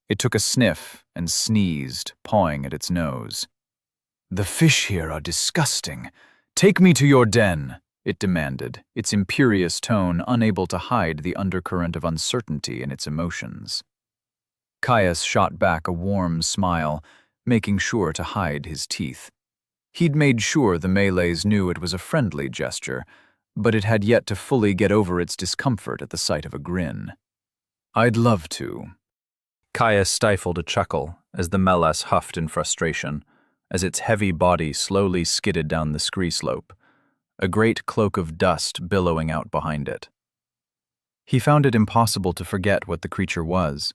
It took a sniff and sneezed, pawing at its nose. "The fish here are disgusting. Take me to your den," it demanded, its imperious tone unable to hide the undercurrent of uncertainty in its emotions. Caius shot back a warm smile, making sure to hide his teeth. He'd made sure the Malays knew it was a friendly gesture, but it had yet to fully get over its discomfort at the sight of a grin. "I'd love to." Caius stifled a chuckle as the Meles huffed in frustration, as its heavy body slowly skidded down the scree slope, a great cloak of dust billowing out behind it. He found it impossible to forget what the creature was,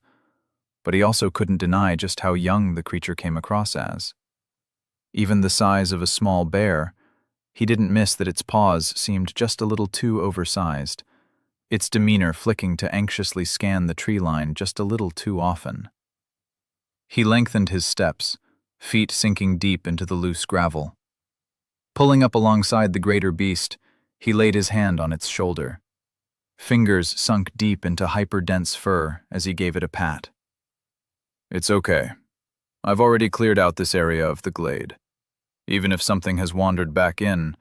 but he also couldn't deny just how young the creature came across as. Even the size of a small bear, he didn't miss that its paws seemed just a little too oversized, its demeanor flicking to anxiously scan the tree line just a little too often. He lengthened his steps, feet sinking deep into the loose gravel. Pulling up alongside the greater beast, he laid his hand on its shoulder. Fingers sunk deep into hyper-dense fur as he gave it a pat. "It's okay. I've already cleared out this area of the glade. Even if something has wandered back in,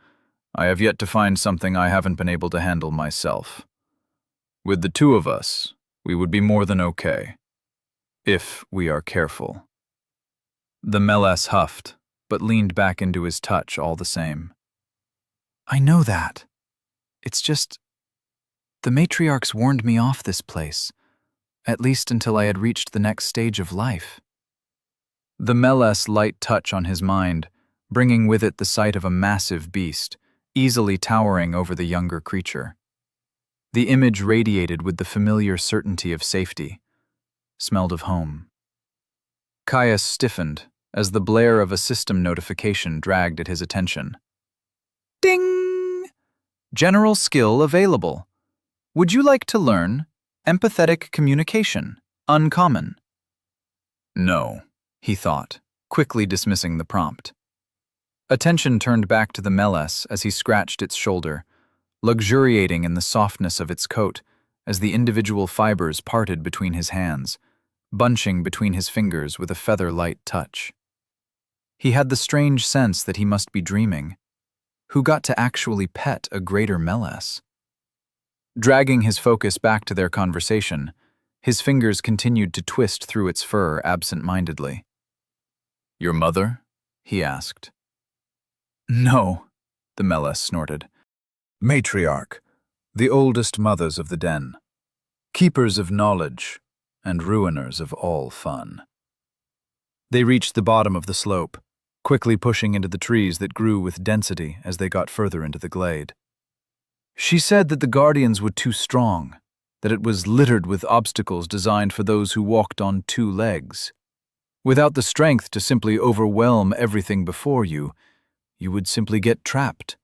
I have yet to find something I haven't been able to handle myself. With the two of us, we would be more than okay. If we are careful." The Meles huffed, but leaned back into his touch all the same. "I know that. It's just... the matriarchs warned me off this place, at least until I had reached the next stage of life." The Meles' light touch on his mind, bringing with it the sight of a massive beast, easily towering over the younger creature. The image radiated with the familiar certainty of safety, smelled of home. Caius stiffened as the blare of a system notification dragged at his attention. "Ding! General skill available. Would you like to learn empathetic communication, uncommon?" "No," he thought, quickly dismissing the prompt. Attention turned back to the Meles as he scratched its shoulder, luxuriating in the softness of its coat as the individual fibers parted between his hands, bunching between his fingers with a feather-light touch. He had the strange sense that he must be dreaming. Who got to actually pet a greater Meles? Dragging his focus back to their conversation, his fingers continued to twist through its fur absent-mindedly. "Your mother?" he asked. "No," the Meles snorted. "Matriarch, the oldest mothers of the den, keepers of knowledge and ruiners of all fun." They reached the bottom of the slope, quickly pushing into the trees that grew with density as they got further into the glade. "She said that the Guardians were too strong, that it was littered with obstacles designed for those who walked on two legs. Without the strength to simply overwhelm everything before you, you would simply get trapped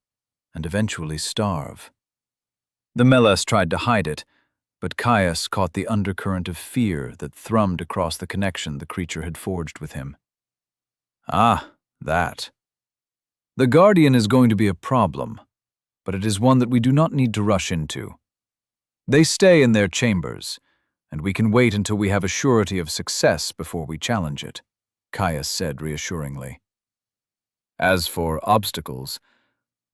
and eventually starve." The Meles tried to hide it, but Caius caught the undercurrent of fear that thrummed across the connection the creature had forged with him. "Ah, that. The Guardian is going to be a problem, but it is one that we do not need to rush into. They stay in their chambers, and we can wait until we have a surety of success before we challenge it," Caius said reassuringly. "As for obstacles,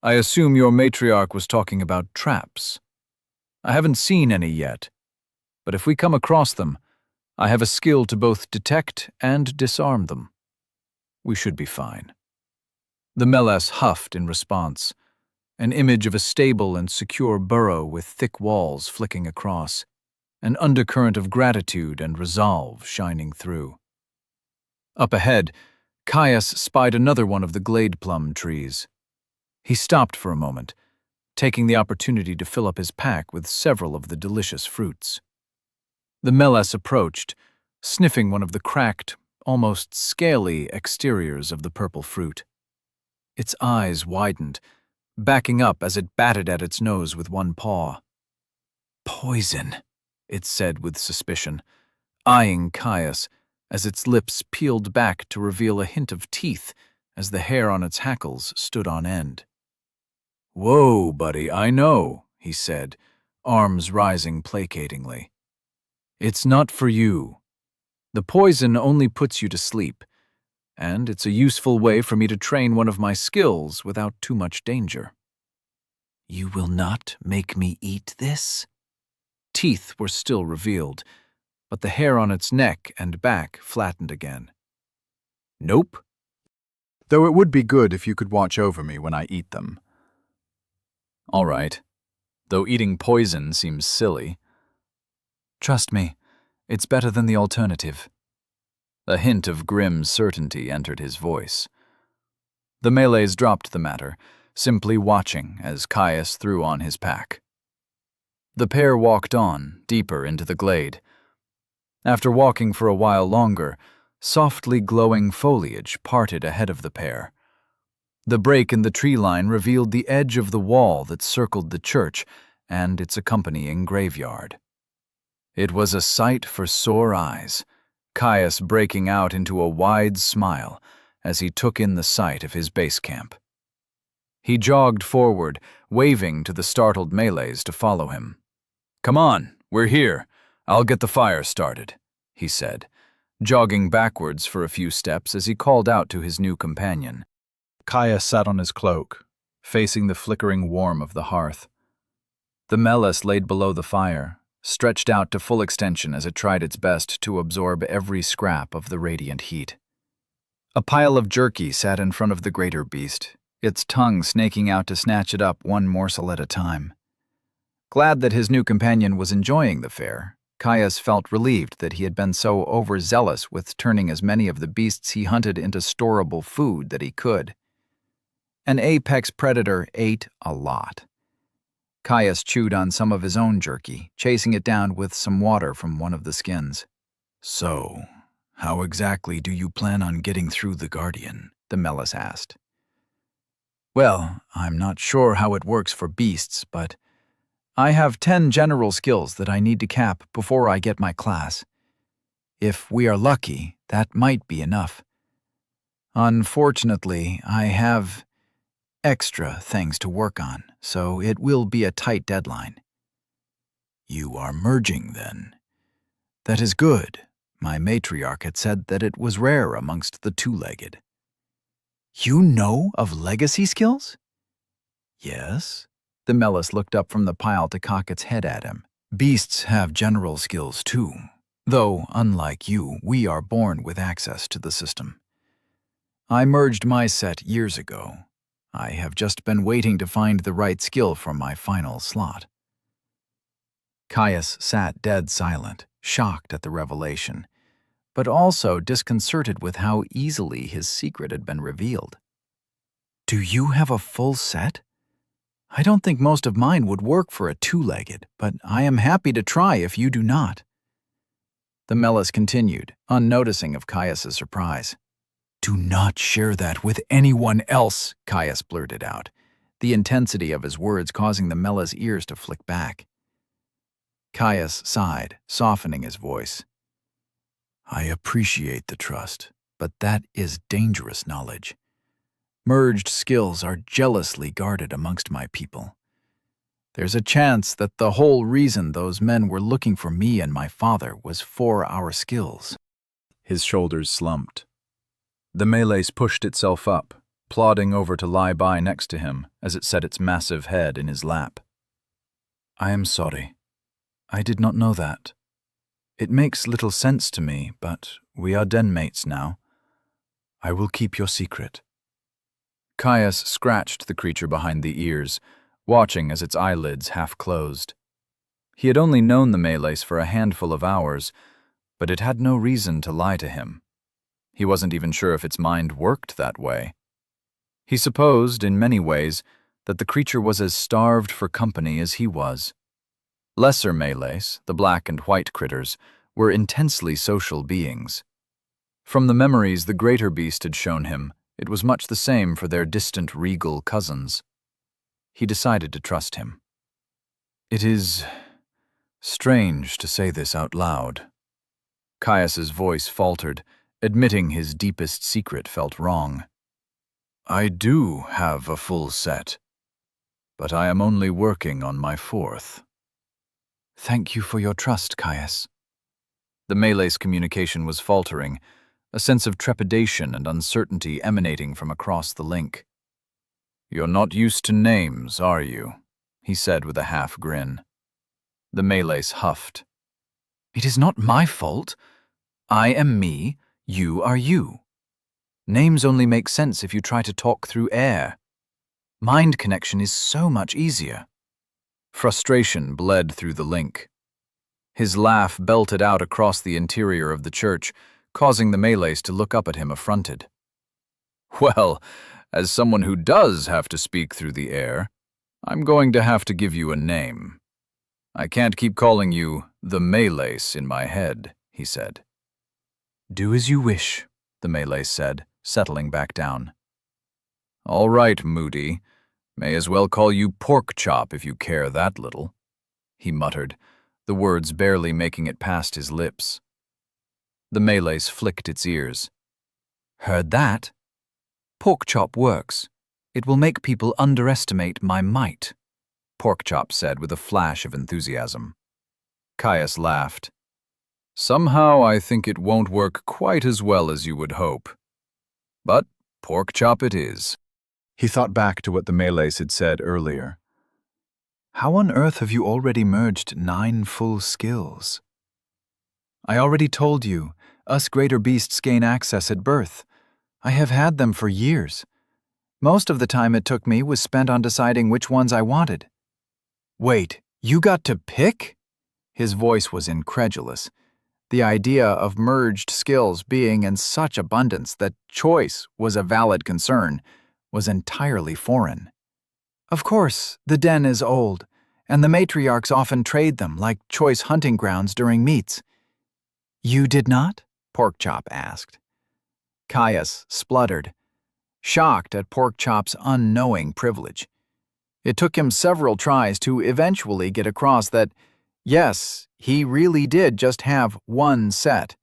I assume your matriarch was talking about traps. I haven't seen any yet, but if we come across them, I have a skill to both detect and disarm them. We should be fine." The Meles huffed in response, an image of a stable and secure burrow with thick walls flicking across, an undercurrent of gratitude and resolve shining through. Up ahead, Caius spied another one of the glade plum trees. He stopped for a moment, taking the opportunity to fill up his pack with several of the delicious fruits. The Meles approached, sniffing one of the cracked, almost scaly exteriors of the purple fruit. Its eyes widened, backing up as it batted at its nose with one paw. "Poison," it said with suspicion, eyeing Caius as its lips peeled back to reveal a hint of teeth as the hair on its hackles stood on end. "Whoa, buddy, I know," he said, arms rising placatingly. "It's not for you. The poison only puts you to sleep, and it's a useful way for me to train one of my skills without too much danger. You will not make me eat this? Teeth were still revealed, but the hair on its neck and back flattened again. Nope. Though it would be good if you could watch over me when I eat them. All right. Though eating poison seems silly. Trust me, it's better than the alternative. A hint of grim certainty entered his voice. The Malays dropped the matter, simply watching as Caius threw on his pack. The pair walked on, deeper into the glade. After walking for a while longer, softly glowing foliage parted ahead of the pair. The break in the tree line revealed the edge of the wall that circled the church and its accompanying graveyard. It was a sight for sore eyes, Caius breaking out into a wide smile as he took in the sight of his base camp. He jogged forward, waving to the startled Malays to follow him. "Come on, we're here. I'll get the fire started," he said, jogging backwards for a few steps as he called out to his new companion. Caius sat on his cloak, facing the flickering warmth of the hearth. The Melis laid below the fire, stretched out to full extension as it tried its best to absorb every scrap of the radiant heat. A pile of jerky sat in front of the greater beast, its tongue snaking out to snatch it up one morsel at a time. Glad that his new companion was enjoying the fare, Caius felt relieved that he had been so overzealous with turning as many of the beasts he hunted into storable food that he could. An apex predator ate a lot. Caius chewed on some of his own jerky, chasing it down with some water from one of the skins. "So, how exactly do you plan on getting through the Guardian?" the Melis asked. "Well, I'm not sure how it works for beasts, but I have 10 general skills that I need to cap before I get my class. If we are lucky, that might be enough. Unfortunately, I have extra things to work on, so it will be a tight deadline." "You are merging, then?" "That is good. My matriarch had said that it was rare amongst the two-legged." "You know of legacy skills?" "Yes." The Melis looked up from the pile to cock its head at him. "Beasts have general skills too, though, unlike you, we are born with access to the system. I merged my set years ago. I have just been waiting to find the right skill for my final slot." Caius sat dead silent, shocked at the revelation, but also disconcerted with how easily his secret had been revealed. "Do you have a full set? I don't think most of mine would work for a two-legged, but I am happy to try if you do not." The Melis continued, unnoticing of Caius's surprise. "Do not share that with anyone else," Caius blurted out, the intensity of his words causing the Melis' ears to flick back. Caius sighed, softening his voice. "I appreciate the trust, but that is dangerous knowledge. Merged skills are jealously guarded amongst my people. There's a chance that the whole reason those men were looking for me and my father was for our skills." His shoulders slumped. The Malays pushed itself up, plodding over to lie by next to him as it set its massive head in his lap. "I am sorry. I did not know that. It makes little sense to me, but we are den mates now. I will keep your secret." Caius scratched the creature behind the ears, watching as its eyelids half closed. He had only known the Malays for a handful of hours, but it had no reason to lie to him. He wasn't even sure if its mind worked that way. He supposed, in many ways, that the creature was as starved for company as he was. Lesser Malays, the black and white critters, were intensely social beings. From the memories the greater beast had shown him, it was much the same for their distant regal cousins. He decided to trust him. "It is strange to say this out loud." Caius's voice faltered, admitting his deepest secret felt wrong. "I do have a full set, but I am only working on my 4th. "Thank you for your trust, Caius." The Malays' communication was faltering, a sense of trepidation and uncertainty emanating from across the link. "You're not used to names, are you?" he said with a half grin. The Malays huffed. "It is not my fault. I am me, you are you. Names only make sense if you try to talk through air. Mind connection is so much easier." Frustration bled through the link. His laugh belted out across the interior of the church, causing the Malays to look up at him affronted. "Well, as someone who does have to speak through the air, I'm going to have to give you a name. I can't keep calling you the Malays in my head," he said. "Do as you wish," the Malays said, settling back down. "All right, Moody. May as well call you Pork Chop if you care that little," he muttered, the words barely making it past his lips. The Malays flicked its ears. "Heard that? Pork Chop works. It will make people underestimate my might," Pork Chop said with a flash of enthusiasm. Caius laughed. "Somehow I think it won't work quite as well as you would hope. But Pork Chop it is." He thought back to what the Malays had said earlier. "How on earth have you already merged 9 full skills?" "I already told you, us greater beasts gain access at birth. I have had them for years. Most of the time it took me was spent on deciding which ones I wanted." "Wait, you got to pick?" His voice was incredulous. The idea of merged skills being in such abundance that choice was a valid concern was entirely foreign. "Of course, the den is old, and the matriarchs often trade them like choice hunting grounds during meets." "You did not?" Porkchop asked. Caius spluttered, shocked at Porkchop's unknowing privilege. It took him several tries to eventually get across that, yes, he really did just have one set,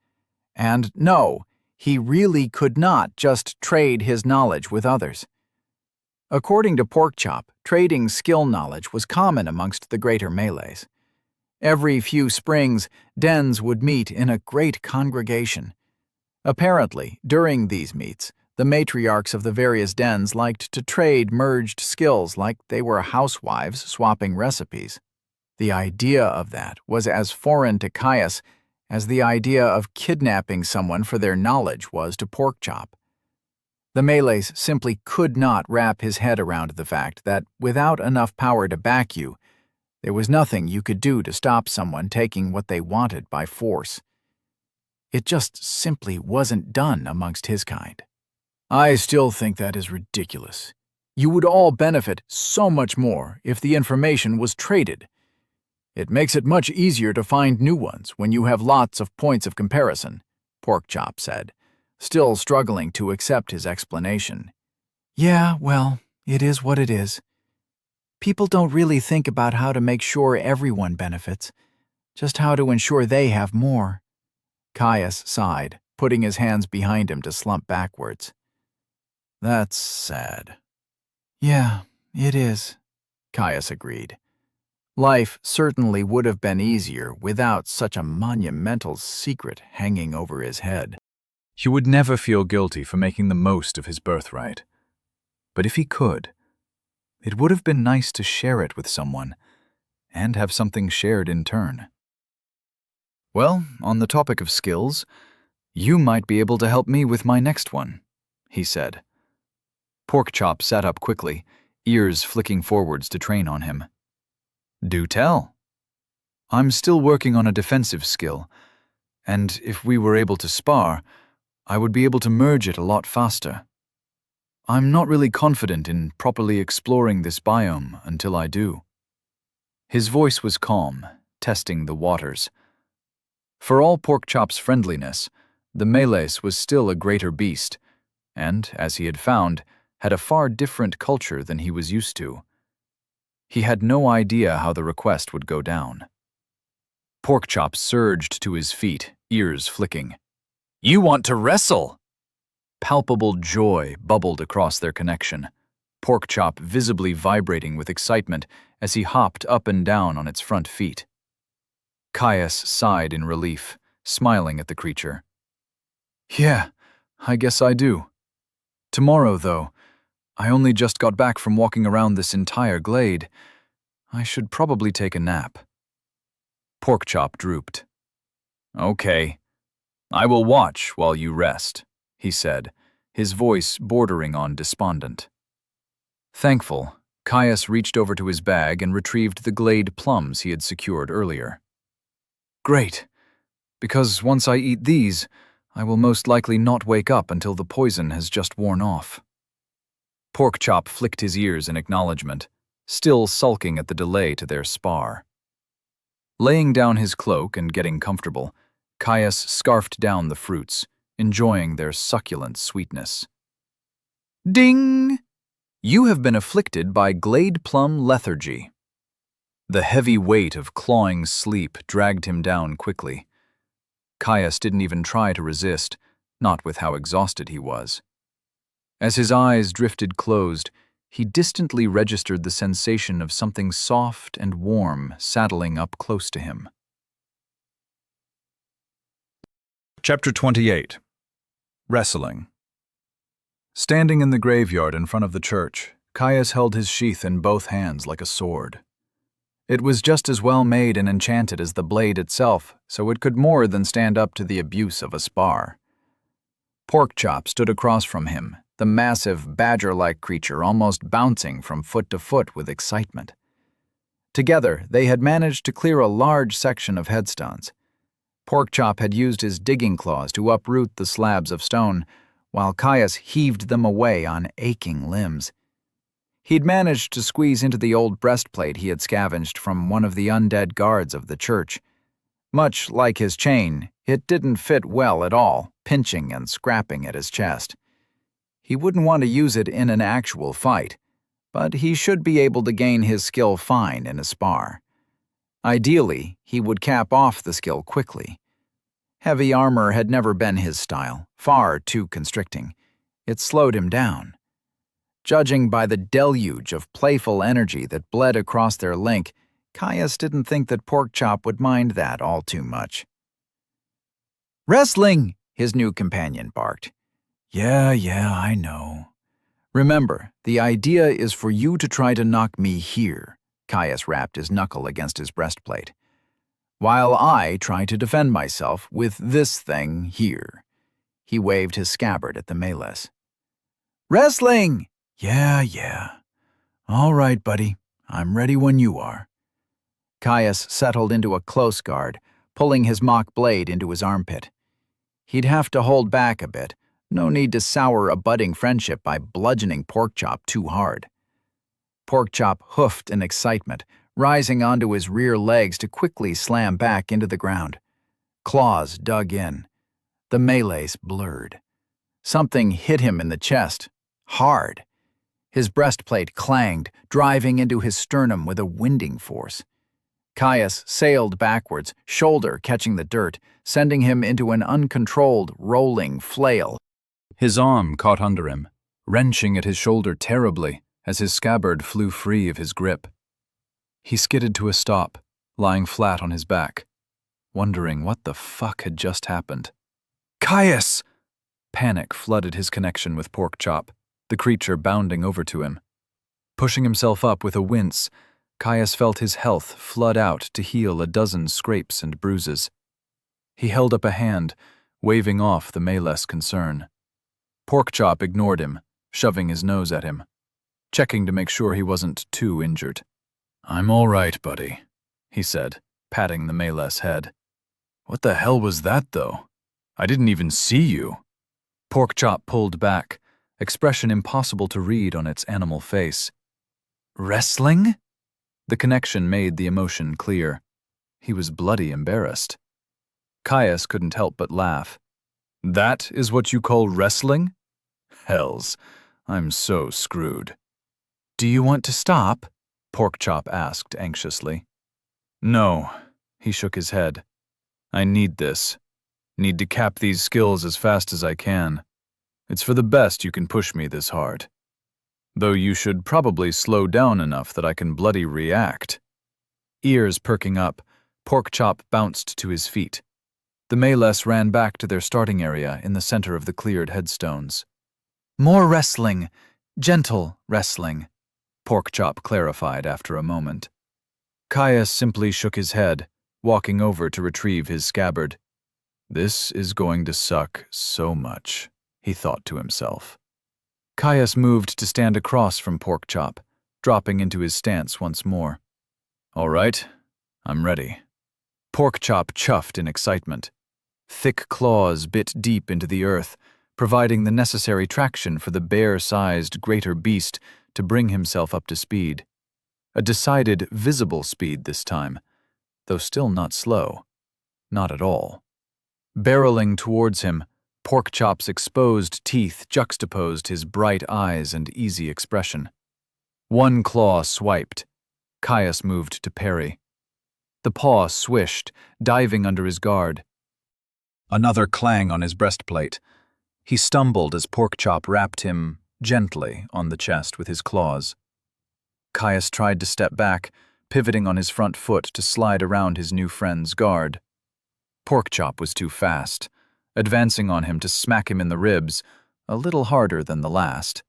and no, he really could not just trade his knowledge with others. According to Porkchop, trading skill knowledge was common amongst the greater Malays. Every few springs, dens would meet in a great congregation. Apparently, during these meets, the matriarchs of the various dens liked to trade merged skills like they were housewives swapping recipes. The idea of that was as foreign to Caius as the idea of kidnapping someone for their knowledge was to Porkchop. The Malays simply could not wrap his head around the fact that without enough power to back you, there was nothing you could do to stop someone taking what they wanted by force. It just simply wasn't done amongst his kind. "I still think that is ridiculous. You would all benefit so much more if the information was traded. It makes it much easier to find new ones when you have lots of points of comparison," Porkchop said, still struggling to accept his explanation. "Yeah, well, it is what it is. People don't really think about how to make sure everyone benefits, just how to ensure they have more." Caius sighed, putting his hands behind him to slump backwards. "That's sad." "Yeah, it is," Caius agreed. Life certainly would have been easier without such a monumental secret hanging over his head. He would never feel guilty for making the most of his birthright. But if he could, it would have been nice to share it with someone, and have something shared in turn. "Well, on the topic of skills, you might be able to help me with my next one," he said. Porkchop sat up quickly, ears flicking forwards to train on him. "Do tell." "I'm still working on a defensive skill, and if we were able to spar, I would be able to merge it a lot faster. I'm not really confident in properly exploring this biome until I do." His voice was calm, testing the waters. For all Porkchop's friendliness, the Malays was still a greater beast, and, as he had found, had a far different culture than he was used to. He had no idea how the request would go down. Porkchop surged to his feet, ears flicking. "You want to wrestle?" Palpable joy bubbled across their connection, Porkchop visibly vibrating with excitement as he hopped up and down on its front feet. Caius sighed in relief, smiling at the creature. Yeah, I guess I do. Tomorrow, though, I only just got back from walking around this entire glade. I should probably take a nap. Porkchop drooped. Okay, I will watch while you rest, he said, his voice bordering on despondent. Thankful, Caius reached over to his bag and retrieved the glade plums he had secured earlier. Great, because once I eat these, I will most likely not wake up until the poison has just worn off. Porkchop flicked his ears in acknowledgement, still sulking at the delay to their spar. Laying down his cloak and getting comfortable, Caius scarfed down the fruits, enjoying their succulent sweetness. Ding! You have been afflicted by glade plum lethargy. The heavy weight of clawing sleep dragged him down quickly. Caius didn't even try to resist, not with how exhausted he was. As his eyes drifted closed, he distantly registered the sensation of something soft and warm saddling up close to him. Chapter 28. Wrestling. Standing in the graveyard in front of the church, Caius held his sheath in both hands like a sword. It was just as well made and enchanted as the blade itself, so it could more than stand up to the abuse of a spar. Porkchop stood across from him, the massive, badger-like creature almost bouncing from foot to foot with excitement. Together, they had managed to clear a large section of headstones. Porkchop had used his digging claws to uproot the slabs of stone, while Caius heaved them away on aching limbs. He'd managed to squeeze into the old breastplate he had scavenged from one of the undead guards of the church. Much like his chain, it didn't fit well at all, pinching and scrapping at his chest. He wouldn't want to use it in an actual fight, but he should be able to gain his skill fine in a spar. Ideally, he would cap off the skill quickly. Heavy armor had never been his style, far too constricting. It slowed him down. Judging by the deluge of playful energy that bled across their link, Caius didn't think that Porkchop would mind that all too much. "Wrestling!" his new companion barked. Yeah, I know. Remember, the idea is for you to try to knock me here," Caius rapped his knuckle against his breastplate, "while I try to defend myself with this thing here." He waved his scabbard at the melees. "Wrestling!" Yeah. All right, buddy. I'm ready when you are." Caius settled into a close guard, pulling his mock blade into his armpit. He'd have to hold back a bit. No need to sour a budding friendship by bludgeoning Porkchop too hard. Porkchop hoofed in excitement, rising onto his rear legs to quickly slam back into the ground. Claws dug in. The melees blurred. Something hit him in the chest, hard. His breastplate clanged, driving into his sternum with a winding force. Caius sailed backwards, shoulder catching the dirt, sending him into an uncontrolled, rolling flail. His arm caught under him, wrenching at his shoulder terribly as his scabbard flew free of his grip. He skidded to a stop, lying flat on his back, wondering what the fuck had just happened. "Caius!" Panic flooded his connection with Porkchop, the creature bounding over to him. Pushing himself up with a wince, Caius felt his health flood out to heal a dozen scrapes and bruises. He held up a hand, waving off the melee's concern. Porkchop ignored him, shoving his nose at him, checking to make sure he wasn't too injured. "I'm all right, buddy," he said, patting the melee's head. "What the hell was that, though? I didn't even see you." Porkchop pulled back, expression impossible to read on its animal face. "Wrestling?" The connection made the emotion clear. He was bloody embarrassed. Caius couldn't help but laugh. "That is what you call wrestling? Hells, I'm so screwed." "Do you want to stop?" Porkchop asked anxiously. "No," he shook his head. "I need this. Need to cap these skills as fast as I can. It's for the best you can push me this hard. Though you should probably slow down enough that I can bloody react." Ears perking up, Porkchop bounced to his feet. The Melees ran back to their starting area in the center of the cleared headstones. "More wrestling. Gentle wrestling," Porkchop clarified after a moment. Caius simply shook his head, walking over to retrieve his scabbard. "This is going to suck so much," he thought to himself. Caius moved to stand across from Porkchop, dropping into his stance once more. "All right, I'm ready." Porkchop chuffed in excitement. Thick claws bit deep into the earth, providing the necessary traction for the bear-sized greater beast to bring himself up to speed. A decided, visible speed this time, though still not slow. Not at all. Barreling towards him, Porkchop's exposed teeth juxtaposed his bright eyes and easy expression. One claw swiped. Caius moved to parry. The paw swished, diving under his guard. Another clang on his breastplate. He stumbled as Porkchop rapped him gently on the chest with his claws. Caius tried to step back, pivoting on his front foot to slide around his new friend's guard. Porkchop was too fast, advancing on him to smack him in the ribs, a little harder than the last.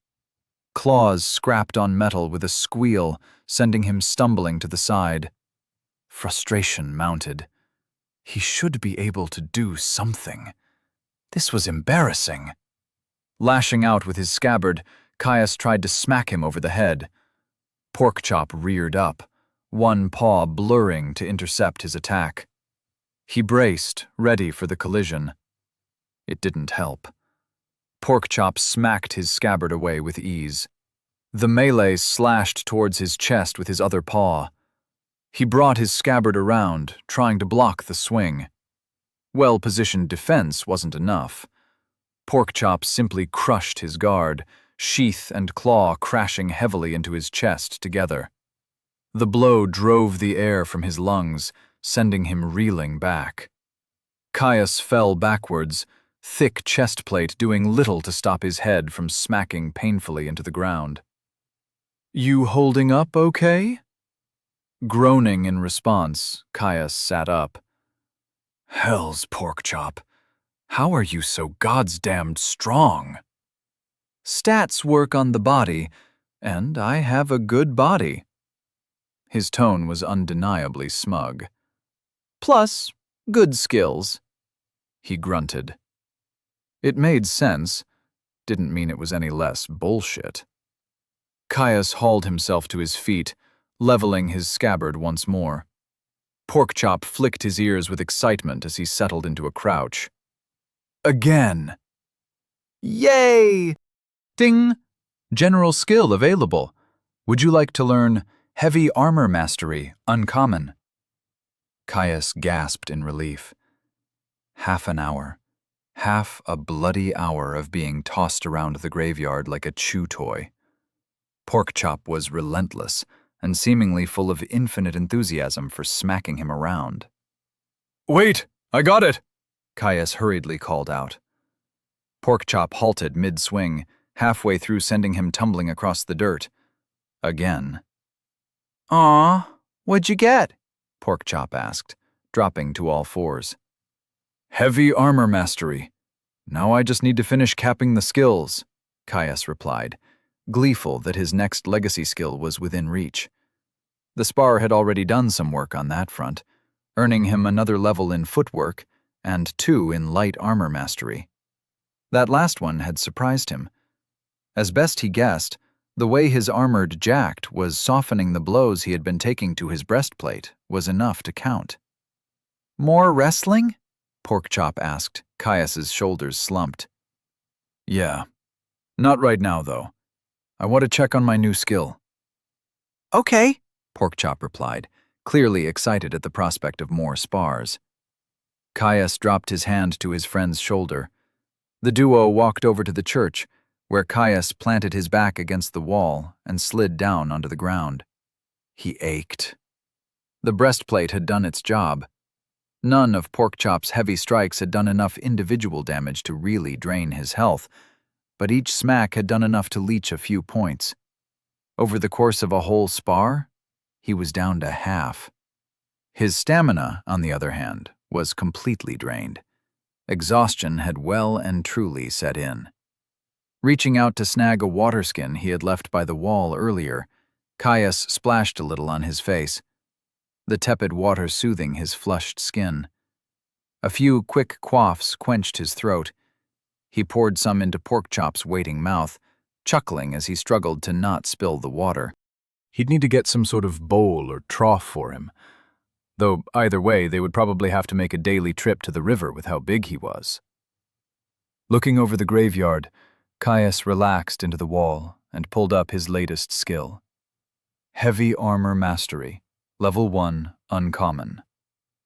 Claws scrapped on metal with a squeal, sending him stumbling to the side. Frustration mounted. He should be able to do something. This was embarrassing. Lashing out with his scabbard, Caius tried to smack him over the head. Porkchop reared up, one paw blurring to intercept his attack. He braced, ready for the collision. It didn't help. Porkchop smacked his scabbard away with ease. The melee slashed towards his chest with his other paw. He brought his scabbard around, trying to block the swing. Well-positioned defense wasn't enough. Porkchop simply crushed his guard, sheath and claw crashing heavily into his chest together. The blow drove the air from his lungs, sending him reeling back. Caius fell backwards, thick chest plate doing little to stop his head from smacking painfully into the ground. "You holding up okay?" Groaning in response, Caius sat up. "Hell's Porkchop. How are you so goddamned strong?" "Stats work on the body, and I have a good body." His tone was undeniably smug. "Plus, good skills." He grunted. It made sense, didn't mean it was any less bullshit. Caius hauled himself to his feet, leveling his scabbard once more. Porkchop flicked his ears with excitement as he settled into a crouch. Again! Yay! Ding! General skill available. Would you like to learn Heavy Armor Mastery, Uncommon? Caius gasped in relief. Half an hour. Half a bloody hour of being tossed around the graveyard like a chew toy. Porkchop was relentless and seemingly full of infinite enthusiasm for smacking him around. "Wait! I got it!" Caius hurriedly called out. Porkchop halted mid-swing, halfway through sending him tumbling across the dirt. Again. "Aw, what'd you get?" Porkchop asked, dropping to all fours. "Heavy Armor Mastery. Now I just need to finish capping the skills," Caius replied, gleeful that his next legacy skill was within reach. The spar had already done some work on that front, earning him another level in footwork and 2 in light armor mastery. That last one had surprised him. As best he guessed, the way his armored jacked was softening the blows he had been taking to his breastplate was enough to count. "More wrestling?" Porkchop asked, Caius's shoulders slumped. "Yeah. Not right now, though. I want to check on my new skill." "Okay," Porkchop replied, clearly excited at the prospect of more spars. Caius dropped his hand to his friend's shoulder. The duo walked over to the church, where Caius planted his back against the wall and slid down onto the ground. He ached. The breastplate had done its job. None of Porkchop's heavy strikes had done enough individual damage to really drain his health, but each smack had done enough to leach a few points. Over the course of a whole spar, he was down to half. His stamina, on the other hand, was completely drained. Exhaustion had well and truly set in. Reaching out to snag a water skin he had left by the wall earlier, Caius splashed a little on his face, the tepid water soothing his flushed skin. A few quick quaffs quenched his throat. He poured some into Porkchop's waiting mouth, chuckling as he struggled to not spill the water. He'd need to get some sort of bowl or trough for him, though either way they would probably have to make a daily trip to the river with how big he was. Looking over the graveyard, Caius relaxed into the wall and pulled up his latest skill. Heavy Armor Mastery, Level 1, Uncommon.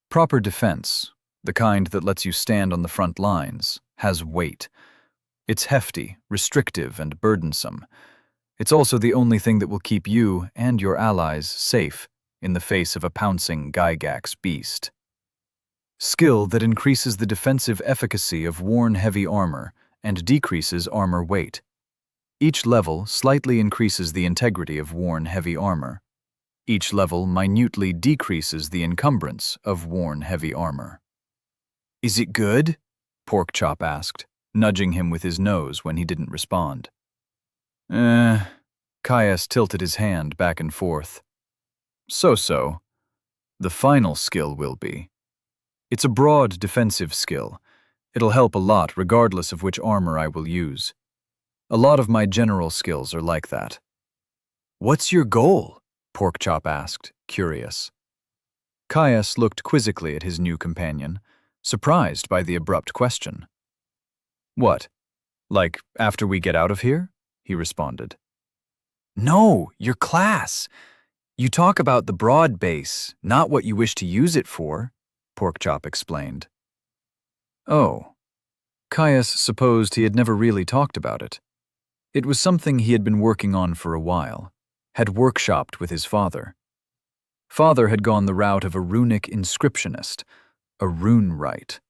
Proper defense, the kind that lets you stand on the front lines, has weight. It's hefty, restrictive, and burdensome. It's also the only thing that will keep you and your allies safe in the face of a pouncing Gygax beast. Skill that increases the defensive efficacy of worn heavy armor and decreases armor weight. Each level slightly increases the integrity of worn heavy armor. Each level minutely decreases the encumbrance of worn heavy armor. "Is it good?" Porkchop asked, nudging him with his nose when he didn't respond. Caius tilted his hand back and forth. So-so. The final skill will be. It's a broad defensive skill. It'll help a lot regardless of which armor I will use. A lot of my general skills are like that. "What's your goal?" Porkchop asked, curious. Caius looked quizzically at his new companion, surprised by the abrupt question. "What? Like after we get out of here?" he responded. "No, your class. You talk about the broad base, not what you wish to use it for," Porkchop explained. Oh. Caius supposed he had never really talked about it. It was something he had been working on for a while, had workshopped with his father. Father had gone the route of a runic inscriptionist, a rune write.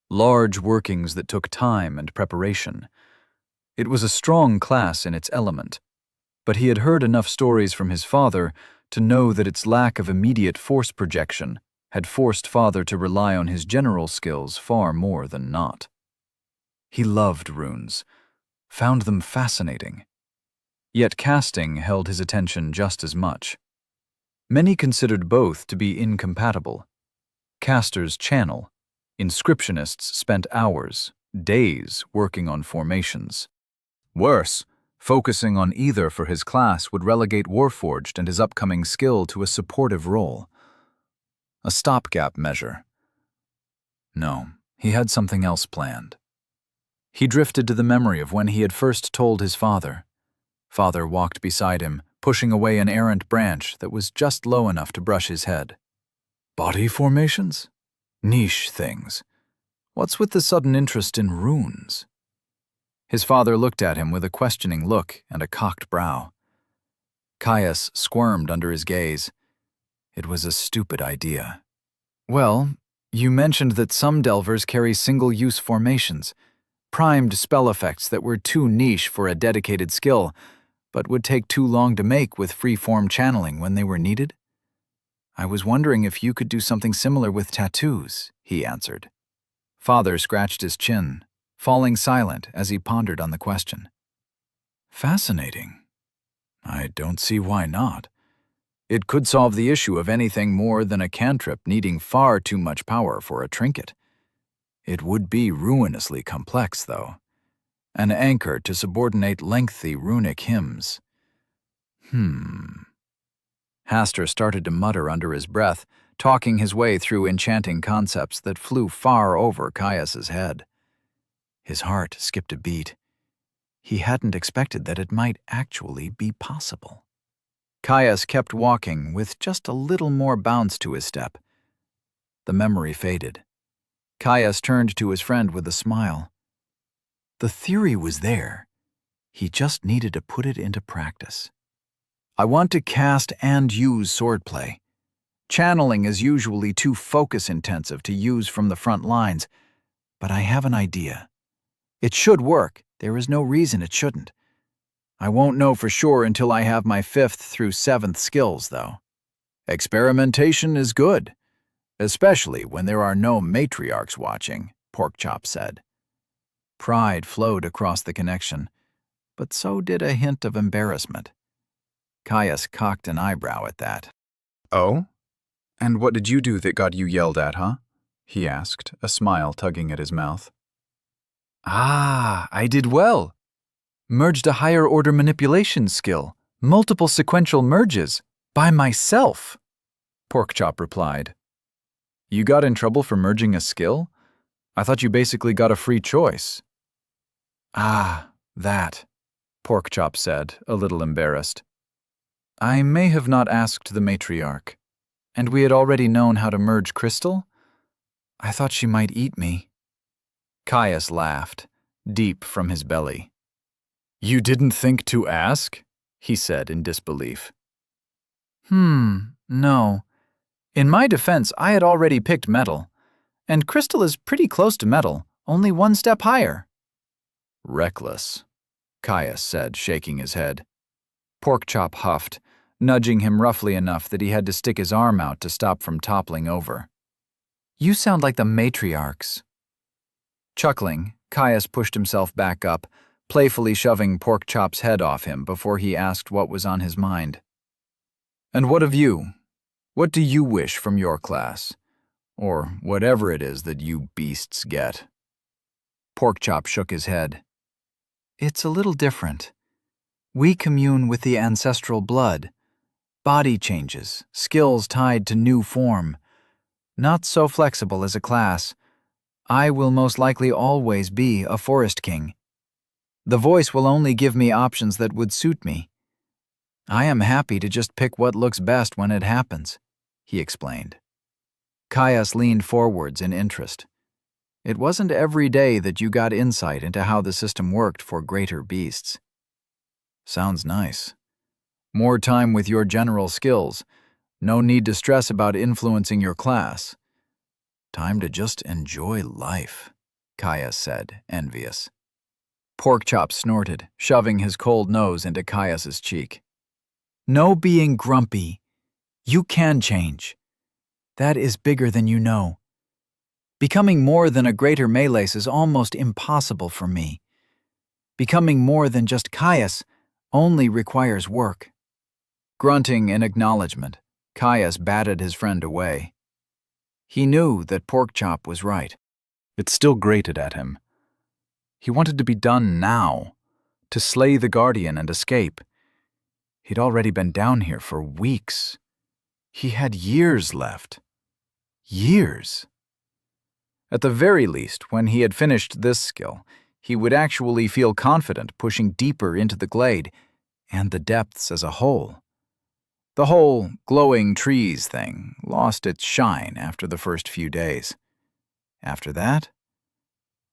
Large workings that took time and preparation. It was a strong class in its element, but he had heard enough stories from his father to know that its lack of immediate force projection had forced Father to rely on his general skills far more than not. He loved runes, found them fascinating. Yet casting held his attention just as much. Many considered both to be incompatible. Casters channel. Inscriptionists spent hours, days working on formations. Worse, focusing on either for his class would relegate Warforged and his upcoming skill to a supportive role. A stopgap measure. No, he had something else planned. He drifted to the memory of when he had first told his father. Father walked beside him, pushing away an errant branch that was just low enough to brush his head. Body formations? Niche things. What's with the sudden interest in runes? His father looked at him with a questioning look and a cocked brow. Caius squirmed under his gaze. It was a stupid idea. Well, you mentioned that some delvers carry single-use formations, primed spell effects that were too niche for a dedicated skill, but would take too long to make with free-form channeling when they were needed. I was wondering if you could do something similar with tattoos, he answered. Father scratched his chin, falling silent as he pondered on the question. Fascinating. I don't see why not. It could solve the issue of anything more than a cantrip needing far too much power for a trinket. It would be ruinously complex, though. An anchor to subordinate lengthy runic hymns. Hastur started to mutter under his breath, talking his way through enchanting concepts that flew far over Caius's head. His heart skipped a beat. He hadn't expected that it might actually be possible. Caius kept walking with just a little more bounce to his step. The memory faded. Caius turned to his friend with a smile. The theory was there. He just needed to put it into practice. I want to cast and use swordplay. Channeling is usually too focus-intensive to use from the front lines, but I have an idea. It should work. There is no reason it shouldn't. I won't know for sure until I have my 5th through 7th skills, though. Experimentation is good, especially when there are no matriarchs watching, Porkchop said. Pride flowed across the connection, but so did a hint of embarrassment. Caius cocked an eyebrow at that. Oh? And what did you do that got you yelled at, huh? He asked, a smile tugging at his mouth. Ah, I did well. Merged a higher-order manipulation skill, multiple sequential merges, by myself, Porkchop replied. You got in trouble for merging a skill? I thought you basically got a free choice. Ah, that, Porkchop said, a little embarrassed. I may have not asked the matriarch, and we had already known how to merge crystal? I thought she might eat me. Caius laughed, deep from his belly. You didn't think to ask? He said in disbelief. No. In my defense, I had already picked metal, and crystal is pretty close to metal, only one step higher. Reckless, Caius said, shaking his head. Porkchop huffed, nudging him roughly enough that he had to stick his arm out to stop from toppling over. You sound like the matriarchs. Chuckling, Caius pushed himself back up, playfully shoving Porkchop's head off him before he asked what was on his mind. And what of you? What do you wish from your class? Or whatever it is that you beasts get? Porkchop shook his head. It's a little different. We commune with the ancestral blood. Body changes, skills tied to new form. Not so flexible as a class. I will most likely always be a forest king. The voice will only give me options that would suit me. I am happy to just pick what looks best when it happens, he explained. Caius leaned forwards in interest. It wasn't every day that you got insight into how the system worked for greater beasts. Sounds nice. More time with your general skills. No need to stress about influencing your class. Time to just enjoy life, Caius said, envious. Porkchop snorted, shoving his cold nose into Caius's cheek. No being grumpy. You can change. That is bigger than you know. Becoming more than a greater Melees is almost impossible for me. Becoming more than just Caius only requires work. Grunting in acknowledgement, Caius batted his friend away. He knew that Porkchop was right. It still grated at him. He wanted to be done now, to slay the Guardian and escape. He'd already been down here for weeks. He had years left. Years. At the very least, when he had finished this skill, he would actually feel confident pushing deeper into the glade and the depths as a whole. The whole glowing trees thing lost its shine after the first few days. After that,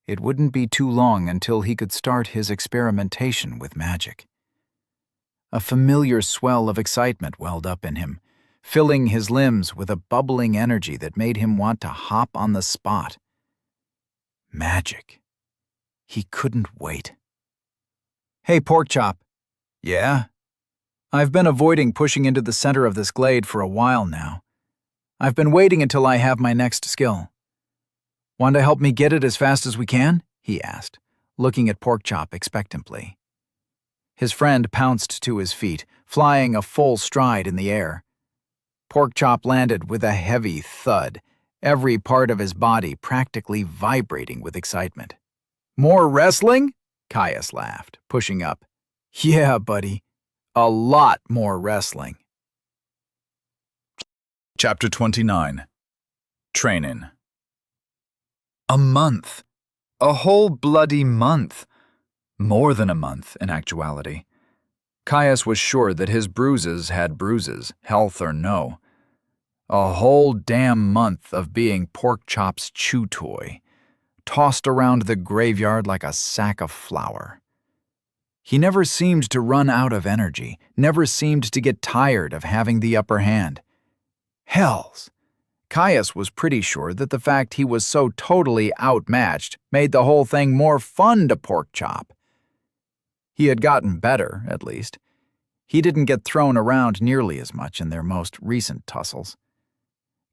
it wouldn't be too long until he could start his experimentation with magic. A familiar swell of excitement welled up in him, filling his limbs with a bubbling energy that made him want to hop on the spot. Magic. He couldn't wait. Hey, Porkchop. Yeah? I've been avoiding pushing into the center of this glade for a while now. I've been waiting until I have my next skill. Want to help me get it as fast as we can? He asked, looking at Porkchop expectantly. His friend pounced to his feet, flying a full stride in the air. Porkchop landed with a heavy thud, every part of his body practically vibrating with excitement. More wrestling? Caius laughed, pushing up. Yeah, buddy. A lot more wrestling. Chapter 29. Training. A month. A whole bloody month. More than a month, in actuality. Caius was sure that his bruises had bruises, health or no. A whole damn month of being Porkchop's chew toy, tossed around the graveyard like a sack of flour. He never seemed to run out of energy, never seemed to get tired of having the upper hand. Hells! Caius was pretty sure that the fact he was so totally outmatched made the whole thing more fun to Porkchop. He had gotten better, at least. He didn't get thrown around nearly as much in their most recent tussles.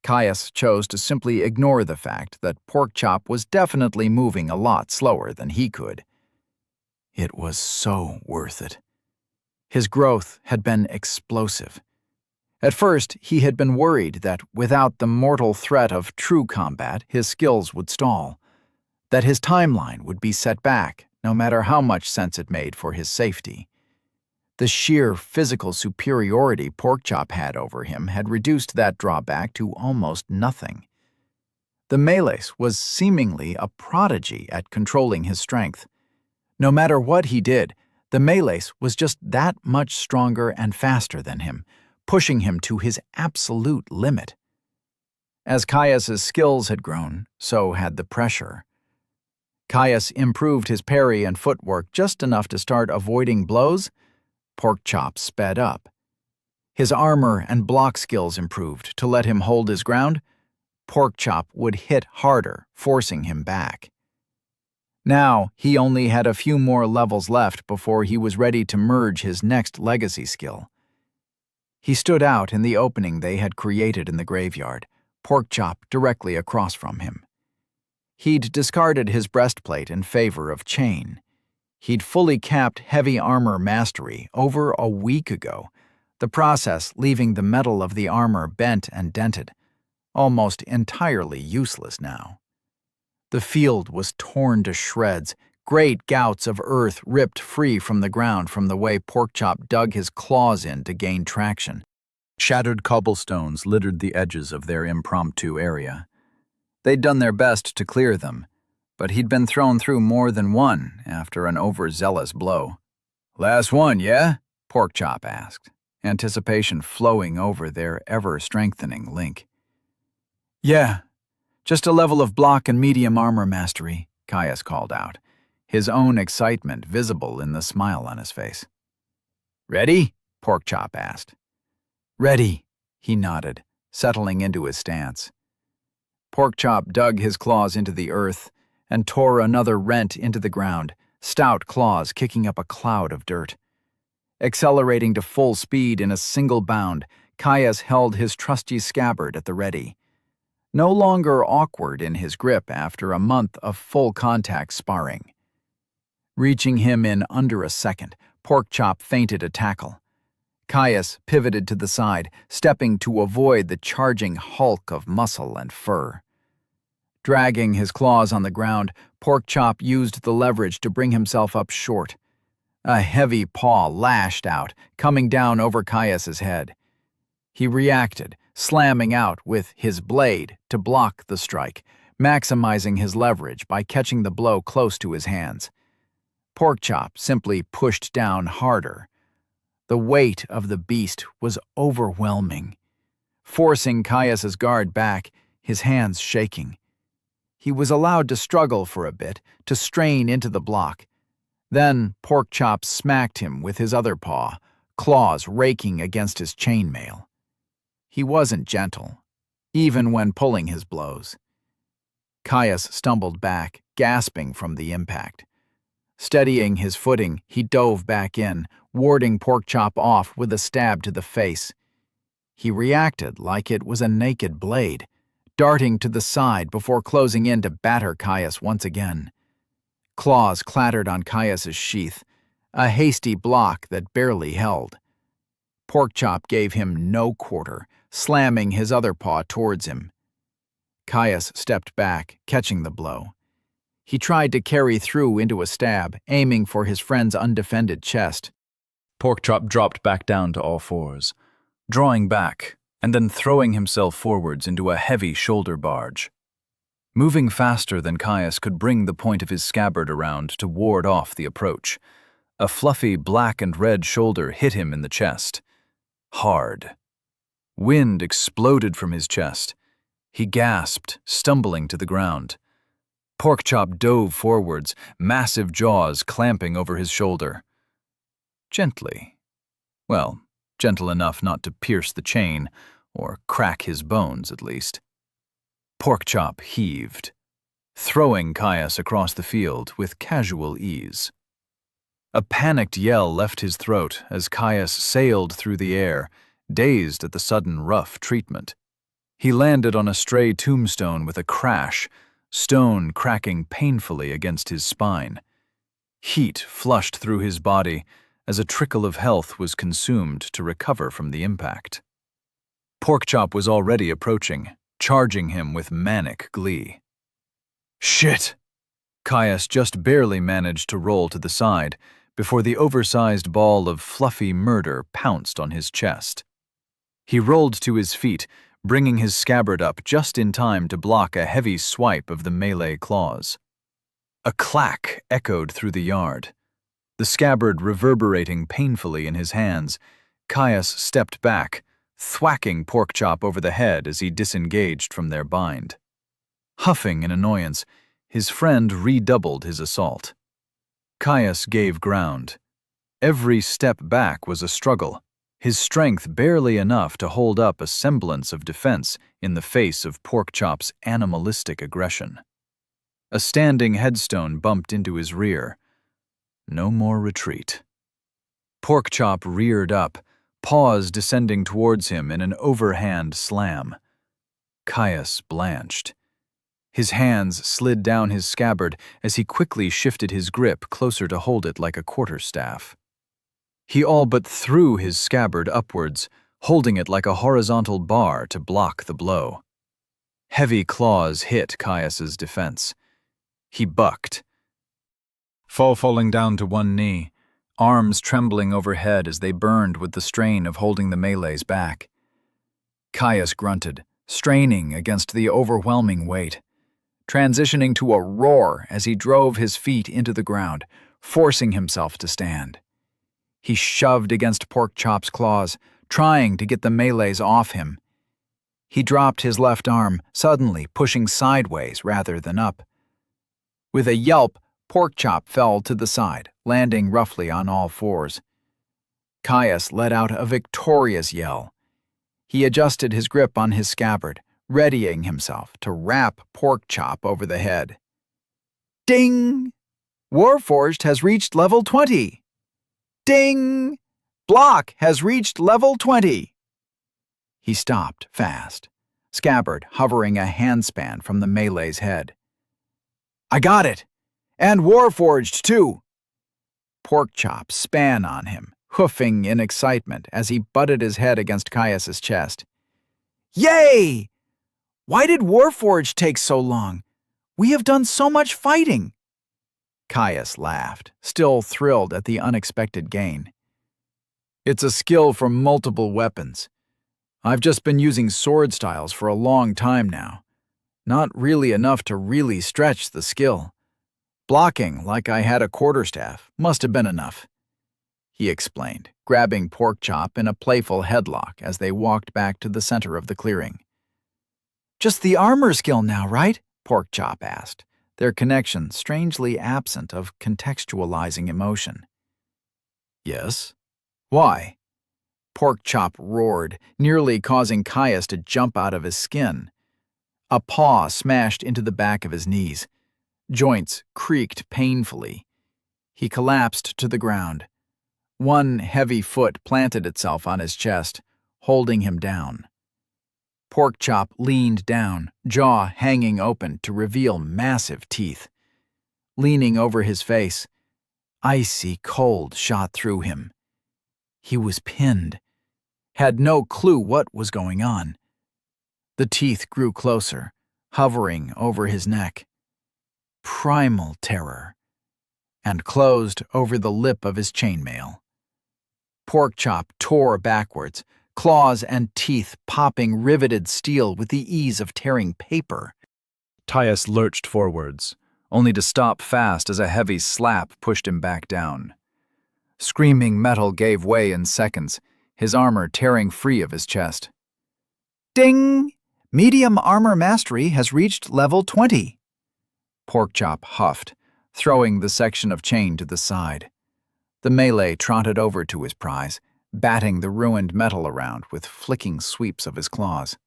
Caius chose to simply ignore the fact that Porkchop was definitely moving a lot slower than he could. It was so worth it. His growth had been explosive. At first, he had been worried that without the mortal threat of true combat, his skills would stall, that his timeline would be set back, no matter how much sense it made for his safety. The sheer physical superiority Porkchop had over him had reduced that drawback to almost nothing. The Melees was seemingly a prodigy at controlling his strength. No matter what he did, the Melees was just that much stronger and faster than him, pushing him to his absolute limit. As Caius's skills had grown, so had the pressure. Caius improved his parry and footwork just enough to start avoiding blows. Porkchop sped up. His armor and block skills improved to let him hold his ground. Porkchop would hit harder, forcing him back. Now, he only had a few more levels left before he was ready to merge his next legacy skill. He stood out in the opening they had created in the graveyard, Porkchop directly across from him. He'd discarded his breastplate in favor of chain. He'd fully capped heavy armor mastery over a week ago, the process leaving the metal of the armor bent and dented, almost entirely useless now. The field was torn to shreds, great gouts of earth ripped free from the ground from the way Porkchop dug his claws in to gain traction. Shattered cobblestones littered the edges of their impromptu area. They'd done their best to clear them, but he'd been thrown through more than one after an overzealous blow. "Last one, yeah?" Porkchop asked, anticipation flowing over their ever-strengthening link. "Yeah, just a level of block and medium armor mastery," Caius called out, his own excitement visible in the smile on his face. "Ready?" Porkchop asked. "Ready," he nodded, settling into his stance. Porkchop dug his claws into the earth and tore another rent into the ground, stout claws kicking up a cloud of dirt. Accelerating to full speed in a single bound, Caius held his trusty scabbard at the ready. No longer awkward in his grip after a month of full-contact sparring. Reaching him in under a second, Porkchop feinted a tackle. Caius pivoted to the side, stepping to avoid the charging hulk of muscle and fur. Dragging his claws on the ground, Porkchop used the leverage to bring himself up short. A heavy paw lashed out, coming down over Caius's head. He reacted, slamming out with his blade to block the strike, maximizing his leverage by catching the blow close to his hands. Porkchop simply pushed down harder. The weight of the beast was overwhelming, forcing Caius's guard back, his hands shaking. He was allowed to struggle for a bit, to strain into the block. Then Porkchop smacked him with his other paw, claws raking against his chainmail. He wasn't gentle, even when pulling his blows. Caius stumbled back, gasping from the impact. Steadying his footing, he dove back in, warding Porkchop off with a stab to the face. He reacted like it was a naked blade, darting to the side before closing in to batter Caius once again. Claws clattered on Caius's sheath, a hasty block that barely held. Porkchop gave him no quarter, slamming his other paw towards him. Caius stepped back, catching the blow. He tried to carry through into a stab, aiming for his friend's undefended chest. Porkchop dropped back down to all fours, drawing back and then throwing himself forwards into a heavy shoulder barge. Moving faster than Caius could bring the point of his scabbard around to ward off the approach, a fluffy black and red shoulder hit him in the chest. Hard. Wind exploded from his chest. He gasped, stumbling to the ground. Porkchop dove forwards, massive jaws clamping over his shoulder. Gently. Well, gentle enough not to pierce the chain, or crack his bones at least. Porkchop heaved, throwing Caius across the field with casual ease. A panicked yell left his throat as Caius sailed through the air, dazed at the sudden rough treatment. He landed on a stray tombstone with a crash, stone cracking painfully against his spine. Heat flushed through his body as a trickle of health was consumed to recover from the impact. Porkchop was already approaching, charging him with manic glee. Shit! Caius just barely managed to roll to the side before the oversized ball of fluffy murder pounced on his chest. He rolled to his feet, bringing his scabbard up just in time to block a heavy swipe of the melee claws. A clack echoed through the yard. The scabbard reverberating painfully in his hands, Caius stepped back, thwacking Porkchop over the head as he disengaged from their bind. Huffing in annoyance, his friend redoubled his assault. Caius gave ground. Every step back was a struggle, his strength barely enough to hold up a semblance of defense in the face of Porkchop's animalistic aggression. A standing headstone bumped into his rear. No more retreat. Porkchop reared up, paws descending towards him in an overhand slam. Caius blanched. His hands slid down his scabbard as he quickly shifted his grip closer to hold it like a quarterstaff. He all but threw his scabbard upwards, holding it like a horizontal bar to block the blow. Heavy claws hit Caius's defense. He bucked, falling down to one knee, arms trembling overhead as they burned with the strain of holding the melees back. Caius grunted, straining against the overwhelming weight, transitioning to a roar as he drove his feet into the ground, forcing himself to stand. He shoved against Porkchop's claws, trying to get the melees off him. He dropped his left arm, suddenly pushing sideways rather than up. With a yelp, Porkchop fell to the side, landing roughly on all fours. Caius let out a victorious yell. He adjusted his grip on his scabbard, readying himself to rap Porkchop over the head. Ding! Warforged has reached level 20. Ding! Block has reached level 20. He stopped fast, scabbard hovering a handspan from the melee's head. I got it! And Warforged, too! Porkchop span on him, hoofing in excitement as he butted his head against Caius's chest. Yay! Why did Warforged take so long? We have done so much fighting! Caius laughed, still thrilled at the unexpected gain. It's a skill from multiple weapons. I've just been using sword styles for a long time now. Not really enough to really stretch the skill. Blocking like I had a quarterstaff must have been enough, he explained, grabbing Porkchop in a playful headlock as they walked back to the center of the clearing. Just the armor skill now, right? Porkchop asked, their connection strangely absent of contextualizing emotion. Yes. Why? Porkchop roared, nearly causing Caius to jump out of his skin. A paw smashed into the back of his knees. Joints creaked painfully. He collapsed to the ground. One heavy foot planted itself on his chest, holding him down. Porkchop leaned down, jaw hanging open to reveal massive teeth. Leaning over his face, icy cold shot through him. He was pinned, had no clue what was going on. The teeth grew closer, hovering over his neck. Primal terror, and closed over the lip of his chainmail. Porkchop tore backwards, claws and teeth popping riveted steel with the ease of tearing paper. Caius lurched forwards, only to stop fast as a heavy slap pushed him back down. Screaming metal gave way in seconds, his armor tearing free of his chest. Ding! Medium armor mastery has reached level 20. Porkchop huffed, throwing the section of chain to the side. The melee trotted over to his prize, batting the ruined metal around with flicking sweeps of his claws.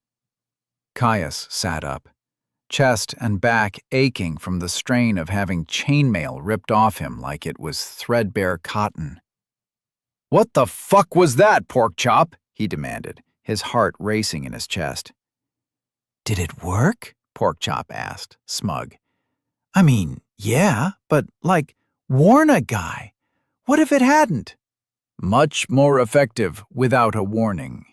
Caius sat up, chest and back aching from the strain of having chainmail ripped off him like it was threadbare cotton. "What the fuck was that, Porkchop?" he demanded, his heart racing in his chest. Did it work? Porkchop asked, smug. I mean, yeah, but warn a guy. What if it hadn't? Much more effective without a warning.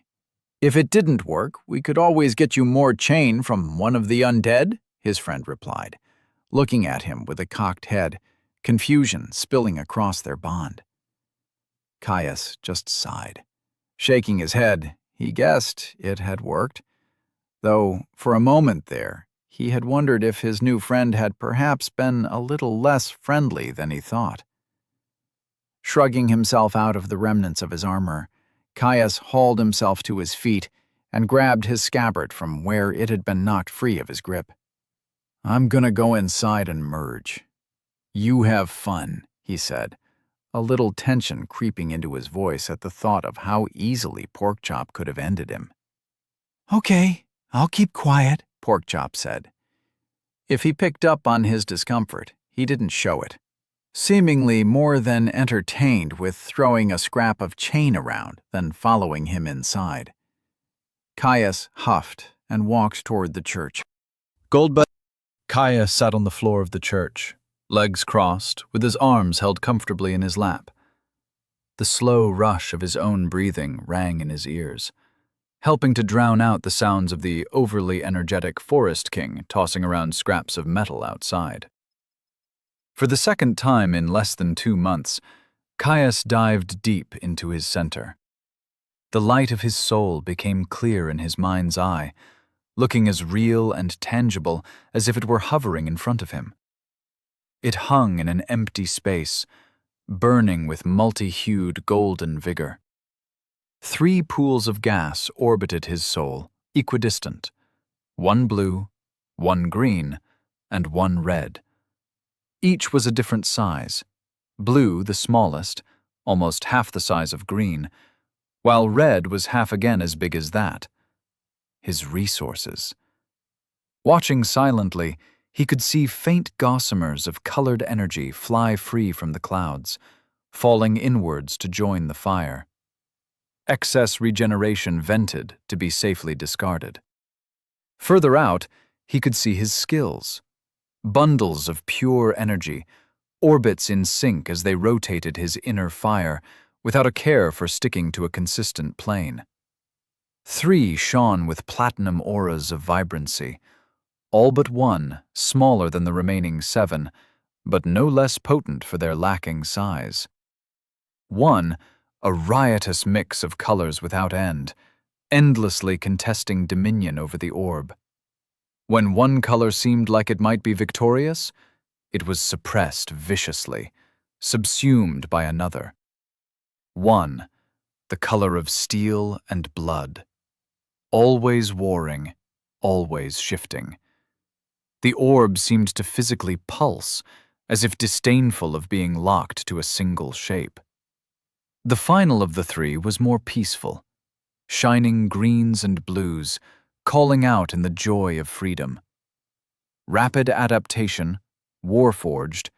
If it didn't work, we could always get you more chain from one of the undead, his friend replied, looking at him with a cocked head, confusion spilling across their bond. Caius just sighed. Shaking his head, he guessed it had worked, though for a moment there, he had wondered if his new friend had perhaps been a little less friendly than he thought. Shrugging himself out of the remnants of his armor, Caius hauled himself to his feet and grabbed his scabbard from where it had been knocked free of his grip. I'm gonna go inside and merge. You have fun, he said, a little tension creeping into his voice at the thought of how easily Porkchop could have ended him. Okay, I'll keep quiet, Porkchop said. If he picked up on his discomfort, he didn't show it, seemingly more than entertained with throwing a scrap of chain around than following him inside. Caius huffed and walked toward the church. Caius sat on the floor of the church, legs crossed, with his arms held comfortably in his lap. The slow rush of his own breathing rang in his ears, helping to drown out the sounds of the overly energetic Forest King tossing around scraps of metal outside. For the second time in less than 2 months, Caius dived deep into his center. The light of his soul became clear in his mind's eye, looking as real and tangible as if it were hovering in front of him. It hung in an empty space, burning with multi-hued golden vigor. 3 pools of gas orbited his soul, equidistant, 1 blue, 1 green, and 1 red. Each was a different size, blue the smallest, almost half the size of green, while red was half again as big as that. His resources. Watching silently, he could see faint gossamers of colored energy fly free from the clouds, falling inwards to join the fire. Excess regeneration vented to be safely discarded. Further out, he could see his skills. Bundles of pure energy, orbits in sync as they rotated his inner fire, without a care for sticking to a consistent plane. 3 shone with platinum auras of vibrancy, all but 1 smaller than the remaining 7, but no less potent for their lacking size. 1, a riotous mix of colors without end, endlessly contesting dominion over the orb. When one color seemed like it might be victorious, it was suppressed viciously, subsumed by another. 1, the color of steel and blood. Always warring, always shifting. The orb seemed to physically pulse, as if disdainful of being locked to a single shape. The final of the 3 was more peaceful, shining greens and blues, calling out in the joy of freedom. Rapid adaptation, warforged,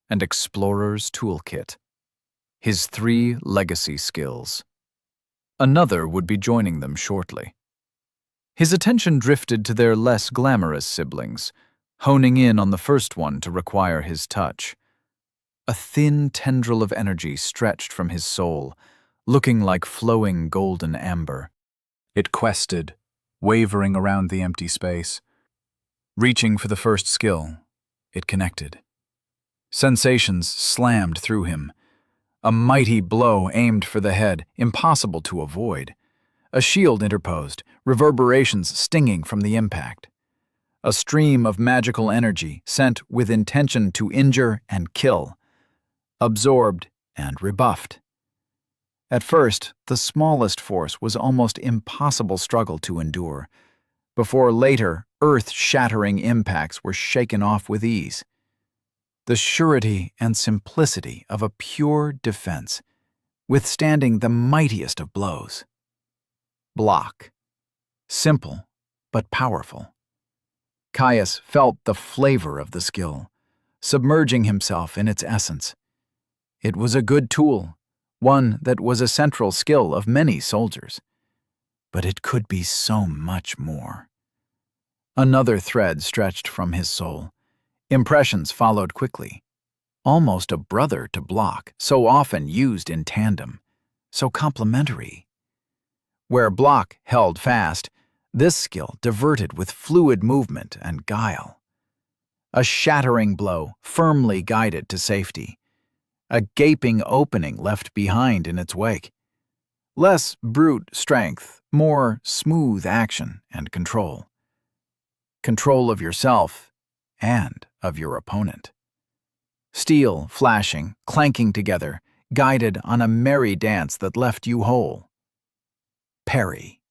and explorer's toolkit. His 3 legacy skills. Another would be joining them shortly. His attention drifted to their less glamorous siblings, honing in on the first one to require his touch. A thin tendril of energy stretched from his soul, looking like flowing golden amber. It quested, wavering around the empty space. Reaching for the first skill, it connected. Sensations slammed through him. A mighty blow aimed for the head, impossible to avoid. A shield interposed, reverberations stinging from the impact. A stream of magical energy sent with intention to injure and kill. Absorbed and rebuffed. At first, the smallest force was almost impossible struggle to endure, before later, earth-shattering impacts were shaken off with ease. The surety and simplicity of a pure defense, withstanding the mightiest of blows. Block. Simple, but powerful. Caius felt the flavor of the skill, submerging himself in its essence. It was a good tool, one that was a central skill of many soldiers. But it could be so much more. Another thread stretched from his soul. Impressions followed quickly. Almost a brother to block, so often used in tandem, so complementary. Where block held fast, this skill diverted with fluid movement and guile. A shattering blow, firmly guided to safety. A gaping opening left behind in its wake. Less brute strength, more smooth action and control. Control of yourself and of your opponent. Steel flashing, clanking together, guided on a merry dance that left you whole. Parry.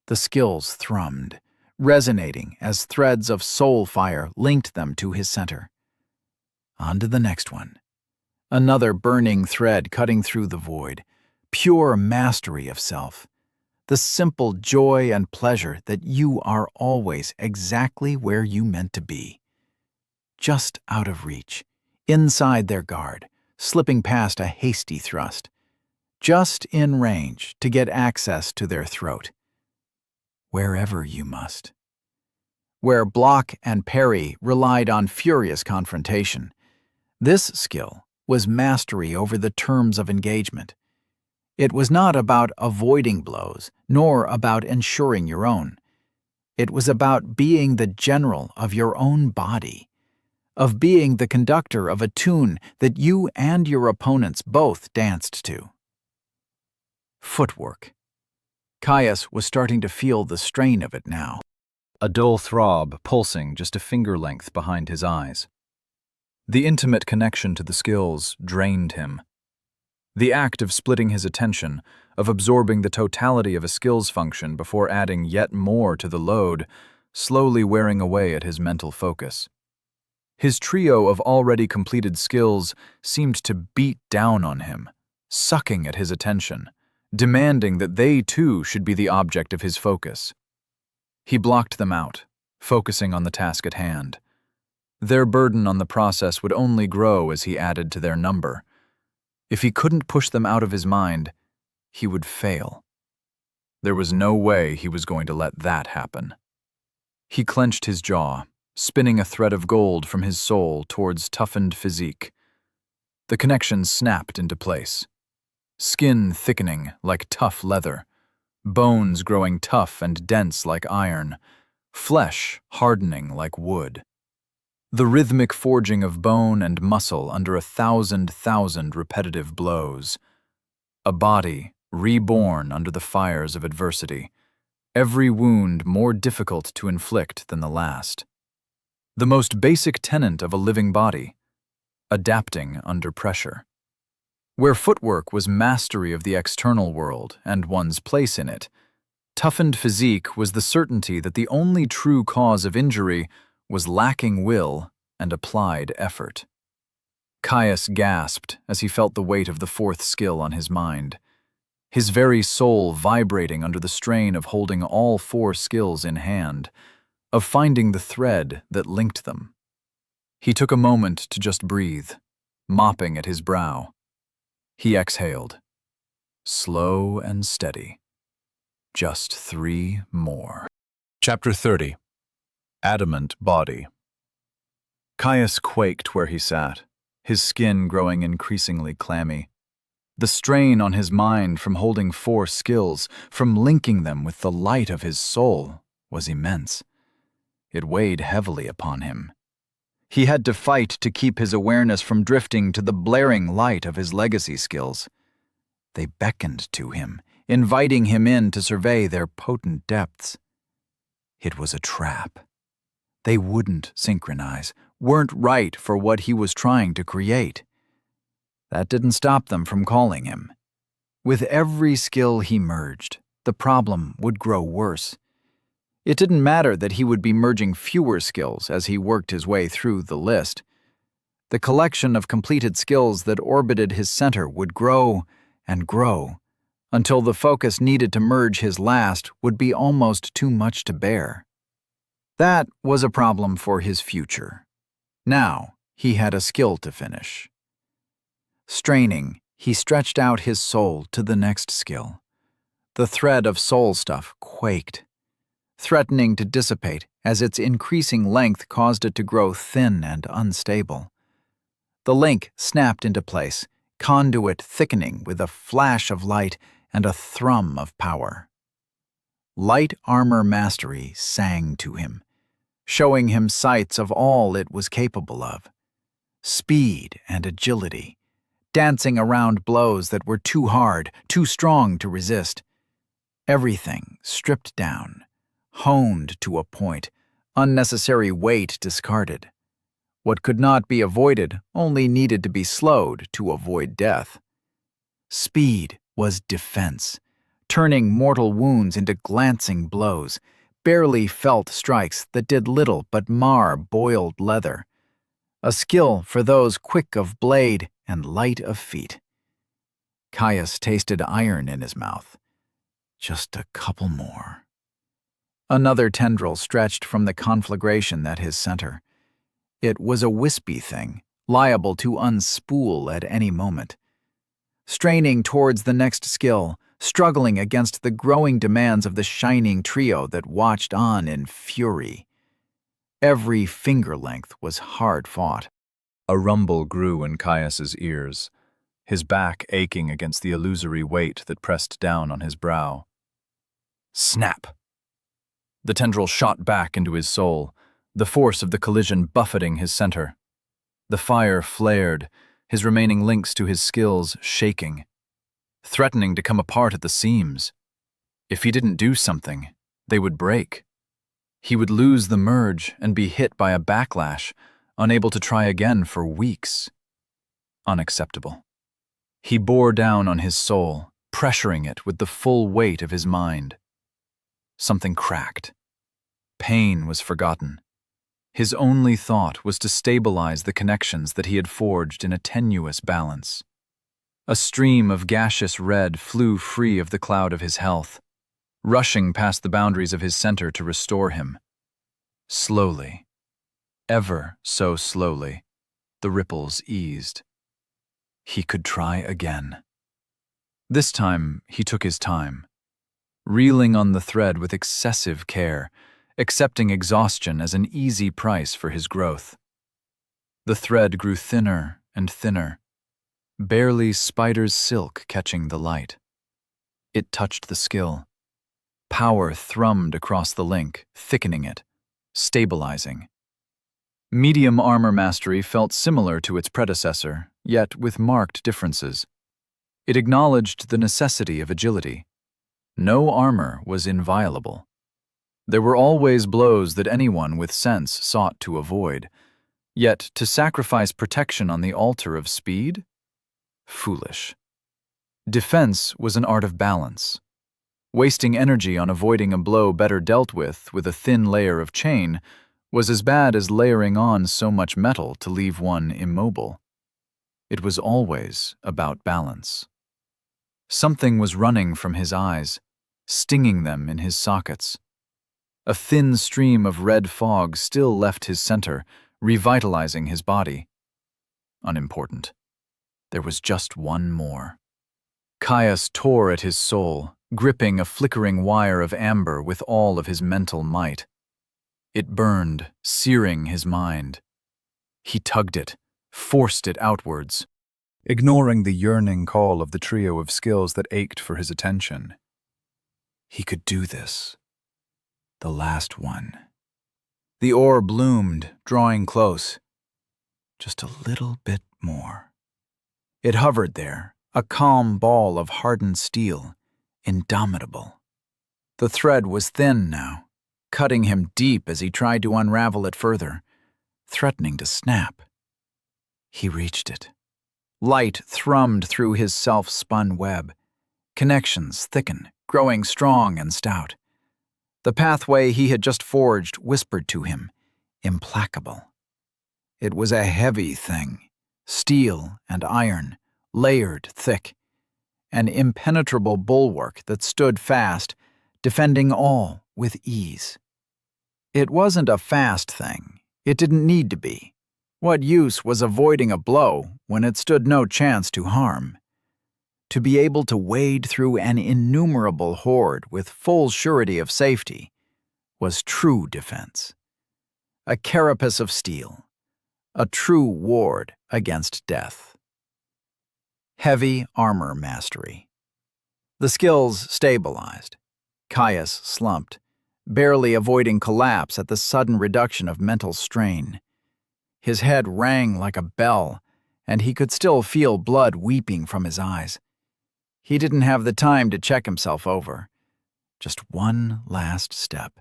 The skills thrummed, resonating as threads of soul fire linked them to his center. On to the next one. Another burning thread cutting through the void. Pure mastery of self. The simple joy and pleasure that you are always exactly where you meant to be. Just out of reach, inside their guard, slipping past a hasty thrust. Just in range to get access to their throat. Wherever you must. Where block and parry relied on furious confrontation, this skill was mastery over the terms of engagement. It was not about avoiding blows, nor about ensuring your own. It was about being the general of your own body, of being the conductor of a tune that you and your opponents both danced to. Footwork. Caius was starting to feel the strain of it now. A dull throb pulsing just a finger length behind his eyes. The intimate connection to the skills drained him. The act of splitting his attention, of absorbing the totality of a skills function before adding yet more to the load, slowly wearing away at his mental focus. His trio of already completed skills seemed to beat down on him, sucking at his attention, demanding that they too should be the object of his focus. He blocked them out, focusing on the task at hand. Their burden on the process would only grow as he added to their number. If he couldn't push them out of his mind, he would fail. There was no way he was going to let that happen. He clenched his jaw, spinning a thread of gold from his soul towards toughened physique. The connection snapped into place. Skin thickening like tough leather, bones growing tough and dense like iron, flesh hardening like wood. The rhythmic forging of bone and muscle under 1,000 repetitive blows. A body reborn under the fires of adversity, every wound more difficult to inflict than the last. The most basic tenet of a living body, adapting under pressure. Where footwork was mastery of the external world and one's place in it, toughened physique was the certainty that the only true cause of injury was lacking will and applied effort. Caius gasped as he felt the weight of the fourth skill on his mind, his very soul vibrating under the strain of holding all 4 skills in hand, of finding the thread that linked them. He took a moment to just breathe, mopping at his brow. He exhaled, slow and steady. Just 3 more. Chapter 30. Adamant Body. Caius quaked where he sat, his skin growing increasingly clammy. The strain on his mind from holding 4 skills, from linking them with the light of his soul, was immense. It weighed heavily upon him. He had to fight to keep his awareness from drifting to the blaring light of his legacy skills. They beckoned to him, inviting him in to survey their potent depths. It was a trap. They wouldn't synchronize, weren't right for what he was trying to create. That didn't stop them from calling him. With every skill he merged, the problem would grow worse. It didn't matter that he would be merging fewer skills as he worked his way through the list. The collection of completed skills that orbited his center would grow and grow, until the focus needed to merge his last would be almost too much to bear. That was a problem for his future. Now he had a skill to finish. Straining, he stretched out his soul to the next skill. The thread of soul stuff quaked. threatening to dissipate as its increasing length caused it to grow thin and unstable. The link snapped into place, conduit thickening with a flash of light and a thrum of power. Light armor mastery sang to him, showing him sights of all it was capable of. Speed and agility, dancing around blows that were too hard, too strong to resist. Everything stripped down, honed to a point, unnecessary weight discarded. What could not be avoided only needed to be slowed to avoid death. Speed was defense, turning mortal wounds into glancing blows, barely felt strikes that did little but mar boiled leather. A skill for those quick of blade and light of feet. Caius tasted iron in his mouth. Just a couple more. Another tendril stretched from the conflagration at his center. It was a wispy thing, liable to unspool at any moment. Straining towards the next skill, struggling against the growing demands of the shining trio that watched on in fury. Every finger length was hard fought. A rumble grew in Caius's ears, his back aching against the illusory weight that pressed down on his brow. Snap! The tendril shot back into his soul, the force of the collision buffeting his center. The fire flared, his remaining links to his skills shaking, threatening to come apart at the seams. If he didn't do something, they would break. He would lose the merge and be hit by a backlash, unable to try again for weeks. Unacceptable. He bore down on his soul, pressuring it with the full weight of his mind. Something cracked. Pain was forgotten. His only thought was to stabilize the connections that he had forged in a tenuous balance. A stream of gaseous red flew free of the cloud of his health, rushing past the boundaries of his center to restore him. Slowly, ever so slowly, the ripples eased. He could try again. This time, he took his time, reeling on the thread with excessive care, accepting exhaustion as an easy price for his growth. The thread grew thinner and thinner, barely spider's silk catching the light. It touched the skill. Power thrummed across the link, thickening it, stabilizing. Medium armor mastery felt similar to its predecessor, yet with marked differences. It acknowledged the necessity of agility. No armor was inviolable. There were always blows that anyone with sense sought to avoid, yet to sacrifice protection on the altar of speed? Foolish. Defense was an art of balance. Wasting energy on avoiding a blow better dealt with a thin layer of chain was as bad as layering on so much metal to leave one immobile. It was always about balance. Something was running from his eyes, stinging them in his sockets. A thin stream of red fog still left his center, revitalizing his body. Unimportant. There was just one more. Caius tore at his soul, gripping a flickering wire of amber with all of his mental might. It burned, searing his mind. He tugged it, forced it outwards, ignoring the yearning call of the trio of skills that ached for his attention. He could do this. The last one. The ore bloomed, drawing close. Just a little bit more. It hovered there, a calm ball of hardened steel, indomitable. The thread was thin now, cutting him deep as he tried to unravel it further, threatening to snap. He reached it. Light thrummed through his self-spun web. Connections thickened, growing strong and stout. The pathway he had just forged whispered to him, implacable. It was a heavy thing, steel and iron, layered thick, an impenetrable bulwark that stood fast, defending all with ease. It wasn't a fast thing. It didn't need to be. What use was avoiding a blow when it stood no chance to harm? To be able to wade through an innumerable horde with full surety of safety was true defense. A carapace of steel, a true ward against death. Heavy armor mastery. The skills stabilized. Caius slumped, barely avoiding collapse at the sudden reduction of mental strain. His head rang like a bell, and he could still feel blood weeping from his eyes. He didn't have the time to check himself over. Just one last step.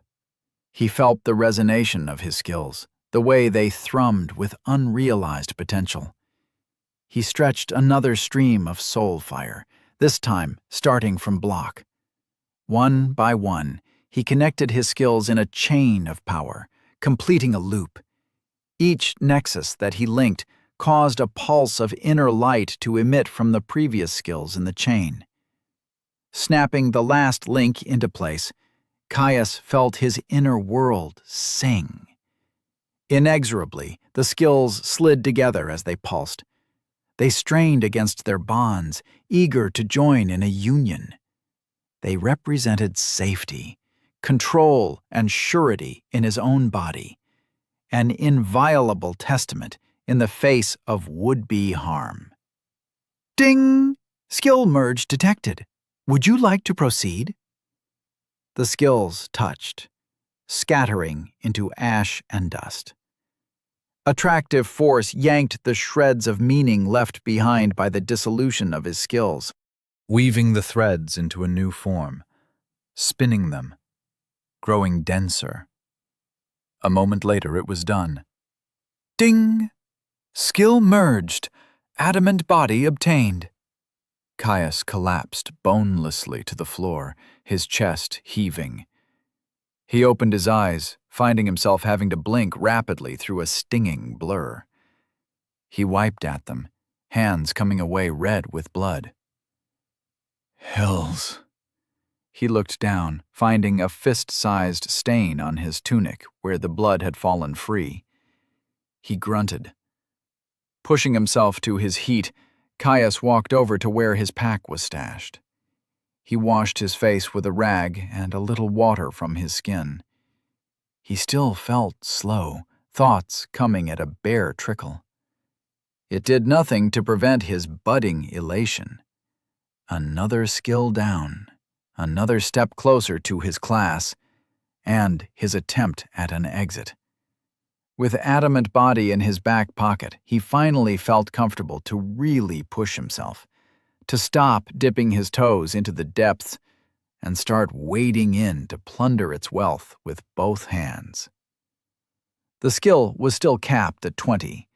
He felt the resonation of his skills, the way they thrummed with unrealized potential. He stretched another stream of soul fire, this time starting from block. One by one, he connected his skills in a chain of power, completing a loop. Each nexus that he linked caused a pulse of inner light to emit from the previous skills in the chain. Snapping the last link into place, Caius felt his inner world sing. Inexorably, the skills slid together as they pulsed. They strained against their bonds, eager to join in a union. They represented safety, control, and surety in his own body, an inviolable testament in the face of would-be harm. Ding! Skill merge detected. Would you like to proceed? The skills touched, scattering into ash and dust. Attractive force yanked the shreds of meaning left behind by the dissolution of his skills, weaving the threads into a new form, spinning them, growing denser. A moment later it was done. Ding! Skill merged. Adamant body obtained. Caius collapsed bonelessly to the floor, his chest heaving. He opened his eyes, finding himself having to blink rapidly through a stinging blur. He wiped at them, hands coming away red with blood. Hills. He looked down, finding a fist-sized stain on his tunic where the blood had fallen free. He grunted. Pushing himself to his heat, Caius walked over to where his pack was stashed. He washed his face with a rag and a little water from his skin. He still felt slow, thoughts coming at a bare trickle. It did nothing to prevent his budding elation. Another skill down, another step closer to his class, and his attempt at an exit. With adamant body in his back pocket, he finally felt comfortable to really push himself, to stop dipping his toes into the depths and start wading in to plunder its wealth with both hands. The skill was still capped at 20,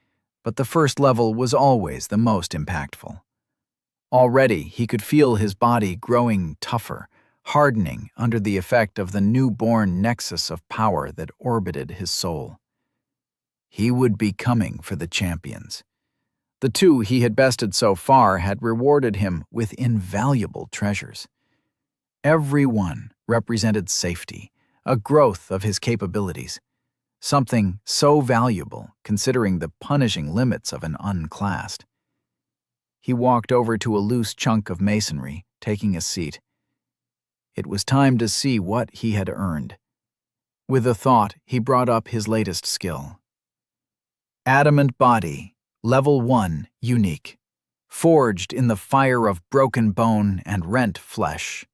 but the first level was always the most impactful. Already he could feel his body growing tougher, hardening under the effect of the newborn nexus of power that orbited his soul. He would be coming for the champions. The two he had bested so far had rewarded him with invaluable treasures. Every one represented safety, a growth of his capabilities, something so valuable considering the punishing limits of an unclassed. He walked over to a loose chunk of masonry, taking a seat. It was time to see what he had earned. With a thought, he brought up his latest skill. Adamant body, level 1, unique, forged in the fire of broken bone and rent flesh.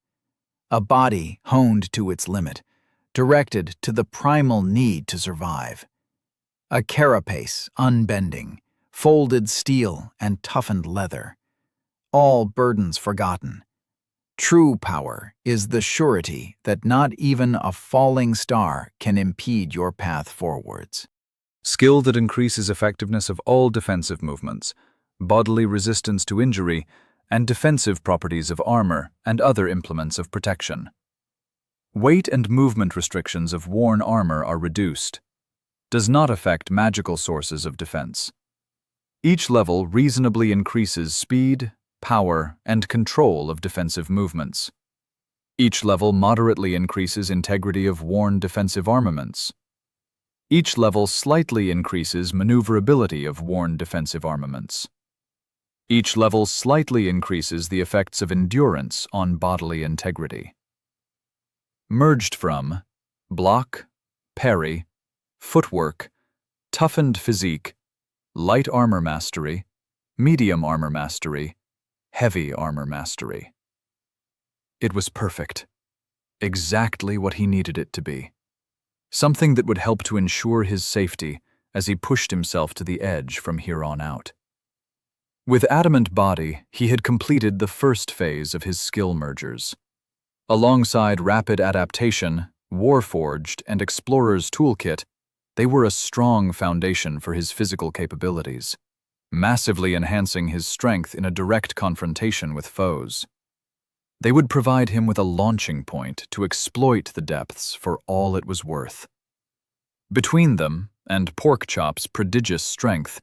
A body honed to its limit, directed to the primal need to survive. A carapace unbending, folded steel and toughened leather. All burdens forgotten. True power is the surety that not even a falling star can impede your path forwards. Skill that increases effectiveness of all defensive movements, bodily resistance to injury, and defensive properties of armor and other implements of protection. Weight and movement restrictions of worn armor are reduced. Does not affect magical sources of defense. Each level reasonably increases speed, power, and control of defensive movements. Each level moderately increases integrity of worn defensive armaments. Each level slightly increases maneuverability of worn defensive armaments. Each level slightly increases the effects of endurance on bodily integrity. Merged from block, parry, footwork, toughened physique, light armor mastery, medium armor mastery, heavy armor mastery. It was perfect. Exactly what he needed it to be. Something that would help to ensure his safety as he pushed himself to the edge from here on out. With Adamant Body, he had completed the first phase of his skill mergers. Alongside Rapid Adaptation, Warforged, and Explorer's Toolkit, they were a strong foundation for his physical capabilities, massively enhancing his strength in a direct confrontation with foes. They would provide him with a launching point to exploit the depths for all it was worth. Between them and Porkchop's prodigious strength,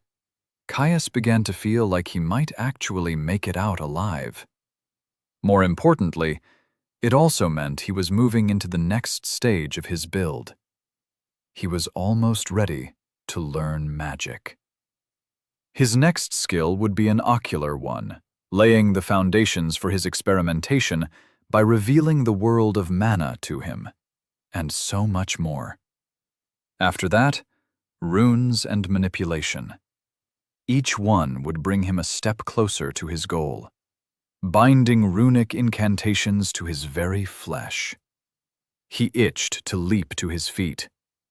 Caius began to feel like he might actually make it out alive. More importantly, it also meant he was moving into the next stage of his build. He was almost ready to learn magic. His next skill would be an ocular one, laying the foundations for his experimentation by revealing the world of mana to him, and so much more. After that, runes and manipulation. Each one would bring him a step closer to his goal, binding runic incantations to his very flesh. He itched to leap to his feet,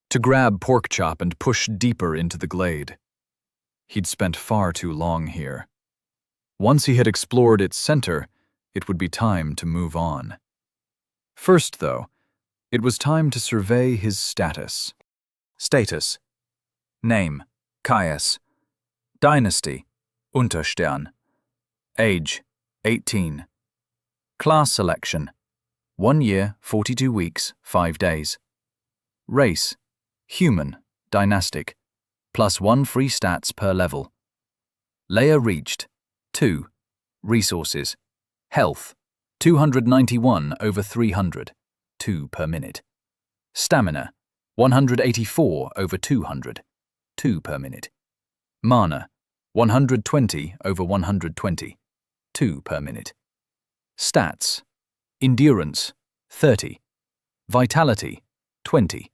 to grab Porkchop and push deeper into the glade. He'd spent far too long here. Once he had explored its center, it would be time to move on. First, though, it was time to survey his status. Status. Name, Caius. Dynasty, Unterstern. Age, 18. Class selection, 1 year, 42 weeks, 5 days. Race, human, dynastic, +1 free stats per level. Layer reached, 2. Resources, health, 291 over 300, 2 per minute. Stamina, 184 over 200, 2 per minute. Mana, 120 over 120, 2 per minute. Stats, endurance, 30. Vitality, 20.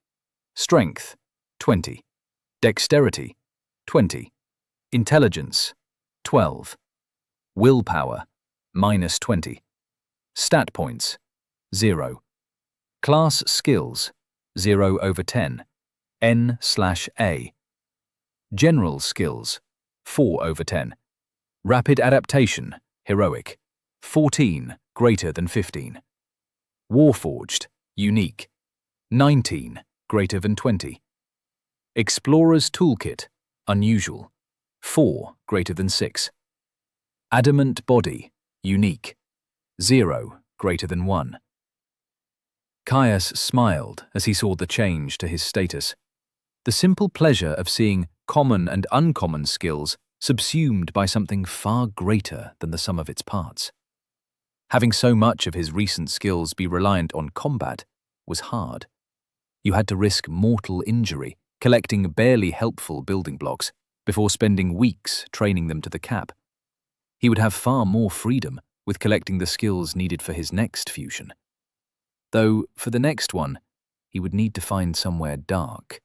Strength, 20. Dexterity, 20. Intelligence, 12. Willpower, -20. Stat points, 0. Class skills, 0 over 10, N/A. General skills, 4 over 10. Rapid adaptation, heroic, 14, greater than 15. Warforged, unique, 19, greater than 20. Explorer's Toolkit, unusual, 4, greater than 6. Adamant Body, unique, 0, greater than 1. Caius smiled as he saw the change to his status. The simple pleasure of seeing common and uncommon skills subsumed by something far greater than the sum of its parts. Having so much of his recent skills be reliant on combat was hard. You had to risk mortal injury, collecting barely helpful building blocks, before spending weeks training them to the cap. He would have far more freedom with collecting the skills needed for his next fusion. Though, for the next one, he would need to find somewhere dark,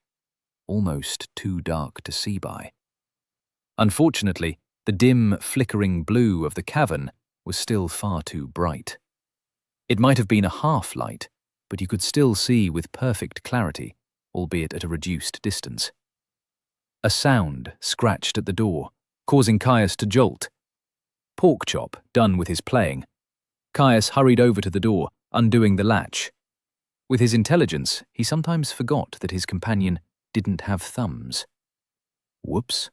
almost too dark to see by. Unfortunately, the dim, flickering blue of the cavern was still far too bright. It might have been a half-light, but you could still see with perfect clarity, albeit at a reduced distance. A sound scratched at the door, causing Caius to jolt. Porkchop, done with his playing. Caius hurried over to the door, undoing the latch. With his intelligence, he sometimes forgot that his companion didn't have thumbs. Whoops.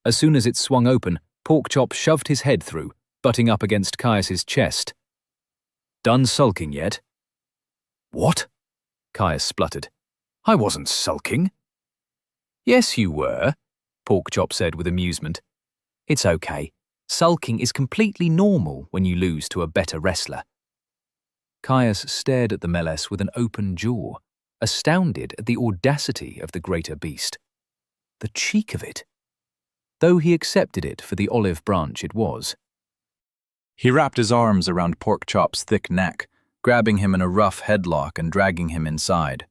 As soon as it swung open, Porkchop shoved his head through, butting up against Caius's chest. Done sulking yet? What? Caius spluttered. I wasn't sulking. Yes, you were, Porkchop said with amusement. It's okay. Sulking is completely normal when you lose to a better wrestler. Caius stared at the Meles with an open jaw, astounded at the audacity of the greater beast. The cheek of it. Though he accepted it for the olive branch it was. He wrapped his arms around Porkchop's thick neck, grabbing him in a rough headlock and dragging him inside,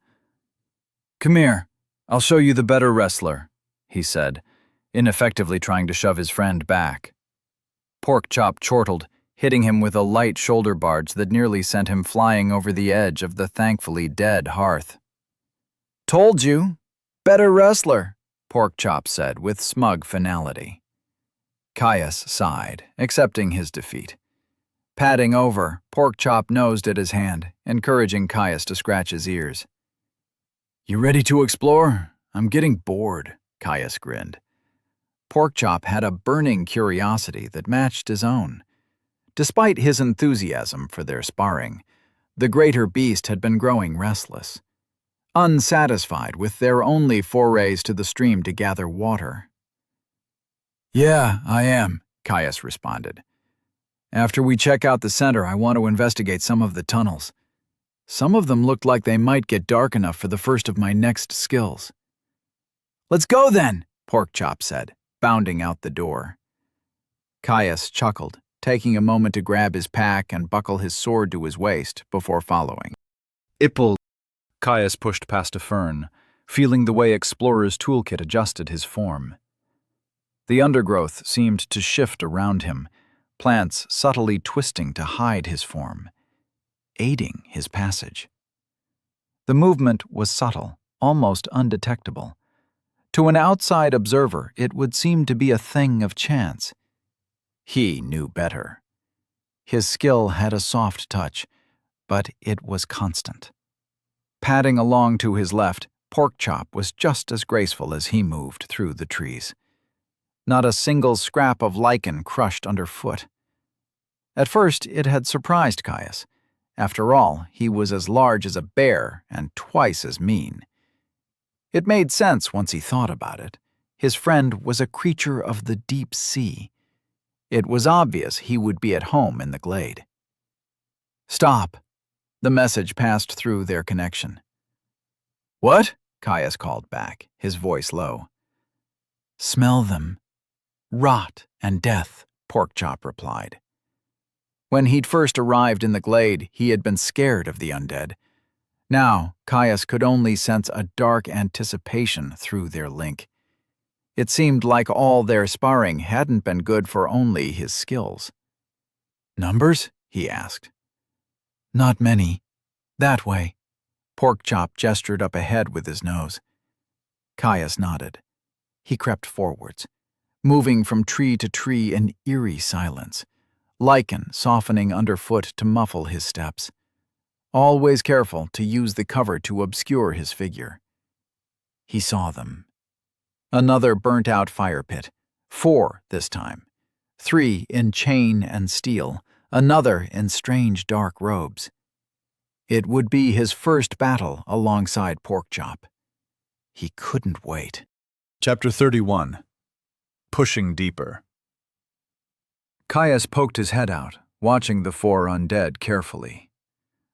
Come here, I'll show you the better wrestler, he said, ineffectively trying to shove his friend back. Porkchop chortled, hitting him with a light shoulder barge that nearly sent him flying over the edge of the thankfully dead hearth. Told you. Better wrestler, Porkchop said with smug finality. Caius sighed, accepting his defeat. Padding over, Porkchop nosed at his hand, encouraging Caius to scratch his ears. You ready to explore? I'm getting bored, Caius grinned. Porkchop had a burning curiosity that matched his own. Despite his enthusiasm for their sparring, the greater beast had been growing restless, unsatisfied with their only forays to the stream to gather water. Yeah, I am, Caius responded. After we check out the center, I want to investigate some of the tunnels. Some of them looked like they might get dark enough for the first of my next skills. Let's go then, Porkchop said, bounding out the door. Caius chuckled, taking a moment to grab his pack and buckle his sword to his waist before following. Ipple. Caius pushed past a fern, feeling the way Explorer's toolkit adjusted his form. The undergrowth seemed to shift around him, plants subtly twisting to hide his form, aiding his passage. The movement was subtle, almost undetectable. To an outside observer, it would seem to be a thing of chance. He knew better. His skill had a soft touch, but it was constant. Padding along to his left, Porkchop was just as graceful as he moved through the trees. Not a single scrap of lichen crushed underfoot. At first, it had surprised Caius. After all, he was as large as a bear and twice as mean. It made sense once he thought about it. His friend was a creature of the deep sea. It was obvious he would be at home in the glade. "Stop!" The message passed through their connection. "What?" Caius called back, his voice low. "Smell them. Rot and death," Porkchop replied. When he'd first arrived in the glade, he had been scared of the undead. Now, Caius could only sense a dark anticipation through their link. It seemed like all their sparring hadn't been good for only his skills. "Numbers?" he asked. "Not many. That way." Porkchop gestured up ahead with his nose. Caius nodded. He crept forwards, moving from tree to tree in eerie silence, lichen softening underfoot to muffle his steps, always careful to use the cover to obscure his figure. He saw them. Another burnt-out fire pit, 4 this time, 3 in chain and steel, another in strange dark robes. It would be his first battle alongside Porkchop. He couldn't wait. Chapter 31. Pushing Deeper. Caius poked his head out, watching the 4 undead carefully.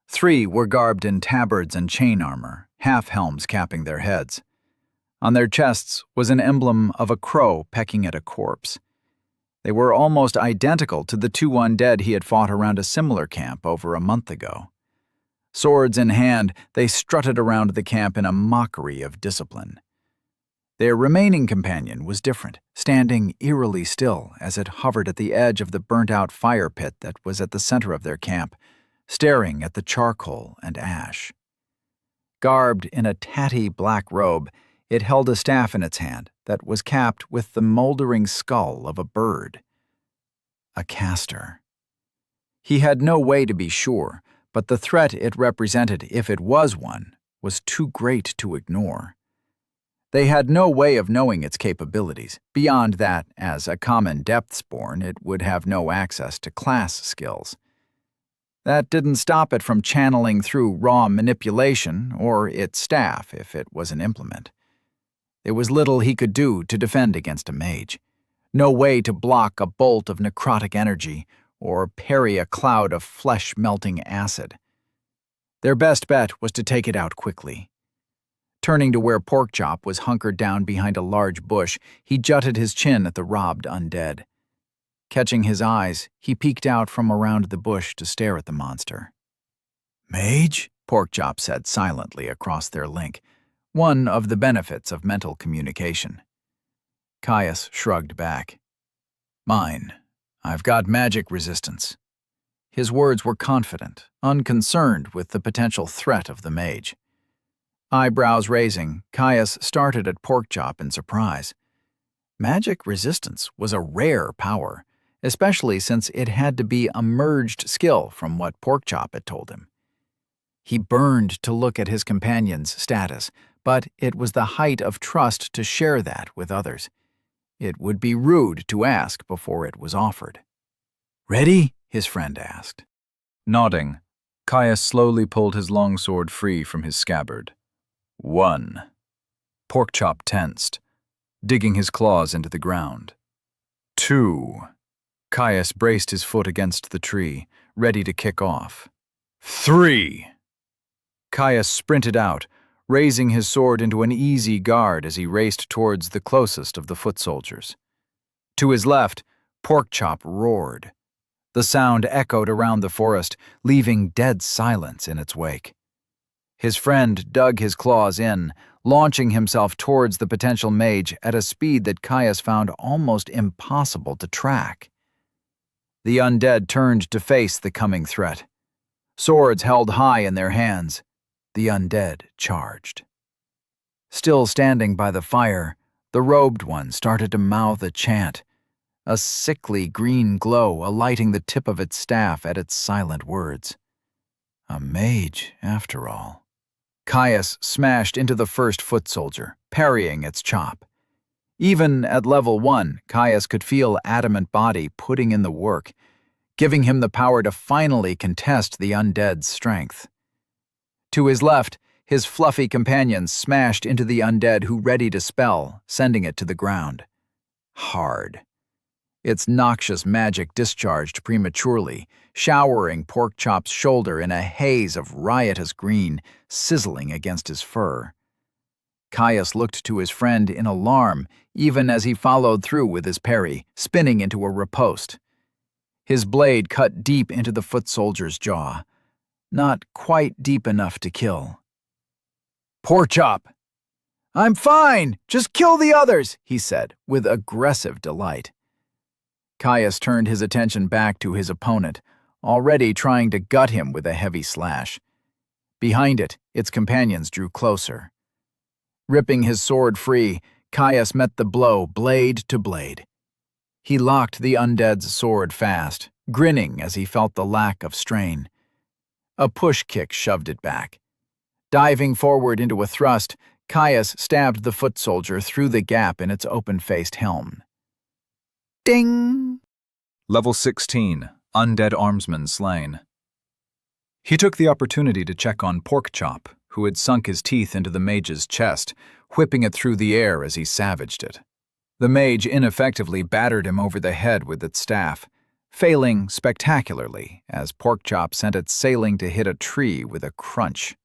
3 were garbed in tabards and chain armor, half-helms capping their heads. On their chests was an emblem of a crow pecking at a corpse. They were almost identical to the 2 undead he had fought around a similar camp over a month ago. Swords in hand, they strutted around the camp in a mockery of discipline. Their remaining companion was different, standing eerily still as it hovered at the edge of the burnt-out fire pit that was at the center of their camp, staring at the charcoal and ash. Garbed in a tatty black robe, it held a staff in its hand that was capped with the moldering skull of a bird. A caster. He had no way to be sure, but the threat it represented, if it was one, was too great to ignore. They had no way of knowing its capabilities, beyond that, as a common depthsborn, it would have no access to class skills. That didn't stop it from channeling through raw manipulation or its staff if it was an implement. There was little he could do to defend against a mage. No way to block a bolt of necrotic energy or parry a cloud of flesh-melting acid. Their best bet was to take it out quickly. Turning to where Porkchop was hunkered down behind a large bush, he jutted his chin at the robbed undead. Catching his eyes, he peeked out from around the bush to stare at the monster. "Mage?" Porkchop said silently across their link. one of the benefits of mental communication. Caius shrugged back. Mine. I've got magic resistance. His words were confident, unconcerned with the potential threat of the mage. Eyebrows raising, Caius started at Porkchop in surprise. Magic resistance was a rare power, especially since it had to be a merged skill from what Porkchop had told him. He burned to look at his companion's status, but it was the height of trust to share that with others. It would be rude to ask before it was offered. "Ready?" his friend asked. Nodding, Caius slowly pulled his longsword free from his scabbard. 1. Porkchop tensed, digging his claws into the ground. 2. Caius braced his foot against the tree, ready to kick off. 3. Caius sprinted out, raising his sword into an easy guard as he raced towards the closest of the foot soldiers. To his left, Porkchop roared. The sound echoed around the forest, leaving dead silence in its wake. His friend dug his claws in, launching himself towards the potential mage at a speed that Caius found almost impossible to track. The undead turned to face the coming threat. Swords held high in their hands. The undead charged. Still standing by the fire, the robed one started to mouth a chant, a sickly green glow alighting the tip of its staff at its silent words. A mage, after all. Caius smashed into the first foot soldier, parrying its chop. Even at level 1, Caius could feel Adamant Body putting in the work, giving him the power to finally contest the undead's strength. To his left, his fluffy companion smashed into the undead who readied a spell, sending it to the ground. Hard. Its noxious magic discharged prematurely, showering Porkchop's shoulder in a haze of riotous green, sizzling against his fur. Caius looked to his friend in alarm, even as he followed through with his parry, spinning into a riposte. His blade cut deep into the foot soldier's jaw, not quite deep enough to kill. "Porkchop!" "I'm fine! Just kill the others!" he said, with aggressive delight. Caius turned his attention back to his opponent, already trying to gut him with a heavy slash. Behind it, its companions drew closer. Ripping his sword free, Caius met the blow blade to blade. He locked the undead's sword fast, grinning as he felt the lack of strain. A push kick shoved it back. Diving forward into a thrust, Caius stabbed the foot soldier through the gap in its open-faced helm. Ding! Level 16, Undead Armsman slain. He took the opportunity to check on Porkchop, who had sunk his teeth into the mage's chest, whipping it through the air as he savaged it. The mage ineffectively battered him over the head with its staff, failing spectacularly as Porkchop sent it sailing to hit a tree with a crunch.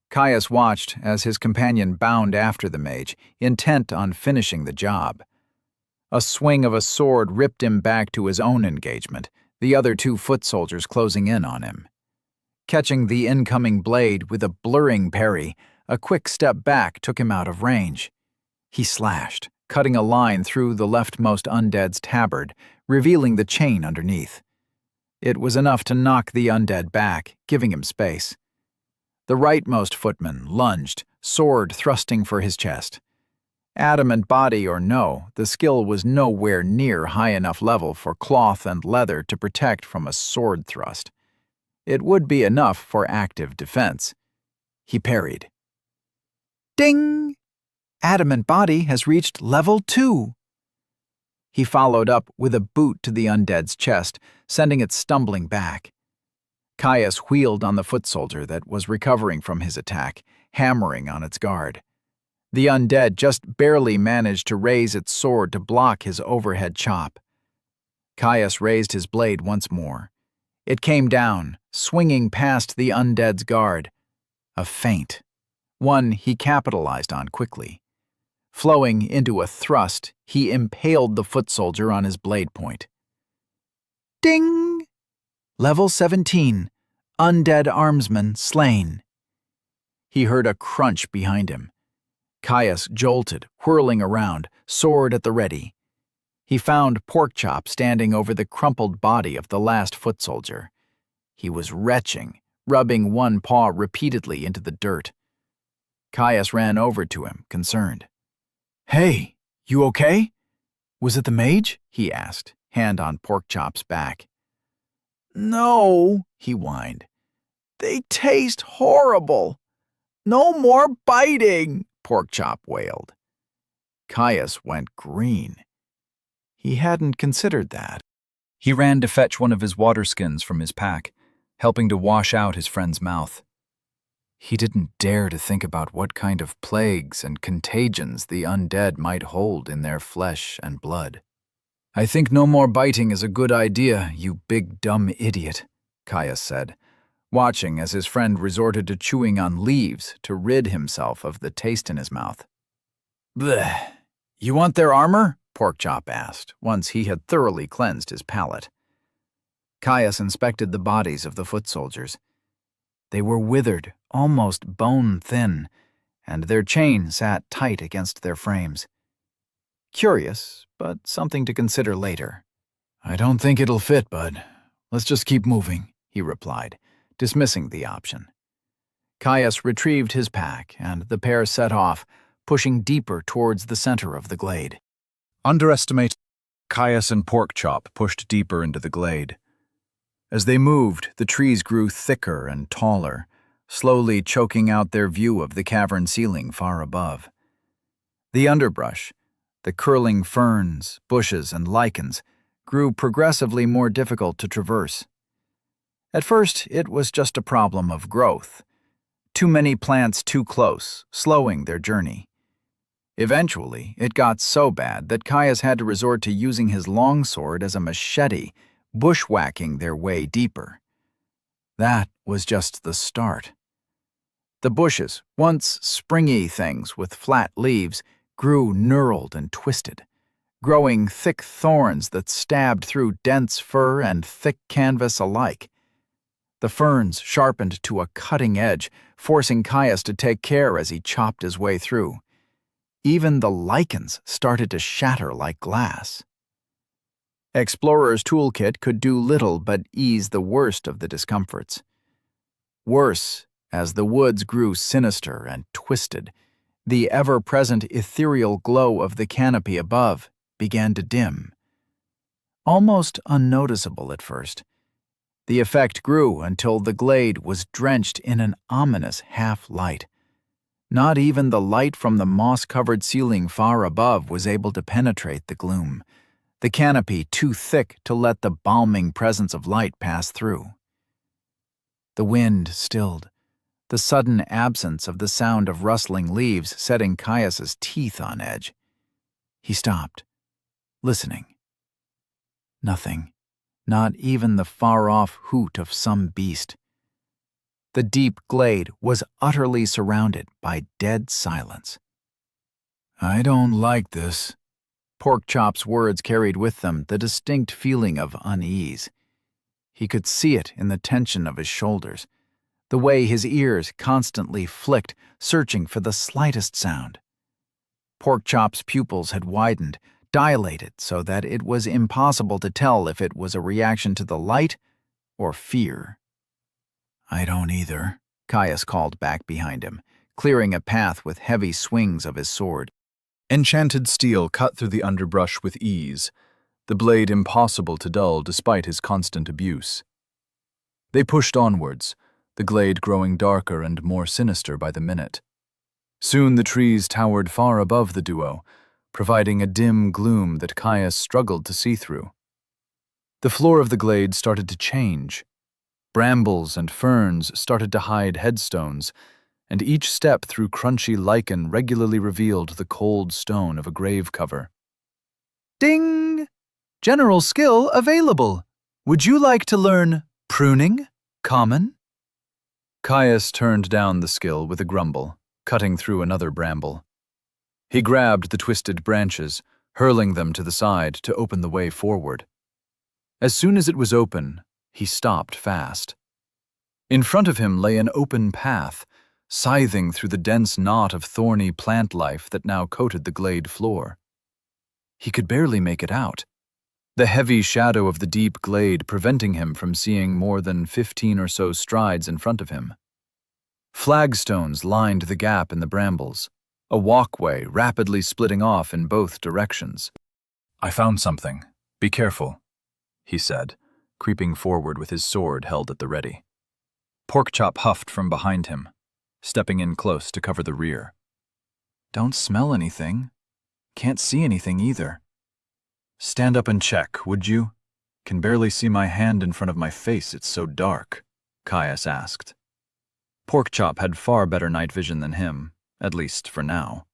Caius watched as his companion bounded after the mage, intent on finishing the job. A swing of a sword ripped him back to his own engagement, the other 2 foot soldiers closing in on him. Catching the incoming blade with a blurring parry, a quick step back took him out of range. He slashed, cutting a line through the leftmost undead's tabard, revealing the chain underneath. It was enough to knock the undead back, giving him space. The rightmost footman lunged, sword thrusting for his chest. Adamant body or no, the skill was nowhere near high enough level for cloth and leather to protect from a sword thrust. It would be enough for active defense. He parried. Ding! Adamant body has reached level 2. He followed up with a boot to the undead's chest, sending it stumbling back. Caius wheeled on the foot soldier that was recovering from his attack, hammering on its guard. The undead just barely managed to raise its sword to block his overhead chop. Caius raised his blade once more. It came down, swinging past the undead's guard. A feint, one he capitalized on quickly. Flowing into a thrust, he impaled the foot soldier on his blade point. Ding! Level 17, Undead Armsman slain. He heard a crunch behind him. Caius jolted, whirling around, sword at the ready. He found Porkchop standing over the crumpled body of the last foot soldier. He was retching, rubbing one paw repeatedly into the dirt. Caius ran over to him, concerned. "Hey, you okay? Was it the mage?" he asked, hand on Porkchop's back. "No," he whined. "They taste horrible. No more biting," Porkchop wailed. Caius went green. He hadn't considered that. He ran to fetch one of his water skins from his pack, helping to wash out his friend's mouth. He didn't dare to think about what kind of plagues and contagions the undead might hold in their flesh and blood. "I think no more biting is a good idea, you big dumb idiot," Caius said, watching as his friend resorted to chewing on leaves to rid himself of the taste in his mouth. "Bleh. You want their armor?" Porkchop asked, once he had thoroughly cleansed his palate. Caius inspected the bodies of the foot soldiers. They were withered, almost bone-thin, and their chain sat tight against their frames. Curious, but something to consider later. "I don't think it'll fit, bud. Let's just keep moving," he replied, dismissing the option. Caius retrieved his pack, and the pair set off, pushing deeper towards the center of the glade. Underestimate. Caius and Porkchop pushed deeper into the glade. As they moved, the trees grew thicker and taller, slowly choking out their view of the cavern ceiling far above. The underbrush, the curling ferns, bushes, and lichens, grew progressively more difficult to traverse. At first, it was just a problem of growth. Too many plants too close, slowing their journey. Eventually, it got so bad that Caius had to resort to using his longsword as a machete, bushwhacking their way deeper. That was just the start. The bushes, once springy things with flat leaves, grew knurled and twisted, growing thick thorns that stabbed through dense fur and thick canvas alike. The ferns sharpened to a cutting edge, forcing Caius to take care as he chopped his way through. Even the lichens started to shatter like glass. Explorer's toolkit could do little but ease the worst of the discomforts. Worse, as the woods grew sinister and twisted, the ever-present ethereal glow of the canopy above began to dim. Almost unnoticeable at first, the effect grew until the glade was drenched in an ominous half-light. Not even the light from the moss-covered ceiling far above was able to penetrate the gloom, the canopy too thick to let the balming presence of light pass through. The wind stilled, the sudden absence of the sound of rustling leaves setting Caius's teeth on edge. He stopped, listening. Nothing, not even the far-off hoot of some beast. The deep glade was utterly surrounded by dead silence. "I don't like this." Porkchop's words carried with them the distinct feeling of unease. He could see it in the tension of his shoulders, the way his ears constantly flicked, searching for the slightest sound. Porkchop's pupils had widened, dilated so that it was impossible to tell if it was a reaction to the light or fear. "I don't either," Caius called back behind him, clearing a path with heavy swings of his sword. Enchanted steel cut through the underbrush with ease, the blade impossible to dull despite his constant abuse. They pushed onwards, the glade growing darker and more sinister by the minute. Soon the trees towered far above the duo, providing a dim gloom that Caius struggled to see through. The floor of the glade started to change. Brambles and ferns started to hide headstones, and each step through crunchy lichen regularly revealed the cold stone of a grave cover. "Ding! General skill available. Would you like to learn pruning? Common?" Caius turned down the skill with a grumble, cutting through another bramble. He grabbed the twisted branches, hurling them to the side to open the way forward. As soon as it was open, he stopped fast. In front of him lay an open path, scything through the dense knot of thorny plant life that now coated the glade floor. He could barely make it out, the heavy shadow of the deep glade preventing him from seeing more than 15 or so strides in front of him. Flagstones lined the gap in the brambles, a walkway rapidly splitting off in both directions. "I found something. Be careful," he said, creeping forward with his sword held at the ready. Porkchop huffed from behind him, stepping in close to cover the rear. "Don't smell anything. Can't see anything either." "Stand up and check, would you? Can barely see my hand in front of my face, it's so dark," Caius asked. Porkchop had far better night vision than him, at least for now.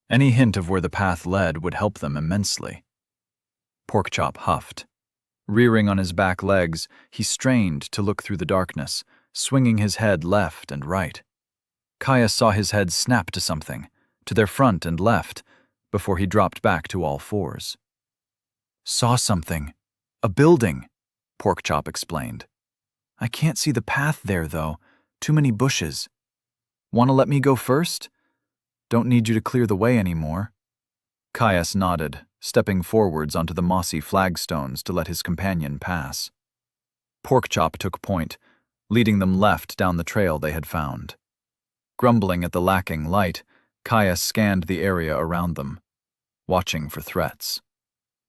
Any hint of where the path led would help them immensely. Porkchop huffed. Rearing on his back legs, he strained to look through the darkness, swinging his head left and right. Caius saw his head snap to something, to their front and left, before he dropped back to all fours. "Saw something. A building," Porkchop explained. "I can't see the path there, though. Too many bushes. Want to let me go first? Don't need you to clear the way anymore." Caius nodded, stepping forwards onto the mossy flagstones to let his companion pass. Porkchop took point, leading them left down the trail they had found. Grumbling at the lacking light, Caius scanned the area around them, watching for threats.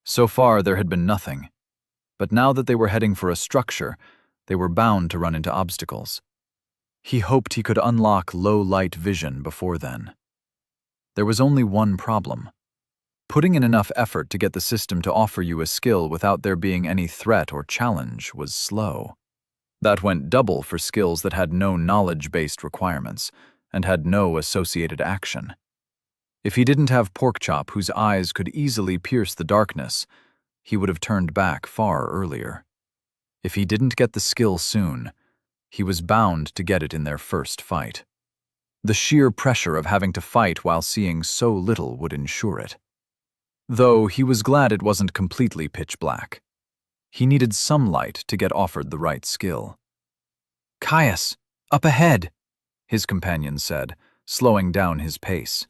So far there had been nothing, but now that they were heading for a structure, they were bound to run into obstacles. He hoped he could unlock low-light vision before then. There was only one problem. Putting in enough effort to get the system to offer you a skill without there being any threat or challenge was slow. That went double for skills that had no knowledge-based requirements and had no associated action. If he didn't have Porkchop, whose eyes could easily pierce the darkness, he would have turned back far earlier. If he didn't get the skill soon, he was bound to get it in their first fight. The sheer pressure of having to fight while seeing so little would ensure it. Though he was glad it wasn't completely pitch black. He needed some light to get offered the right skill. "Caius, up ahead," his companion said, slowing down his pace.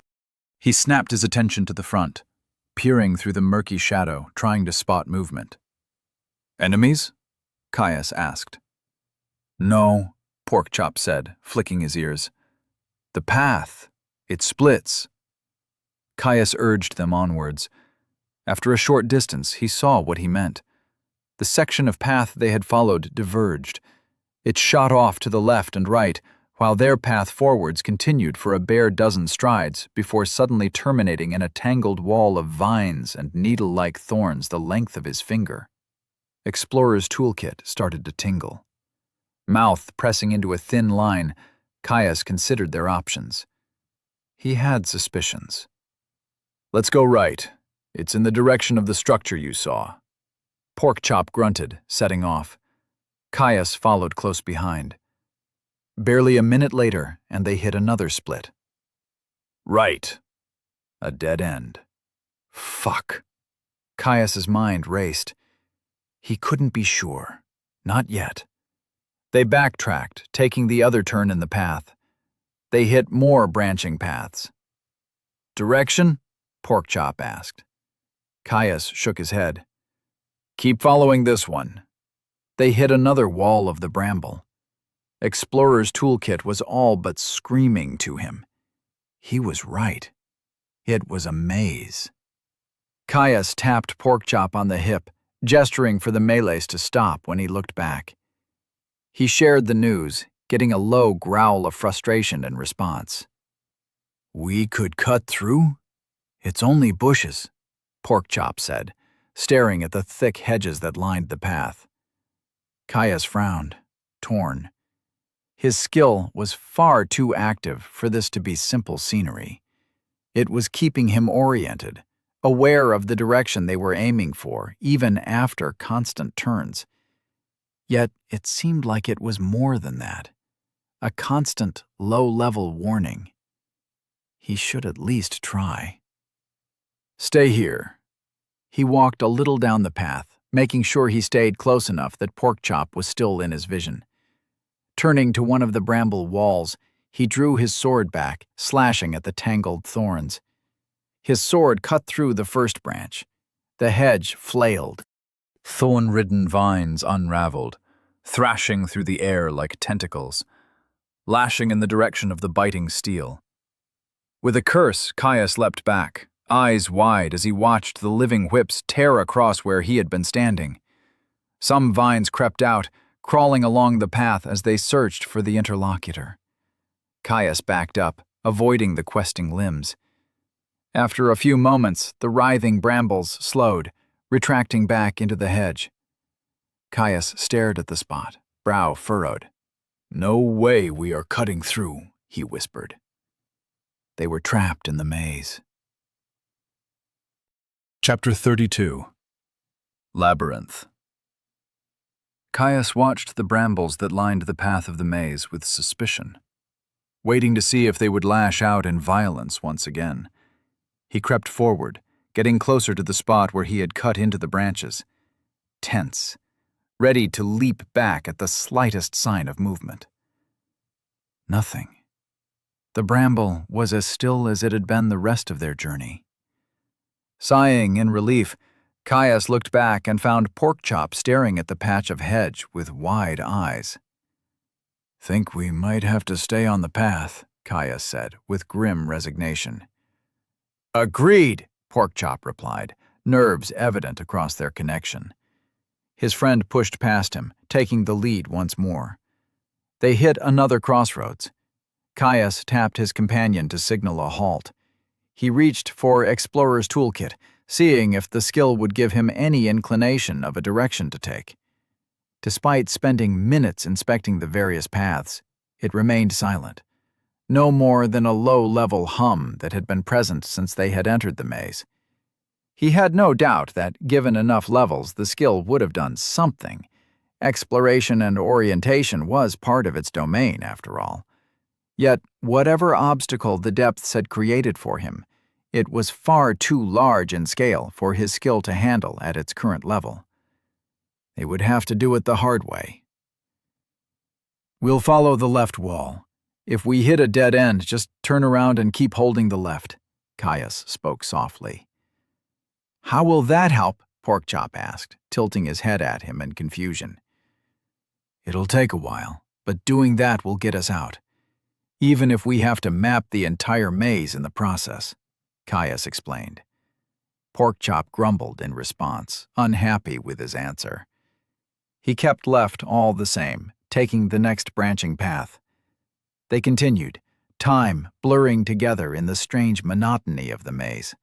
He snapped his attention to the front, peering through the murky shadow, trying to spot movement. "Enemies?" Caius asked. "No," Porkchop said, flicking his ears. "The path. It splits." Caius urged them onwards. After a short distance, he saw what he meant. The section of path they had followed diverged. It shot off to the left and right, while their path forwards continued for a bare dozen strides before suddenly terminating in a tangled wall of vines and needle-like thorns the length of his finger. Explorer's toolkit started to tingle. Mouth pressing into a thin line, Caius considered their options. He had suspicions. "Let's go right. It's in the direction of the structure you saw." Porkchop grunted, setting off. Caius followed close behind. Barely a minute later, and they hit another split. Right. A dead end. Fuck. Caius's mind raced. He couldn't be sure. Not yet. They backtracked, taking the other turn in the path. They hit more branching paths. "Direction?" Porkchop asked. Caius shook his head. "Keep following this one." They hit another wall of the bramble. Explorer's toolkit was all but screaming to him. He was right. It was a maze. Caius tapped Porkchop on the hip, gesturing for the melees to stop when he looked back. He shared the news, getting a low growl of frustration in response. "We could cut through? It's only bushes," Porkchop said, staring at the thick hedges that lined the path. Caius frowned, torn. His skill was far too active for this to be simple scenery. It was keeping him oriented, aware of the direction they were aiming for, even after constant turns. Yet it seemed like it was more than that. A constant, low-level warning. He should at least try. "Stay here." He walked a little down the path, making sure he stayed close enough that Porkchop was still in his vision. Turning to one of the bramble walls, He drew his sword back, slashing at the tangled thorns. His sword cut through the first branch. The hedge flailed. Thorn-ridden vines unraveled, thrashing through the air like tentacles, lashing in the direction of the biting steel. With a curse, Caius leapt back, eyes wide as he watched the living whips tear across where he had been standing. Some vines crept out, crawling along the path as they searched for the interlocutor. Caius backed up, avoiding the questing limbs. After a few moments, the writhing brambles slowed, retracting back into the hedge. Caius stared at the spot, brow furrowed. "No way we are cutting through," he whispered. They were trapped in the maze. Chapter 32. Labyrinth. Caius watched the brambles that lined the path of the maze with suspicion, waiting to see if they would lash out in violence once again. He crept forward, getting closer to the spot where he had cut into the branches, tense, ready to leap back at the slightest sign of movement. Nothing. The bramble was as still as it had been the rest of their journey. Sighing in relief, Caius looked back and found Porkchop staring at the patch of hedge with wide eyes. "Think we might have to stay on the path," Caius said, with grim resignation. "Agreed," Porkchop replied, nerves evident across their connection. His friend pushed past him, taking the lead once more. They hit another crossroads. Caius tapped his companion to signal a halt. He reached for Explorer's Toolkit, seeing if the skill would give him any inclination of a direction to take. Despite spending minutes inspecting the various paths, it remained silent. No more than a low-level hum that had been present since they had entered the maze. He had no doubt that, given enough levels, the skill would have done something. Exploration and orientation was part of its domain, after all. Yet, whatever obstacle the depths had created for him, it was far too large in scale for his skill to handle at its current level. They would have to do it the hard way. "We'll follow the left wall. If we hit a dead end, just turn around and keep holding the left," Caius spoke softly. "How will that help?" Porkchop asked, tilting his head at him in confusion. "It'll take a while, but doing that will get us out. Even if we have to map the entire maze in the process," Caius explained. Porkchop grumbled in response, unhappy with his answer. He kept left all the same, taking the next branching path. They continued, time blurring together in the strange monotony of the maze.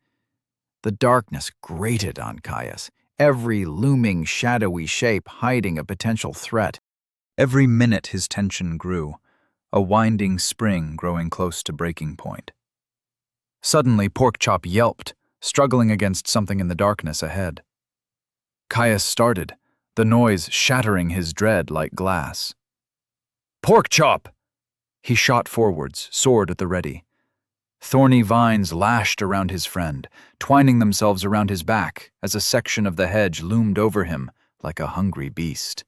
The darkness grated on Caius, every looming shadowy shape hiding a potential threat. Every minute his tension grew, a winding spring growing close to breaking point. Suddenly Porkchop yelped, struggling against something in the darkness ahead. Caius started, the noise shattering his dread like glass. "Porkchop!" He shot forwards, sword at the ready. Thorny vines lashed around his friend, twining themselves around his back as a section of the hedge loomed over him like a hungry beast.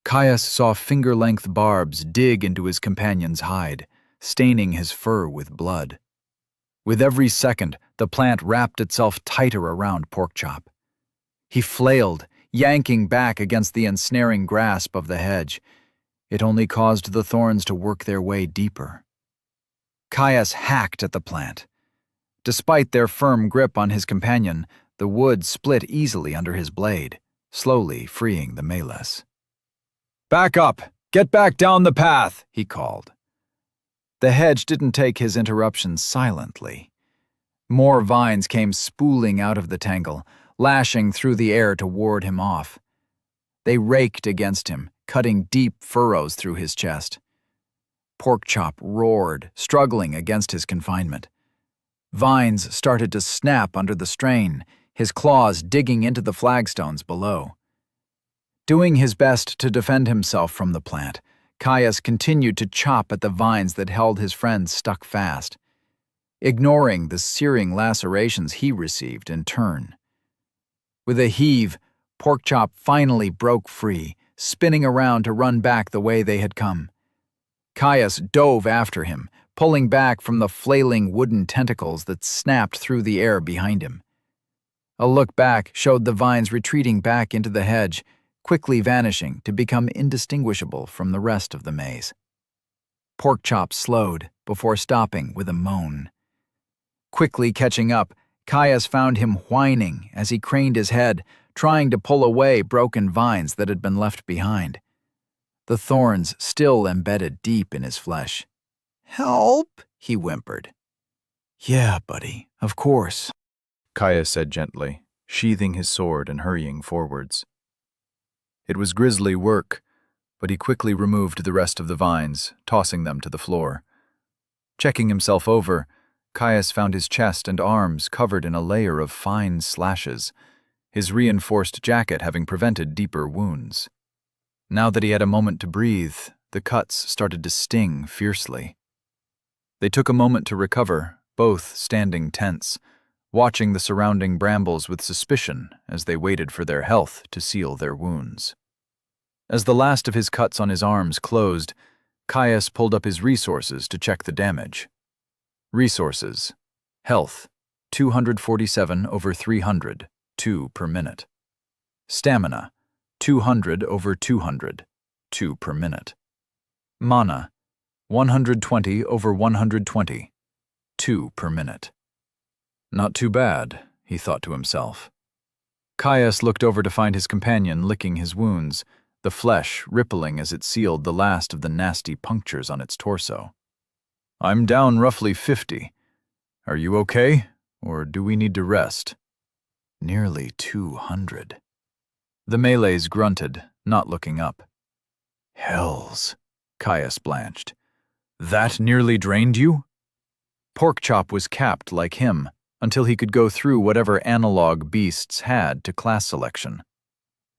Caius saw finger-length barbs dig into his companion's hide, staining his fur with blood. With every second, the plant wrapped itself tighter around Porkchop. He flailed, yanking back against the ensnaring grasp of the hedge. It only caused the thorns to work their way deeper. Caius hacked at the plant. Despite their firm grip on his companion, the wood split easily under his blade, slowly freeing the melees. "Back up! Get back down the path!" he called. The hedge didn't take his interruptions silently. More vines came spooling out of the tangle, lashing through the air to ward him off. They raked against him, cutting deep furrows through his chest. Porkchop roared, struggling against his confinement. Vines started to snap under the strain, his claws digging into the flagstones below. Doing his best to defend himself from the plant, Caius continued to chop at the vines that held his friend stuck fast, ignoring the searing lacerations he received in turn. With a heave, Porkchop finally broke free, spinning around to run back the way they had come. Caius dove after him, pulling back from the flailing wooden tentacles that snapped through the air behind him. A look back showed the vines retreating back into the hedge, quickly vanishing to become indistinguishable from the rest of the maze. Porkchop slowed before stopping with a moan. Quickly catching up, Caius found him whining as he craned his head, trying to pull away broken vines that had been left behind. The thorns still embedded deep in his flesh. "Help," he whimpered. "Yeah, buddy, of course," Caius said gently, sheathing his sword and hurrying forwards. It was grisly work, but he quickly removed the rest of the vines, tossing them to the floor. Checking himself over, Caius found his chest and arms covered in a layer of fine slashes, his reinforced jacket having prevented deeper wounds. Now that he had a moment to breathe, the cuts started to sting fiercely. They took a moment to recover, both standing tense, watching the surrounding brambles with suspicion as they waited for their health to seal their wounds. As the last of his cuts on his arms closed, Caius pulled up his resources to check the damage. Resources. Health, 247 over 300, 2 per minute. Stamina, 200 over 200, 2 per minute. Mana, 120 over 120, 2 per minute. Not too bad, he thought to himself. Caius looked over to find his companion licking his wounds, the flesh rippling as it sealed the last of the nasty punctures on its torso. "I'm down roughly 50. Are you okay, or do we need to rest?" "Nearly 200. The Malays grunted, not looking up. "Hells," Caius blanched. "That nearly drained you?" Porkchop was capped like him, until he could go through whatever analog beasts had to class selection.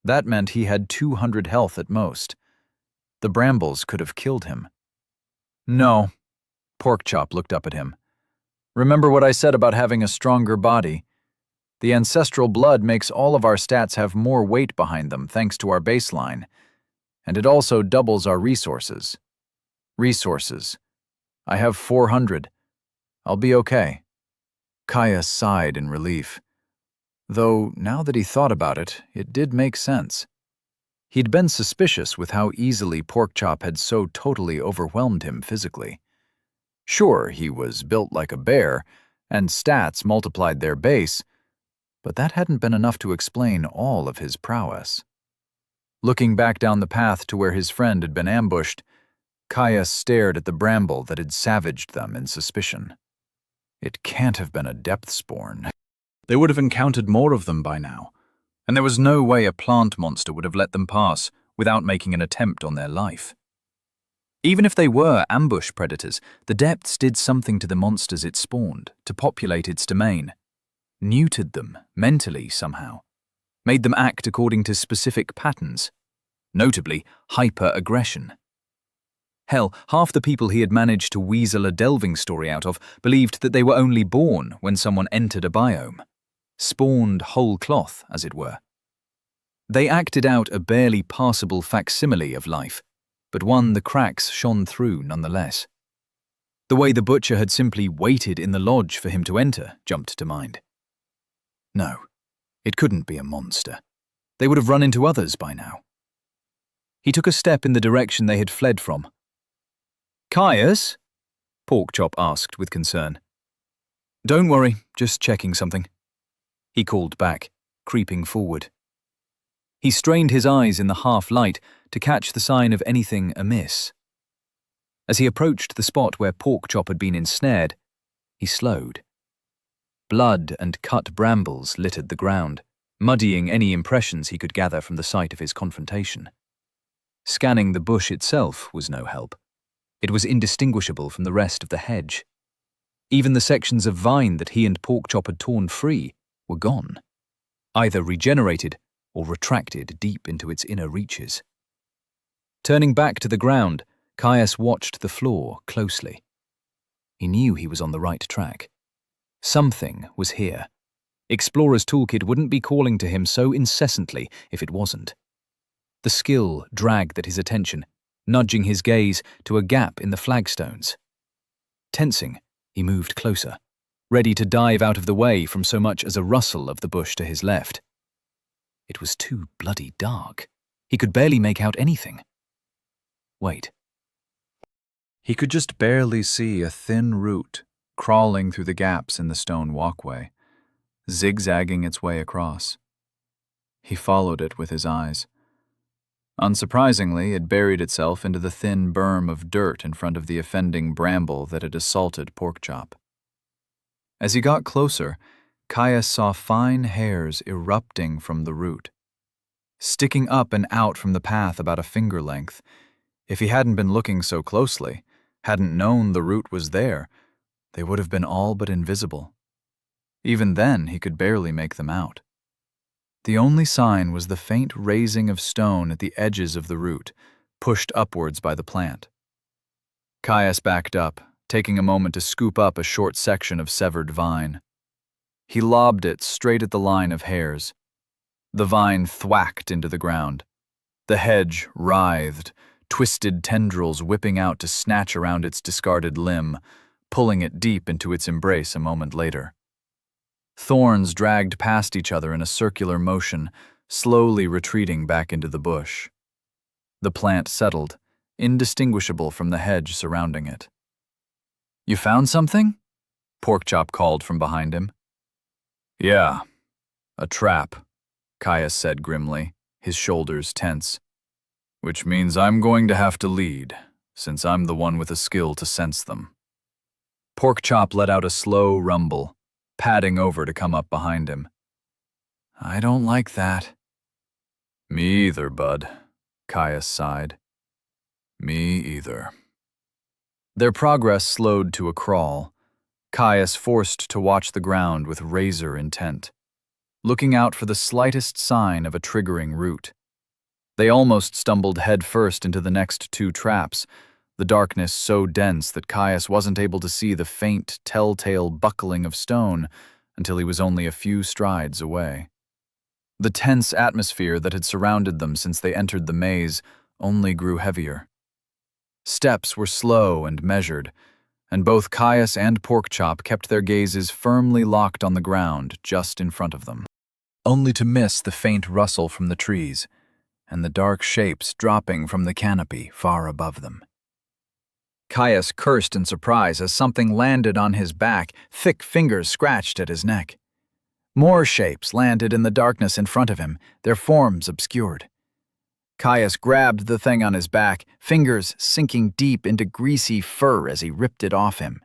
That meant he had 200 health at most. The brambles could have killed him. "No." Porkchop looked up at him. "Remember what I said about having a stronger body? The ancestral blood makes all of our stats have more weight behind them thanks to our baseline, and it also doubles our resources. Resources. I have 400. I'll be okay." Caius sighed in relief. Though, now that he thought about it, it did make sense. He'd been suspicious with how easily Porkchop had so totally overwhelmed him physically. Sure, he was built like a bear, and stats multiplied their base, but that hadn't been enough to explain all of his prowess. Looking back down the path to where his friend had been ambushed, Caius stared at the bramble that had savaged them in suspicion. It can't have been a depth-spawn. They would have encountered more of them by now, and there was no way a plant monster would have let them pass without making an attempt on their life. Even if they were ambush predators, the depths did something to the monsters it spawned to populate its domain, neutered them mentally somehow, made them act according to specific patterns, notably hyper-aggression. Hell, half the people he had managed to weasel a delving story out of believed that they were only born when someone entered a biome. Spawned whole cloth, as it were. They acted out a barely passable facsimile of life, but one the cracks shone through nonetheless. The way the butcher had simply waited in the lodge for him to enter jumped to mind. No, it couldn't be a monster. They would have run into others by now. He took a step in the direction they had fled from. "Caius?" Porkchop asked with concern. "Don't worry, just checking something," he called back, creeping forward. He strained his eyes in the half-light to catch the sign of anything amiss. As he approached the spot where Porkchop had been ensnared, he slowed. Blood and cut brambles littered the ground, muddying any impressions he could gather from the site of his confrontation. Scanning the bush itself was no help. It was indistinguishable from the rest of the hedge. Even the sections of vine that he and Porkchop had torn free were gone, either regenerated or retracted deep into its inner reaches. Turning back to the ground, Caius watched the floor closely. He knew he was on the right track. Something was here. Explorer's Toolkit wouldn't be calling to him so incessantly if it wasn't. The skill dragged at his attention, nudging his gaze to a gap in the flagstones. Tensing, he moved closer, ready to dive out of the way from so much as a rustle of the bush to his left. It was too bloody dark. He could barely make out anything. Wait. He could just barely see a thin root crawling through the gaps in the stone walkway, zigzagging its way across. He followed it with his eyes. Unsurprisingly, it buried itself into the thin berm of dirt in front of the offending bramble that had assaulted Porkchop. As he got closer, Caius saw fine hairs erupting from the root, sticking up and out from the path about a finger length. If he hadn't been looking so closely, hadn't known the root was there, they would have been all but invisible. Even then, he could barely make them out. The only sign was the faint raising of stone at the edges of the root, pushed upwards by the plant. Caius backed up, taking a moment to scoop up a short section of severed vine. He lobbed it straight at the line of hairs. The vine thwacked into the ground. The hedge writhed, twisted tendrils whipping out to snatch around its discarded limb, pulling it deep into its embrace a moment later. Thorns dragged past each other in a circular motion, slowly retreating back into the bush. The plant settled, indistinguishable from the hedge surrounding it. "You found something?" Porkchop called from behind him. "Yeah, a trap," Caius said grimly, his shoulders tense. "Which means I'm going to have to lead, since I'm the one with the skill to sense them." Porkchop let out a slow rumble, padding over to come up behind him. "I don't like that." "Me either, bud," Caius sighed. "Me either." Their progress slowed to a crawl, Caius forced to watch the ground with razor intent, looking out for the slightest sign of a triggering root. They almost stumbled headfirst into the next two traps, the darkness so dense that Caius wasn't able to see the faint, telltale buckling of stone until he was only a few strides away. The tense atmosphere that had surrounded them since they entered the maze only grew heavier. Steps were slow and measured, and both Caius and Porkchop kept their gazes firmly locked on the ground just in front of them, only to miss the faint rustle from the trees and the dark shapes dropping from the canopy far above them. Caius cursed in surprise as something landed on his back, thick fingers scratched at his neck. More shapes landed in the darkness in front of him, their forms obscured. Caius grabbed the thing on his back, fingers sinking deep into greasy fur as he ripped it off him.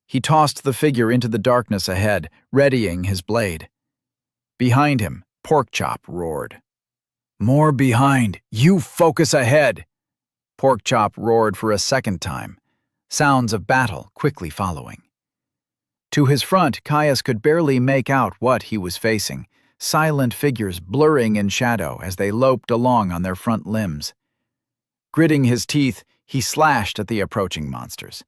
He tossed the figure into the darkness ahead, readying his blade. Behind him, Porkchop roared. "More behind! You focus ahead!" Porkchop roared for a second time, sounds of battle quickly following. To his front, Caius could barely make out what he was facing, silent figures blurring in shadow as they loped along on their front limbs. Gritting his teeth, he slashed at the approaching monsters,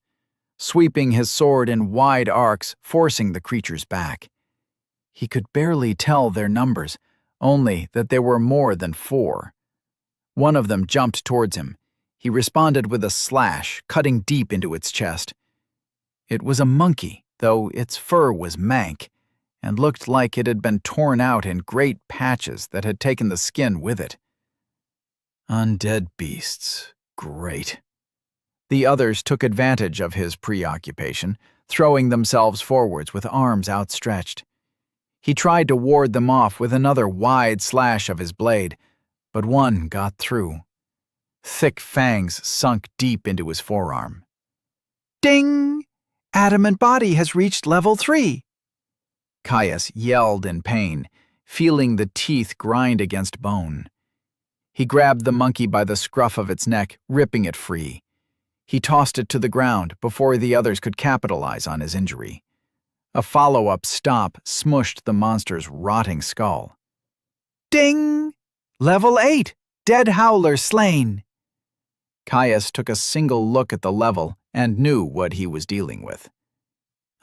sweeping his sword in wide arcs, forcing the creatures back. He could barely tell their numbers, only that there were more than 4. One of them jumped towards him. He responded with a slash, cutting deep into its chest. It was a monkey, though its fur was mank, and looked like it had been torn out in great patches that had taken the skin with it. Undead beasts. Great. The others took advantage of his preoccupation, throwing themselves forwards with arms outstretched. He tried to ward them off with another wide slash of his blade, but one got through. Thick fangs sunk deep into his forearm. "Ding! Adamant body has reached level 3. Caius yelled in pain, feeling the teeth grind against bone. He grabbed the monkey by the scruff of its neck, ripping it free. He tossed it to the ground before the others could capitalize on his injury. A follow-up stomp smushed the monster's rotting skull. "Ding! Level 8! Dead howler slain!" Caius took a single look at the level and knew what he was dealing with.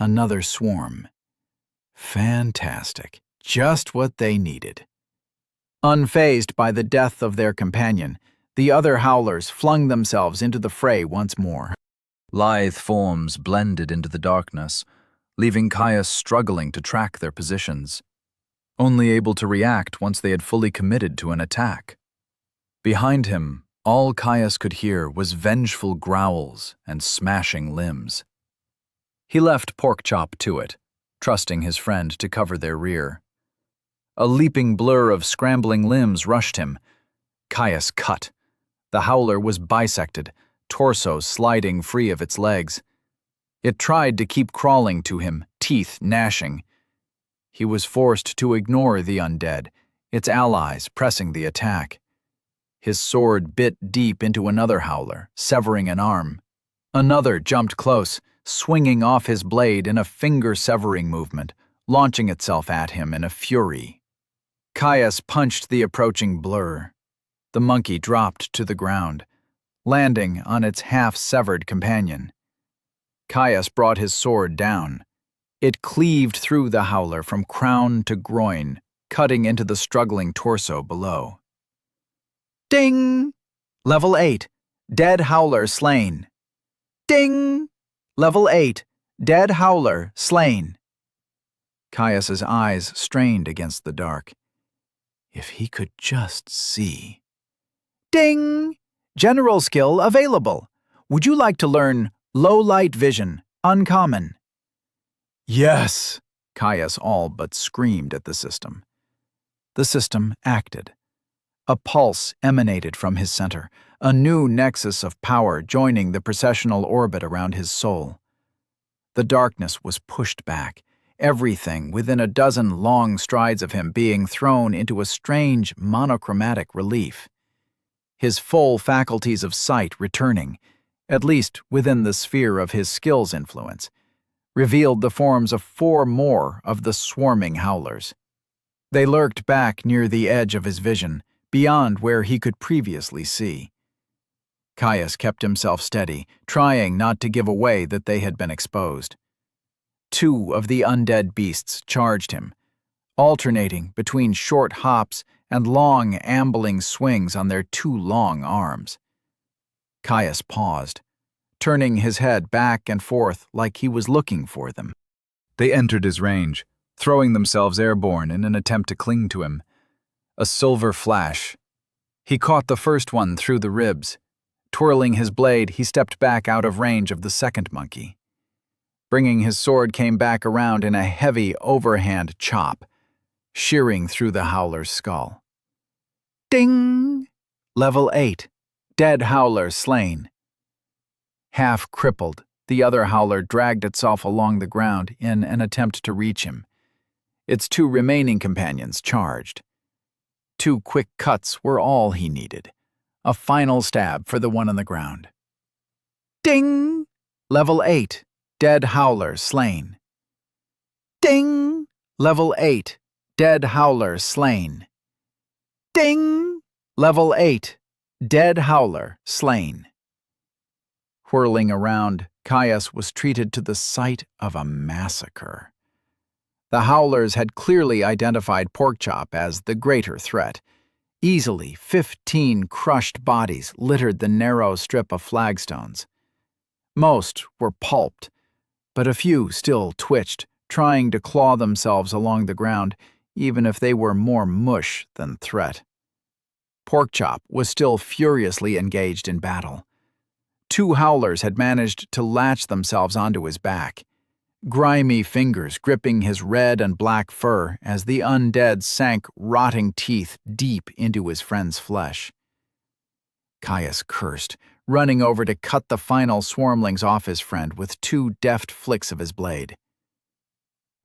Another swarm. Fantastic. Just what they needed. Unfazed by the death of their companion, The other howlers flung themselves into the fray once more. Lithe forms blended into the darkness, leaving Caius struggling to track their positions, only able to react once they had fully committed to an attack. Behind him, all Caius could hear was vengeful growls and smashing limbs. He left Porkchop to it, trusting his friend to cover their rear. A leaping blur of scrambling limbs rushed him. Caius cut. The howler was bisected, torso sliding free of its legs. It tried to keep crawling to him, teeth gnashing. He was forced to ignore the undead, its allies pressing the attack. His sword bit deep into another howler, severing an arm. Another jumped close, swinging off his blade in a finger-severing movement, launching itself at him in a fury. Caius punched the approaching blur. The monkey dropped to the ground, landing on its half-severed companion. Caius brought his sword down. It cleaved through the howler from crown to groin, cutting into the struggling torso below. Ding! Level 8. Dead howler slain. Ding! Level 8. Dead howler slain. Caius's eyes strained against the dark. If he could just see. Ding! General skill available. Would you like to learn low light vision, uncommon? Yes! Caius all but screamed at the system. The system acted. A pulse emanated from his center, a new nexus of power joining the processional orbit around his soul. The darkness was pushed back, everything within a dozen long strides of him being thrown into a strange monochromatic relief. His full faculties of sight returning, at least within the sphere of his skill's influence, revealed the forms of 4 more of the swarming howlers. They lurked back near the edge of his vision, beyond where he could previously see. Caius kept himself steady, trying not to give away that they had been exposed. 2 of the undead beasts charged him, alternating between short hops and long ambling swings on their 2 long arms. Caius paused, turning his head back and forth like he was looking for them. They entered his range, throwing themselves airborne in an attempt to cling to him. A silver flash. He caught the first one through the ribs. Twirling his blade, he stepped back out of range of the second monkey. Bringing his sword came back around in a heavy overhand chop, shearing through the howler's skull. Ding! Level 8. Dead howler slain. Half crippled, the other howler dragged itself along the ground in an attempt to reach him. Its 2 remaining companions charged. 2 quick cuts were all he needed. A final stab for the one on the ground. Ding! Level 8. Dead howler slain. Ding! Level 8. Dead howler slain. Ding! Level 8. Dead howler slain. Whirling around, Caius was treated to the sight of a massacre. The howlers had clearly identified Porkchop as the greater threat. Easily, 15 crushed bodies littered the narrow strip of flagstones. Most were pulped, but a few still twitched, trying to claw themselves along the ground, even if they were more mush than threat. Porkchop was still furiously engaged in battle. 2 howlers had managed to latch themselves onto his back, grimy fingers gripping his red and black fur as the undead sank rotting teeth deep into his friend's flesh. Caius cursed, running over to cut the final swarmlings off his friend with 2 deft flicks of his blade.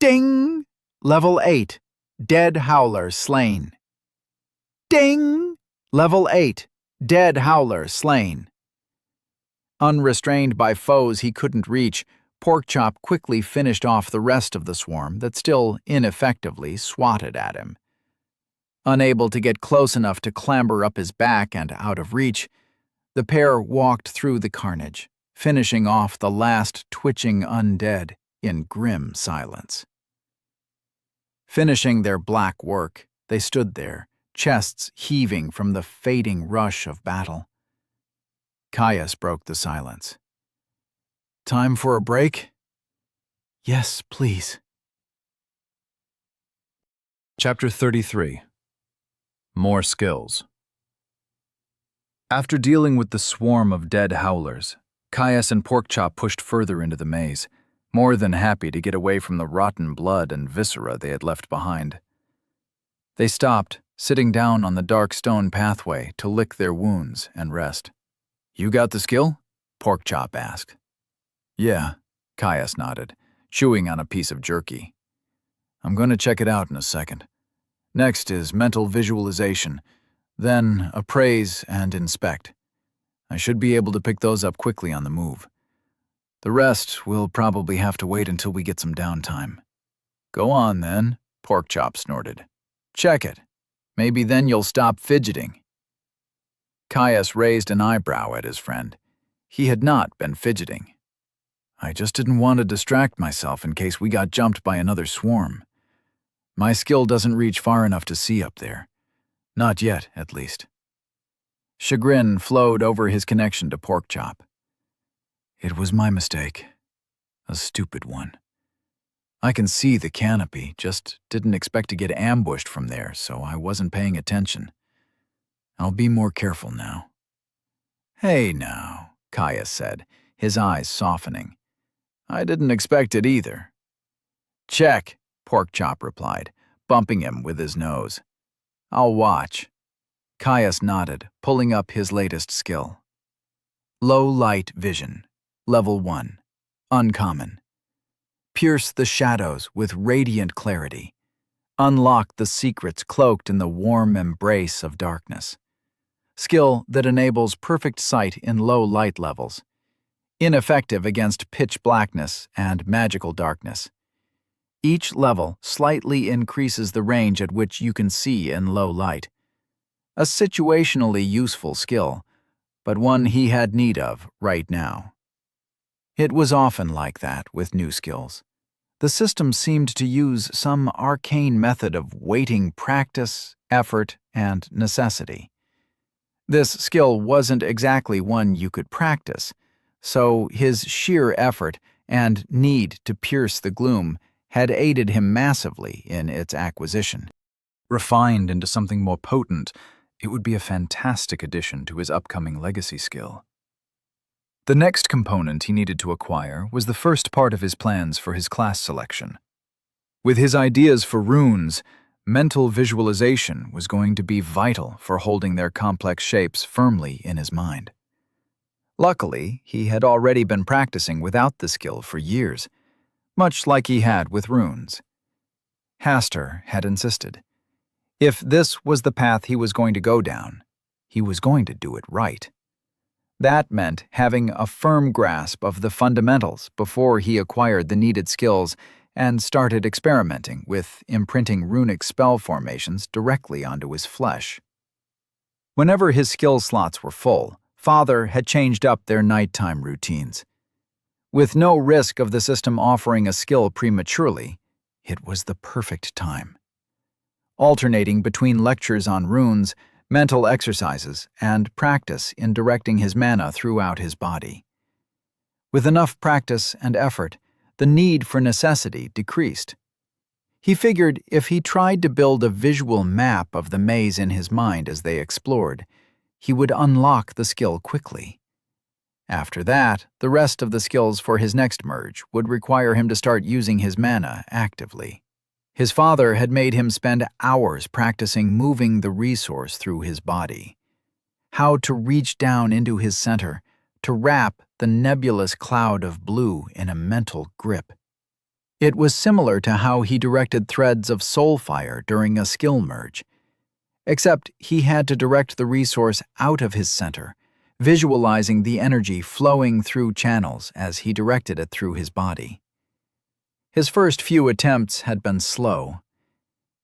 Ding! Level 8. Dead howler slain. Ding! Level 8. Dead howler slain. Unrestrained by foes he couldn't reach, Porkchop quickly finished off the rest of the swarm that still ineffectively swatted at him. Unable to get close enough to clamber up his back and out of reach, the pair walked through the carnage, finishing off the last twitching undead in grim silence. Finishing their black work, they stood there, chests heaving from the fading rush of battle. Caius broke the silence. "Time for a break?" "Yes, please." Chapter 33. More Skills. After dealing with the swarm of dead howlers, Caius and Porkchop pushed further into the maze, more than happy to get away from the rotten blood and viscera they had left behind. They stopped, sitting down on the dark stone pathway to lick their wounds and rest. "You got the skill?" Porkchop asked. "Yeah," Caius nodded, chewing on a piece of jerky. "I'm going to check it out in a second. Next is mental visualization, then appraise and inspect. I should be able to pick those up quickly on the move. The rest will probably have to wait until we get some downtime." "Go on, then," Porkchop snorted. "Check it. Maybe then you'll stop fidgeting." Caius raised an eyebrow at his friend. He had not been fidgeting. "I just didn't want to distract myself in case we got jumped by another swarm. My skill doesn't reach far enough to see up there. Not yet, at least." Chagrin flowed over his connection to Porkchop. "It was my mistake. A stupid one. I can see the canopy, just didn't expect to get ambushed from there, so I wasn't paying attention. I'll be more careful now." "Hey now," Caius said, his eyes softening. "I didn't expect it either." "Check," Porkchop replied, bumping him with his nose. "I'll watch." Caius nodded, pulling up his latest skill. Low Light Vision, Level 1, Uncommon. Pierce the shadows with radiant clarity. Unlock the secrets cloaked in the warm embrace of darkness. Skill that enables perfect sight in low light levels. Ineffective against pitch blackness and magical darkness. Each level slightly increases the range at which you can see in low light. A situationally useful skill, but one he had need of right now. It was often like that with new skills. The system seemed to use some arcane method of weighting practice, effort, and necessity. This skill wasn't exactly one you could practice, so his sheer effort and need to pierce the gloom had aided him massively in its acquisition. Refined into something more potent, it would be a fantastic addition to his upcoming legacy skill. The next component he needed to acquire was the first part of his plans for his class selection. With his ideas for runes, mental visualization was going to be vital for holding their complex shapes firmly in his mind. Luckily, he had already been practicing without the skill for years, much like he had with runes. Hastur had insisted. If this was the path he was going to go down, he was going to do it right. That meant having a firm grasp of the fundamentals before he acquired the needed skills and started experimenting with imprinting runic spell formations directly onto his flesh. Whenever his skill slots were full, Father had changed up their nighttime routines. With no risk of the system offering a skill prematurely, it was the perfect time. Alternating between lectures on runes, mental exercises, and practice in directing his mana throughout his body. With enough practice and effort, the need for necessity decreased. He figured if he tried to build a visual map of the maze in his mind as they explored, he would unlock the skill quickly. After that, the rest of the skills for his next merge would require him to start using his mana actively. His father had made him spend hours practicing moving the resource through his body. How to reach down into his center, to wrap the nebulous cloud of blue in a mental grip. It was similar to how he directed threads of soul fire during a skill merge, except he had to direct the resource out of his center, visualizing the energy flowing through channels as he directed it through his body. His first few attempts had been slow.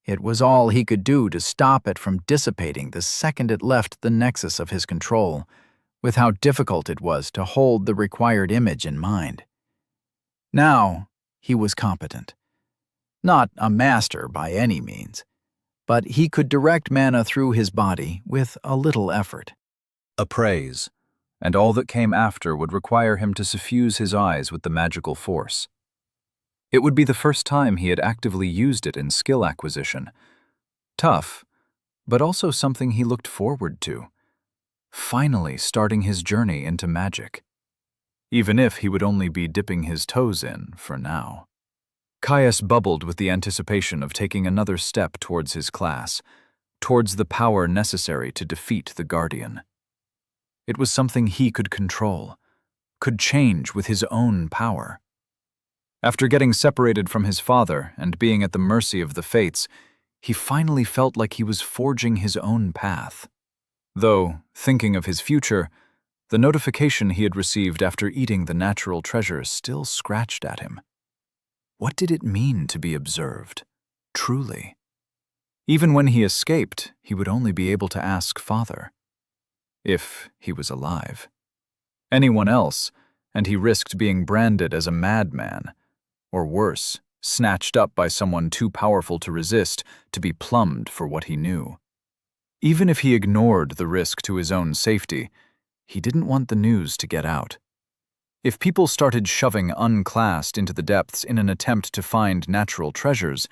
It was all he could do to stop it from dissipating the second it left the nexus of his control, with how difficult it was to hold the required image in mind. Now, he was competent. Not a master by any means, but he could direct mana through his body with a little effort. Appraise, and all that came after would require him to suffuse his eyes with the magical force. It would be the first time he had actively used it in skill acquisition. Tough, but also something he looked forward to. Finally starting his journey into magic. Even if he would only be dipping his toes in for now. Caius bubbled with the anticipation of taking another step towards his class, towards the power necessary to defeat the Guardian. It was something he could control, could change with his own power. After getting separated from his father and being at the mercy of the fates, he finally felt like he was forging his own path. Though, thinking of his future, the notification he had received after eating the natural treasure still scratched at him. What did it mean to be observed, truly? Even when he escaped, he would only be able to ask Father. If he was alive. Anyone else, and he risked being branded as a madman, or worse, snatched up by someone too powerful to resist, to be plumbed for what he knew. Even if he ignored the risk to his own safety, he didn't want the news to get out. If people started shoving unclassed into the depths in an attempt to find natural treasures,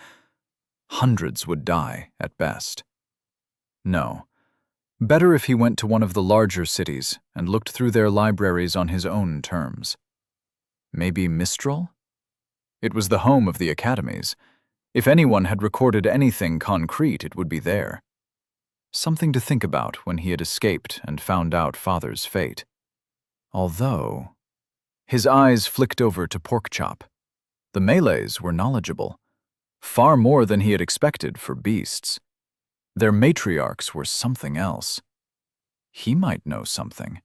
hundreds would die at best. No. Better if he went to one of the larger cities and looked through their libraries on his own terms. Maybe Mistral? It was the home of the academies. If anyone had recorded anything concrete, it would be there. Something to think about when he had escaped and found out Father's fate. Although, his eyes flicked over to Porkchop. The melees were knowledgeable, far more than he had expected for beasts. Their matriarchs were something else. He might know something.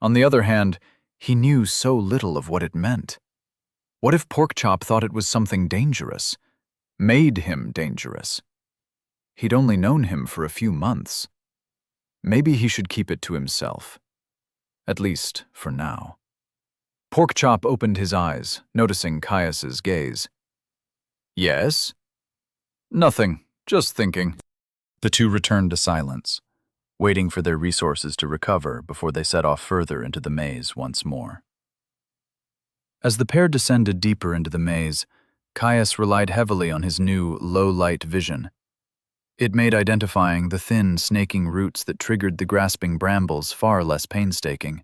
On the other hand, he knew so little of what it meant. What if Porkchop thought it was something dangerous, made him dangerous? He'd only known him for a few months. Maybe he should keep it to himself. At least for now. Porkchop opened his eyes, noticing Caius's gaze. Yes? Nothing, just thinking. The two returned to silence, waiting for their resources to recover before they set off further into the maze once more. As the pair descended deeper into the maze, Caius relied heavily on his new low-light vision. It made identifying the thin, snaking roots that triggered the grasping brambles far less painstaking.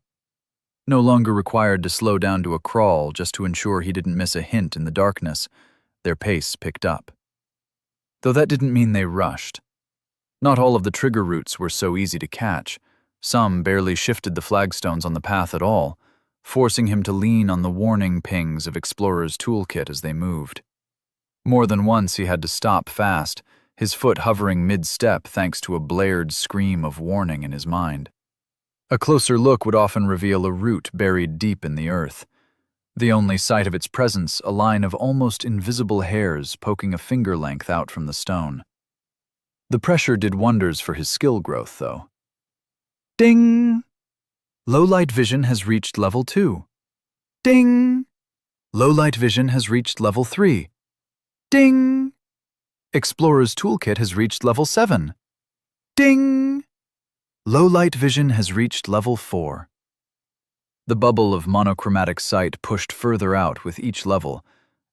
No longer required to slow down to a crawl just to ensure he didn't miss a hint in the darkness, their pace picked up. Though that didn't mean they rushed. Not all of the trigger roots were so easy to catch. Some barely shifted the flagstones on the path at all, forcing him to lean on the warning pings of Explorer's toolkit as they moved. More than once he had to stop fast, his foot hovering mid-step thanks to a blared scream of warning in his mind. A closer look would often reveal a root buried deep in the earth. The only sight of its presence, a line of almost invisible hairs poking a finger length out from the stone. The pressure did wonders for his skill growth, though. Ding! Low-light vision has reached level 2. Ding! Low-light vision has reached level 3. Ding! Explorer's toolkit has reached level 7. Ding! Low-light vision has reached level 4. The bubble of monochromatic sight pushed further out with each level,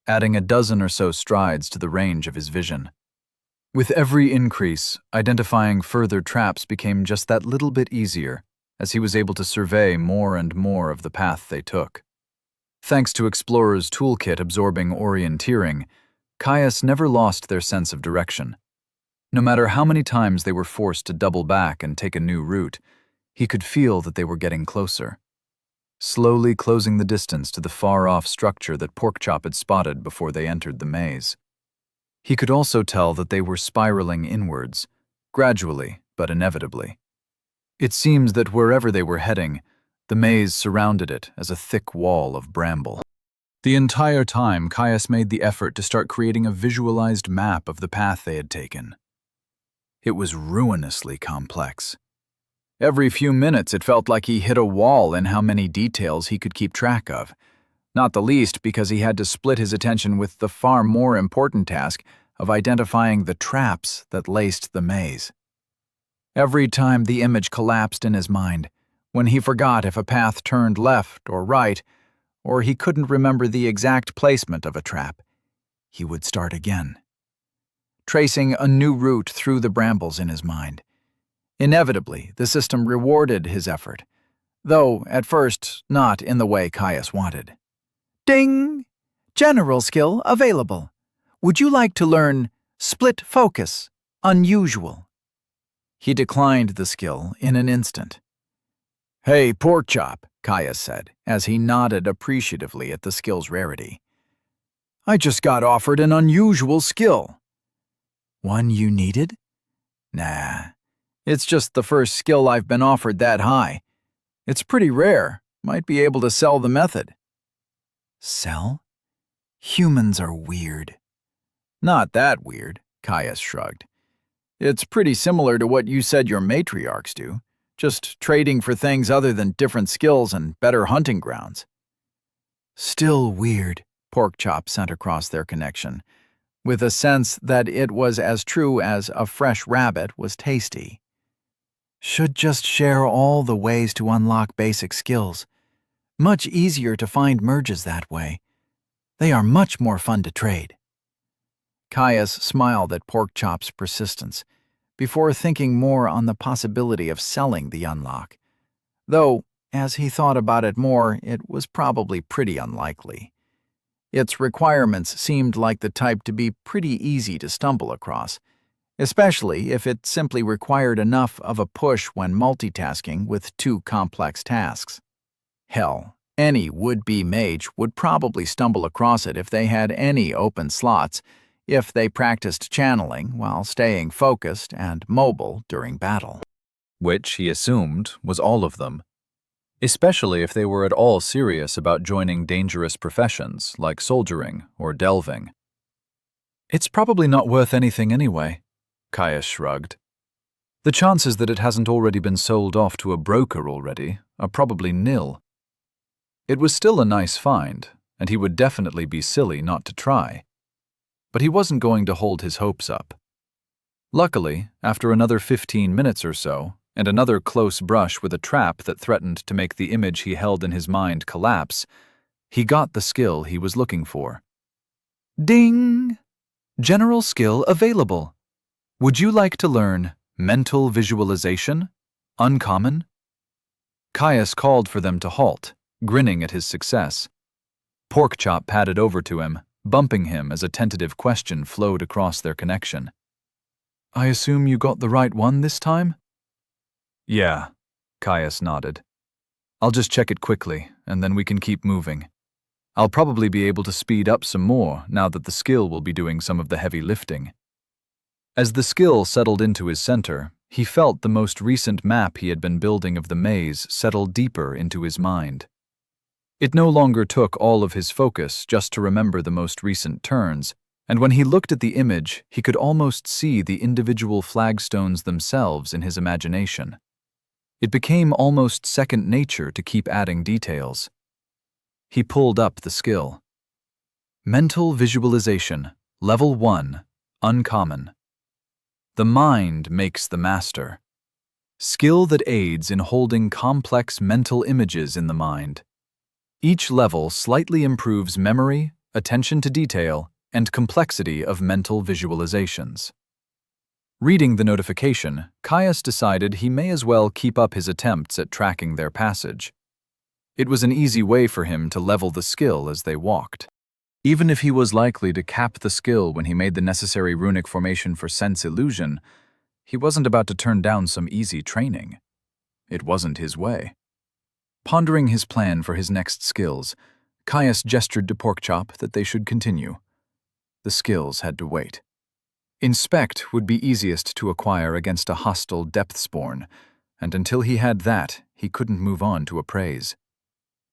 adding a dozen or so strides to the range of his vision. With every increase, identifying further traps became just that little bit easier, as he was able to survey more and more of the path they took. Thanks to Explorer's toolkit absorbing orienteering, Caius never lost their sense of direction. No matter how many times they were forced to double back and take a new route, he could feel that they were getting closer. Slowly closing the distance to the far-off structure that Porkchop had spotted before they entered the maze. He could also tell that they were spiraling inwards, gradually but inevitably. It seems that wherever they were heading, the maze surrounded it as a thick wall of bramble. The entire time, Caius made the effort to start creating a visualized map of the path they had taken. It was ruinously complex. Every few minutes it felt like he hit a wall in how many details he could keep track of, not the least because he had to split his attention with the far more important task of identifying the traps that laced the maze. Every time the image collapsed in his mind, when he forgot if a path turned left or right, or he couldn't remember the exact placement of a trap, he would start again, tracing a new route through the brambles in his mind. Inevitably, the system rewarded his effort, though at first not in the way Caius wanted. Ding! General skill available. Would you like to learn Split Focus, Unusual? He declined the skill in an instant. Hey, Porkchop, Caius said, as he nodded appreciatively at the skill's rarity. I just got offered an unusual skill. One you needed? Nah, it's just the first skill I've been offered that high. It's pretty rare. Might be able to sell the method. Sell? Humans are weird. Not that weird, Caius shrugged. It's pretty similar to what you said your matriarchs do, just trading for things other than different skills and better hunting grounds. Still weird, Porkchop sent across their connection, with a sense that it was as true as a fresh rabbit was tasty. Should just share all the ways to unlock basic skills. Much easier to find merges that way. They are much more fun to trade. Caius smiled at Porkchop's persistence, before thinking more on the possibility of selling the unlock. Though, as he thought about it more, it was probably pretty unlikely. Its requirements seemed like the type to be pretty easy to stumble across, especially if it simply required enough of a push when multitasking with two complex tasks. Hell, any would-be mage would probably stumble across it if they had any open slots, if they practiced channeling while staying focused and mobile during battle. Which, he assumed, was all of them. Especially if they were at all serious about joining dangerous professions like soldiering or delving. It's probably not worth anything anyway, Caius shrugged. The chances that it hasn't already been sold off to a broker already are probably nil. It was still a nice find, and he would definitely be silly not to try. But he wasn't going to hold his hopes up. Luckily, after another 15 minutes or so, and another close brush with a trap that threatened to make the image he held in his mind collapse, he got the skill he was looking for. Ding! General skill available. Would you like to learn Mental Visualization? Uncommon? Caius called for them to halt, grinning at his success. Porkchop padded over to him, bumping him as a tentative question flowed across their connection. I assume you got the right one this time? Yeah, Caius nodded. I'll just check it quickly, and then we can keep moving. I'll probably be able to speed up some more now that the skill will be doing some of the heavy lifting. As the skill settled into his center, he felt the most recent map he had been building of the maze settle deeper into his mind. It no longer took all of his focus just to remember the most recent turns, and when he looked at the image, he could almost see the individual flagstones themselves in his imagination. It became almost second nature to keep adding details. He pulled up the skill. Mental Visualization, Level 1, Uncommon. The mind makes the master. Skill that aids in holding complex mental images in the mind. Each level slightly improves memory, attention to detail, and complexity of mental visualizations. Reading the notification, Caius decided he may as well keep up his attempts at tracking their passage. It was an easy way for him to level the skill as they walked. Even if he was likely to cap the skill when he made the necessary runic formation for sense illusion, he wasn't about to turn down some easy training. It wasn't his way. Pondering his plan for his next skills, Caius gestured to Porkchop that they should continue. The skills had to wait. Inspect would be easiest to acquire against a hostile depth-spawn, and until he had that, he couldn't move on to Appraise.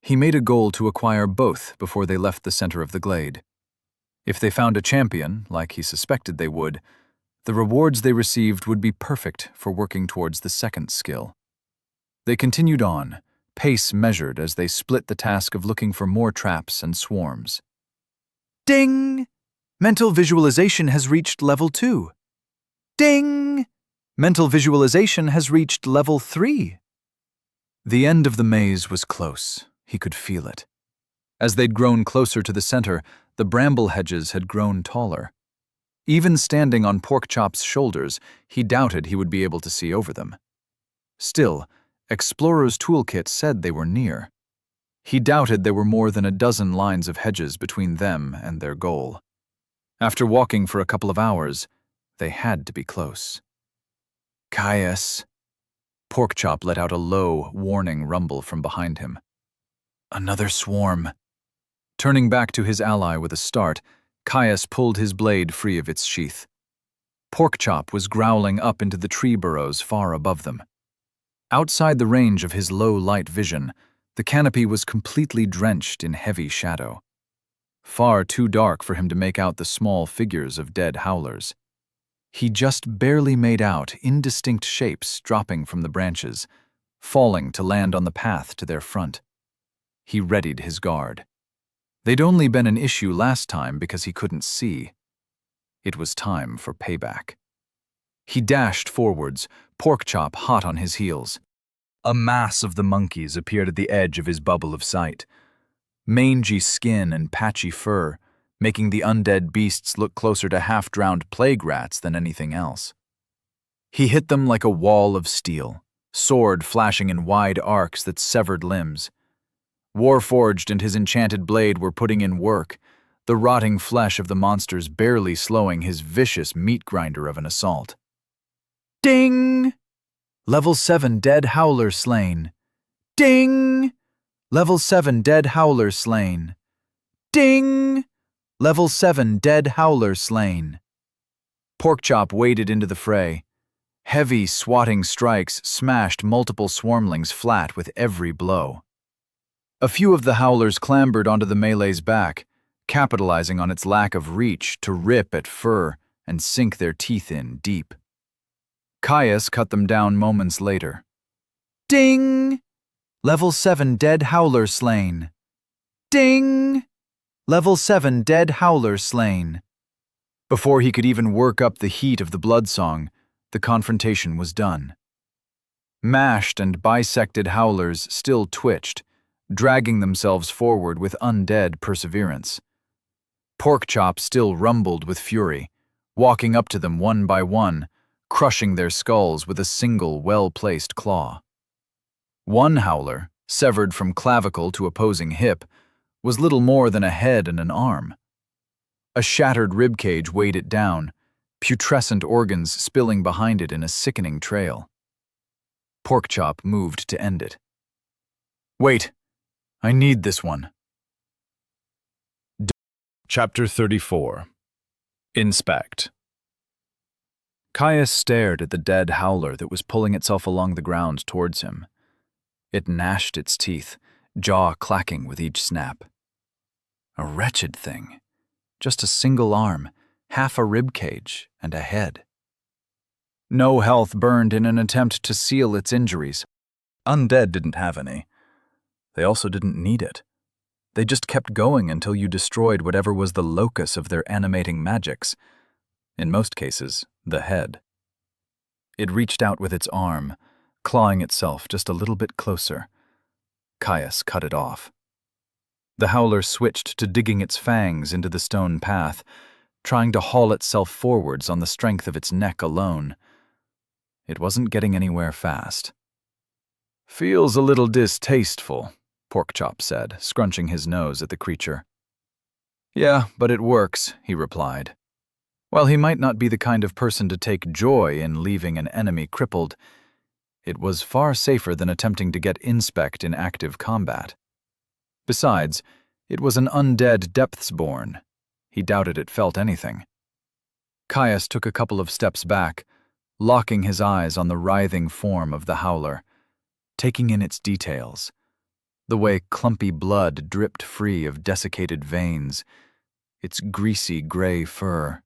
He made a goal to acquire both before they left the center of the glade. If they found a champion, like he suspected they would, the rewards they received would be perfect for working towards the second skill. They continued on, pace measured as they split the task of looking for more traps and swarms. Ding! Mental visualization has reached level 2. Ding! Mental visualization has reached level 3. The end of the maze was close. He could feel it. As they'd grown closer to the center, the bramble hedges had grown taller. Even standing on Porkchop's shoulders, he doubted he would be able to see over them. Still, Explorer's Toolkit said they were near. He doubted there were more than a dozen lines of hedges between them and their goal. After walking for a couple of hours, they had to be close. Caius. Porkchop let out a low, warning rumble from behind him. Another swarm. Turning back to his ally with a start, Caius pulled his blade free of its sheath. Porkchop was growling up into the tree burrows far above them. Outside the range of his low light vision, the canopy was completely drenched in heavy shadow. Far too dark for him to make out the small figures of dead howlers. He just barely made out indistinct shapes dropping from the branches, falling to land on the path to their front. He readied his guard. They'd only been an issue last time because he couldn't see. It was time for payback. He dashed forwards, Porkchop hot on his heels. A mass of the monkeys appeared at the edge of his bubble of sight. Mangy skin and patchy fur, making the undead beasts look closer to half-drowned plague rats than anything else. He hit them like a wall of steel, sword flashing in wide arcs that severed limbs. Warforged and his enchanted blade were putting in work, the rotting flesh of the monsters barely slowing his vicious meat grinder of an assault. Ding! Level 7 dead howler slain. Ding! Level 7 dead howler slain. Ding! Level 7 dead howler slain. Porkchop waded into the fray. Heavy, swatting strikes smashed multiple swarmlings flat with every blow. A few of the howlers clambered onto the melee's back, capitalizing on its lack of reach to rip at fur and sink their teeth in deep. Caius cut them down moments later. Ding! Level 7 dead howler slain. Ding! Level 7 dead howler slain. Before he could even work up the heat of the bloodsong, the confrontation was done. Mashed and bisected howlers still twitched, dragging themselves forward with undead perseverance. Porkchop still rumbled with fury, walking up to them one by one, crushing their skulls with a single well-placed claw. One howler, severed from clavicle to opposing hip, was little more than a head and an arm. A shattered ribcage weighed it down, putrescent organs spilling behind it in a sickening trail. Porkchop moved to end it. Wait, I need this one. Chapter 34. Inspect. Caius stared at the dead howler that was pulling itself along the ground towards him. It gnashed its teeth, jaw clacking with each snap. A wretched thing. Just a single arm, half a ribcage, and a head. No health burned in an attempt to seal its injuries. Undead didn't have any. They also didn't need it. They just kept going until you destroyed whatever was the locus of their animating magics. In most cases, the head. It reached out with its arm, clawing itself just a little bit closer. Caius cut it off. The howler switched to digging its fangs into the stone path, trying to haul itself forwards on the strength of its neck alone. It wasn't getting anywhere fast. Feels a little distasteful, Porkchop said, scrunching his nose at the creature. Yeah, but it works, he replied. While he might not be the kind of person to take joy in leaving an enemy crippled, it was far safer than attempting to get Inspect in active combat. Besides, it was an undead depthsborn. He doubted it felt anything. Caius took a couple of steps back, locking his eyes on the writhing form of the howler, taking in its details. The way clumpy blood dripped free of desiccated veins, its greasy gray fur.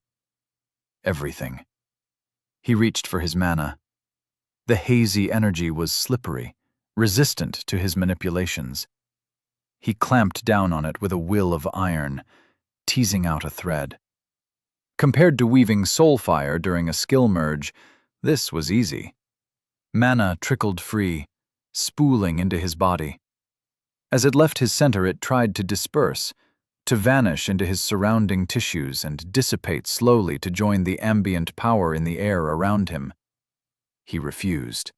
Everything. He reached for his mana. The hazy energy was slippery, resistant to his manipulations. He clamped down on it with a will of iron, teasing out a thread. Compared to weaving soul fire during a skill merge, this was easy. Mana trickled free, spooling into his body. As it left his center, it tried to disperse, to vanish into his surrounding tissues and dissipate slowly to join the ambient power in the air around him. He refused.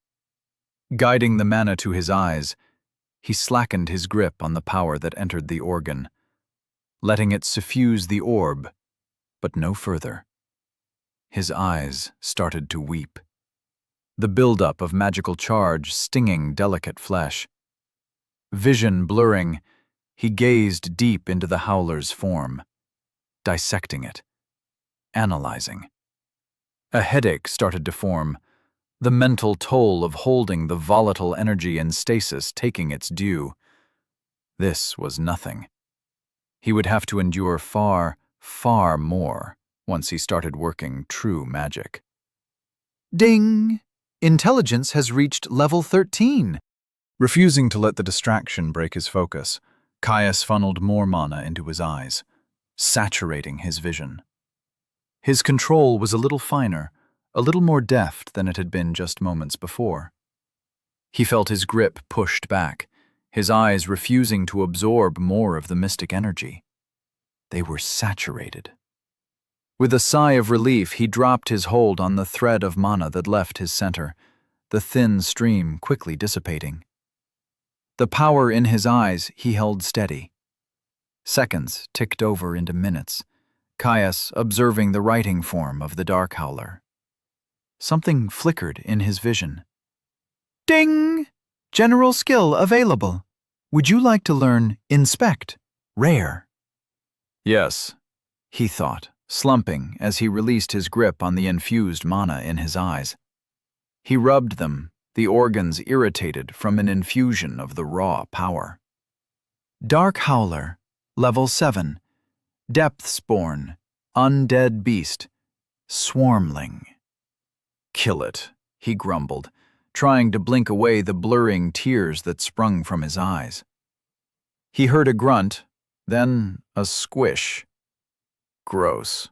Guiding the mana to his eyes, he slackened his grip on the power that entered the organ, letting it suffuse the orb, but no further. His eyes started to weep, the buildup of magical charge stinging delicate flesh. Vision blurring, he gazed deep into the howler's form, dissecting it, analyzing. A headache started to form, the mental toll of holding the volatile energy in stasis taking its due. This was nothing. He would have to endure far, far more once he started working true magic. Ding! Intelligence has reached level 13. Refusing to let the distraction break his focus, Caius funneled more mana into his eyes, saturating his vision. His control was a little finer, a little more deft than it had been just moments before. He felt his grip pushed back, his eyes refusing to absorb more of the mystic energy. They were saturated. With a sigh of relief, he dropped his hold on the thread of mana that left his center, the thin stream quickly dissipating. The power in his eyes he held steady. Seconds ticked over into minutes, Caius observing the writing form of the Dark Howler. Something flickered in his vision. Ding! General skill available. Would you like to learn Inspect, Rare? Yes, He thought, slumping as he released his grip on the infused mana in his eyes. He rubbed them, the organs irritated from an infusion of the raw power. Dark Howler, Level 7. Depthsborn, Undead Beast, Swarmling. Kill it, he grumbled, trying to blink away the blurring tears that sprung from his eyes. He heard a grunt, then a squish. Gross.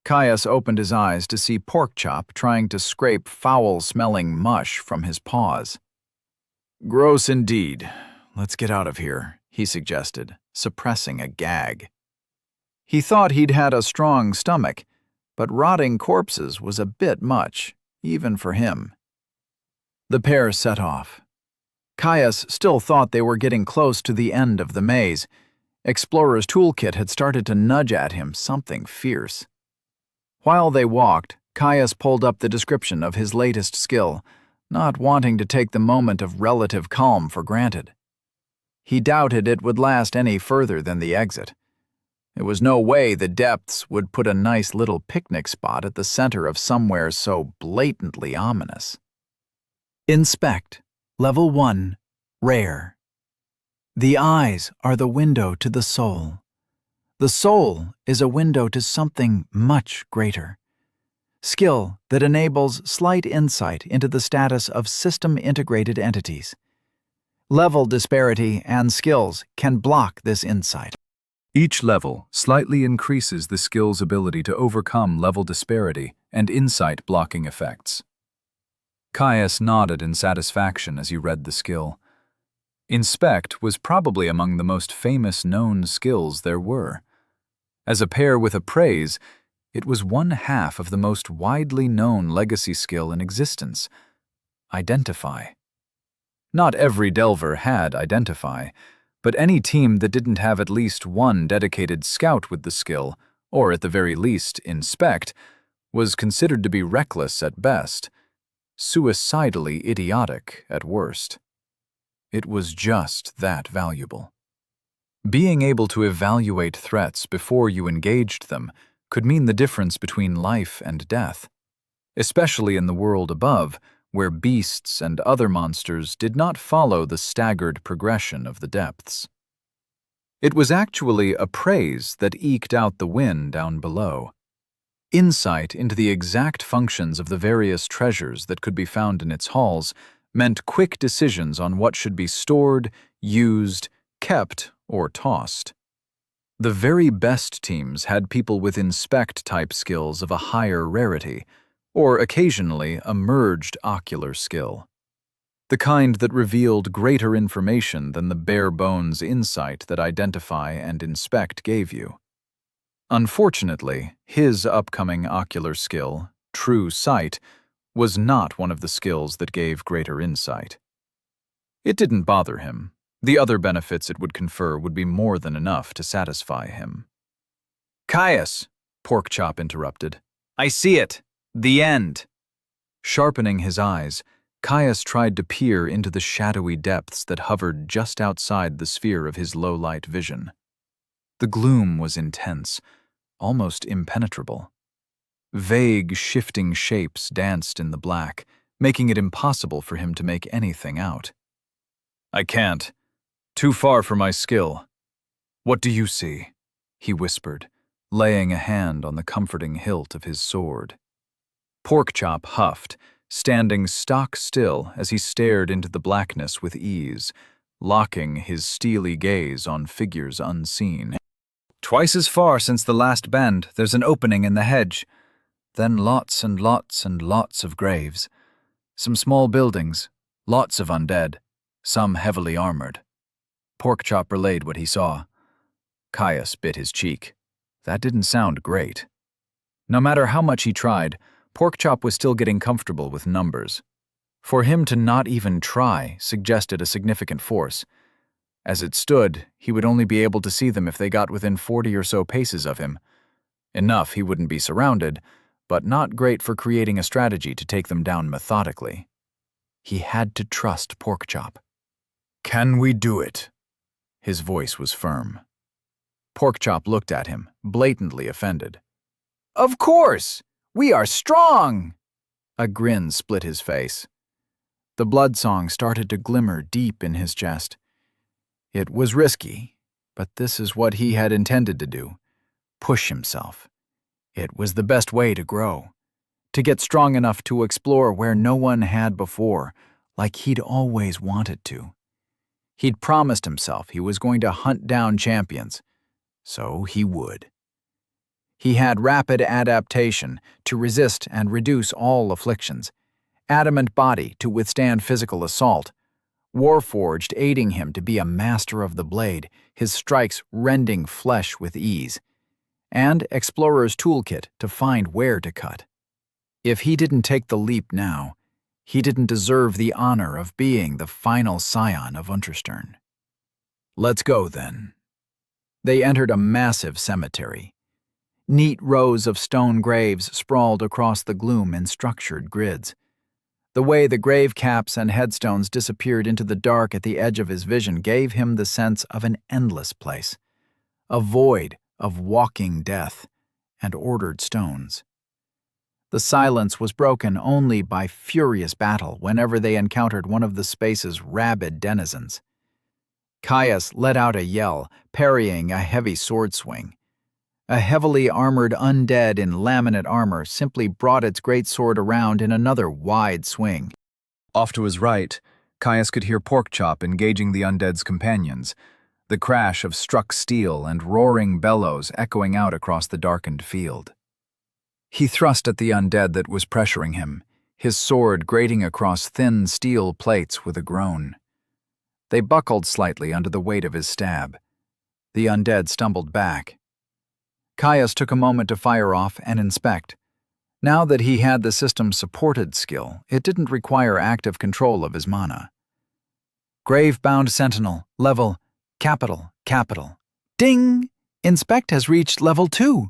Caius opened his eyes to see Porkchop trying to scrape foul-smelling mush from his paws. Gross indeed. Let's get out of here, he suggested, suppressing a gag. He thought he'd had a strong stomach, but rotting corpses was a bit much, even for him. The pair set off. Caius still thought they were getting close to the end of the maze. Explorer's toolkit had started to nudge at him something fierce. While they walked, Caius pulled up the description of his latest skill, not wanting to take the moment of relative calm for granted. He doubted it would last any further than the exit. There was no way the depths would put a nice little picnic spot at the center of somewhere so blatantly ominous. Inspect, Level 1, Rare. The eyes are the window to the soul. The soul is a window to something much greater. Skill that enables slight insight into the status of system-integrated entities. Level disparity and skills can block this insight. Each level slightly increases the skill's ability to overcome level disparity and insight blocking effects. Caius nodded in satisfaction as he read the skill. Inspect was probably among the most famous known skills there were. As a pair with Appraise, it was one half of the most widely known legacy skill in existence, Identify. Not every Delver had Identify, but any team that didn't have at least one dedicated scout with the skill, or at the very least Inspect, was considered to be reckless at best, suicidally idiotic at worst. It was just that valuable. Being able to evaluate threats before you engaged them could mean the difference between life and death, especially in the world above, where beasts and other monsters did not follow the staggered progression of the depths. It was actually Appraise that eked out the win down below. Insight into the exact functions of the various treasures that could be found in its halls meant quick decisions on what should be stored, used, kept, or tossed. The very best teams had people with inspect-type skills of a higher rarity, or occasionally a merged ocular skill. The kind that revealed greater information than the bare-bones insight that identify and inspect gave you. Unfortunately, his upcoming ocular skill, true sight, was not one of the skills that gave greater insight. It didn't bother him. The other benefits it would confer would be more than enough to satisfy him. Caius, Porkchop interrupted. I see it. The end. Sharpening his eyes, Caius tried to peer into the shadowy depths that hovered just outside the sphere of his low-light vision. The gloom was intense, almost impenetrable. Vague, shifting shapes danced in the black, making it impossible for him to make anything out. I can't. Too far for my skill. What do you see? He whispered, laying a hand on the comforting hilt of his sword. Porkchop huffed, standing stock still as he stared into the blackness with ease, locking his steely gaze on figures unseen. Twice as far since the last bend, there's an opening in the hedge. Then lots and lots and lots of graves. Some small buildings, lots of undead, some heavily armored. Porkchop relayed what he saw. Caius bit his cheek. That didn't sound great. No matter how much he tried, Porkchop was still getting comfortable with numbers. For him to not even try suggested a significant force. As it stood, he would only be able to see them if they got within 40 or so paces of him. Enough he wouldn't be surrounded, but not great for creating a strategy to take them down methodically. He had to trust Porkchop. Can we do it? His voice was firm. Porkchop looked at him, blatantly offended. Of course! We are strong! A grin split his face. The bloodsong started to glimmer deep in his chest. It was risky, but this is what he had intended to do. Push himself. It was the best way to grow. To get strong enough to explore where no one had before, like he'd always wanted to. He'd promised himself he was going to hunt down champions, so he would. He had rapid adaptation to resist and reduce all afflictions, adamant body to withstand physical assault, Warforged aiding him to be a master of the blade, his strikes rending flesh with ease, and Explorer's toolkit to find where to cut. If he didn't take the leap now, he didn't deserve the honor of being the final scion of Unterstern. Let's go, then. They entered a massive cemetery. Neat rows of stone graves sprawled across the gloom in structured grids. The way the grave caps and headstones disappeared into the dark at the edge of his vision gave him the sense of an endless place, a void of walking death and ordered stones. The silence was broken only by furious battle whenever they encountered one of the space's rabid denizens. Caius let out a yell, parrying a heavy sword swing. A heavily armored undead in laminate armor simply brought its greatsword around in another wide swing. Off to his right, Caius could hear Porkchop engaging the undead's companions, the crash of struck steel and roaring bellows echoing out across the darkened field. He thrust at the undead that was pressuring him, his sword grating across thin steel plates with a groan. They buckled slightly under the weight of his stab. The undead stumbled back. Caius took a moment to fire off and inspect. Now that he had the system's supported skill, it didn't require active control of his mana. Grave-bound sentinel, level, capital. Ding! Inspect has reached level 2.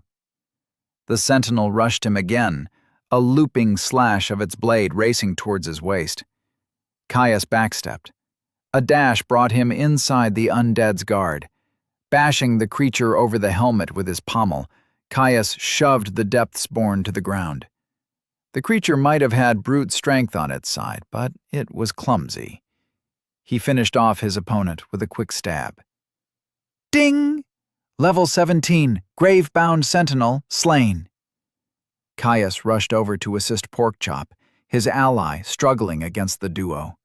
The sentinel rushed him again, a looping slash of its blade racing towards his waist. Caius backstepped. A dash brought him inside the undead's guard. Bashing the creature over the helmet with his pommel, Caius shoved the Depthsborn to the ground. The creature might have had brute strength on its side, but it was clumsy. He finished off his opponent with a quick stab. Ding! Level 17, grave-bound sentinel, slain. Caius rushed over to assist Porkchop, his ally struggling against the duo.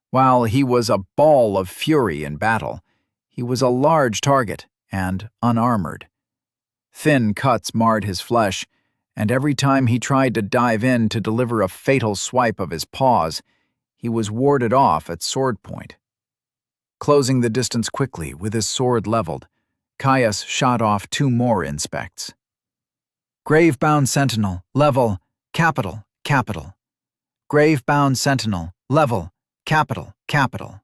While he was a ball of fury in battle, he was a large target and unarmored. Thin cuts marred his flesh, and every time he tried to dive in to deliver a fatal swipe of his paws, he was warded off at sword point. Closing the distance quickly with his sword leveled, Caius shot off 2 more inspects. Gravebound Sentinel, level, capital, capital. Gravebound Sentinel, level, capital, capital.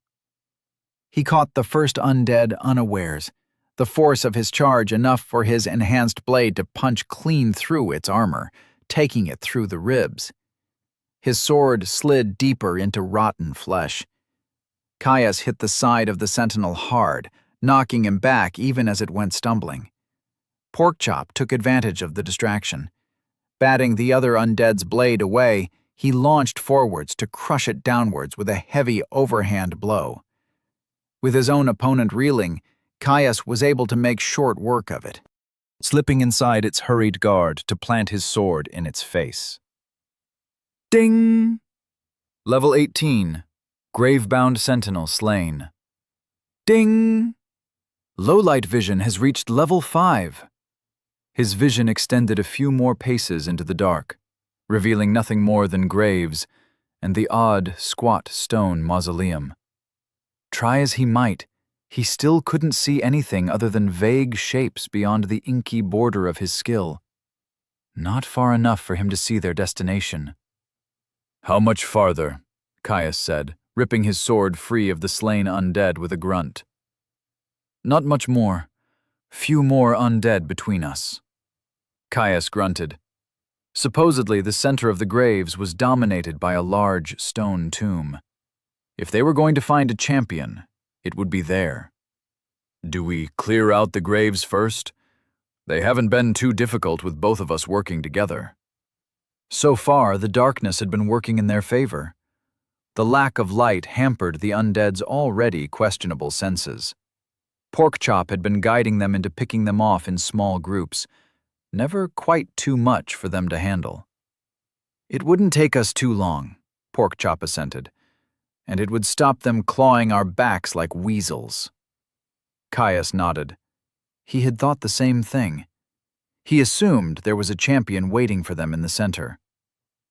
He caught the first undead unawares, the force of his charge enough for his enhanced blade to punch clean through its armor, taking it through the ribs. His sword slid deeper into rotten flesh. Caius hit the side of the sentinel hard, knocking him back even as it went stumbling. Porkchop took advantage of the distraction. Batting the other undead's blade away, he launched forwards to crush it downwards with a heavy overhand blow. With his own opponent reeling, Caius was able to make short work of it, slipping inside its hurried guard to plant his sword in its face. Ding! Level 18. Gravebound Sentinel slain. Ding! Low-light vision has reached level 5. His vision extended a few more paces into the dark, revealing nothing more than graves and the odd, squat stone mausoleum. Try as he might, he still couldn't see anything other than vague shapes beyond the inky border of his skill. Not far enough for him to see their destination. "How much farther?" Caius said, ripping his sword free of the slain undead with a grunt. "Not much more. Few more undead between us." Caius grunted. Supposedly, the center of the graves was dominated by a large stone tomb. If they were going to find a champion, it would be there. "Do we clear out the graves first? They haven't been too difficult with both of us working together." So far, the darkness had been working in their favor. The lack of light hampered the undead's already questionable senses. Porkchop had been guiding them into picking them off in small groups, never quite too much for them to handle. "It wouldn't take us too long," Porkchop assented, "and it would stop them clawing our backs like weasels." Caius nodded. He had thought the same thing. He assumed there was a champion waiting for them in the center.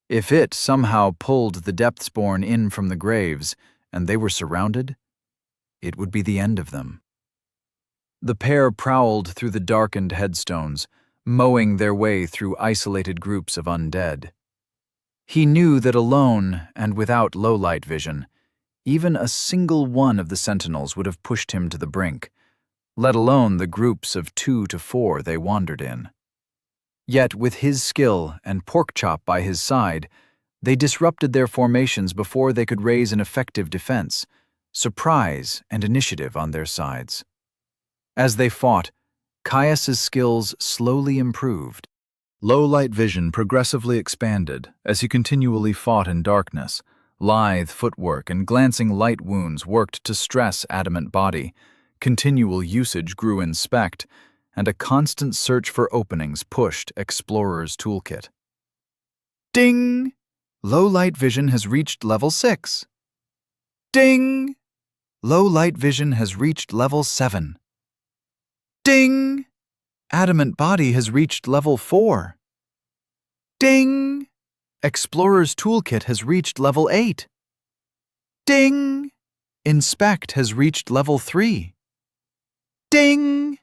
If it somehow pulled the Depthsborn in from the graves, and they were surrounded, it would be the end of them. The pair prowled through the darkened headstones, mowing their way through isolated groups of undead. He knew that alone and without low-light vision, even a single one of the sentinels would have pushed him to the brink, let alone the groups of 2 to 4 they wandered in. Yet with his skill and Porkchop by his side, they disrupted their formations before they could raise an effective defense, surprise and initiative on their sides. As they fought, Caius's skills slowly improved. Low-light vision progressively expanded as he continually fought in darkness. Lithe footwork and glancing light wounds worked to stress adamant body. Continual usage grew in spect, and a constant search for openings pushed Explorer's toolkit. Ding! Low-light vision has reached level 6. Ding! Low-light vision has reached level 7. Ding! Adamant body has reached level 4. Ding! Explorer's toolkit has reached level 8. Ding! Inspect has reached level 3. Ding!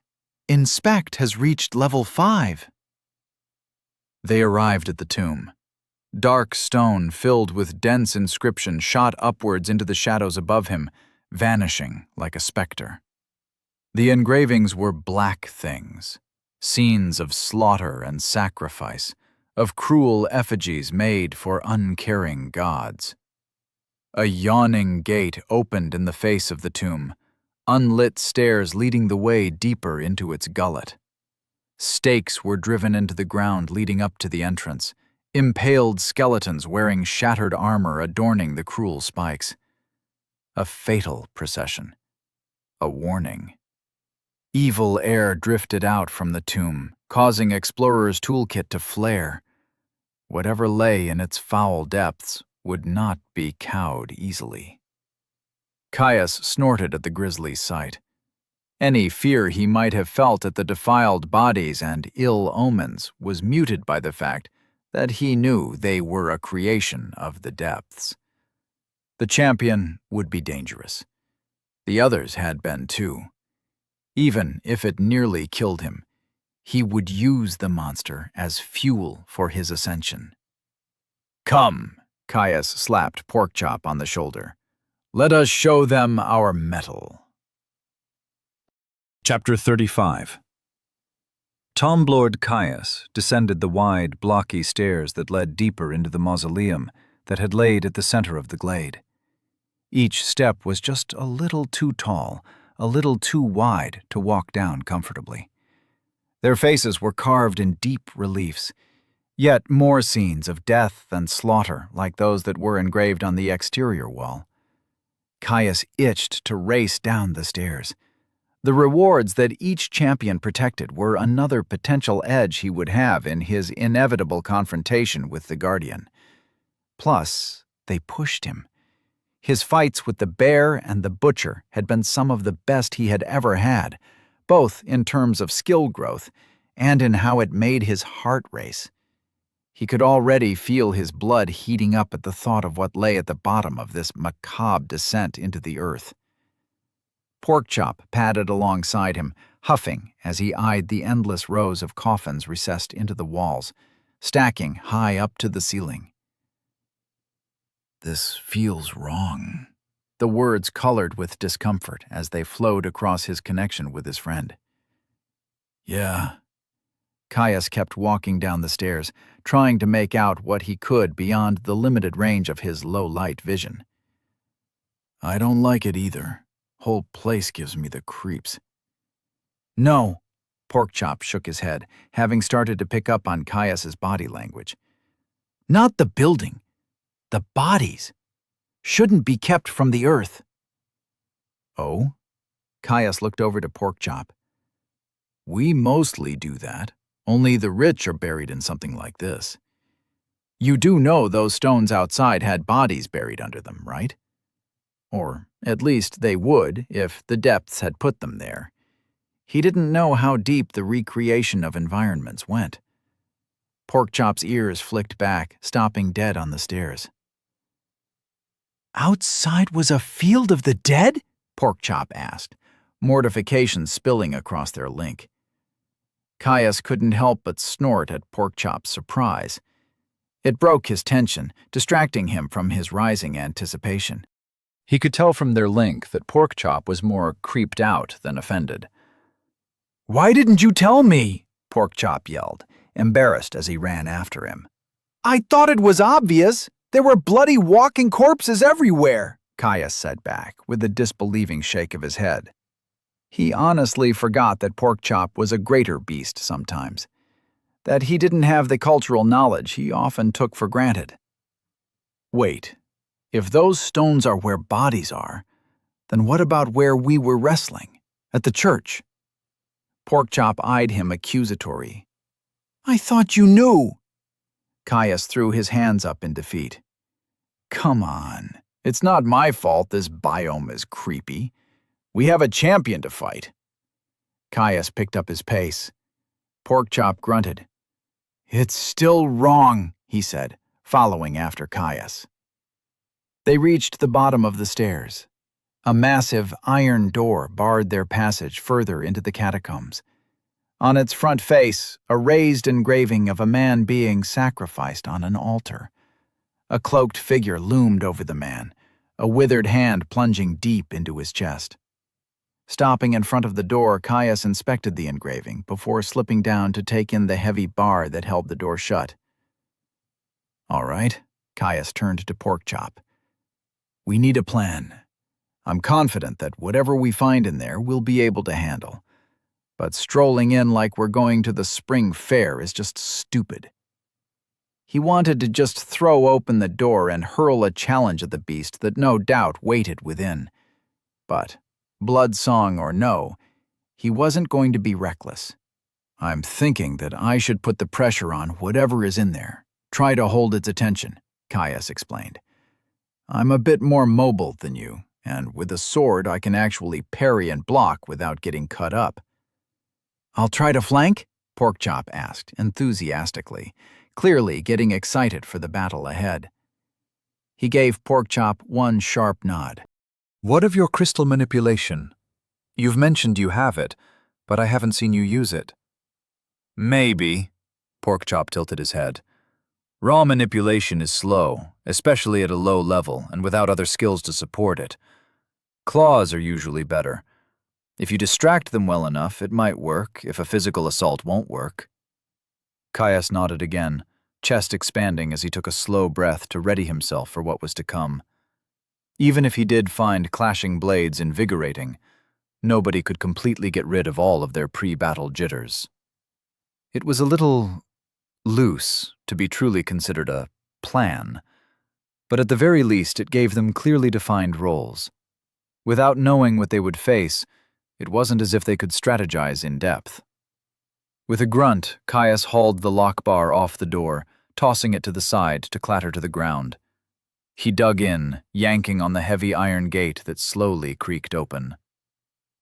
Inspect has reached level 5. They arrived at the tomb. Dark stone filled with dense inscription shot upwards into the shadows above him, vanishing like a specter. The engravings were black things, scenes of slaughter and sacrifice, of cruel effigies made for uncaring gods. A yawning gate opened in the face of the tomb, unlit stairs leading the way deeper into its gullet. Stakes were driven into the ground leading up to the entrance, impaled skeletons wearing shattered armor adorning the cruel spikes. A fatal procession. A warning. Evil air drifted out from the tomb, causing Explorer's toolkit to flare. Whatever lay in its foul depths would not be cowed easily. Caius snorted at the grisly sight. Any fear he might have felt at the defiled bodies and ill omens was muted by the fact that he knew they were a creation of the depths. The champion would be dangerous. The others had been too. Even if it nearly killed him, he would use the monster as fuel for his ascension. "Come," Caius slapped Porkchop on the shoulder. "Let us show them our mettle." Chapter 35. Tom Lord Caius descended the wide, blocky stairs that led deeper into the mausoleum that had laid at the center of the glade. Each step was just a little too tall, a little too wide to walk down comfortably. Their faces were carved in deep reliefs, yet more scenes of death and slaughter like those that were engraved on the exterior wall. Caius itched to race down the stairs. The rewards that each champion protected were another potential edge he would have in his inevitable confrontation with the Guardian. Plus, they pushed him. His fights with the bear and the butcher had been some of the best he had ever had, both in terms of skill growth and in how it made his heart race. He could already feel his blood heating up at the thought of what lay at the bottom of this macabre descent into the earth. Porkchop padded alongside him, huffing as he eyed the endless rows of coffins recessed into the walls, stacking high up to the ceiling. "This feels wrong." The words colored with discomfort as they flowed across his connection with his friend. "Yeah." Caius kept walking down the stairs, trying to make out what he could beyond the limited range of his low-light vision. "I don't like it either. Whole place gives me the creeps." "No," Porkchop shook his head, having started to pick up on Caius's body language. "Not the building. The bodies shouldn't be kept from the earth." "Oh?" Caius looked over to Porkchop. "We mostly do that. Only the rich are buried in something like this. You do know those stones outside had bodies buried under them, right? Or at least they would if the depths had put them there." He didn't know how deep the recreation of environments went. Porkchop's ears flicked back, stopping dead on the stairs. "Outside was a field of the dead?" Porkchop asked, mortification spilling across their link. Caius couldn't help but snort at Porkchop's surprise. It broke his tension, distracting him from his rising anticipation. He could tell from their link that Porkchop was more creeped out than offended. "Why didn't you tell me?" Porkchop yelled, embarrassed as he ran after him. "I thought it was obvious. There were bloody walking corpses everywhere," Caius said back, with a disbelieving shake of his head. He honestly forgot that Porkchop was a greater beast sometimes, that he didn't have the cultural knowledge he often took for granted. "Wait, if those stones are where bodies are, then what about where we were wrestling? At the church?" Porkchop eyed him accusatory. "I thought you knew." Caius threw his hands up in defeat. "Come on, it's not my fault this biome is creepy. We have a champion to fight." Caius picked up his pace. Porkchop grunted. "It's still wrong," he said, following after Caius. They reached the bottom of the stairs. A massive iron door barred their passage further into the catacombs. On its front face, a raised engraving of a man being sacrificed on an altar. A cloaked figure loomed over the man, a withered hand plunging deep into his chest. Stopping in front of the door, Caius inspected the engraving before slipping down to take in the heavy bar that held the door shut. "All right," Caius turned to Porkchop. "We need a plan. I'm confident that whatever we find in there we'll be able to handle. But strolling in like we're going to the spring fair is just stupid." He wanted to just throw open the door and hurl a challenge at the beast that no doubt waited within. But, blood song or no, he wasn't going to be reckless. "I'm thinking that I should put the pressure on whatever is in there. Try to hold its attention," Caius explained. "I'm a bit more mobile than you, and with a sword I can actually parry and block without getting cut up. I'll try to flank? Porkchop asked, enthusiastically, clearly getting excited for the battle ahead. He gave Porkchop one sharp nod. What of your crystal manipulation? You've mentioned you have it, but I haven't seen you use it. Maybe. Porkchop tilted his head. Raw manipulation is slow, especially at a low level and without other skills to support it. Claws are usually better. If you distract them well enough, it might work, if a physical assault won't work. Caius nodded again, chest expanding as he took a slow breath to ready himself for what was to come. Even if he did find clashing blades invigorating, nobody could completely get rid of all of their pre-battle jitters. It was a little loose to be truly considered a plan, but at the very least it gave them clearly defined roles. Without knowing what they would face, it wasn't as if they could strategize in depth. With a grunt, Caius hauled the lock bar off the door, tossing it to the side to clatter to the ground. He dug in, yanking on the heavy iron gate that slowly creaked open.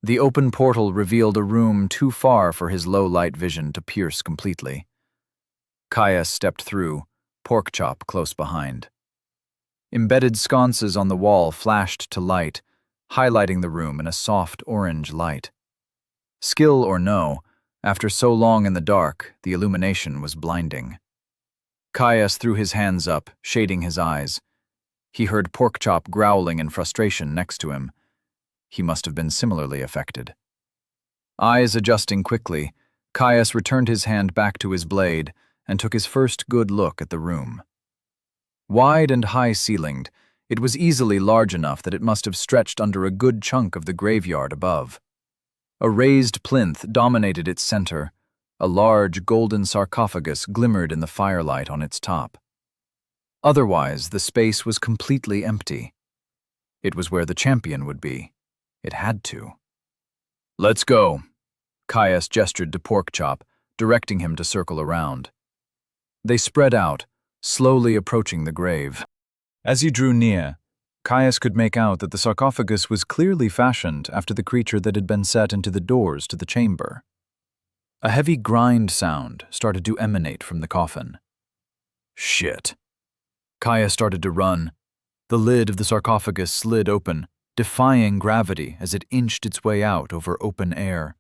The open portal revealed a room too far for his low-light vision to pierce completely. Caius stepped through, Porkchop close behind. Embedded sconces on the wall flashed to light, highlighting the room in a soft orange light. Skill or no, after so long in the dark, the illumination was blinding. Caius threw his hands up, shading his eyes. He heard Porkchop growling in frustration next to him. He must have been similarly affected. Eyes adjusting quickly, Caius returned his hand back to his blade and took his first good look at the room. Wide and high-ceilinged, it was easily large enough that it must have stretched under a good chunk of the graveyard above. A raised plinth dominated its center. A large golden sarcophagus glimmered in the firelight on its top. Otherwise, the space was completely empty. It was where the champion would be. It had to. "Let's go," Caius gestured to Porkchop, directing him to circle around. They spread out, slowly approaching the grave. As he drew near, Caius could make out that the sarcophagus was clearly fashioned after the creature that had been set into the doors to the chamber. A heavy grind sound started to emanate from the coffin. Shit. Caius started to run. The lid of the sarcophagus slid open, defying gravity as it inched its way out over open air.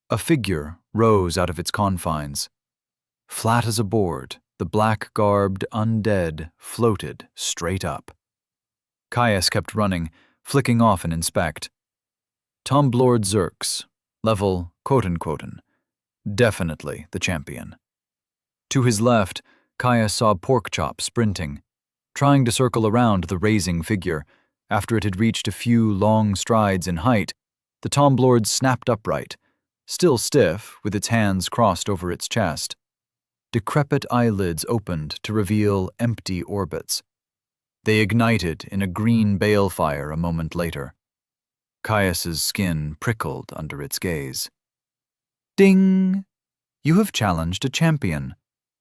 A figure rose out of its confines. Flat as a board, the black-garbed undead floated straight up. Caius kept running, flicking off and inspect. Tom Blord Zerks, level quote-unquote, definitely the champion. To his left, Caius saw Porkchop sprinting, trying to circle around the raising figure. After it had reached a few long strides in height, the Tom Blord snapped upright, still stiff, with its hands crossed over its chest. Decrepit eyelids opened to reveal empty orbits. They ignited in a green balefire a moment later. Caius's skin prickled under its gaze. Ding! You have challenged a champion,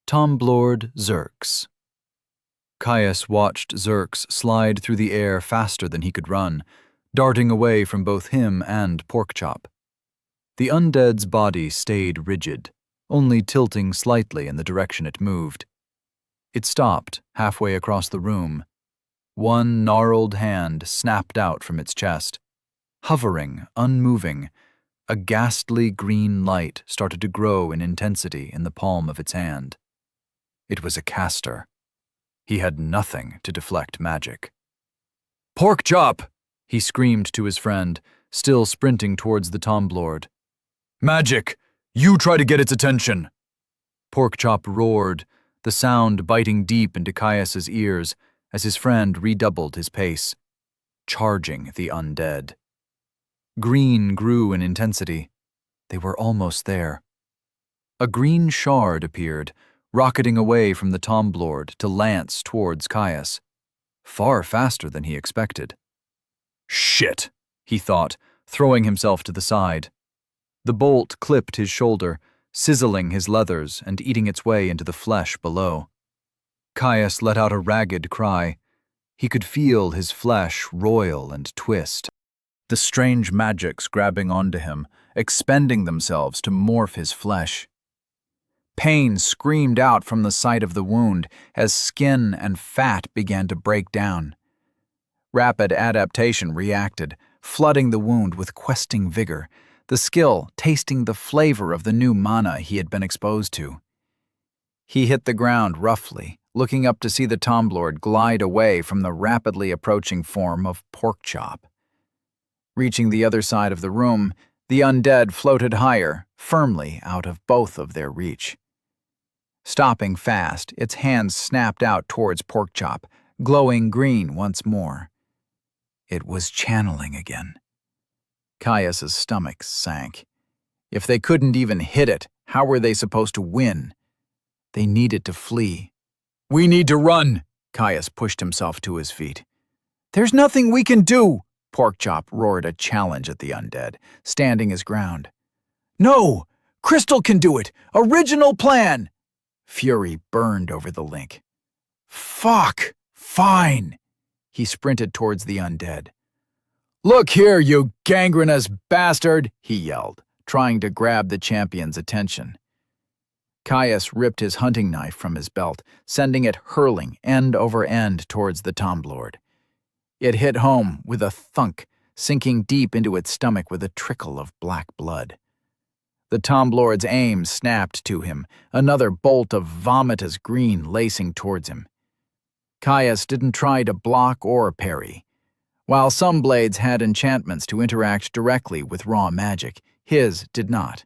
Tom Blord Zerks. Caius watched Zerks slide through the air faster than he could run, darting away from both him and Porkchop. The undead's body stayed rigid, only tilting slightly in the direction it moved. It stopped halfway across the room. One gnarled hand snapped out from its chest. Hovering, unmoving, a ghastly green light started to grow in intensity in the palm of its hand. It was a caster. He had nothing to deflect magic. "Porkchop!" he screamed to his friend, still sprinting towards the Tom Blord. "Magic! You try to get its attention!" Porkchop roared, the sound biting deep into Caius's ears as his friend redoubled his pace, charging the undead. Green grew in intensity. They were almost there. A green shard appeared, rocketing away from the Tom Blord to lance towards Caius, far faster than he expected. Shit, he thought, throwing himself to the side. The bolt clipped his shoulder, sizzling his leathers and eating its way into the flesh below. Caius let out a ragged cry. He could feel his flesh roil and twist, the strange magics grabbing onto him, expending themselves to morph his flesh. Pain screamed out from the site of the wound as skin and fat began to break down. Rapid adaptation reacted, flooding the wound with questing vigor, the skill tasting the flavor of the new mana he had been exposed to. He hit the ground roughly, looking up to see the Tomlord glide away from the rapidly approaching form of Porkchop. Reaching the other side of the room, the undead floated higher, firmly out of both of their reach. Stopping fast, its hands snapped out towards Porkchop, glowing green once more. It was channeling again. Caius's stomach sank. If they couldn't even hit it, how were they supposed to win? They needed to flee. "We need to run!" Caius pushed himself to his feet. "There's nothing we can do!" Porkchop roared a challenge at the undead, standing his ground. "No! Crystal can do it! Original plan!" Fury burned over the link. "Fuck! Fine!" He sprinted towards the undead. "Look here, you gangrenous bastard!" he yelled, trying to grab the champion's attention. Caius ripped his hunting knife from his belt, sending it hurling end over end towards the Tomlord. It hit home with a thunk, sinking deep into its stomach with a trickle of black blood. The Tomlord's aim snapped to him, another bolt of vomitous green lacing towards him. Caius didn't try to block or parry. While some blades had enchantments to interact directly with raw magic, his did not.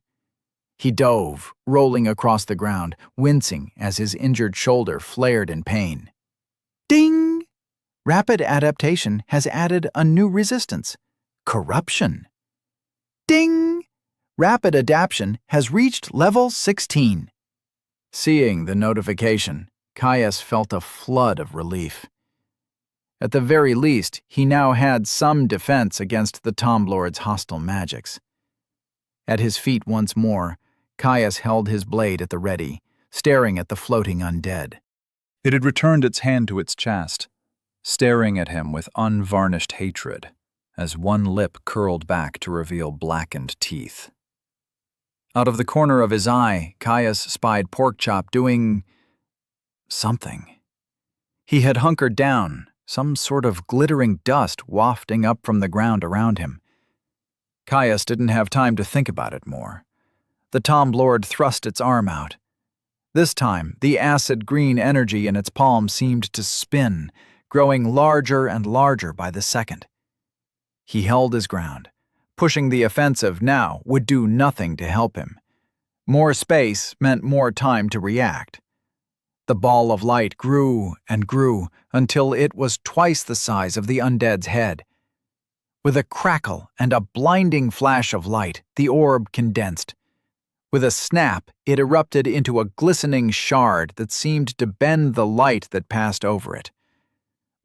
He dove, rolling across the ground, wincing as his injured shoulder flared in pain. Ding! Rapid adaptation has added a new resistance: corruption. Ding! Rapid adaptation has reached level 16. Seeing the notification, Caius felt a flood of relief. At the very least, he now had some defense against the Tomlord's hostile magics. At his feet once more, Caius held his blade at the ready, staring at the floating undead. It had returned its hand to its chest, staring at him with unvarnished hatred, as one lip curled back to reveal blackened teeth. Out of the corner of his eye, Caius spied Porkchop doing something. He had hunkered down, some sort of glittering dust wafting up from the ground around him. Caius didn't have time to think about it more. The Tomlord thrust its arm out. This time, the acid green energy in its palm seemed to spin, growing larger and larger by the second. He held his ground. Pushing the offensive now would do nothing to help him. More space meant more time to react. The ball of light grew and grew until it was twice the size of the undead's head. With a crackle and a blinding flash of light, the orb condensed. With a snap, it erupted into a glistening shard that seemed to bend the light that passed over it.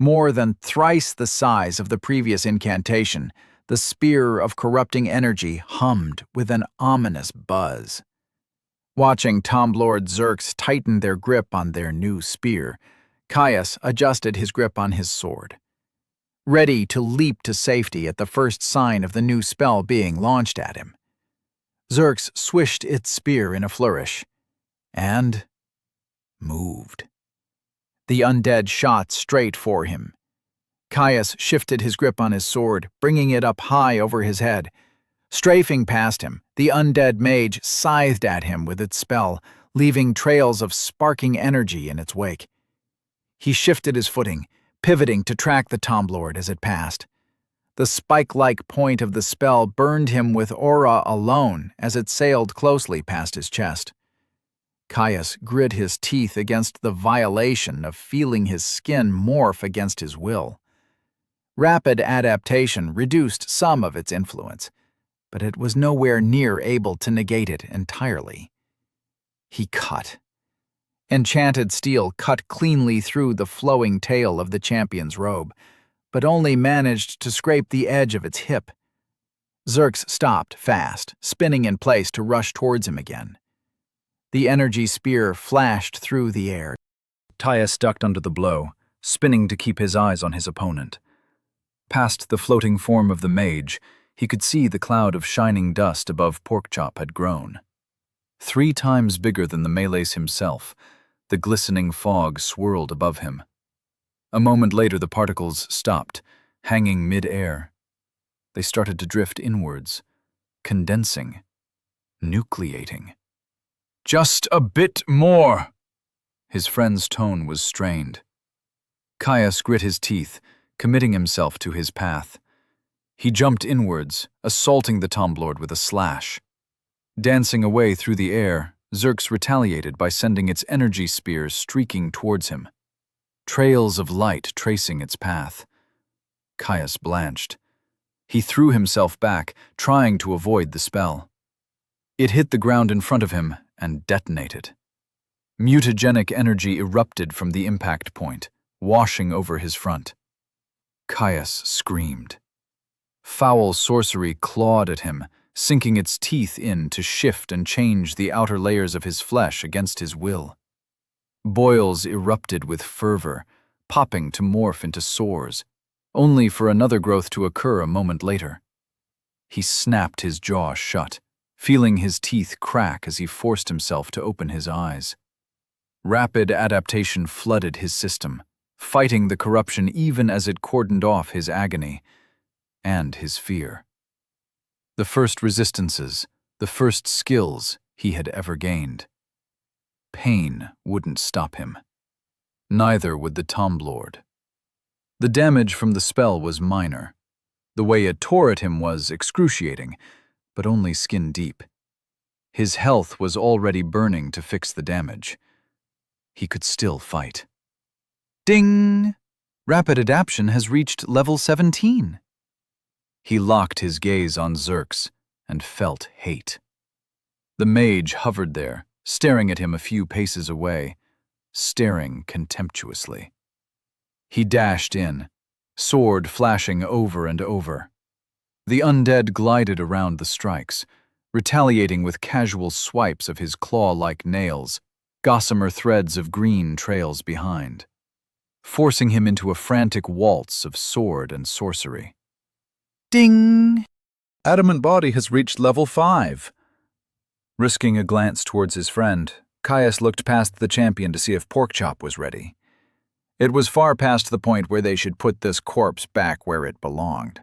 More than thrice the size of the previous incantation, the spear of corrupting energy hummed with an ominous buzz. Watching Tomlord Zerks tighten their grip on their new spear, Caius adjusted his grip on his sword. Ready to leap to safety at the first sign of the new spell being launched at him. Zerks swished its spear in a flourish, and moved. The undead shot straight for him. Caius shifted his grip on his sword, bringing it up high over his head. Strafing past him, the undead mage scythed at him with its spell, leaving trails of sparking energy in its wake. He shifted his footing, pivoting to track the Tomlord as it passed. The spike-like point of the spell burned him with aura alone as it sailed closely past his chest. Caius grit his teeth against the violation of feeling his skin morph against his will. Rapid adaptation reduced some of its influence, but it was nowhere near able to negate it entirely. He cut. Enchanted steel cut cleanly through the flowing tail of the champion's robe, but only managed to scrape the edge of its hip. Zerks stopped fast, spinning in place to rush towards him again. The energy spear flashed through the air. Caius ducked under the blow, spinning to keep his eyes on his opponent. Past the floating form of the mage, he could see the cloud of shining dust above Porkchop had grown. 3 times bigger than the Malace himself, the glistening fog swirled above him. A moment later the particles stopped, hanging mid-air. They started to drift inwards, condensing, nucleating. "Just a bit more!" His friend's tone was strained. Caius grit his teeth, committing himself to his path. He jumped inwards, assaulting the Tomblord with a slash. Dancing away through the air, Zerx retaliated by sending its energy spears streaking towards him. Trails of light tracing its path. Caius blanched. He threw himself back, trying to avoid the spell. It hit the ground in front of him and detonated. Mutagenic energy erupted from the impact point, washing over his front. Caius screamed. Foul sorcery clawed at him, sinking its teeth in to shift and change the outer layers of his flesh against his will. Boils erupted with fervor, popping to morph into sores, only for another growth to occur a moment later. He snapped his jaw shut, feeling his teeth crack as he forced himself to open his eyes. Rapid adaptation flooded his system, fighting the corruption even as it cordoned off his agony and his fear. The first resistances, the first skills he had ever gained. Pain wouldn't stop him. Neither would the Tomblord. The damage from the spell was minor. The way it tore at him was excruciating, but only skin deep. His health was already burning to fix the damage. He could still fight. Ding! Rapid adaptation has reached level 17. He locked his gaze on Zerx and felt hate. The mage hovered there, staring at him a few paces away, staring contemptuously. He dashed in, sword flashing over and over. The undead glided around the strikes, retaliating with casual swipes of his claw-like nails, gossamer threads of green trails behind, forcing him into a frantic waltz of sword and sorcery. Ding! Adamant Body has reached level 5. Risking a glance towards his friend, Caius looked past the champion to see if Porkchop was ready. It was far past the point where they should put this corpse back where it belonged.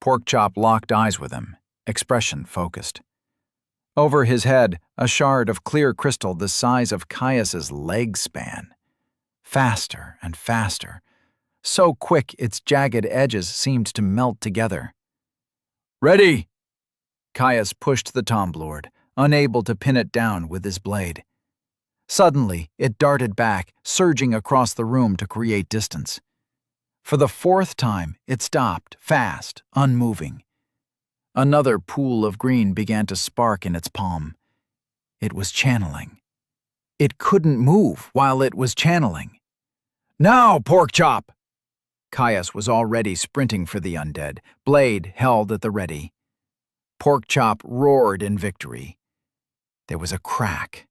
Porkchop locked eyes with him, expression focused. Over his head, a shard of clear crystal the size of Caius's leg span. Faster and faster, so quick its jagged edges seemed to melt together. "Ready!" Caius pushed the Tomblord, unable to pin it down with his blade. Suddenly, it darted back, surging across the room to create distance. For the 4th time, it stopped, fast, unmoving. Another pool of green began to spark in its palm. It was channeling. It couldn't move while it was channeling. "Now, Porkchop!" Caius was already sprinting for the undead, blade held at the ready. Porkchop roared in victory. There was a crack.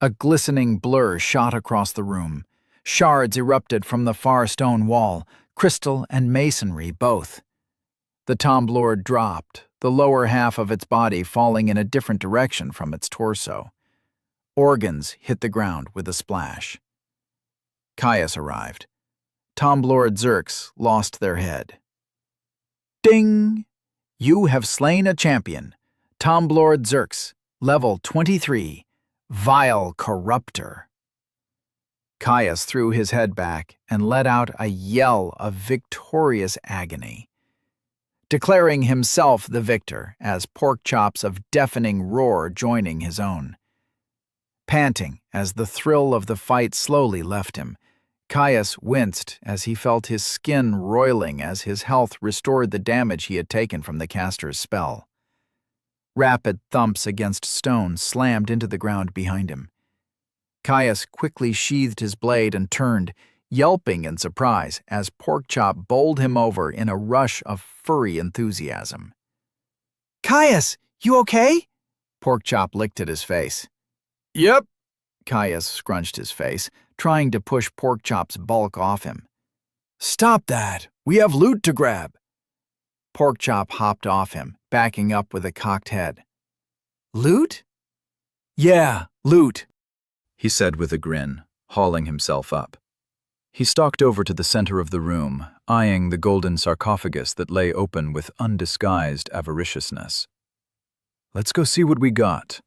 A glistening blur shot across the room. Shards erupted from the far stone wall, crystal and masonry both. The Tomblord dropped, the lower half of its body falling in a different direction from its torso. Organs hit the ground with a splash. Caius arrived. Tomblord Zerx lost their head. Ding! You have slain a champion. Tomblord Zerx, level 23. Vile corruptor. Caius threw his head back and let out a yell of victorious agony, declaring himself the victor as Porkchops of deafening roar joining his own. Panting as the thrill of the fight slowly left him, Caius winced as he felt his skin roiling as his health restored the damage he had taken from the caster's spell. Rapid thumps against stone slammed into the ground behind him. Caius quickly sheathed his blade and turned, yelping in surprise as Porkchop bowled him over in a rush of furry enthusiasm. "Caius, you okay?" Porkchop licked at his face. "Yep." Caius scrunched his face, trying to push Porkchop's bulk off him. "Stop that! We have loot to grab!" Porkchop hopped off him, backing up with a cocked head. "Loot?" "Yeah, loot," he said with a grin, hauling himself up. He stalked over to the center of the room, eyeing the golden sarcophagus that lay open with undisguised avariciousness. "Let's go see what we got."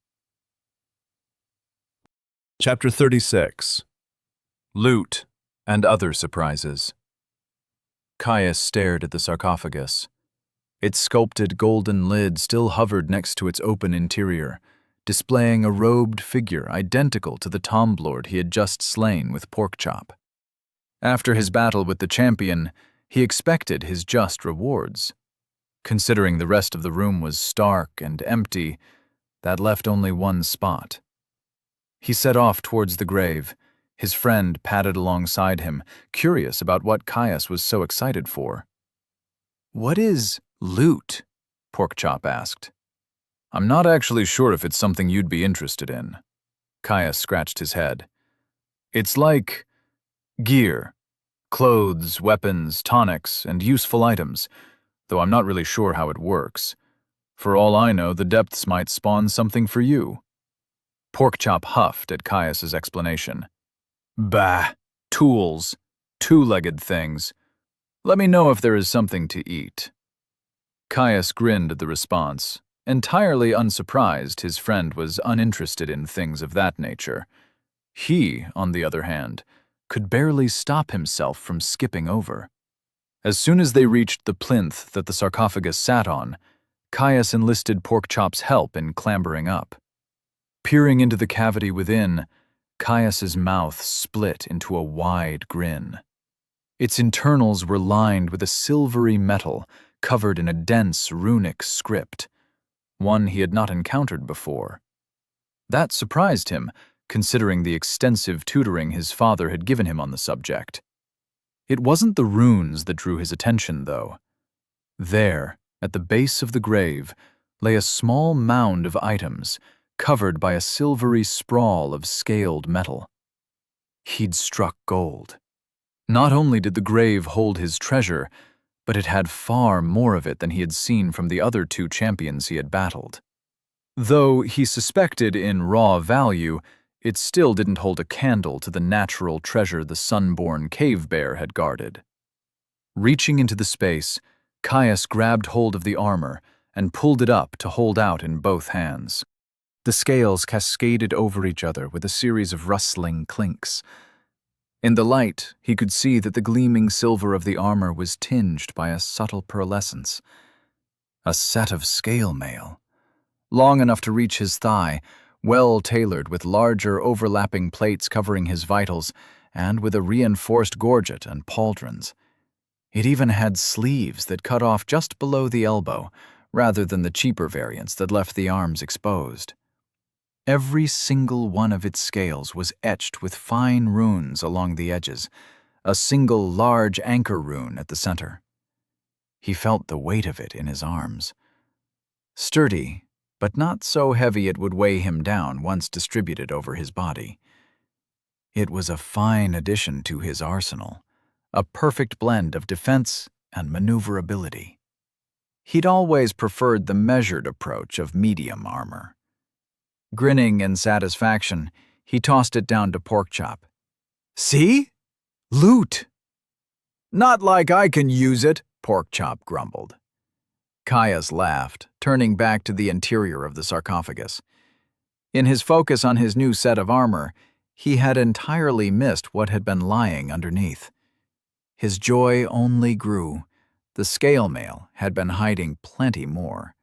Chapter 36. Loot and Other Surprises. Caius stared at the sarcophagus. Its sculpted golden lid still hovered next to its open interior, displaying a robed figure identical to the tomblord he had just slain with Porkchop. After his battle with the champion, he expected his just rewards. Considering the rest of the room was stark and empty, that left only one spot. He set off towards the grave. His friend padded alongside him, curious about what Caius was so excited for. "What is loot?" Porkchop asked. "I'm not actually sure if it's something you'd be interested in." Caius scratched his head. "It's like gear, clothes, weapons, tonics, and useful items, though I'm not really sure how it works. For all I know, the depths might spawn something for you." Porkchop huffed at Caius's explanation. "Bah, tools, two-legged things. Let me know if there is something to eat." Caius grinned at the response, entirely unsurprised his friend was uninterested in things of that nature. He, on the other hand, could barely stop himself from skipping over. As soon as they reached the plinth that the sarcophagus sat on, Caius enlisted Porkchop's help in clambering up. Peering into the cavity within, Caius's mouth split into a wide grin. Its internals were lined with a silvery metal covered in a dense runic script, one he had not encountered before. That surprised him, considering the extensive tutoring his father had given him on the subject. It wasn't the runes that drew his attention, though. There, at the base of the grave, lay a small mound of items, covered by a silvery sprawl of scaled metal. He'd struck gold. Not only did the grave hold his treasure, but it had far more of it than he had seen from the other two champions he had battled. Though he suspected in raw value, it still didn't hold a candle to the natural treasure the sunborn cave bear had guarded. Reaching into the space, Caius grabbed hold of the armor and pulled it up to hold out in both hands. The scales cascaded over each other with a series of rustling clinks. In the light, he could see that the gleaming silver of the armor was tinged by a subtle pearlescence. A set of scale mail, long enough to reach his thigh, well-tailored with larger overlapping plates covering his vitals, and with a reinforced gorget and pauldrons. It even had sleeves that cut off just below the elbow, rather than the cheaper variants that left the arms exposed. Every single one of its scales was etched with fine runes along the edges, a single large anchor rune at the center. He felt the weight of it in his arms. Sturdy, but not so heavy it would weigh him down once distributed over his body. It was a fine addition to his arsenal, a perfect blend of defense and maneuverability. He'd always preferred the measured approach of medium armor. Grinning in satisfaction, he tossed it down to Porkchop. "See? Loot!" "Not like I can use it," Porkchop grumbled. Caius laughed, turning back to the interior of the sarcophagus. In his focus on his new set of armor, he had entirely missed what had been lying underneath. His joy only grew. The scale mail had been hiding plenty more.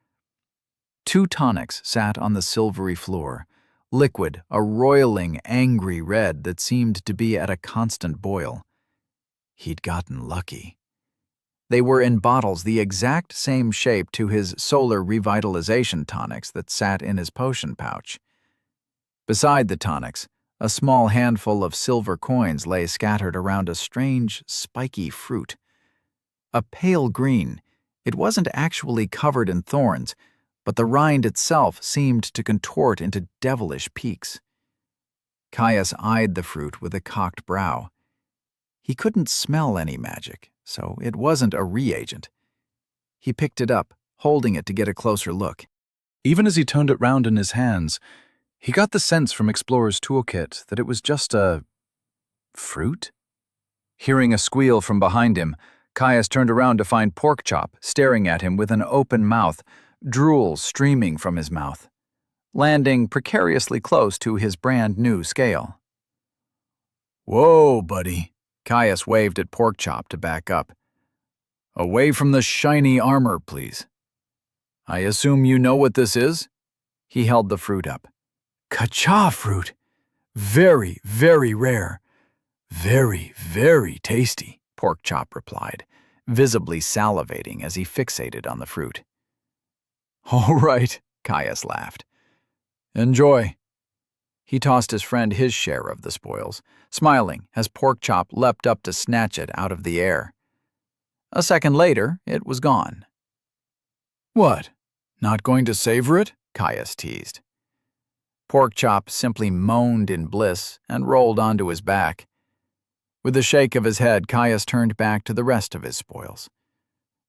2 tonics sat on the silvery floor, liquid, a roiling, angry red that seemed to be at a constant boil. He'd gotten lucky. They were in bottles the exact same shape to his solar revitalization tonics that sat in his potion pouch. Beside the tonics, a small handful of silver coins lay scattered around a strange, spiky fruit. A pale green, it wasn't actually covered in thorns, but the rind itself seemed to contort into devilish peaks. Caius eyed the fruit with a cocked brow. He couldn't smell any magic, so it wasn't a reagent. He picked it up, holding it to get a closer look. Even as he turned it round in his hands, he got the sense from Explorer's toolkit that it was just a fruit? Hearing a squeal from behind him, Caius turned around to find Porkchop staring at him with an open mouth, drool streaming from his mouth, landing precariously close to his brand-new scale. "Whoa, buddy," Caius waved at Porkchop to back up. "Away from the shiny armor, please. I assume you know what this is?" He held the fruit up. "Kacha fruit. Very, very rare. Very, very tasty," Porkchop replied, visibly salivating as he fixated on the fruit. "All right," Caius laughed. "Enjoy." He tossed his friend his share of the spoils, smiling as Porkchop leapt up to snatch it out of the air. A second later, it was gone. "What, not going to savor it?" Caius teased. Porkchop simply moaned in bliss and rolled onto his back. With a shake of his head, Caius turned back to the rest of his spoils.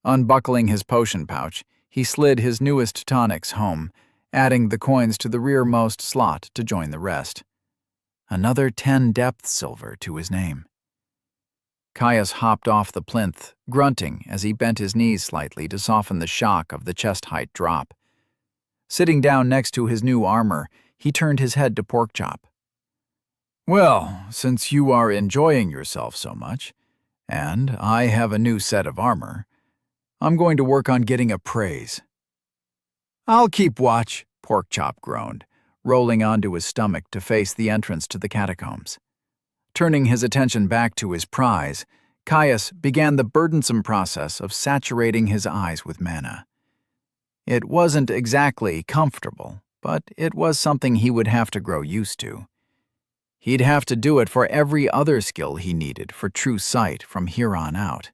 Unbuckling his potion pouch, he slid his newest tonics home, adding the coins to the rearmost slot to join the rest. Another 10 depth silver to his name. Caius hopped off the plinth, grunting as he bent his knees slightly to soften the shock of the chest-height drop. Sitting down next to his new armor, he turned his head to Porkchop. "Well, since you are enjoying yourself so much, and I have a new set of armor, I'm going to work on getting a praise." "I'll keep watch," Porkchop groaned, rolling onto his stomach to face the entrance to the catacombs. Turning his attention back to his prize, Caius began the burdensome process of saturating his eyes with mana. It wasn't exactly comfortable, but it was something he would have to grow used to. He'd have to do it for every other skill he needed for true sight from here on out.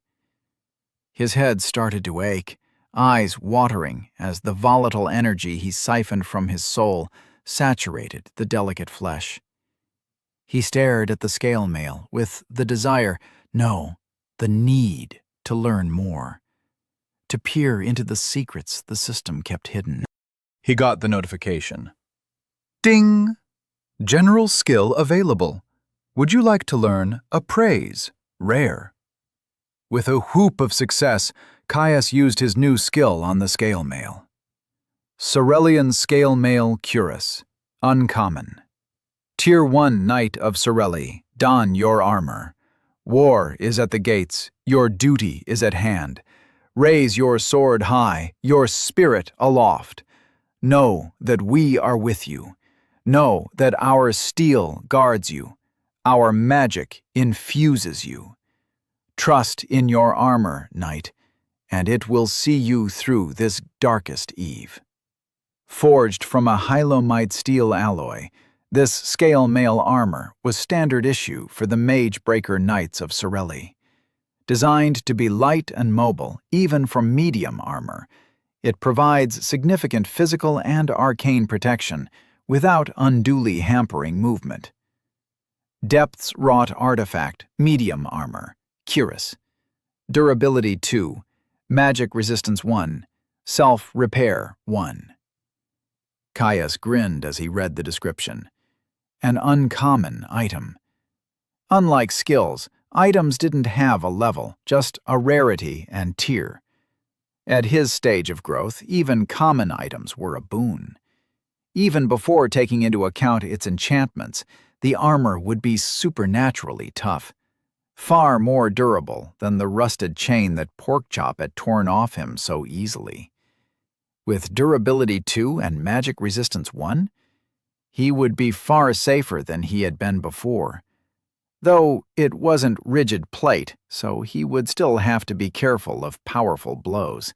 His head started to ache, eyes watering as the volatile energy he siphoned from his soul saturated the delicate flesh. He stared at the scale mail with the desire, no, the need to learn more, to peer into the secrets the system kept hidden. He got the notification. Ding! General skill available. Would you like to learn Appraise, Rare? With a whoop of success, Caius used his new skill on the scale mail. Cerelian Scale Mail Curus. Uncommon. Tier 1 Knight of Cereli, don your armor. War is at the gates, your duty is at hand. Raise your sword high, your spirit aloft. Know that we are with you. Know that our steel guards you. Our magic infuses you. Trust in your armor, knight, and it will see you through this darkest eve. Forged from a hylomite steel alloy, this scale mail armor was standard issue for the Mage Breaker Knights of Cereli. Designed to be light and mobile, even for medium armor, it provides significant physical and arcane protection without unduly hampering movement. Depths Wrought Artifact, Medium Armor, Cuirass. Durability 2, Magic Resistance 1, Self-Repair 1. Caius grinned as he read the description. An uncommon item. Unlike skills, items didn't have a level, just a rarity and tier. At his stage of growth, even common items were a boon. Even before taking into account its enchantments, the armor would be supernaturally tough, far more durable than the rusted chain that Porkchop had torn off him so easily. With durability 2 and magic resistance 1, he would be far safer than he had been before. Though it wasn't rigid plate, so he would still have to be careful of powerful blows.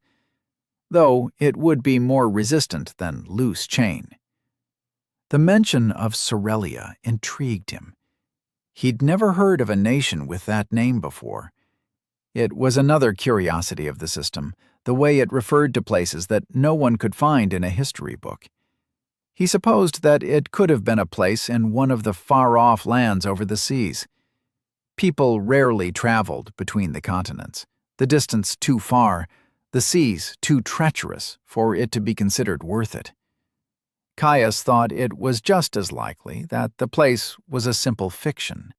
Though it would be more resistant than loose chain. The mention of Cerelia intrigued him. He'd never heard of a nation with that name before. It was another curiosity of the system, the way it referred to places that no one could find in a history book. He supposed that it could have been a place in one of the far-off lands over the seas. People rarely traveled between the continents, the distance too far, the seas too treacherous for it to be considered worth it. Caius thought it was just as likely that the place was a simple fiction,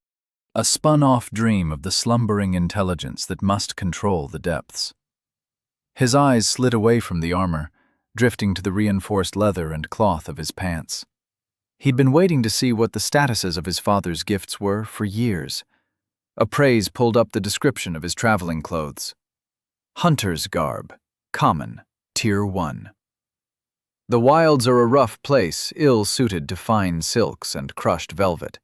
a spun-off dream of the slumbering intelligence that must control the depths. His eyes slid away from the armor, drifting to the reinforced leather and cloth of his pants. He'd been waiting to see what the statuses of his father's gifts were for years. Appraise pulled up the description of his traveling clothes. Hunter's garb, common, Tier 1. The wilds are a rough place, ill-suited to fine silks and crushed velvet.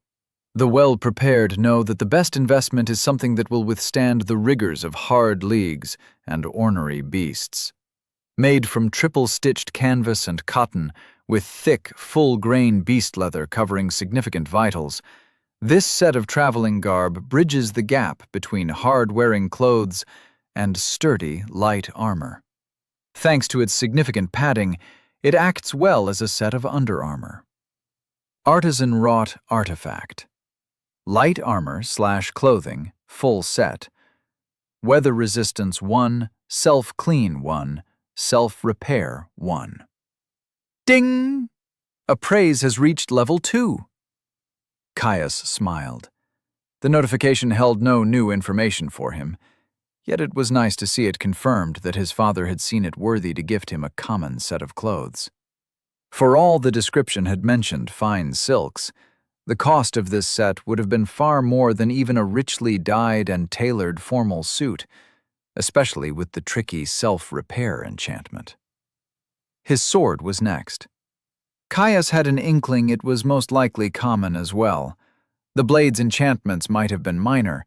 The well-prepared know that the best investment is something that will withstand the rigors of hard leagues and ornery beasts. Made from triple-stitched canvas and cotton, with thick, full-grain beast leather covering significant vitals, this set of traveling garb bridges the gap between hard-wearing clothes and sturdy, light armor. Thanks to its significant padding, it acts well as a set of underarmor. Artisan-wrought artifact. Light armor/clothing, full set. Weather resistance 1, self-clean 1, self-repair 1. Ding! Appraise has reached level 2. Caius smiled. The notification held no new information for him, yet it was nice to see it confirmed that his father had seen it worthy to gift him a common set of clothes. For all the description had mentioned fine silks, the cost of this set would have been far more than even a richly dyed and tailored formal suit, especially with the tricky self-repair enchantment. His sword was next. Caius had an inkling it was most likely common as well. The blade's enchantments might have been minor,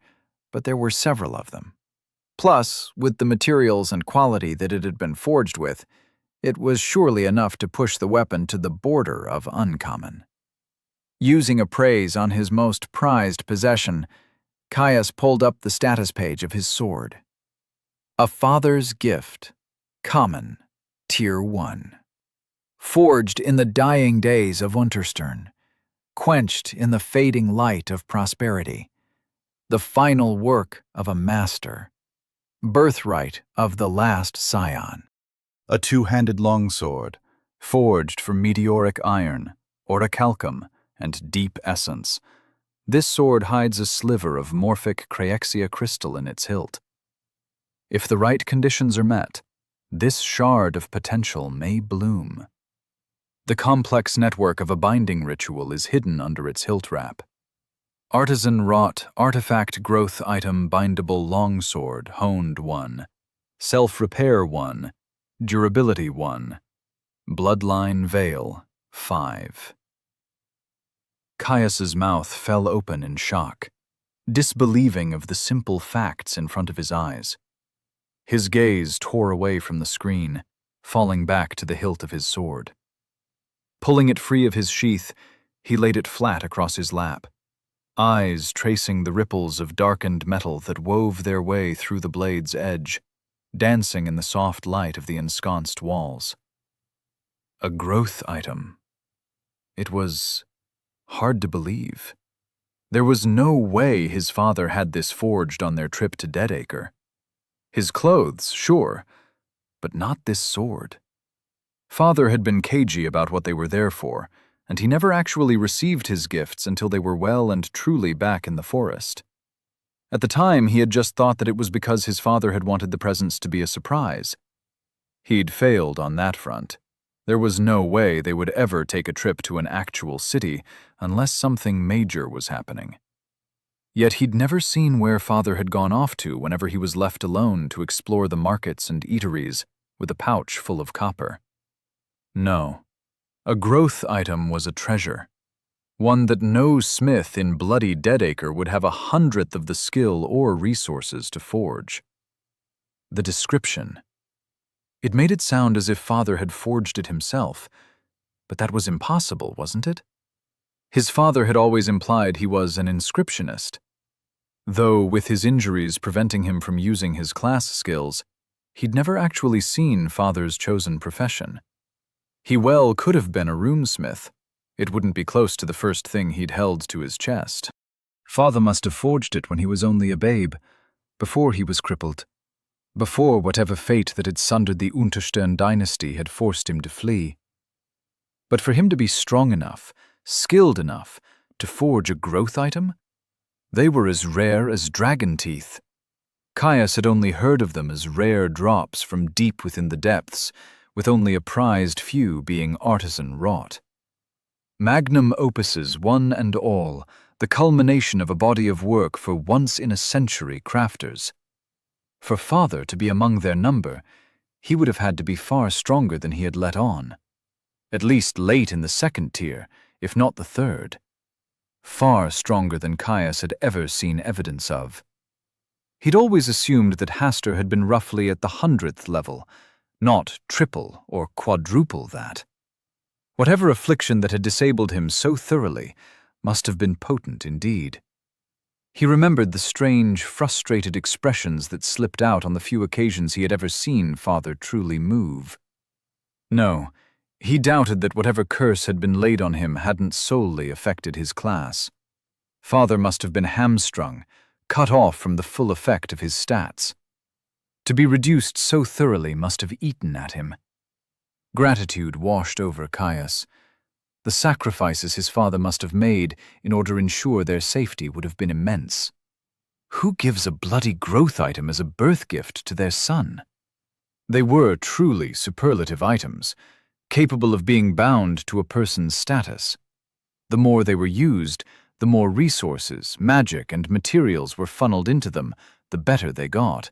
but there were several of them. Plus, with the materials and quality that it had been forged with, it was surely enough to push the weapon to the border of uncommon. Using appraise on his most prized possession, Caius pulled up the status page of his sword. A father's gift, common, Tier 1. Forged in the dying days of Unterstern, quenched in the fading light of prosperity, the final work of a master, birthright of the last scion. A two-handed longsword, forged from meteoric iron, orichalcum, and deep essence. This sword hides a sliver of morphic Cryexia crystal in its hilt. If the right conditions are met, this shard of potential may bloom. The complex network of a binding ritual is hidden under its hilt wrap. Artisan-wrought, artifact growth item bindable longsword, honed 1. Self-repair 1. Durability 1. Bloodline veil 5. Caius's mouth fell open in shock, disbelieving of the simple facts in front of his eyes. His gaze tore away from the screen, falling back to the hilt of his sword. Pulling it free of his sheath, he laid it flat across his lap, eyes tracing the ripples of darkened metal that wove their way through the blade's edge, dancing in the soft light of the ensconced walls. A growth item. It was hard to believe. There was no way his father had this forged on their trip to Deadacre. His clothes, sure, but not this sword. Father had been cagey about what they were there for, and he never actually received his gifts until they were well and truly back in the forest. At the time, he had just thought that it was because his father had wanted the presents to be a surprise. He'd failed on that front. There was no way they would ever take a trip to an actual city unless something major was happening. Yet he'd never seen where Father had gone off to whenever he was left alone to explore the markets and eateries with a pouch full of copper. No, a growth item was a treasure, one that no smith in bloody Deadacre would have 100th of the skill or resources to forge. The description. It made it sound as if Father had forged it himself, but that was impossible, wasn't it? His father had always implied he was an inscriptionist, though with his injuries preventing him from using his class skills, he'd never actually seen Father's chosen profession. He well could have been a runesmith. It wouldn't be close to the first thing he'd held to his chest. Father must have forged it when he was only a babe, before he was crippled, before whatever fate that had sundered the Unterstern dynasty had forced him to flee. But for him to be strong enough, skilled enough, to forge a growth item? They were as rare as dragon teeth. Caius had only heard of them as rare drops from deep within the depths, with only a prized few being artisan-wrought. Magnum opuses, one and all, the culmination of a body of work for once-in-a-century crafters. For Father to be among their number, he would have had to be far stronger than he had let on. At least late in the second tier, if not the third. Far stronger than Caius had ever seen evidence of. He'd always assumed that Hastur had been roughly at the 100th level, not triple or quadruple that. Whatever affliction that had disabled him so thoroughly must have been potent indeed. He remembered the strange, frustrated expressions that slipped out on the few occasions he had ever seen Father truly move. No, he doubted that whatever curse had been laid on him hadn't solely affected his class. Father must have been hamstrung, cut off from the full effect of his stats. To be reduced so thoroughly must have eaten at him. Gratitude washed over Caius. The sacrifices his father must have made in order to ensure their safety would have been immense. Who gives a bloody growth item as a birth gift to their son? They were truly superlative items, capable of being bound to a person's status. The more they were used, the more resources, magic, and materials were funneled into them, the better they got.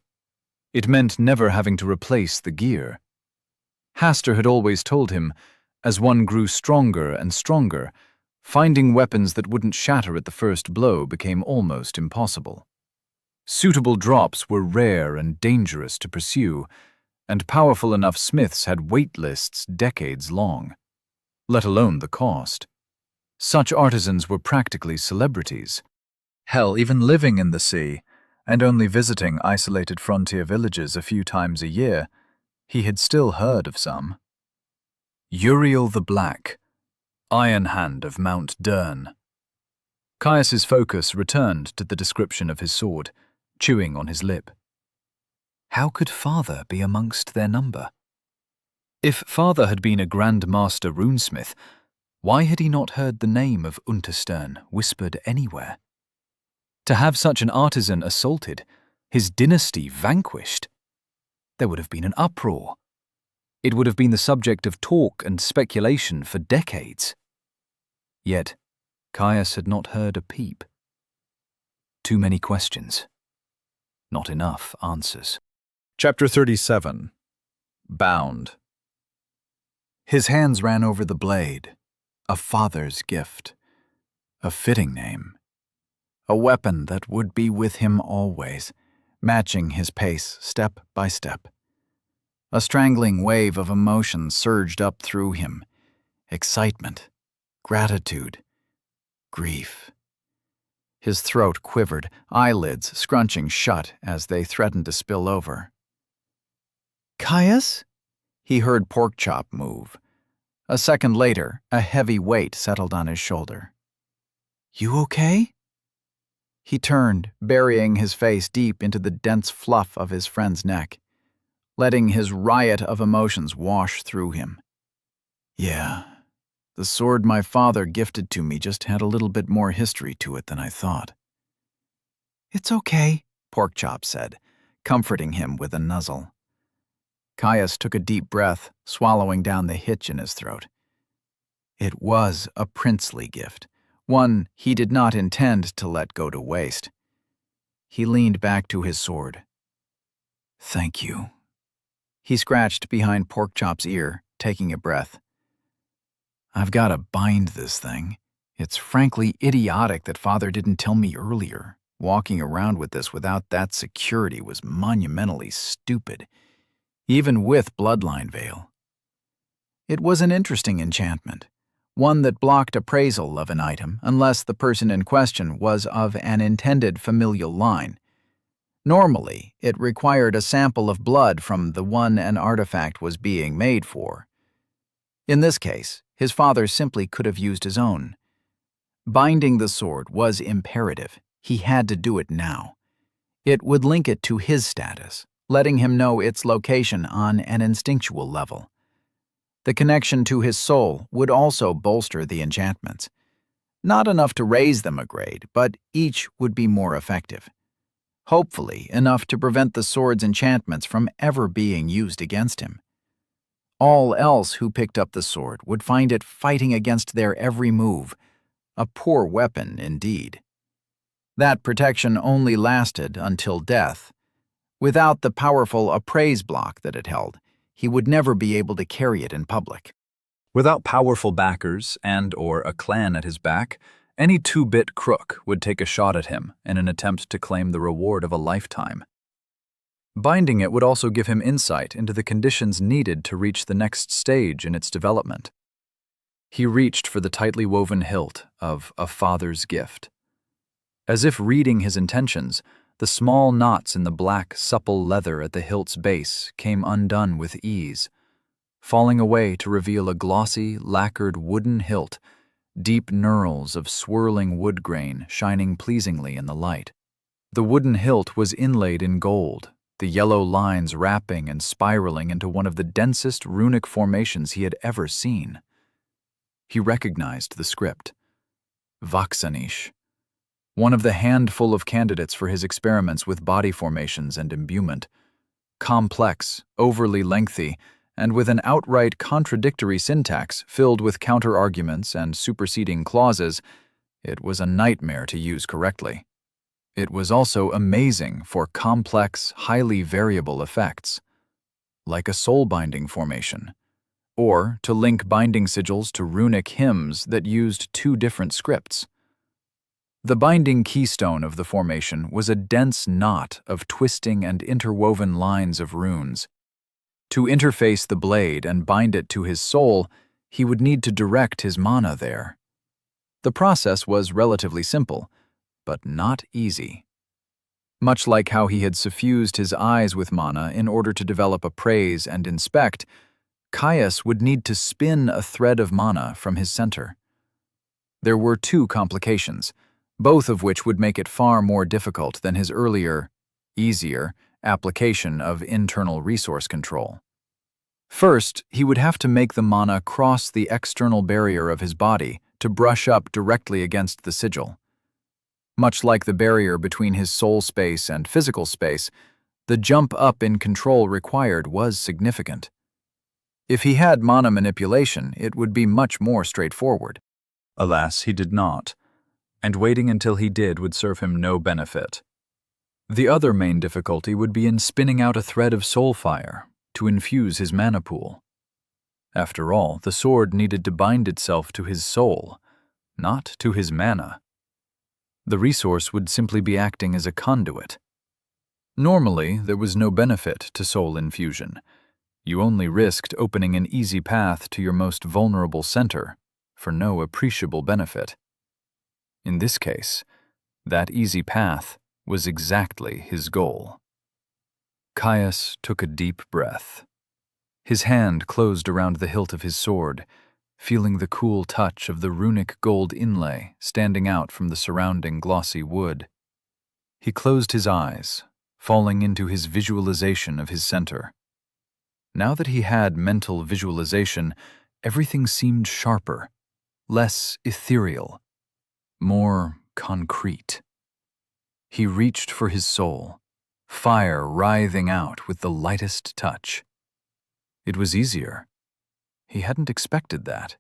It meant never having to replace the gear. Hastur had always told him, as one grew stronger and stronger, finding weapons that wouldn't shatter at the first blow became almost impossible. Suitable drops were rare and dangerous to pursue, and powerful enough smiths had wait lists decades long, let alone the cost. Such artisans were practically celebrities. Hell, even living in the sea, and only visiting isolated frontier villages a few times a year, he had still heard of some. Uriel the Black, Iron Hand of Mount Dern. Caius's focus returned to the description of his sword, chewing on his lip. How could Father be amongst their number? If Father had been a Grand Master runesmith, why had he not heard the name of Unterstern whispered anywhere? To have such an artisan assaulted, his dynasty vanquished, there would have been an uproar. It would have been the subject of talk and speculation for decades. Yet, Caius had not heard a peep. Too many questions. Not enough answers. Chapter 37. Bound. His hands ran over the blade. A father's gift. A fitting name. A weapon that would be with him always, matching his pace step by step. A strangling wave of emotion surged up through him. Excitement, gratitude, grief. His throat quivered, eyelids scrunching shut as they threatened to spill over. "Caius?" He heard Porkchop move. A second later, a heavy weight settled on his shoulder. "You okay?" He turned, burying his face deep into the dense fluff of his friend's neck, letting his riot of emotions wash through him. "Yeah, the sword my father gifted to me just had a little bit more history to it than I thought." "It's okay," Porkchop said, comforting him with a nuzzle. Caius took a deep breath, swallowing down the hitch in his throat. It was a princely gift, one he did not intend to let go to waste. He leaned back to his sword. "Thank you." He scratched behind Porkchop's ear, taking a breath. "I've got to bind this thing. It's frankly idiotic that Father didn't tell me earlier. Walking around with this without that security was monumentally stupid, even with Bloodline Veil. It was an interesting enchantment, one that blocked appraisal of an item unless the person in question was of an intended familial line. Normally, it required a sample of blood from the one an artifact was being made for. In this case, his father simply could have used his own. Binding the sword was imperative. He had to do it now. It would link it to his status, letting him know its location on an instinctual level. The connection to his soul would also bolster the enchantments. Not enough to raise them a grade, but each would be more effective. Hopefully enough to prevent the sword's enchantments from ever being used against him. All else who picked up the sword would find it fighting against their every move, a poor weapon indeed. That protection only lasted until death. Without the powerful appraise block that it held, he would never be able to carry it in public. Without powerful backers and/or a clan at his back, any two-bit crook would take a shot at him in an attempt to claim the reward of a lifetime. Binding it would also give him insight into the conditions needed to reach the next stage in its development. He reached for the tightly woven hilt of a father's gift. As if reading his intentions, the small knots in the black, supple leather at the hilt's base came undone with ease, falling away to reveal a glossy, lacquered wooden hilt, deep knurls of swirling wood grain shining pleasingly in the light. The wooden hilt was inlaid in gold, the yellow lines wrapping and spiraling into one of the densest runic formations he had ever seen. He recognized the script. Vaksanish, one of the handful of candidates for his experiments with body formations and imbuement. Complex, overly lengthy, and with an outright contradictory syntax filled with counter-arguments and superseding clauses, it was a nightmare to use correctly. It was also amazing for complex, highly variable effects, like a soul-binding formation, or to link binding sigils to runic hymns that used two different scripts. The binding keystone of the formation was a dense knot of twisting and interwoven lines of runes. To interface the blade and bind it to his soul, he would need to direct his mana there. The process was relatively simple, but not easy. Much like how he had suffused his eyes with mana in order to develop appraise and inspect, Caius would need to spin a thread of mana from his center. There were two complications, both of which would make it far more difficult than his earlier, easier, application of internal resource control. First, he would have to make the mana cross the external barrier of his body to brush up directly against the sigil. Much like the barrier between his soul space and physical space, the jump up in control required was significant. If he had mana manipulation, it would be much more straightforward. Alas, he did not, and waiting until he did would serve him no benefit. The other main difficulty would be in spinning out a thread of soul fire to infuse his mana pool. After all, the sword needed to bind itself to his soul, not to his mana. The resource would simply be acting as a conduit. Normally, there was no benefit to soul infusion. You only risked opening an easy path to your most vulnerable center for no appreciable benefit. In this case, that easy path was exactly his goal. Caius took a deep breath. His hand closed around the hilt of his sword, feeling the cool touch of the runic gold inlay standing out from the surrounding glossy wood. He closed his eyes, falling into his visualization of his center. Now that he had mental visualization, everything seemed sharper, less ethereal, more concrete. He reached for his soul, fire writhing out with the lightest touch. It was easier. He hadn't expected that.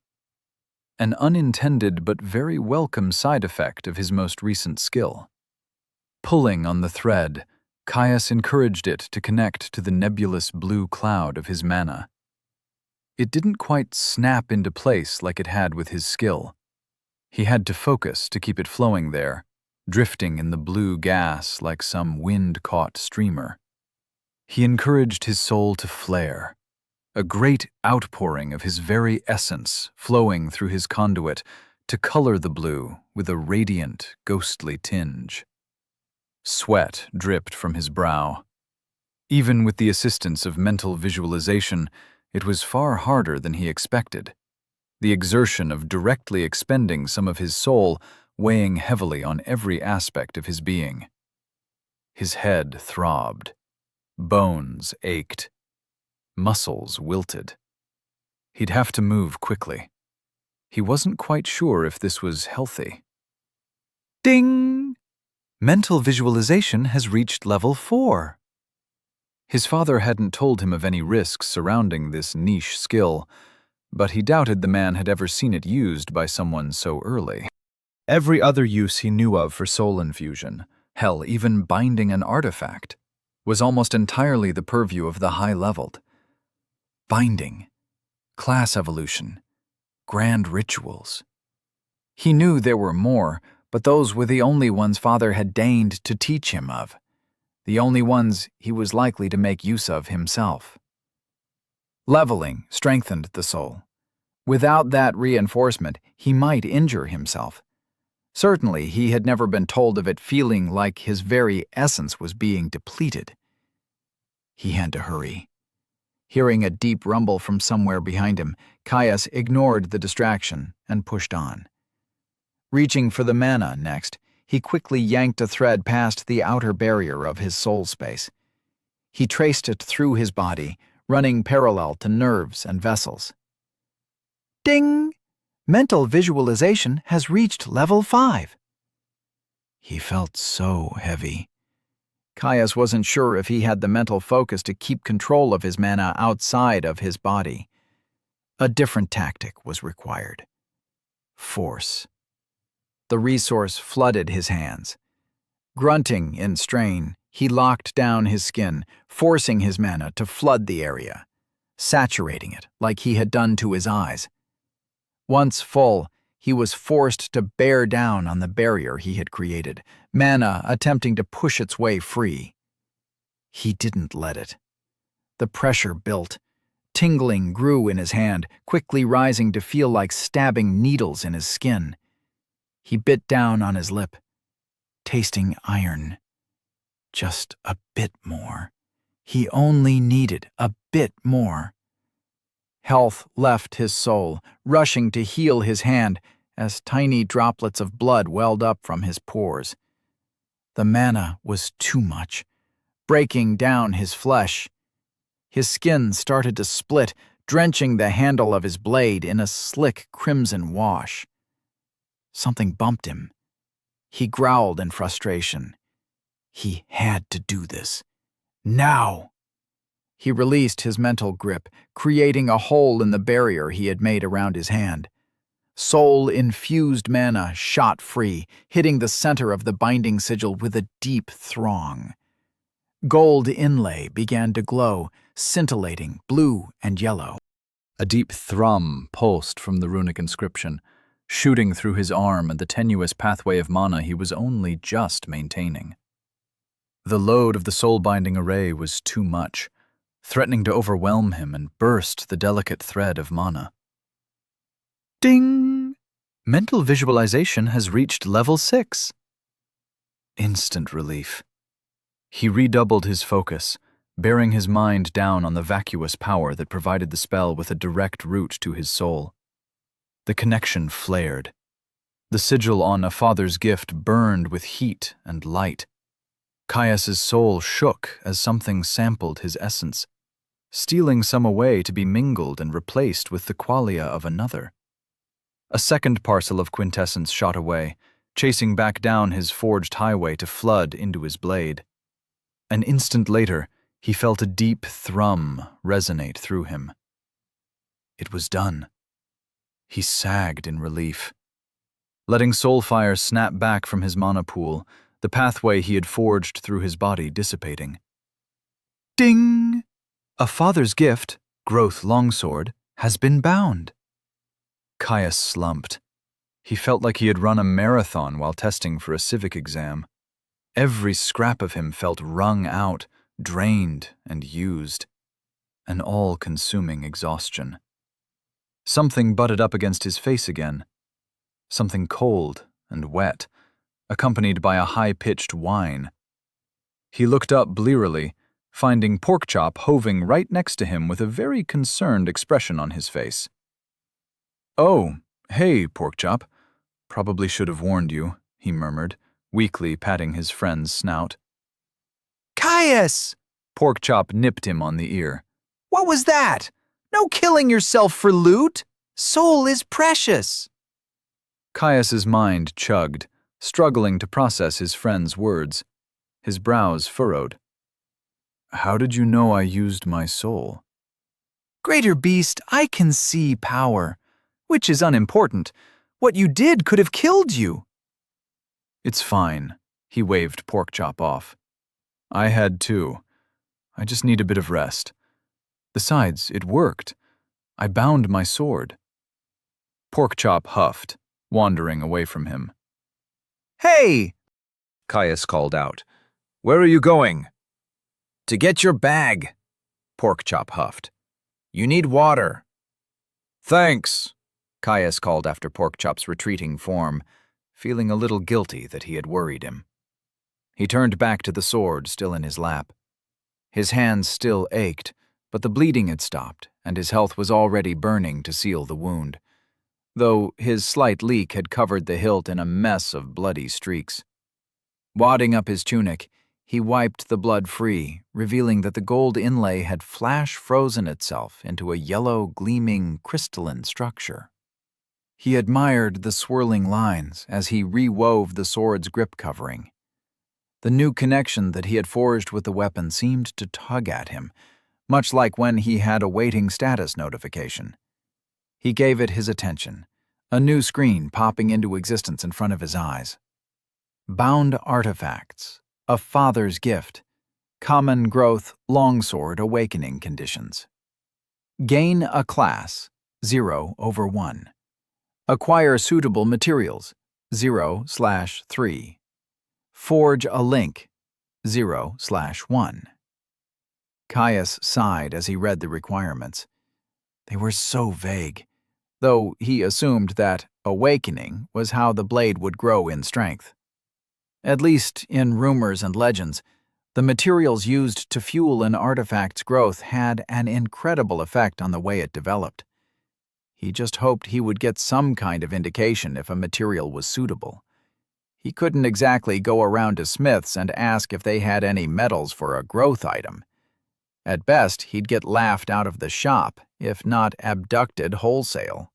An unintended but very welcome side effect of his most recent skill. Pulling on the thread, Caius encouraged it to connect to the nebulous blue cloud of his mana. It didn't quite snap into place like it had with his skill. He had to focus to keep it flowing there, drifting in the blue gas like some wind-caught streamer. He encouraged his soul to flare, a great outpouring of his very essence flowing through his conduit to color the blue with a radiant, ghostly tinge. Sweat dripped from his brow. Even with the assistance of mental visualization, it was far harder than he expected. the exertion of directly expending some of his soul weighing heavily on every aspect of his being. His head throbbed, bones ached, muscles wilted. He'd have to move quickly. He wasn't quite sure if this was healthy. Ding! Mental visualization has reached level 4. His father hadn't told him of any risks surrounding this niche skill, but he doubted the man had ever seen it used by someone so early. Every other use he knew of for soul infusion, hell, even binding an artifact, was almost entirely the purview of the high-leveled. Binding, class evolution, grand rituals. He knew there were more, but those were the only ones Father had deigned to teach him of, the only ones he was likely to make use of himself. Leveling strengthened the soul. Without that reinforcement, he might injure himself. Certainly, he had never been told of it feeling like his very essence was being depleted. He had to hurry. Hearing a deep rumble from somewhere behind him, Caius ignored the distraction and pushed on. Reaching for the mana next, he quickly yanked a thread past the outer barrier of his soul space. He traced it through his body, running parallel to nerves and vessels. Ding! Mental visualization has reached level 5. He felt so heavy. Caius wasn't sure if he had the mental focus to keep control of his mana outside of his body. A different tactic was required. Force. The resource flooded his hands. Grunting in strain, he locked down his skin, forcing his mana to flood the area, saturating it like he had done to his eyes. Once full, he was forced to bear down on the barrier he had created, mana attempting to push its way free. He didn't let it. The pressure built. Tingling grew in his hand, quickly rising to feel like stabbing needles in his skin. He bit down on his lip, tasting iron. Just a bit more. He only needed a bit more. Health left his soul, rushing to heal his hand as tiny droplets of blood welled up from his pores. The mana was too much, breaking down his flesh. His skin started to split, drenching the handle of his blade in a slick crimson wash. Something bumped him. He growled in frustration. He had to do this. Now! He released his mental grip, creating a hole in the barrier he had made around his hand. Soul-infused mana shot free, hitting the center of the binding sigil with a deep throng. Gold inlay began to glow, scintillating blue and yellow. A deep thrum pulsed from the runic inscription, shooting through his arm and the tenuous pathway of mana he was only just maintaining. The load of the soul-binding array was too much, threatening to overwhelm him and burst the delicate thread of mana. Ding! Mental visualization has reached level 6. Instant relief. He redoubled his focus, bearing his mind down on the vacuous power that provided the spell with a direct route to his soul. The connection flared. The sigil on a father's gift burned with heat and light. Caius's soul shook as something sampled his essence, stealing some away to be mingled and replaced with the qualia of another. A second parcel of quintessence shot away, chasing back down his forged highway to flood into his blade. An instant later, he felt a deep thrum resonate through him. It was done. He sagged in relief. Letting soulfire snap back from his mana pool, the pathway he had forged through his body dissipating. Ding! A father's gift, Growth Longsword, has been bound. Caius slumped. He felt like he had run a marathon while testing for a civic exam. Every scrap of him felt wrung out, drained, and used. An all-consuming exhaustion. Something butted up against his face again. Something cold and wet, accompanied by a high-pitched whine. He looked up blearily, finding Porkchop hoving right next to him with a very concerned expression on his face. "Oh, hey, Porkchop. Probably should have warned you," he murmured, weakly patting his friend's snout. Caius! Porkchop nipped him on the ear. What was that? No killing yourself for loot! Soul is precious! Caius's mind chugged, struggling to process his friend's words. His brows furrowed. "How did you know I used my soul?" Greater beast, I can see power, which is unimportant. What you did could have killed you. "It's fine," he waved Porkchop off. "I had too. I just need a bit of rest. Besides, it worked. I bound my sword." Porkchop huffed, wandering away from him. Hey! Caius called out. "Where are you going?" To get your bag, Porkchop huffed. You need water. "Thanks," Caius called after Porkchop's retreating form, feeling a little guilty that he had worried him. He turned back to the sword still in his lap. His hands still ached, but the bleeding had stopped, and his health was already burning to seal the wound, though his slight leak had covered the hilt in a mess of bloody streaks. Wadding up his tunic, he wiped the blood free, revealing that the gold inlay had flash-frozen itself into a yellow, gleaming, crystalline structure. He admired the swirling lines as he re-wove the sword's grip covering. The new connection that he had forged with the weapon seemed to tug at him, much like when he had a waiting status notification. He gave it his attention, a new screen popping into existence in front of his eyes. Bound artifacts. A father's gift. Common growth longsword awakening conditions. Gain a class, 0/1. Acquire suitable materials, 0/3. Forge a link, 0/1. Caius sighed as he read the requirements. They were so vague, though he assumed that awakening was how the blade would grow in strength. At least in rumors and legends, the materials used to fuel an artifact's growth had an incredible effect on the way it developed. He just hoped he would get some kind of indication if a material was suitable. He couldn't exactly go around to smiths and ask if they had any metals for a growth item. At best, he'd get laughed out of the shop, if not abducted wholesale.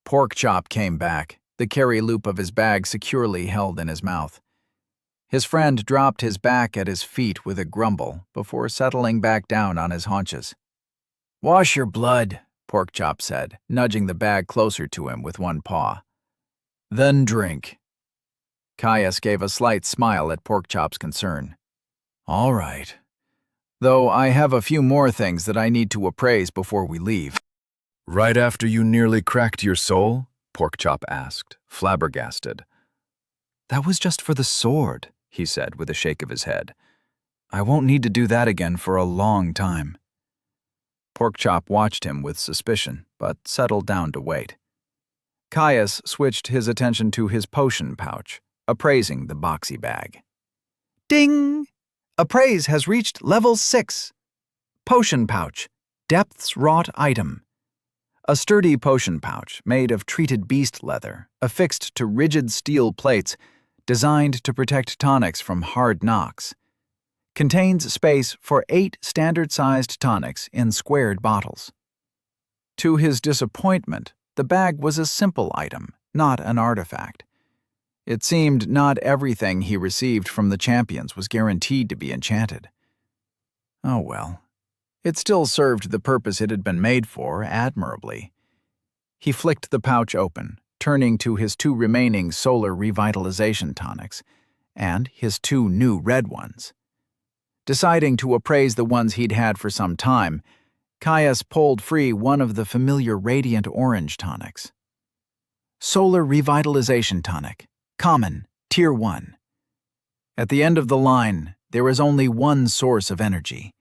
Porkchop came back, the carry loop of his bag securely held in his mouth. His friend dropped his back at his feet with a grumble before settling back down on his haunches. "Wash your blood," Porkchop said, nudging the bag closer to him with one paw. "Then drink." Caius gave a slight smile at Porkchop's concern. "All right. Though I have a few more things that I need to appraise before we leave." "Right after you nearly cracked your soul?" Porkchop asked, flabbergasted. "That was just for the sword," he said with a shake of his head. "I won't need to do that again for a long time." Porkchop watched him with suspicion, but settled down to wait. Caius switched his attention to his potion pouch, appraising the boxy bag. Ding! Appraise has reached level 6. Potion pouch, depths wrought item. A sturdy potion pouch made of treated beast leather, affixed to rigid steel plates, designed to protect tonics from hard knocks. Contains space for 8 standard-sized tonics in squared bottles. To his disappointment, the bag was a simple item, not an artifact. It seemed not everything he received from the champions was guaranteed to be enchanted. Oh well. It still served the purpose it had been made for admirably. He flicked the pouch open, turning to his 2 remaining solar revitalization tonics, and his 2 new red ones. Deciding to appraise the ones he'd had for some time, Caius pulled free one of the familiar radiant orange tonics. Solar Revitalization Tonic, Common, Tier 1. At the end of the line, there is only one source of energy.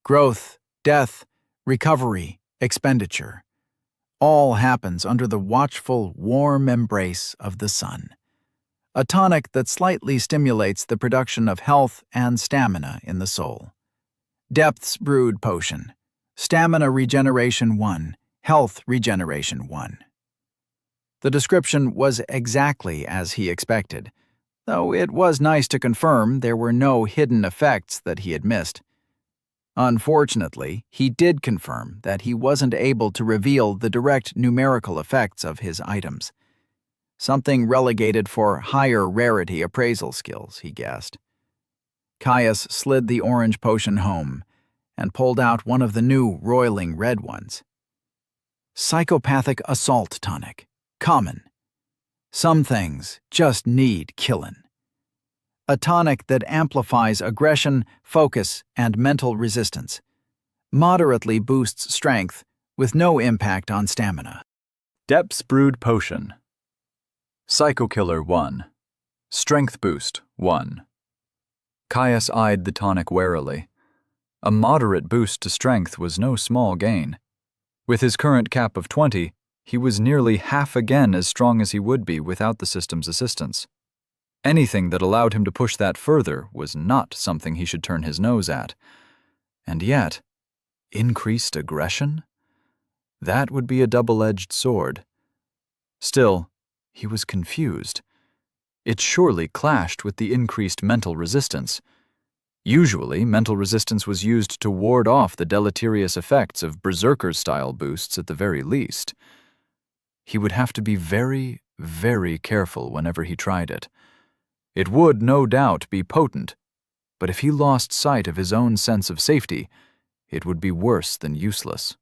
Growth, death, recovery, expenditure. All happens under the watchful, warm embrace of the sun. A tonic that slightly stimulates the production of health and stamina in the soul. Depths Brewed Potion. Stamina Regeneration 1, Health Regeneration 1. The description was exactly as he expected, though it was nice to confirm there were no hidden effects that he had missed. Unfortunately, he did confirm that he wasn't able to reveal the direct numerical effects of his items. Something relegated for higher rarity appraisal skills, he guessed. Caius slid the orange potion home and pulled out one of the new roiling red ones. Psychopathic Assault Tonic. Common. Some things just need killin'. A tonic that amplifies aggression, focus, and mental resistance. Moderately boosts strength with no impact on stamina. Depths Brewed Potion. Psycho Killer 1. Strength Boost 1. Caius eyed the tonic warily. A moderate boost to strength was no small gain. With his current cap of 20, he was nearly half again as strong as he would be without the system's assistance. Anything that allowed him to push that further was not something he should turn his nose at. And yet, increased aggression? That would be a double-edged sword. Still, he was confused. It surely clashed with the increased mental resistance. Usually, mental resistance was used to ward off the deleterious effects of berserker-style boosts at the very least. He would have to be very, very careful whenever he tried it. It would, no doubt, be potent, but if he lost sight of his own sense of safety, it would be worse than useless.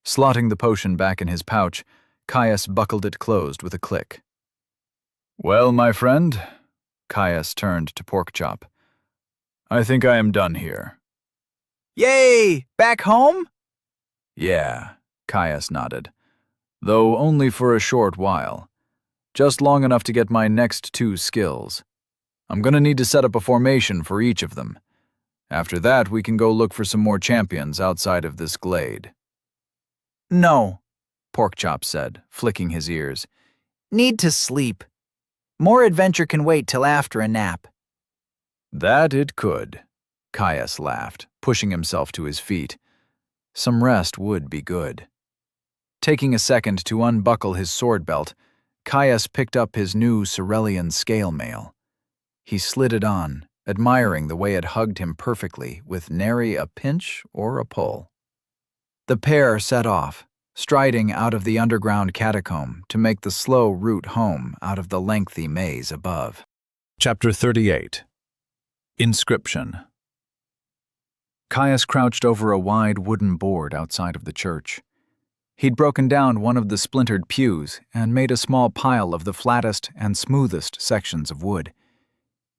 Slotting the potion back in his pouch, Caius buckled it closed with a click. "Well, my friend," Caius turned to Porkchop, "I think I am done here." Yay! Back home? "Yeah," Caius nodded, "though only for a short while. Just long enough to get my next 2 skills. I'm gonna need to set up a formation for each of them. After that, we can go look for some more champions outside of this glade." No, Porkchop said, flicking his ears. need to sleep. More adventure can wait till after a nap. "That it could," Caius laughed, pushing himself to his feet. Some rest would be good. Taking a second to unbuckle his sword belt, Caius picked up his new Cerulean scale mail. He slid it on, admiring the way it hugged him perfectly with nary a pinch or a pull. The pair set off, striding out of the underground catacomb to make the slow route home out of the lengthy maze above. Chapter 38. Inscription. Caius crouched over a wide wooden board outside of the church. He'd broken down one of the splintered pews and made a small pile of the flattest and smoothest sections of wood.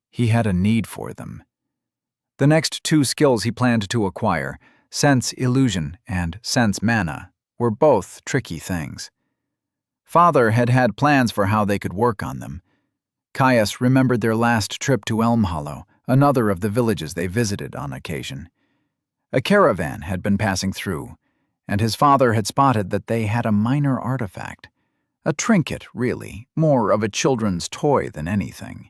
He had a need for them. The next 2 skills he planned to acquire, Sense Illusion and Sense Mana, were both tricky things. Father had had plans for how they could work on them. Caius remembered their last trip to Elm Hollow, another of the villages they visited on occasion. A caravan had been passing through, and his father had spotted that they had a minor artifact. A trinket, really, more of a children's toy than anything.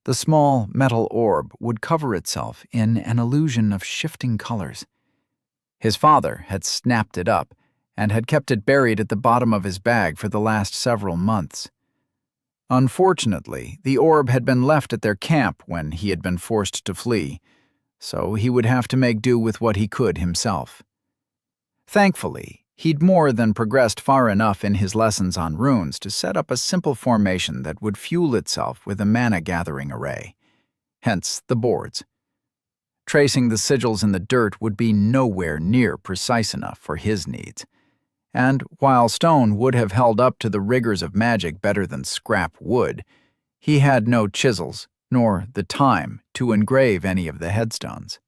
The small metal orb would cover itself in an illusion of shifting colors. His father had snapped it up and had kept it buried at the bottom of his bag for the last several months. Unfortunately, the orb had been left at their camp when he had been forced to flee, so he would have to make do with what he could himself. Thankfully, he'd more than progressed far enough in his lessons on runes to set up a simple formation that would fuel itself with a mana-gathering array. Hence the boards. Tracing the sigils in the dirt would be nowhere near precise enough for his needs. And while stone would have held up to the rigors of magic better than scrap wood, he had no chisels, nor the time to engrave any of the headstones.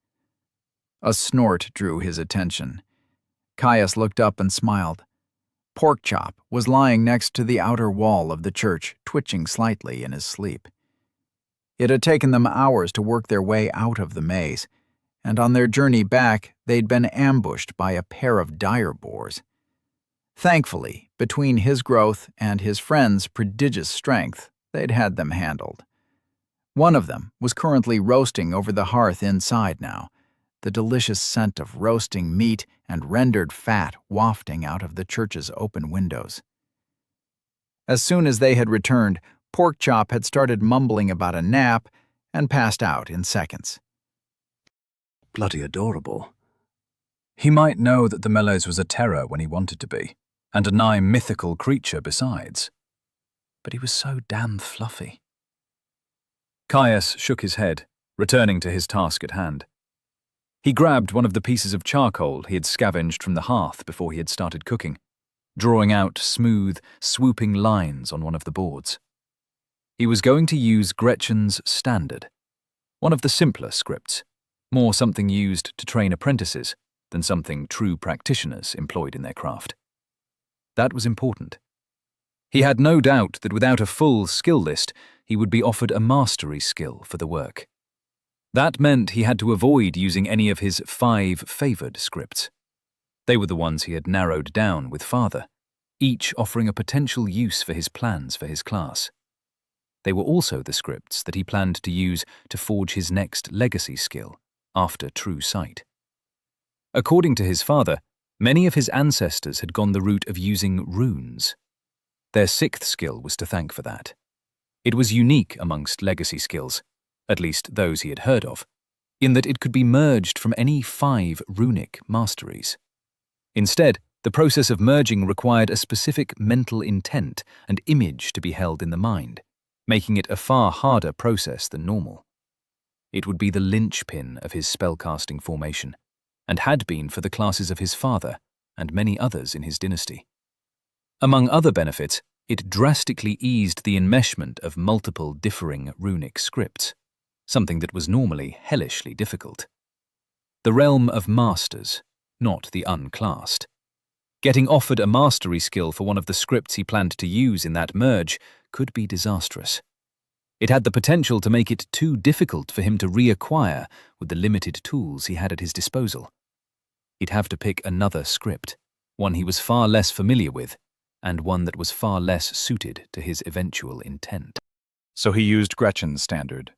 A snort drew his attention. Caius looked up and smiled. Porkchop was lying next to the outer wall of the church, twitching slightly in his sleep. It had taken them hours to work their way out of the maze, and on their journey back they'd been ambushed by a pair of dire boars. Thankfully, between his growth and his friend's prodigious strength, they'd had them handled. One of them was currently roasting over the hearth inside now, the delicious scent of roasting meat and rendered fat wafting out of the church's open windows. As soon as they had returned, Porkchop had started mumbling about a nap and passed out in seconds. Bloody adorable. He might know that the Mellows was a terror when he wanted to be, and a nigh mythical creature besides. But he was so damn fluffy. Caius shook his head, returning to his task at hand. He grabbed one of the pieces of charcoal he had scavenged from the hearth before he had started cooking, drawing out smooth, swooping lines on one of the boards. He was going to use Gretchen's Standard, one of the simpler scripts, more something used to train apprentices than something true practitioners employed in their craft. That was important. He had no doubt that without a full skill list, he would be offered a mastery skill for the work. That meant he had to avoid using any of his 5 favoured scripts. They were the ones he had narrowed down with Father, each offering a potential use for his plans for his class. They were also the scripts that he planned to use to forge his next legacy skill, after True Sight. According to his father, many of his ancestors had gone the route of using runes. Their 6th skill was to thank for that. It was unique amongst legacy skills, at least those he had heard of, in that it could be merged from any 5 runic masteries. Instead, the process of merging required a specific mental intent and image to be held in the mind, making it a far harder process than normal. It would be the linchpin of his spellcasting formation, and had been for the classes of his father and many others in his dynasty. Among other benefits, it drastically eased the enmeshment of multiple differing runic scripts, something that was normally hellishly difficult. The realm of masters, not the unclassed. Getting offered a mastery skill for one of the scripts he planned to use in that merge could be disastrous. It had the potential to make it too difficult for him to reacquire with the limited tools he had at his disposal. He'd have to pick another script, one he was far less familiar with, and one that was far less suited to his eventual intent. So he used Gretchen's Standard.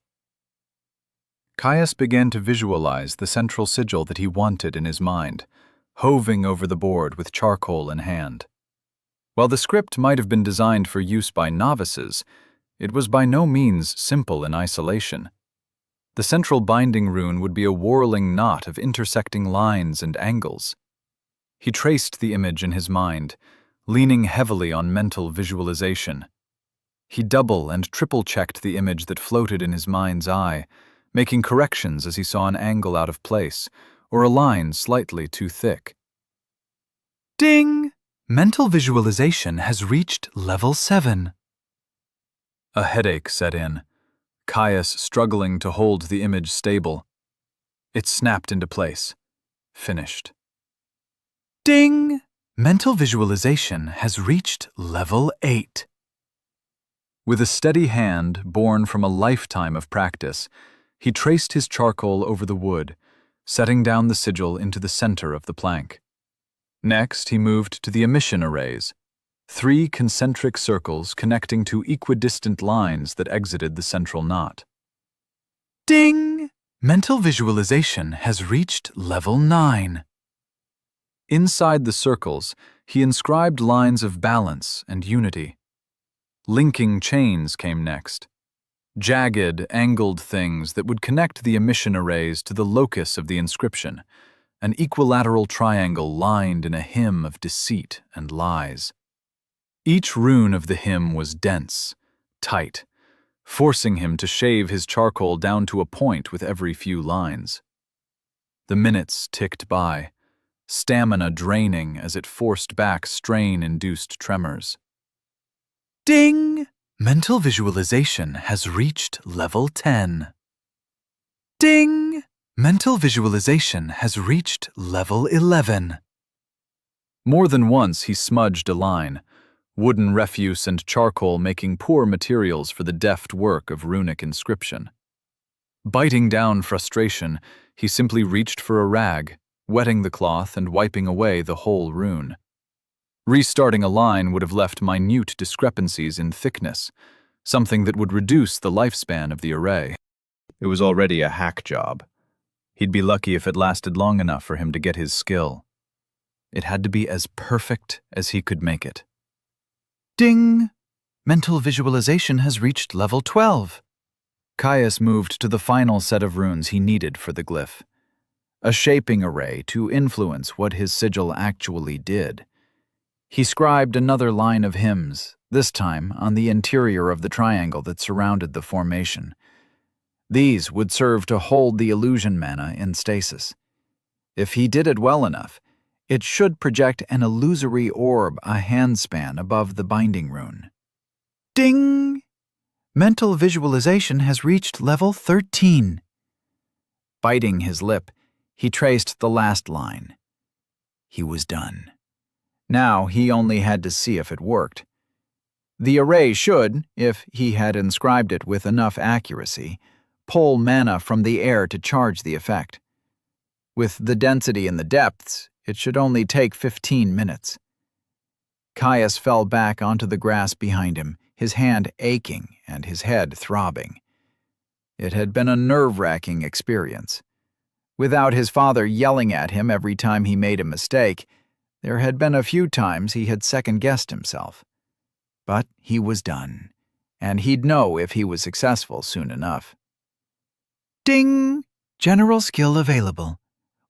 Caius began to visualize the central sigil that he wanted in his mind, hoving over the board with charcoal in hand. While the script might have been designed for use by novices, it was by no means simple in isolation. The central binding rune would be a whirling knot of intersecting lines and angles. He traced the image in his mind, leaning heavily on mental visualization. He double and triple-checked the image that floated in his mind's eye, making corrections as he saw an angle out of place, or a line slightly too thick. Ding! Mental visualization has reached level 7. A headache set in, Caius struggling to hold the image stable. It snapped into place. Finished. Ding! Mental visualization has reached level 8. With a steady hand born from a lifetime of practice, he traced his charcoal over the wood, setting down the sigil into the center of the plank. Next, he moved to the emission arrays, 3 concentric circles connecting to equidistant lines that exited the central knot. Ding! Mental visualization has reached level 9. Inside the circles, he inscribed lines of balance and unity. Linking chains came next. Jagged, angled things that would connect the emission arrays to the locus of the inscription, an equilateral triangle lined in a hymn of deceit and lies. Each rune of the hymn was dense, tight, forcing him to shave his charcoal down to a point with every few lines. The minutes ticked by, stamina draining as it forced back strain-induced tremors. Ding! Mental visualization has reached level 10. Ding! Mental visualization has reached level 11. More than once he smudged a line, wooden refuse and charcoal making poor materials for the deft work of runic inscription. Biting down frustration, he simply reached for a rag, wetting the cloth and wiping away the whole rune. Restarting a line would have left minute discrepancies in thickness, something that would reduce the lifespan of the array. It was already a hack job. He'd be lucky if it lasted long enough for him to get his skill. It had to be as perfect as he could make it. Ding! Mental visualization has reached level 12. Caius moved to the final set of runes he needed for the glyph, a shaping array to influence what his sigil actually did. He scribed another line of hymns, this time on the interior of the triangle that surrounded the formation. These would serve to hold the illusion mana in stasis. If he did it well enough, it should project an illusory orb a handspan above the binding rune. Ding! Mental visualization has reached level 13. Biting his lip, he traced the last line. He was done. Now he only had to see if it worked. The array should, if he had inscribed it with enough accuracy, pull mana from the air to charge the effect. With the density in the depths, it should only take 15 minutes. Caius fell back onto the grass behind him, his hand aching and his head throbbing. It had been a nerve-wracking experience. Without his father yelling at him every time he made a mistake, there had been a few times he had second-guessed himself. But he was done, and he'd know if he was successful soon enough. Ding! General skill available.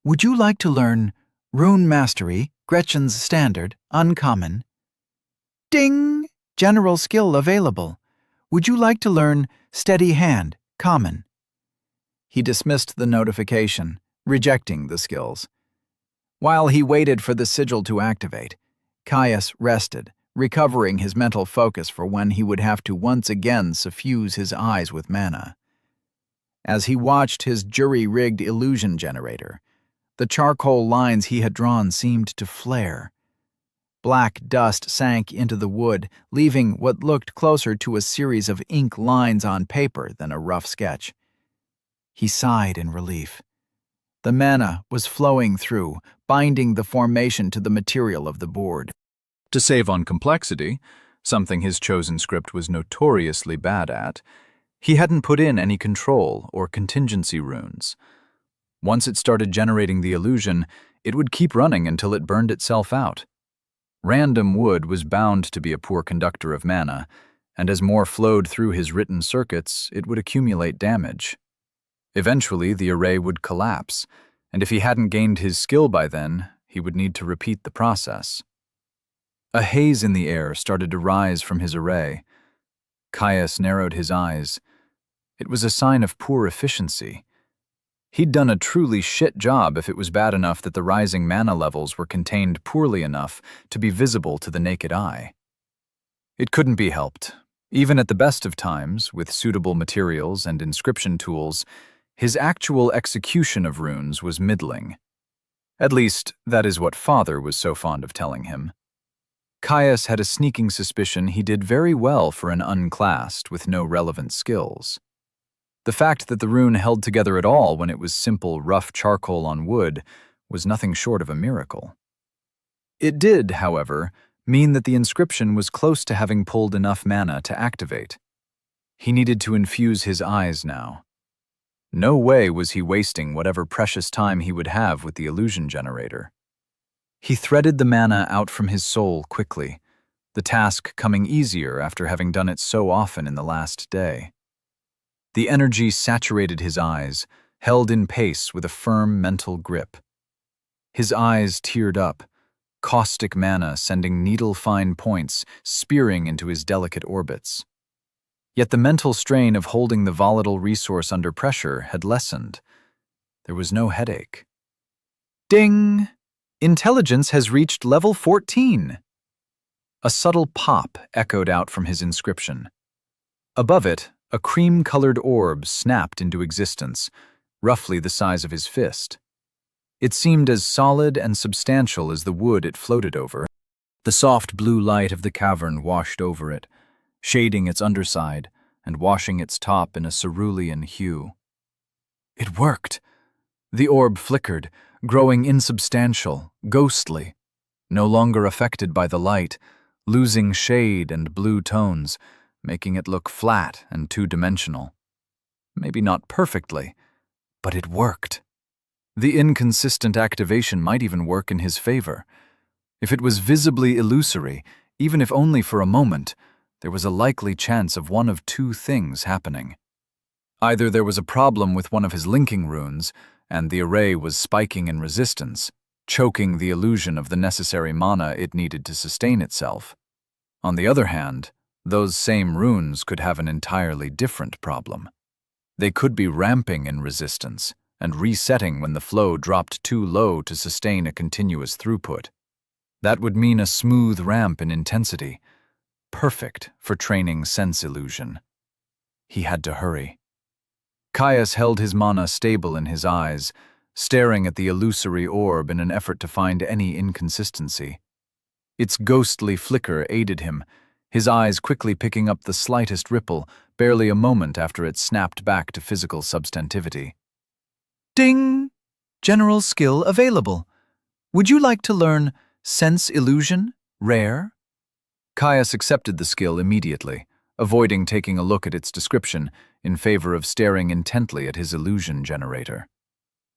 Would you like to learn Rune Mastery, Gretchen's Standard, Uncommon? Ding! General skill available. Would you like to learn Steady Hand, Common? He dismissed the notification, rejecting the skills. While he waited for the sigil to activate, Caius rested, recovering his mental focus for when he would have to once again suffuse his eyes with mana. As he watched his jury-rigged illusion generator, the charcoal lines he had drawn seemed to flare. Black dust sank into the wood, leaving what looked closer to a series of ink lines on paper than a rough sketch. He sighed in relief. The mana was flowing through, binding the formation to the material of the board. To save on complexity, something his chosen script was notoriously bad at, he hadn't put in any control or contingency runes. Once it started generating the illusion, it would keep running until it burned itself out. Random wood was bound to be a poor conductor of mana, and as more flowed through his written circuits, it would accumulate damage. Eventually, the array would collapse, and if he hadn't gained his skill by then, he would need to repeat the process. A haze in the air started to rise from his array. Caius narrowed his eyes. It was a sign of poor efficiency. He'd done a truly shit job if it was bad enough that the rising mana levels were contained poorly enough to be visible to the naked eye. It couldn't be helped. Even at the best of times, with suitable materials and inscription tools, his actual execution of runes was middling. At least, that is what Father was so fond of telling him. Caius had a sneaking suspicion he did very well for an unclassed with no relevant skills. The fact that the rune held together at all when it was simple, rough charcoal on wood was nothing short of a miracle. It did, however, mean that the inscription was close to having pulled enough mana to activate. He needed to infuse his eyes now. No way was he wasting whatever precious time he would have with the illusion generator. He threaded the mana out from his soul quickly, the task coming easier after having done it so often in the last day. The energy saturated his eyes, held in pace with a firm mental grip. His eyes teared up, caustic mana sending needle-fine points spearing into his delicate orbits. Yet the mental strain of holding the volatile resource under pressure had lessened. There was no headache. Ding! Intelligence has reached level 14. A subtle pop echoed out from his inscription. Above it, a cream-colored orb snapped into existence, roughly the size of his fist. It seemed as solid and substantial as the wood it floated over. The soft blue light of the cavern washed over it, shading its underside and washing its top in a cerulean hue. It worked. The orb flickered, growing insubstantial, ghostly, no longer affected by the light, losing shade and blue tones, making it look flat and two-dimensional. Maybe not perfectly, but it worked. The inconsistent activation might even work in his favor. If it was visibly illusory, even if only for a moment, there was a likely chance of one of two things happening. Either there was a problem with one of his linking runes, and the array was spiking in resistance, choking the illusion of the necessary mana it needed to sustain itself. On the other hand, those same runes could have an entirely different problem. They could be ramping in resistance and resetting when the flow dropped too low to sustain a continuous throughput. That would mean a smooth ramp in intensity, perfect for training sense illusion. He had to hurry. Caius held his mana stable in his eyes, staring at the illusory orb in an effort to find any inconsistency. Its ghostly flicker aided him, his eyes quickly picking up the slightest ripple, barely a moment after it snapped back to physical substantivity. Ding! General skill available. Would you like to learn Sense Illusion, Rare? Caius accepted the skill immediately, avoiding taking a look at its description in favor of staring intently at his illusion generator.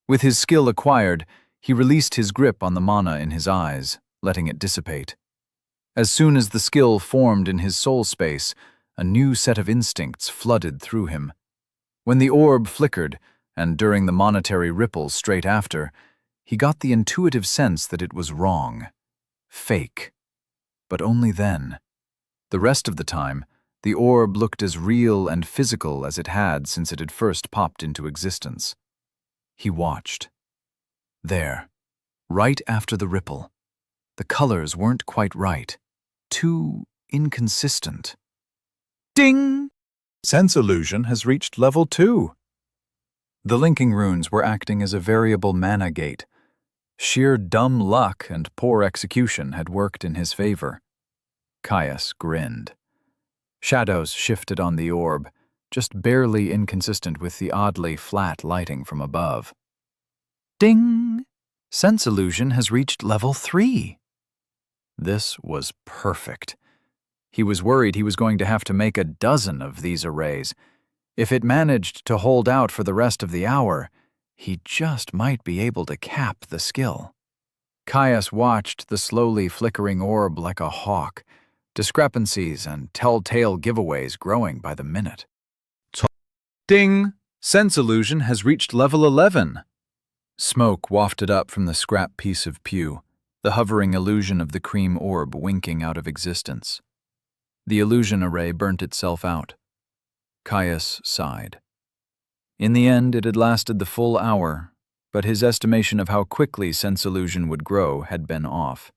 With his skill acquired, he released his grip on the mana in his eyes, letting it dissipate. As soon as the skill formed in his soul space, a new set of instincts flooded through him. When the orb flickered, and during the monetary ripple straight after, he got the intuitive sense that it was wrong. Fake. But only then. The rest of the time, the orb looked as real and physical as it had since it had first popped into existence. He watched. There, right after the ripple, the colors weren't quite right. Too inconsistent. Ding! Sense Illusion has reached level 2. The linking runes were acting as a variable mana gate. Sheer dumb luck and poor execution had worked in his favor. Caius grinned. Shadows shifted on the orb, just barely inconsistent with the oddly flat lighting from above. Ding! Sense Illusion has reached level 3. This was perfect. He was worried he was going to have to make a dozen of these arrays. If it managed to hold out for the rest of the hour, he just might be able to cap the skill. Caius watched the slowly flickering orb like a hawk, discrepancies and telltale giveaways growing by the minute. Ding! Sense Illusion has reached level 11. Smoke wafted up from the scrap piece of pew, the hovering illusion of the cream orb winking out of existence. The illusion array burnt itself out. Caius sighed. In the end, it had lasted the full hour, but his estimation of how quickly sense illusion would grow had been off.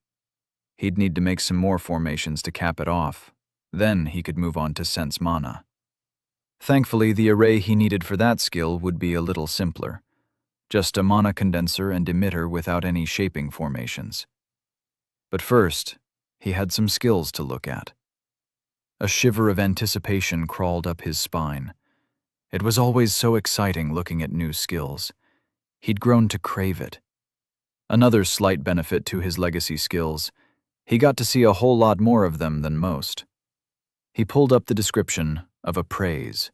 He'd need to make some more formations to cap it off. Then he could move on to sense mana. Thankfully, the array he needed for that skill would be a little simpler. Just a mana condenser and emitter without any shaping formations. But first, he had some skills to look at. A shiver of anticipation crawled up his spine. It was always so exciting looking at new skills. He'd grown to crave it. Another slight benefit to his legacy skills, he got to see a whole lot more of them than most. He pulled up the description of Appraise.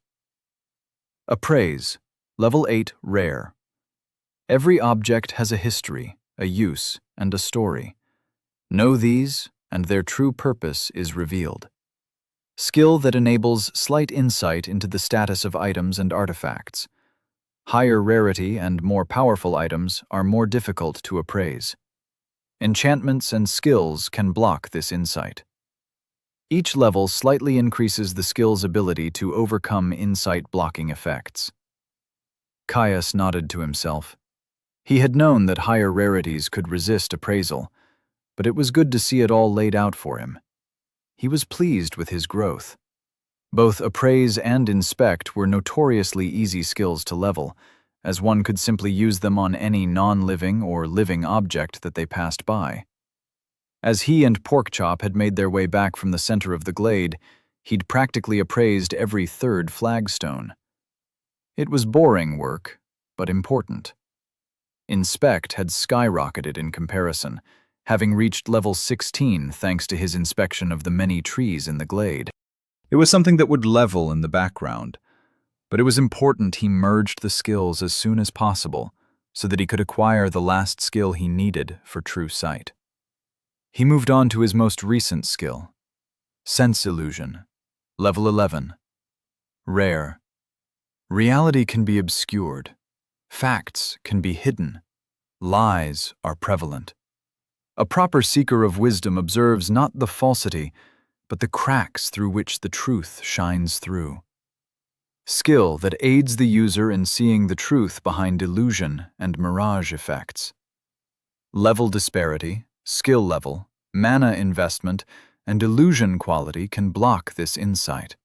Appraise, level 8 rare. Every object has a history, a use, and a story. Know these, and their true purpose is revealed. Skill that enables slight insight into the status of items and artifacts. Higher rarity and more powerful items are more difficult to appraise. Enchantments and skills can block this insight. Each level slightly increases the skill's ability to overcome insight blocking effects. Caius nodded to himself. He had known that higher rarities could resist appraisal, but it was good to see it all laid out for him. He was pleased with his growth. Both Appraise and Inspect were notoriously easy skills to level, as one could simply use them on any non-living or living object that they passed by. As he and Porkchop had made their way back from the center of the glade, he'd practically appraised every third flagstone. It was boring work, but important. Inspect had skyrocketed in comparison, having reached level 16 thanks to his inspection of the many trees in the glade. It was something that would level in the background, but it was important he merged the skills as soon as possible so that he could acquire the last skill he needed for true sight. He moved on to his most recent skill, Sense Illusion, Level 11. Rare. Reality can be obscured. Facts can be hidden. Lies are prevalent. A proper seeker of wisdom observes not the falsity, but the cracks through which the truth shines through. Skill that aids the user in seeing the truth behind illusion and mirage effects. Level disparity, skill level, mana investment, and illusion quality can block this insight.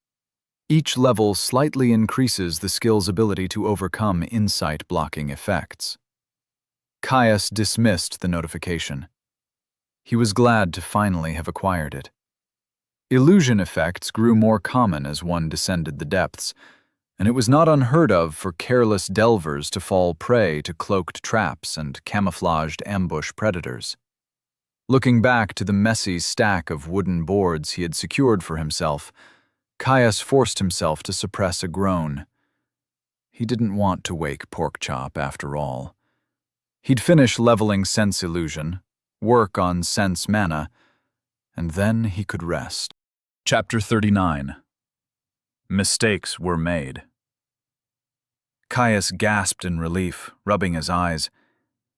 Each level slightly increases the skill's ability to overcome insight-blocking effects. Caius dismissed the notification. He was glad to finally have acquired it. Illusion effects grew more common as one descended the depths, and it was not unheard of for careless delvers to fall prey to cloaked traps and camouflaged ambush predators. Looking back to the messy stack of wooden boards he had secured for himself, Caius forced himself to suppress a groan. He didn't want to wake Porkchop after all. He'd finish leveling sense illusion, work on sense mana, and then he could rest. Chapter 39. Mistakes were made. Caius gasped in relief, rubbing his eyes.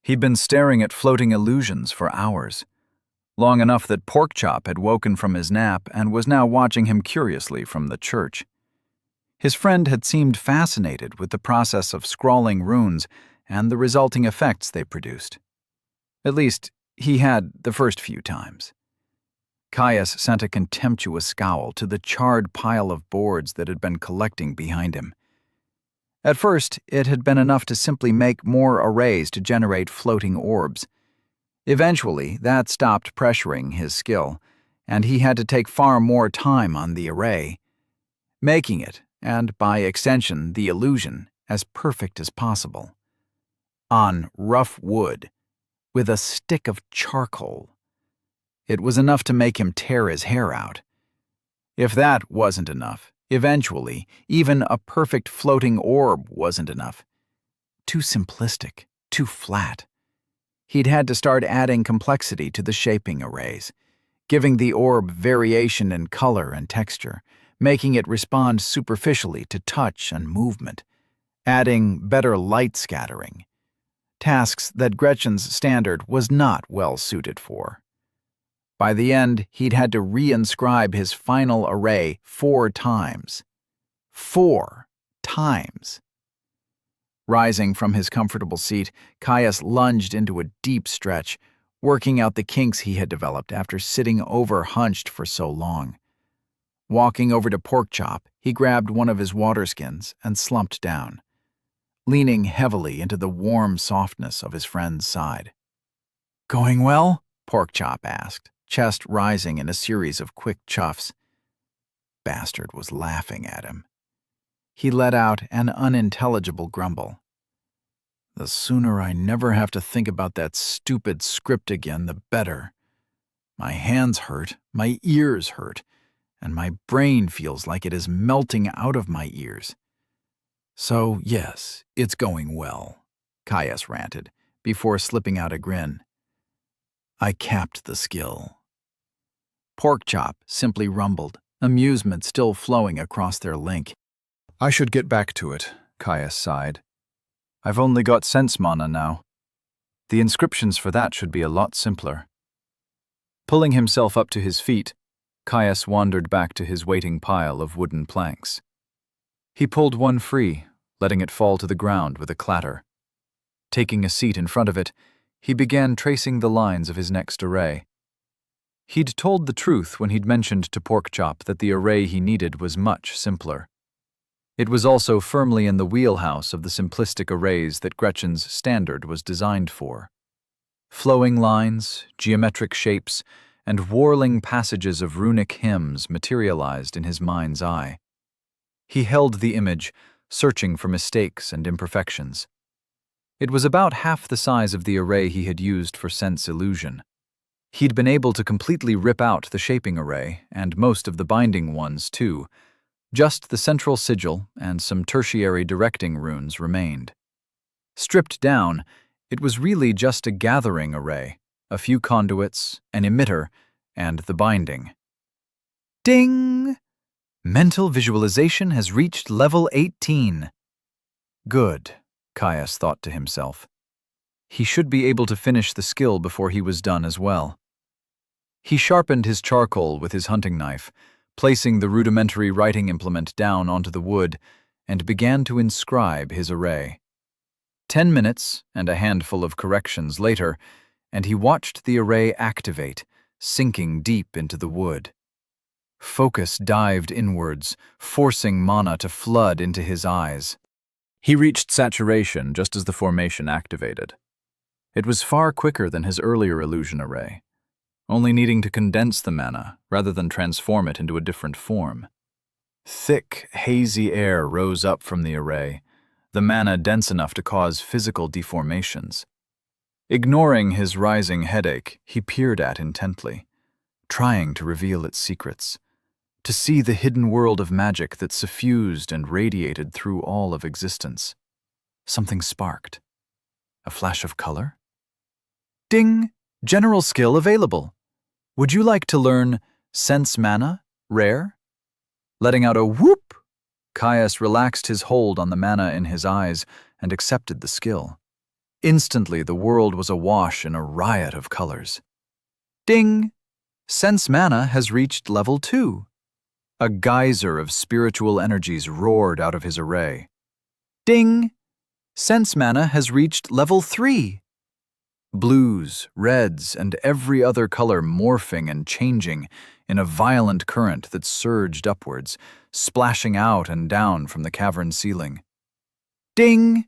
He'd been staring at floating illusions for hours, long enough that Porkchop had woken from his nap and was now watching him curiously from the church. His friend had seemed fascinated with the process of scrawling runes and the resulting effects they produced. At least, he had the first few times. Caius sent a contemptuous scowl to the charred pile of boards that had been collecting behind him. At first, it had been enough to simply make more arrays to generate floating orbs. Eventually, that stopped pressuring his skill, and he had to take far more time on the array, making it, and by extension the illusion, as perfect as possible. On rough wood, with a stick of charcoal. It was enough to make him tear his hair out. If that wasn't enough, eventually, even a perfect floating orb wasn't enough. Too simplistic, too flat. He'd had to start adding complexity to the shaping arrays, giving the orb variation in color and texture, making it respond superficially to touch and movement, adding better light scattering. Tasks that Gretchen's standard was not well suited for. By the end, he'd had to reinscribe his final array 4 times. 4 times. Rising from his comfortable seat, Caius lunged into a deep stretch, working out the kinks he had developed after sitting over-hunched for so long. Walking over to Porkchop, he grabbed one of his water skins and slumped down, leaning heavily into the warm softness of his friend's side. "Going well?" Porkchop asked, chest rising in a series of quick chuffs. Bastard was laughing at him. He let out an unintelligible grumble. "The sooner I never have to think about that stupid script again, the better. My hands hurt, my ears hurt, and my brain feels like it is melting out of my ears." "So, yes, it's going well," Caius ranted, before slipping out a grin. "I capped the skill." Porkchop simply rumbled, amusement still flowing across their link. I should get back to it, Caius sighed. I've only got sense mana now. The inscriptions for that should be a lot simpler. Pulling himself up to his feet, Caius wandered back to his waiting pile of wooden planks. He pulled one free, letting it fall to the ground with a clatter. Taking a seat in front of it, he began tracing the lines of his next array. He'd told the truth when he'd mentioned to Porkchop that the array he needed was much simpler. It was also firmly in the wheelhouse of the simplistic arrays that Gretchen's standard was designed for. Flowing lines, geometric shapes, and whirling passages of runic hymns materialized in his mind's eye. He held the image, searching for mistakes and imperfections. It was about half the size of the array he had used for sense illusion. He'd been able to completely rip out the shaping array, and most of the binding ones too. Just the central sigil and some tertiary directing runes remained. Stripped down, it was really just a gathering array, a few conduits, an emitter, and the binding. Ding! Mental visualization has reached level 18. Good, Caius thought to himself. He should be able to finish the skill before he was done as well. He sharpened his charcoal with his hunting knife, placing the rudimentary writing implement down onto the wood, and began to inscribe his array. 10 minutes and a handful of corrections later, and he watched the array activate, sinking deep into the wood. Focus dived inwards, forcing mana to flood into his eyes. He reached saturation just as the formation activated. It was far quicker than his earlier illusion array, only needing to condense the mana rather than transform it into a different form. Thick, hazy air rose up from the array, the mana dense enough to cause physical deformations. Ignoring his rising headache, he peered at intently, trying to reveal its secrets, to see the hidden world of magic that suffused and radiated through all of existence. Something sparked. A flash of color? Ding! General skill available. Would you like to learn Sense Mana, Rare? Letting out a whoop, Caius relaxed his hold on the mana in his eyes and accepted the skill. Instantly, the world was awash in a riot of colors. Ding! Sense Mana has reached level 2. A geyser of spiritual energies roared out of his array. Ding! Sense Mana has reached level 3. Blues, reds, and every other color morphing and changing in a violent current that surged upwards, splashing out and down from the cavern ceiling. Ding!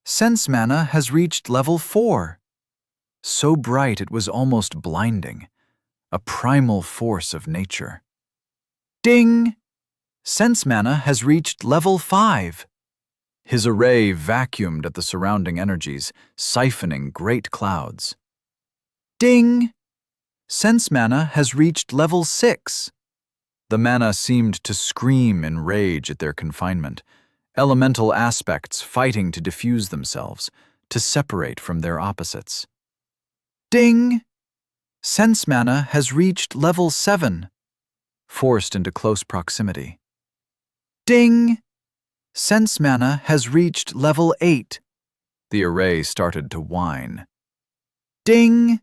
Sense Mana has reached level 4. So bright it was almost blinding, a primal force of nature. Ding! Sense Mana has reached level 5. His array vacuumed at the surrounding energies, siphoning great clouds. Ding! Sense Mana has reached level 6. The mana seemed to scream in rage at their confinement, elemental aspects fighting to diffuse themselves, to separate from their opposites. Ding! Sense Mana has reached level 7. Forced into close proximity. Ding! Sense Mana has reached level 8. The array started to whine. Ding!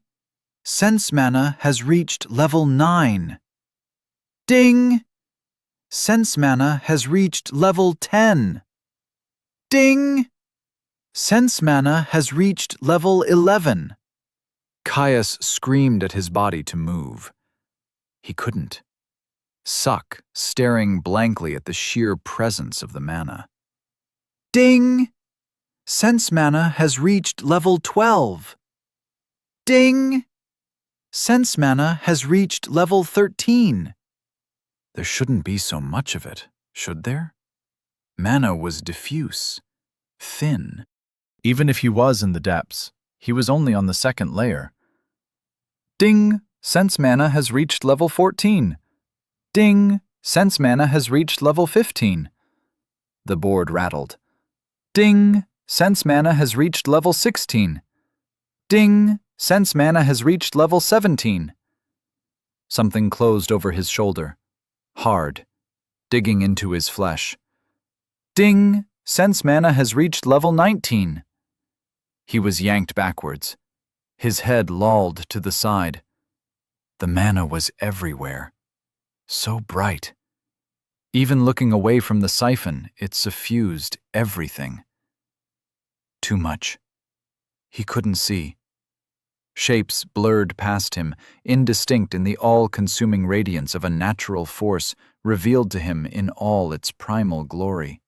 Sense Mana has reached level 9. Ding! Sense Mana has reached level 10. Ding! Sense Mana has reached level 11. Caius screamed at his body to move. He couldn't. Suck, staring blankly at the sheer presence of the mana. Ding! Sense Mana has reached level 12. Ding! Sense Mana has reached level 13. There shouldn't be so much of it, should there? Mana was diffuse, thin. Even if he was in the depths, he was only on the second layer. Ding! Sense Mana has reached level 14. Ding! Sense Mana has reached level 15. The board rattled. Ding! Sense Mana has reached level 16. Ding! Sense Mana has reached level 17. Something closed over his shoulder, hard, digging into his flesh. Ding! Sense Mana has reached level 19. He was yanked backwards. His head lolled to the side. The mana was everywhere. So bright. Even looking away from the siphon, it suffused everything. Too much. He couldn't see. Shapes blurred past him, indistinct in the all-consuming radiance of a natural force revealed to him in all its primal glory.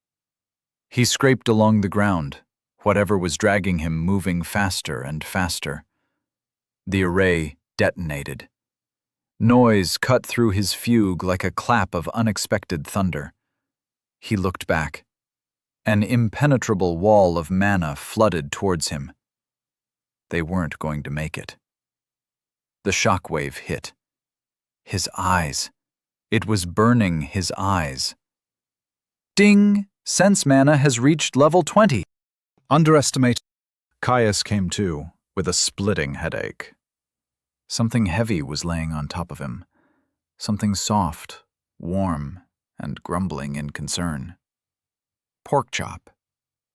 He scraped along the ground, whatever was dragging him moving faster and faster. The array detonated. Noise cut through his fugue like a clap of unexpected thunder. He looked back. An impenetrable wall of mana flooded towards him. They weren't going to make it. The shockwave hit. His eyes. It was burning his eyes. Ding! Sense Mana has reached level 20. Underestimate. Caius came to, with a splitting headache. Something heavy was laying on top of him. Something soft, warm, and grumbling in concern. Porkchop.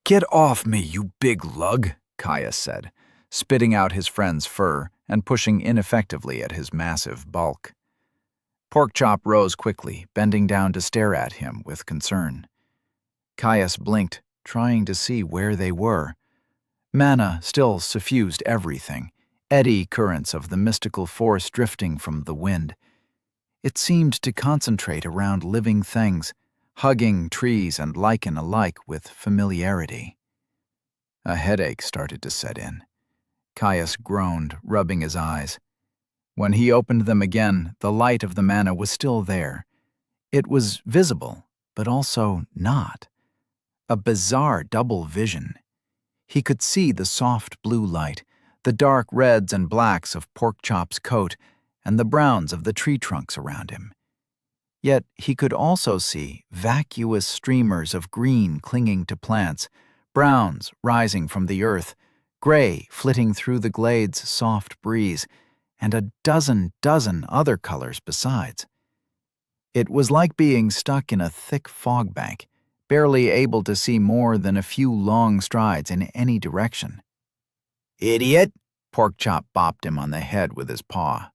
"Get off me, you big lug," Caius said, spitting out his friend's fur and pushing ineffectively at his massive bulk. Porkchop rose quickly, bending down to stare at him with concern. Caius blinked, trying to see where they were. Mana still suffused everything, eddy currents of the mystical force drifting from the wind. It seemed to concentrate around living things, hugging trees and lichen alike with familiarity. A headache started to set in. Caius groaned, rubbing his eyes. When he opened them again, the light of the mana was still there. It was visible, but also not. A bizarre double vision. He could see the soft blue light, the dark reds and blacks of Porkchop's coat, and the browns of the tree trunks around him. Yet he could also see vacuous streamers of green clinging to plants, browns rising from the earth, gray flitting through the glade's soft breeze, and a dozen other colors besides. It was like being stuck in a thick fog bank, barely able to see more than a few long strides in any direction. "Idiot!" Porkchop bopped him on the head with his paw.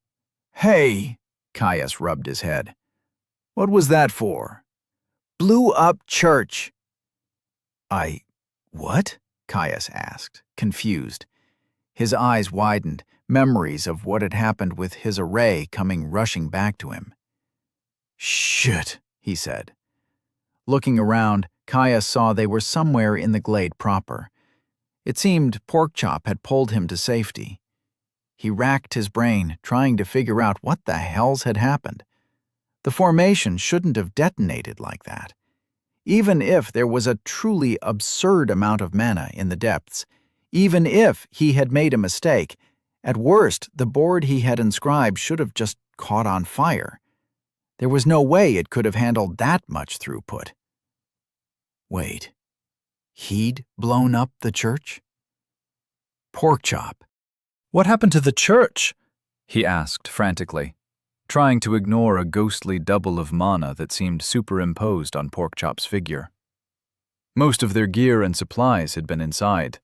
"Hey!" Caius rubbed his head. "What was that for?" "Blew up church." What?" Caius asked, confused. His eyes widened, memories of what had happened with his array coming rushing back to him. "Shit," he said. Looking around, Caius saw they were somewhere in the glade proper. It seemed Porkchop had pulled him to safety. He racked his brain, trying to figure out what the hells had happened. The formation shouldn't have detonated like that. Even if there was a truly absurd amount of mana in the depths, even if he had made a mistake, at worst the board he had inscribed should have just caught on fire. There was no way it could have handled that much throughput. Wait, he'd blown up the church? Porkchop. "What happened to the church?" he asked frantically, trying to ignore a ghostly double of mana that seemed superimposed on Porkchop's figure. Most of their gear and supplies had been inside.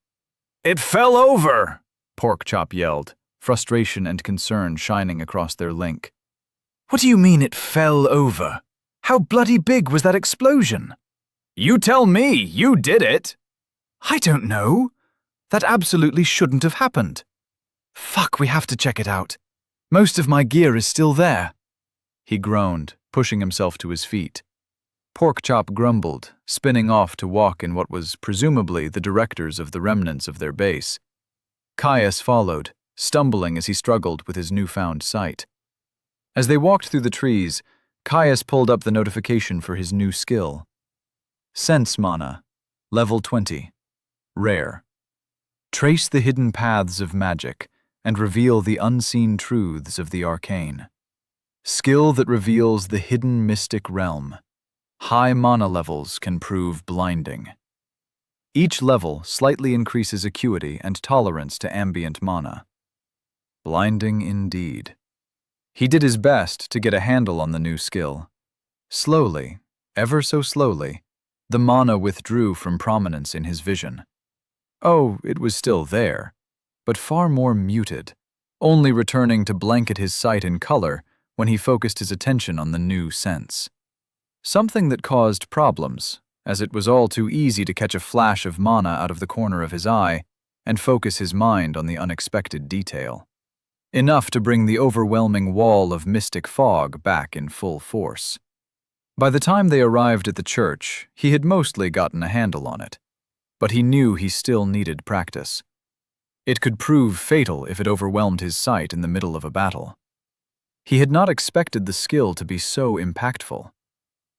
"It fell over!" Porkchop yelled, frustration and concern shining across their link. "What do you mean it fell over? How bloody big was that explosion?" "You tell me, you did it!" "I don't know. That absolutely shouldn't have happened. Fuck, we have to check it out. Most of my gear is still there." He groaned, pushing himself to his feet. Porkchop grumbled, spinning off to walk in what was presumably the directors of the remnants of their base. Caius followed, stumbling as he struggled with his newfound sight. As they walked through the trees, Caius pulled up the notification for his new skill. Sense Mana, Level 20. Rare. Trace the hidden paths of magic and reveal the unseen truths of the arcane. Skill that reveals the hidden mystic realm. High mana levels can prove blinding. Each level slightly increases acuity and tolerance to ambient mana. Blinding indeed. He did his best to get a handle on the new skill. Slowly, ever so slowly, the mana withdrew from prominence in his vision. Oh, it was still there, but far more muted, only returning to blanket his sight in color when he focused his attention on the new sense. Something that caused problems, as it was all too easy to catch a flash of mana out of the corner of his eye and focus his mind on the unexpected detail. Enough to bring the overwhelming wall of mystic fog back in full force. By the time they arrived at the church, he had mostly gotten a handle on it, but he knew he still needed practice. It could prove fatal if it overwhelmed his sight in the middle of a battle. He had not expected the skill to be so impactful.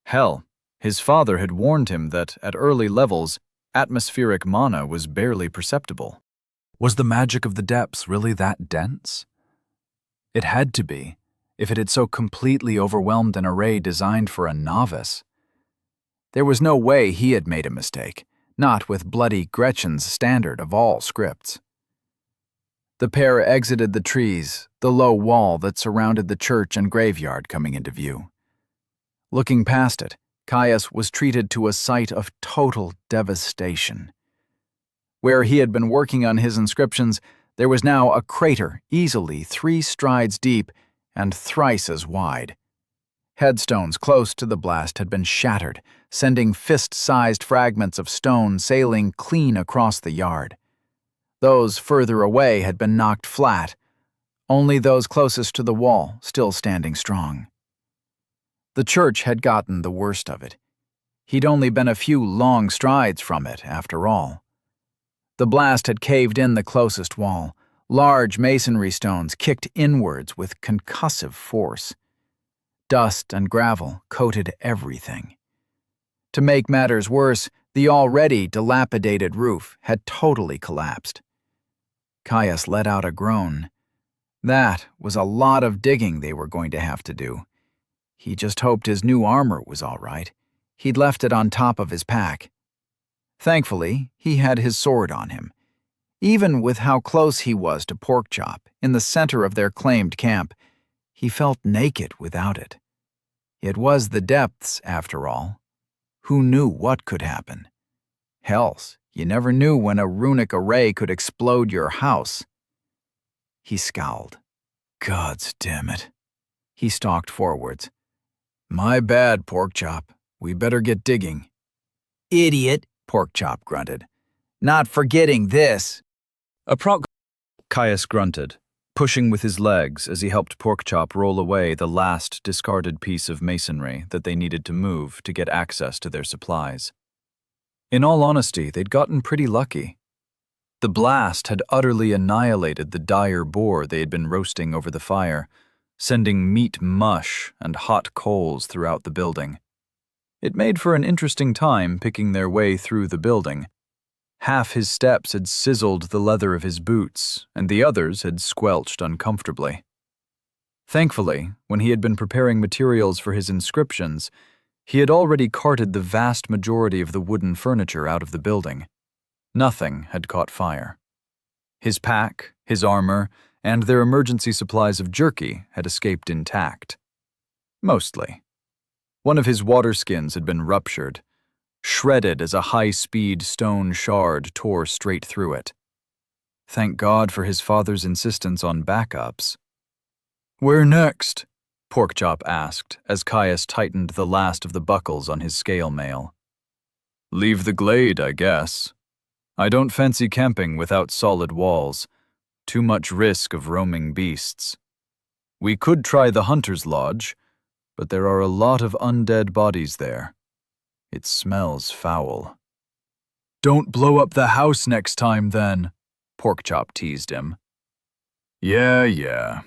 Hell, his father had warned him that, at early levels, atmospheric mana was barely perceptible. Was the magic of the depths really that dense? It had to be, if it had so completely overwhelmed an array designed for a novice. There was no way he had made a mistake, not with bloody Gretchen's standard of all scripts. The pair exited the trees, the low wall that surrounded the church and graveyard coming into view. Looking past it, Caius was treated to a sight of total devastation. Where he had been working on his inscriptions, there was now a crater easily 3 strides deep and thrice as wide. Headstones close to the blast had been shattered, sending fist-sized fragments of stone sailing clean across the yard. Those further away had been knocked flat, only those closest to the wall still standing strong. The church had gotten the worst of it. He'd only been a few long strides from it, after all. The blast had caved in the closest wall. Large masonry stones kicked inwards with concussive force. Dust and gravel coated everything. To make matters worse, the already dilapidated roof had totally collapsed. Caius let out a groan. That was a lot of digging they were going to have to do. He just hoped his new armor was all right. He'd left it on top of his pack. Thankfully, he had his sword on him. Even with how close he was to Porkchop, in the center of their claimed camp, he felt naked without it. It was the depths, after all. Who knew what could happen? Hells, you never knew when a runic array could explode your house. He scowled. Gods damn it. He stalked forwards. My bad, Porkchop. We better get digging. Idiot, Porkchop grunted. Not forgetting this. Caius grunted, pushing with his legs as he helped Porkchop roll away the last discarded piece of masonry that they needed to move to get access to their supplies. In all honesty, they'd gotten pretty lucky. The blast had utterly annihilated the dire boar they had been roasting over the fire, sending meat mush and hot coals throughout the building. It made for an interesting time picking their way through the building. Half his steps had sizzled the leather of his boots, and the others had squelched uncomfortably. Thankfully, when he had been preparing materials for his inscriptions, he had already carted the vast majority of the wooden furniture out of the building. Nothing had caught fire. His pack, his armor, and their emergency supplies of jerky had escaped intact. Mostly. One of his water skins had been ruptured, shredded as a high-speed stone shard tore straight through it. Thank God for his father's insistence on backups. "Where next?" Porkchop asked as Caius tightened the last of the buckles on his scale mail. "Leave the glade, I guess. I don't fancy camping without solid walls. Too much risk of roaming beasts. We could try the Hunter's Lodge, but there are a lot of undead bodies there. It smells foul." "Don't blow up the house next time, then," Porkchop teased him. Yeah.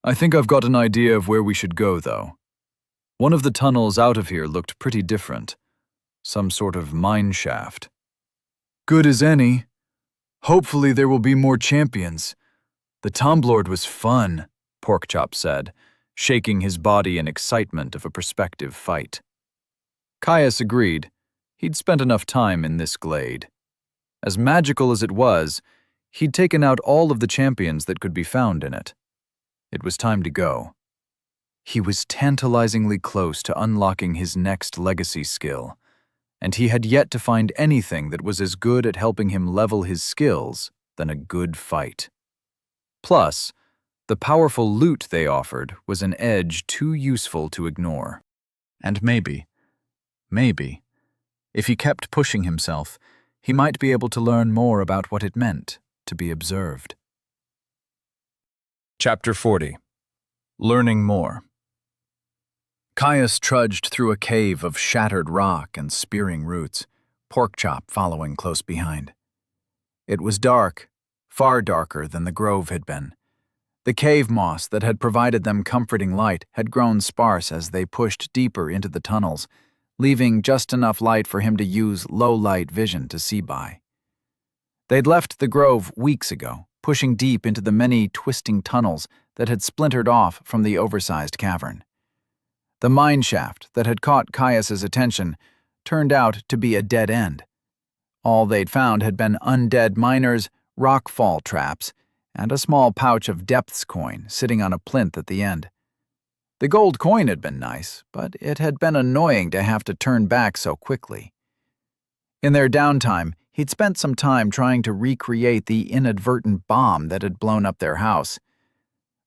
I think I've got an idea of where we should go, though. One of the tunnels out of here looked pretty different. Some sort of mine shaft. "Good as any. Hopefully there will be more champions. The Tomblord was fun," Porkchop said, shaking his body in excitement of a prospective fight. Caius agreed. He'd spent enough time in this glade. As magical as it was, he'd taken out all of the champions that could be found in it. It was time to go. He was tantalizingly close to unlocking his next legacy skill, and he had yet to find anything that was as good at helping him level his skills than a good fight. Plus, the powerful loot they offered was an edge too useful to ignore. And maybe, if he kept pushing himself, he might be able to learn more about what it meant to be observed. Chapter 40. Learning More. Caius trudged through a cave of shattered rock and spearing roots, Porkchop following close behind. It was dark, far darker than the grove had been. The cave moss that had provided them comforting light had grown sparse as they pushed deeper into the tunnels, leaving just enough light for him to use low-light vision to see by. They'd left the grove weeks ago, pushing deep into the many twisting tunnels that had splintered off from the oversized cavern. The mine shaft that had caught Caius's attention turned out to be a dead end. All they'd found had been undead miners, rockfall traps, and a small pouch of depths coin sitting on a plinth at the end. The gold coin had been nice, but it had been annoying to have to turn back so quickly. In their downtime, he'd spent some time trying to recreate the inadvertent bomb that had blown up their house.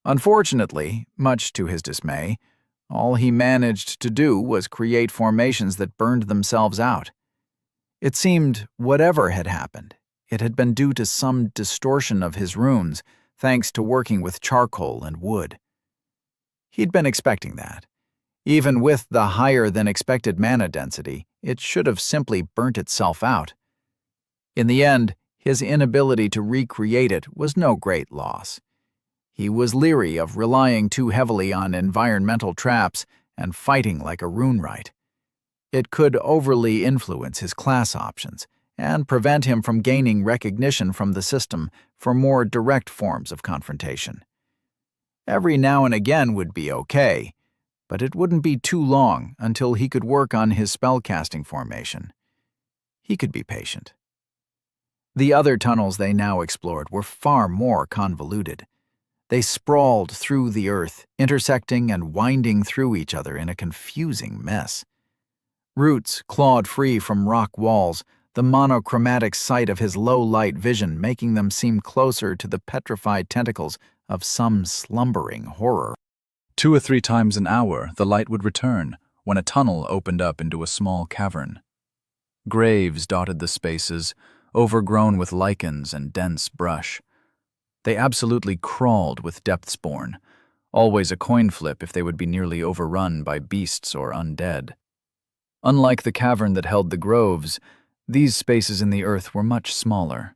Unfortunately, much to his dismay, all he managed to do was create formations that burned themselves out. It seemed whatever had happened, it had been due to some distortion of his runes, thanks to working with charcoal and wood. He'd been expecting that. Even with the higher-than-expected mana density, it should have simply burnt itself out. In the end, his inability to recreate it was no great loss. He was leery of relying too heavily on environmental traps and fighting like a runewright. It could overly influence his class options and prevent him from gaining recognition from the system for more direct forms of confrontation. Every now and again would be okay, but it wouldn't be too long until he could work on his spellcasting formation. He could be patient. The other tunnels they now explored were far more convoluted. They sprawled through the earth, intersecting and winding through each other in a confusing mess. Roots clawed free from rock walls, the monochromatic sight of his low-light vision making them seem closer to the petrified tentacles of some slumbering horror. 2 or 3 times an hour, the light would return when a tunnel opened up into a small cavern. Graves dotted the spaces, overgrown with lichens and dense brush. They absolutely crawled with depthsborn, always a coin flip if they would be nearly overrun by beasts or undead. Unlike the cavern that held the groves, these spaces in the earth were much smaller.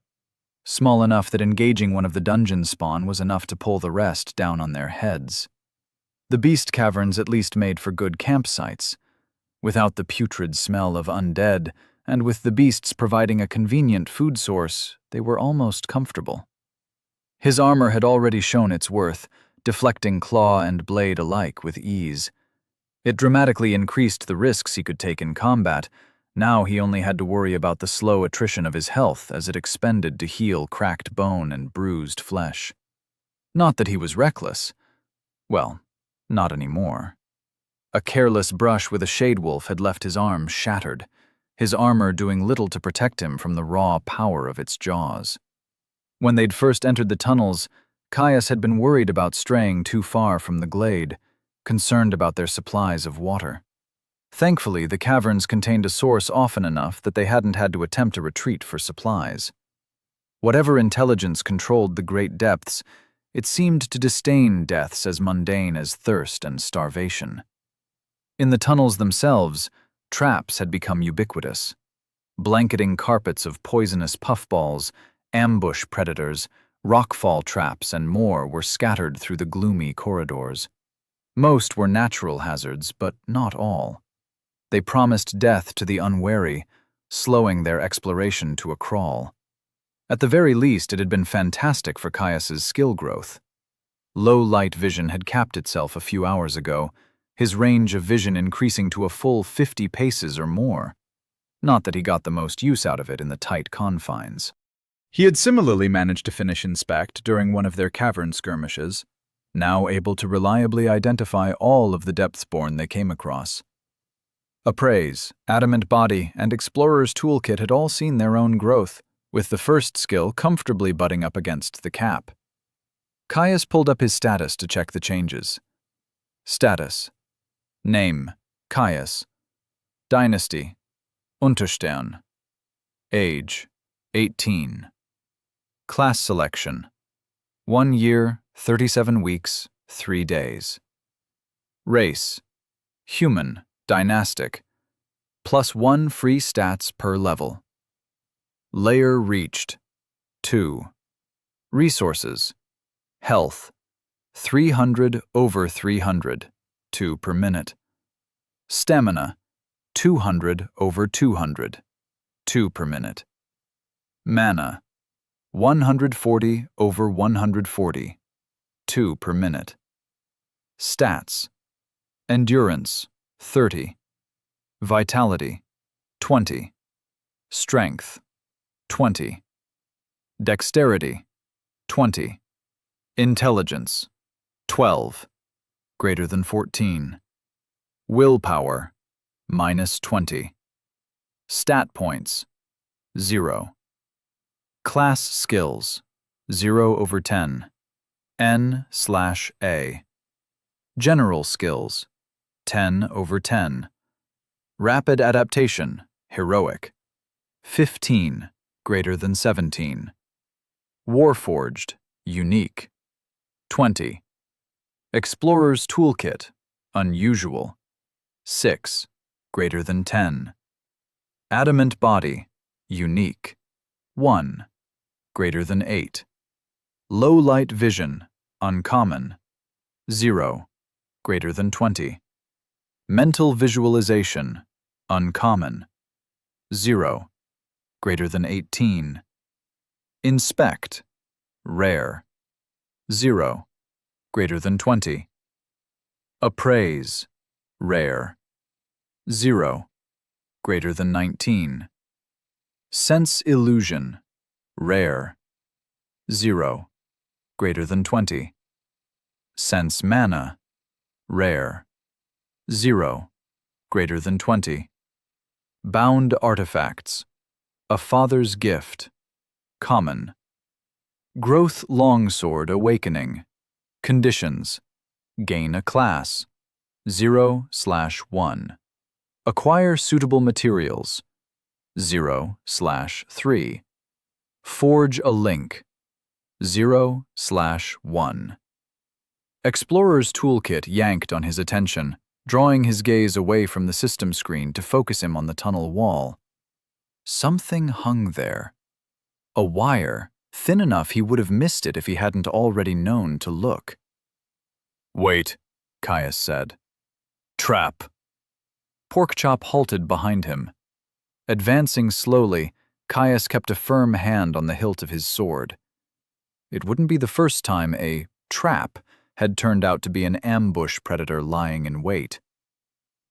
Small enough that engaging one of the dungeon spawn was enough to pull the rest down on their heads. The beast caverns at least made for good campsites. Without the putrid smell of undead, and with the beasts providing a convenient food source, they were almost comfortable. His armor had already shown its worth, deflecting claw and blade alike with ease. It dramatically increased the risks he could take in combat. Now he only had to worry about the slow attrition of his health as it expended to heal cracked bone and bruised flesh. Not that he was reckless. Well, not anymore. A careless brush with a shade wolf had left his arm shattered, his armor doing little to protect him from the raw power of its jaws. When they'd first entered the tunnels, Caius had been worried about straying too far from the glade, concerned about their supplies of water. Thankfully, the caverns contained a source often enough that they hadn't had to attempt a retreat for supplies. Whatever intelligence controlled the great depths, it seemed to disdain deaths as mundane as thirst and starvation. In the tunnels themselves, traps had become ubiquitous. Blanketing carpets of poisonous puffballs, ambush predators, rockfall traps, and more were scattered through the gloomy corridors. Most were natural hazards, but not all. They promised death to the unwary, slowing their exploration to a crawl. At the very least, it had been fantastic for Caius's skill growth. Low-light vision had capped itself a few hours ago, his range of vision increasing to a full 50 paces or more. Not that he got the most use out of it in the tight confines. He had similarly managed to finish Inspect during one of their cavern skirmishes, now able to reliably identify all of the depthsborn they came across. Appraise, Adamant Body, and Explorer's Toolkit had all seen their own growth, with the first skill comfortably butting up against the cap. Caius pulled up his status to check the changes. Status. Name, Caius. Dynasty, Unterstern. Age, 18. Class selection. 1 year, 37 weeks, 3 days. Race. Human, dynastic. +1 free stats per level. Layer reached. 2. Resources. Health. 300 over 300, 2 per minute. Stamina. 200 over 200, 2 per minute. Mana. 140 over 140, 2 per minute. Stats. Endurance, 30. Vitality, 20. Strength, 20. Dexterity, 20. Intelligence, 12. greater than 14. Willpower, -20. Stat points, 0. Class skills, 0/10. N/A. General skills, 10/10. Rapid adaptation, heroic, 15, greater than 17. Warforged, unique, 20. Explorer's toolkit, unusual, 6, greater than 10. Adamant body, unique, 1, greater than 8. Low light vision, uncommon, 0, greater than 20. Mental visualization, uncommon, 0, greater than 18. Inspect, rare, 0, greater than 20. Appraise, rare, 0, greater than 19. Sense illusion, rare, 0, greater than 20. Sense mana, rare, 0, greater than 20. Bound artifacts, a father's gift, common. Growth longsword awakening, conditions, gain a class, 0/1. Acquire suitable materials, 0/3. Forge a link, 0/1. Explorer's toolkit yanked on his attention, drawing his gaze away from the system screen to focus him on the tunnel wall. Something hung there. A wire, thin enough he would have missed it if he hadn't already known to look. Wait, Caius said. Trap. Porkchop halted behind him. Advancing slowly, Caius kept a firm hand on the hilt of his sword. It wouldn't be the first time a trap had turned out to be an ambush predator lying in wait.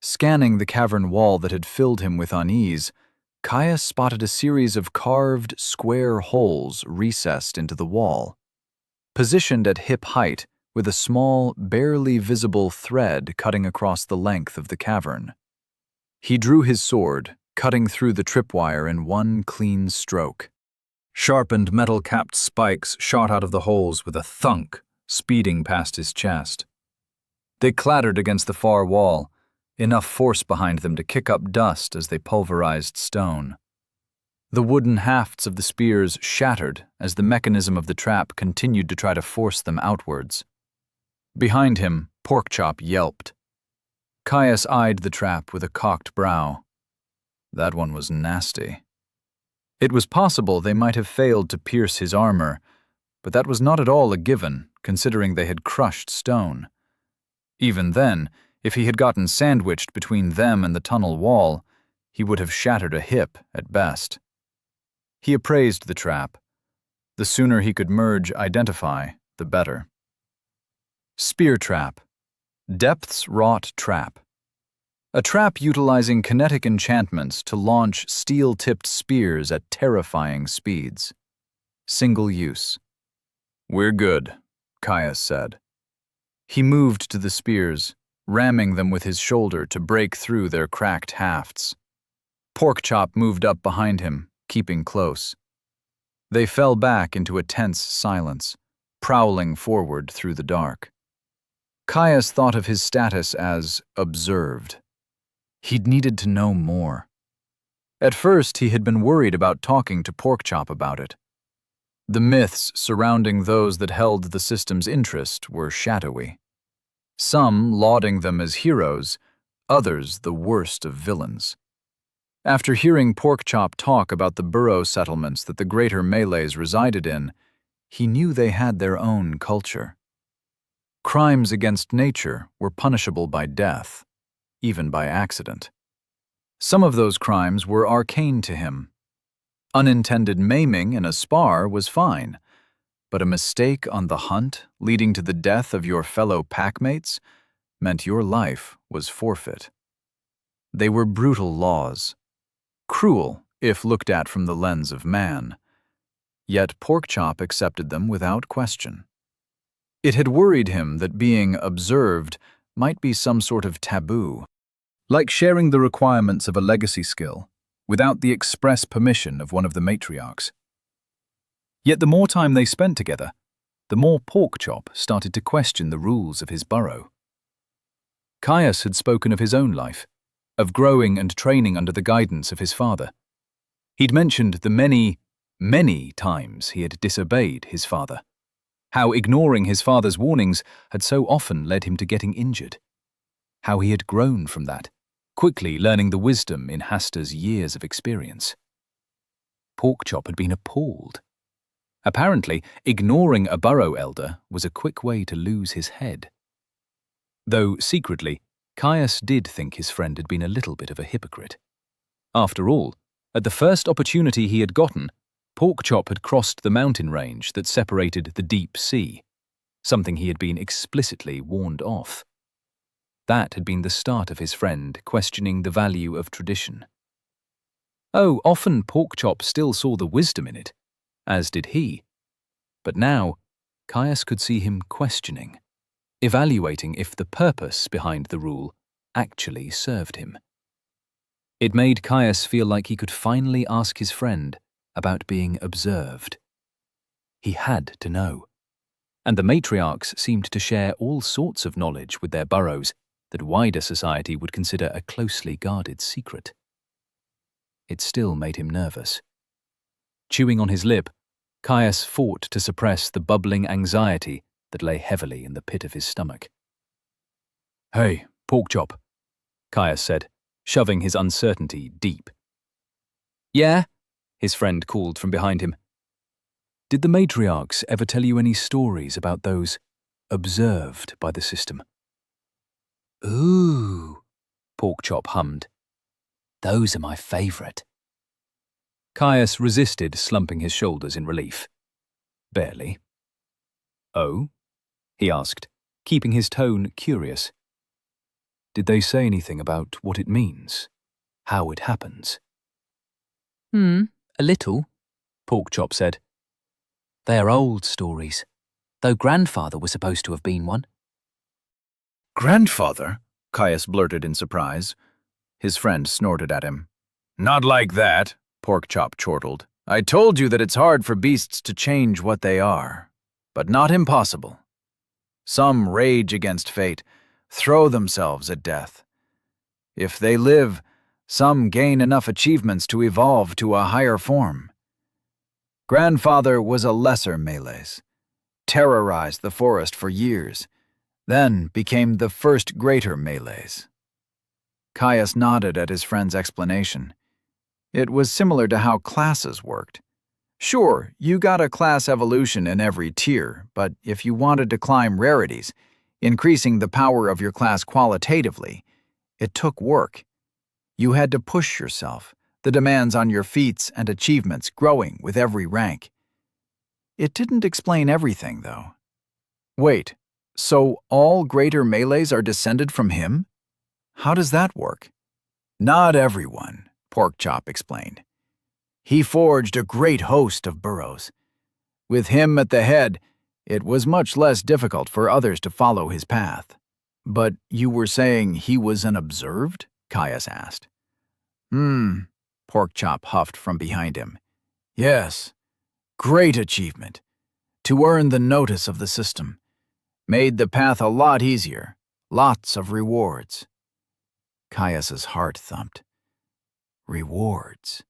Scanning the cavern wall that had filled him with unease, Caius spotted a series of carved, square holes recessed into the wall. Positioned at hip height, with a small, barely visible thread cutting across the length of the cavern. He drew his sword, cutting through the tripwire in one clean stroke. Sharpened metal-capped spikes shot out of the holes with a thunk, speeding past his chest. They clattered against the far wall, enough force behind them to kick up dust as they pulverized stone. The wooden hafts of the spears shattered as the mechanism of the trap continued to try to force them outwards. Behind him, Porkchop yelped. Caius eyed the trap with a cocked brow. That one was nasty. It was possible they might have failed to pierce his armor, but that was not at all a given, considering they had crushed stone. Even then, if he had gotten sandwiched between them and the tunnel wall, he would have shattered a hip at best. He appraised the trap. The sooner he could identify, the better. Spear trap. Depths-wrought trap. A trap utilizing kinetic enchantments to launch steel-tipped spears at terrifying speeds. Single use. We're good, Caius said. He moved to the spears, ramming them with his shoulder to break through their cracked hafts. Porkchop moved up behind him, keeping close. They fell back into a tense silence, prowling forward through the dark. Caius thought of his status as observed. He'd needed to know more. At first, he had been worried about talking to Porkchop about it. The myths surrounding those that held the system's interest were shadowy. Some lauding them as heroes, others the worst of villains. After hearing Porkchop talk about the burrow settlements that the greater Malays resided in, he knew they had their own culture. Crimes against nature were punishable by death, even by accident. Some of those crimes were arcane to him. Unintended maiming in a spar was fine, but a mistake on the hunt leading to the death of your fellow packmates meant your life was forfeit. They were brutal laws, cruel if looked at from the lens of man, yet Porkchop accepted them without question. It had worried him that being observed might be some sort of taboo. Like sharing the requirements of a legacy skill without the express permission of one of the matriarchs. Yet the more time they spent together, the more Porkchop started to question the rules of his burrow. Caius had spoken of his own life, of growing and training under the guidance of his father. He'd mentioned the many times he had disobeyed his father, how ignoring his father's warnings had so often led him to getting injured, how he had grown from that, quickly learning the wisdom in Hasta's years of experience. Porkchop had been appalled. Apparently, ignoring a burrow elder was a quick way to lose his head. Though secretly, Caius did think his friend had been a little bit of a hypocrite. After all, at the first opportunity he had gotten, Porkchop had crossed the mountain range that separated the deep sea, something he had been explicitly warned off. That had been the start of his friend questioning the value of tradition. Oh, often Porkchop still saw the wisdom in it, as did he. But now, Caius could see him questioning, evaluating if the purpose behind the rule actually served him. It made Caius feel like he could finally ask his friend about being observed. He had to know. And the matriarchs seemed to share all sorts of knowledge with their burrows that wider society would consider a closely guarded secret. It still made him nervous. Chewing on his lip, Caius fought to suppress the bubbling anxiety that lay heavily in the pit of his stomach. "Hey, Porkchop," Caius said, shoving his uncertainty deep. "Yeah?" his friend called from behind him. "Did the matriarchs ever tell you any stories about those observed by the system?" "Ooh," Porkchop hummed. "Those are my favorite." Caius resisted slumping his shoulders in relief. Barely. "Oh?" he asked, keeping his tone curious. "Did they say anything about what it means? How it happens?" A little," Porkchop said. "They are old stories, though Grandfather was supposed to have been one." "Grandfather?" Caius blurted in surprise. His friend snorted at him. "Not like that," Porkchop chortled. "I told you that it's hard for beasts to change what they are, but not impossible. Some rage against fate, throw themselves at death. If they live, some gain enough achievements to evolve to a higher form. Grandfather was a lesser Malays, terrorized the forest for years, then became the first greater Malays." Caius nodded at his friend's explanation. It was similar to how classes worked. Sure, you got a class evolution in every tier, but if you wanted to climb rarities, increasing the power of your class qualitatively, it took work. You had to push yourself, the demands on your feats and achievements growing with every rank. It didn't explain everything, though. Wait, so all greater Malays are descended from him? How does that work? Not everyone, Porkchop explained. He forged a great host of burrows. With him at the head, it was much less difficult for others to follow his path. But you were saying he was unobserved? Caius asked. Porkchop huffed from behind him. Yes, great achievement. To earn the notice of the system. Made the path a lot easier. Lots of rewards. Caius's heart thumped. Rewards.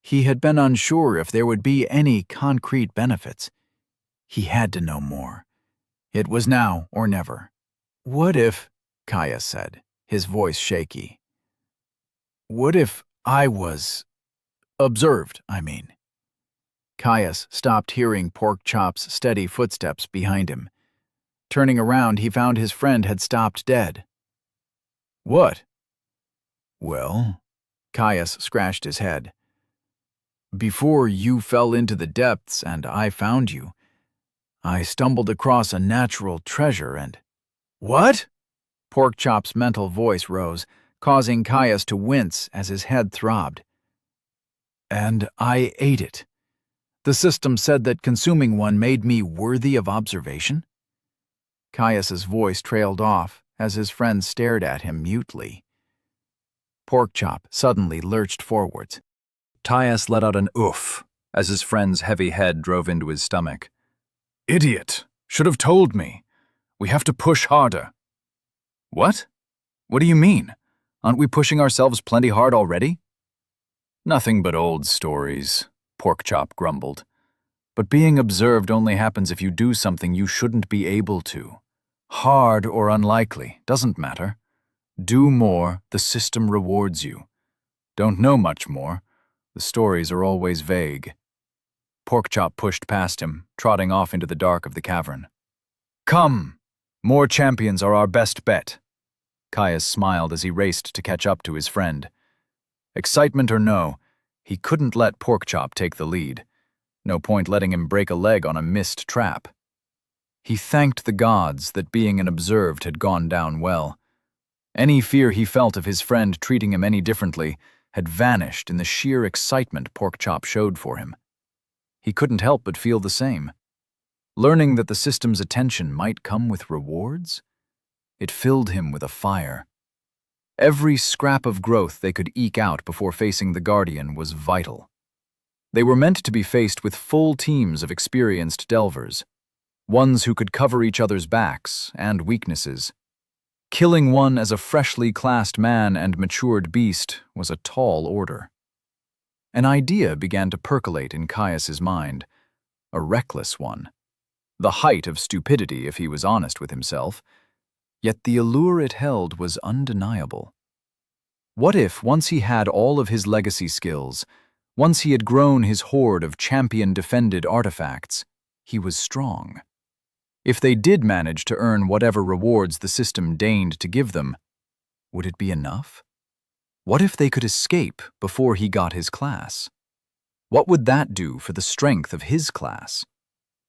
He had been unsure if there would be any concrete benefits. He had to know more. It was now or never. What if, Caius said, his voice shaky. What if I was observed, I mean? Caius stopped hearing Porkchop's steady footsteps behind him. Turning around, he found his friend had stopped dead. What? Well, Caius scratched his head. Before you fell into the depths and I found you, I stumbled across a natural treasure and... What? Porkchop's mental voice rose, causing Caius to wince as his head throbbed. And I ate it. The system said that consuming one made me worthy of observation? Caius's voice trailed off as his friend stared at him mutely. Porkchop suddenly lurched forwards. Caius let out an oof as his friend's heavy head drove into his stomach. Idiot! Should have told me. We have to push harder. What? What do you mean? Aren't we pushing ourselves plenty hard already? Nothing but old stories, Porkchop grumbled. But being observed only happens if you do something you shouldn't be able to. Hard or unlikely, doesn't matter. Do more, the system rewards you. Don't know much more. The stories are always vague. Porkchop pushed past him, trotting off into the dark of the cavern. Come! More champions are our best bet. Caius smiled as he raced to catch up to his friend. Excitement or no, he couldn't let Porkchop take the lead. No point letting him break a leg on a missed trap. He thanked the gods that being unobserved had gone down well. Any fear he felt of his friend treating him any differently had vanished in the sheer excitement Porkchop showed for him. He couldn't help but feel the same. Learning that the system's attention might come with rewards, it filled him with a fire. Every scrap of growth they could eke out before facing the Guardian was vital. They were meant to be faced with full teams of experienced delvers, ones who could cover each other's backs and weaknesses. Killing one as a freshly classed man and matured beast was a tall order. An idea began to percolate in Caius's mind, a reckless one. The height of stupidity if he was honest with himself, yet the allure it held was undeniable. What if, once he had all of his legacy skills, once he had grown his hoard of champion-defended artifacts, he was strong? If they did manage to earn whatever rewards the system deigned to give them, would it be enough? What if they could escape before he got his class? What would that do for the strength of his class?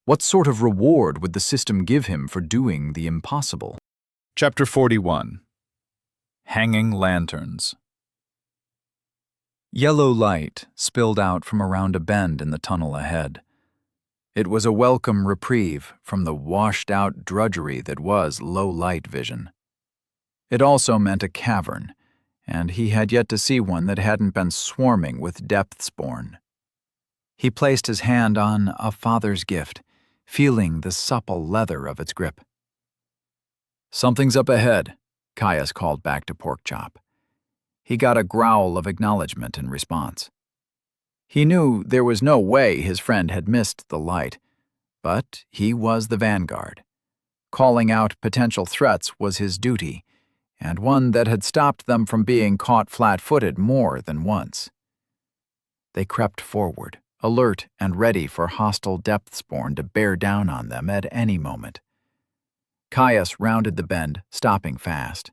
What sort of reward would the system give him for doing the impossible? Chapter 41. Hanging Lanterns. Yellow light spilled out from around a bend in the tunnel ahead. It was a welcome reprieve from the washed-out drudgery that was low-light vision. It also meant a cavern, and he had yet to see one that hadn't been swarming with depthsborn. He placed his hand on a father's gift, feeling the supple leather of its grip. "Something's up ahead," Caius called back to Porkchop. He got a growl of acknowledgement in response. He knew there was no way his friend had missed the light, but he was the vanguard. Calling out potential threats was his duty, and one that had stopped them from being caught flat-footed more than once. They crept forward, alert and ready for hostile depthsborn to bear down on them at any moment. Caius rounded the bend, stopping fast.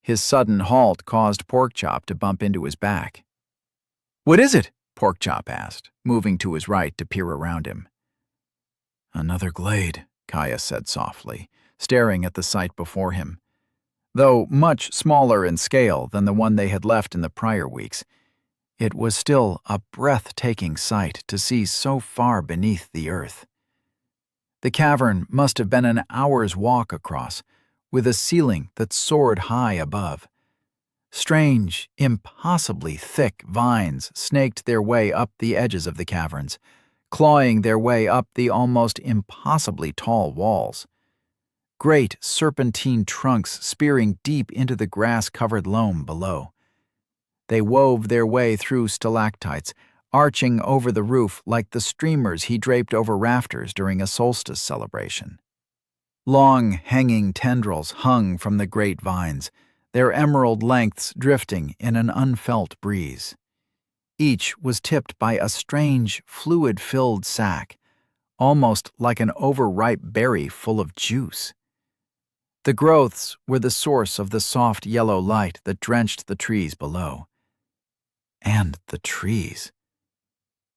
His sudden halt caused Porkchop to bump into his back. "What is it?" Porkchop asked, moving to his right to peer around him. "Another glade," Caius said softly, staring at the sight before him. Though much smaller in scale than the one they had left in the prior weeks, it was still a breathtaking sight to see so far beneath the earth. The cavern must have been an hour's walk across, with a ceiling that soared high above. Strange, impossibly thick vines snaked their way up the edges of the caverns, clawing their way up the almost impossibly tall walls. Great serpentine trunks spearing deep into the grass-covered loam below. They wove their way through stalactites, arching over the roof like the streamers he draped over rafters during a solstice celebration. Long, hanging tendrils hung from the great vines, their emerald lengths drifting in an unfelt breeze. Each was tipped by a strange, fluid-filled sac, almost like an overripe berry full of juice. The growths were the source of the soft yellow light that drenched the trees below. And the trees.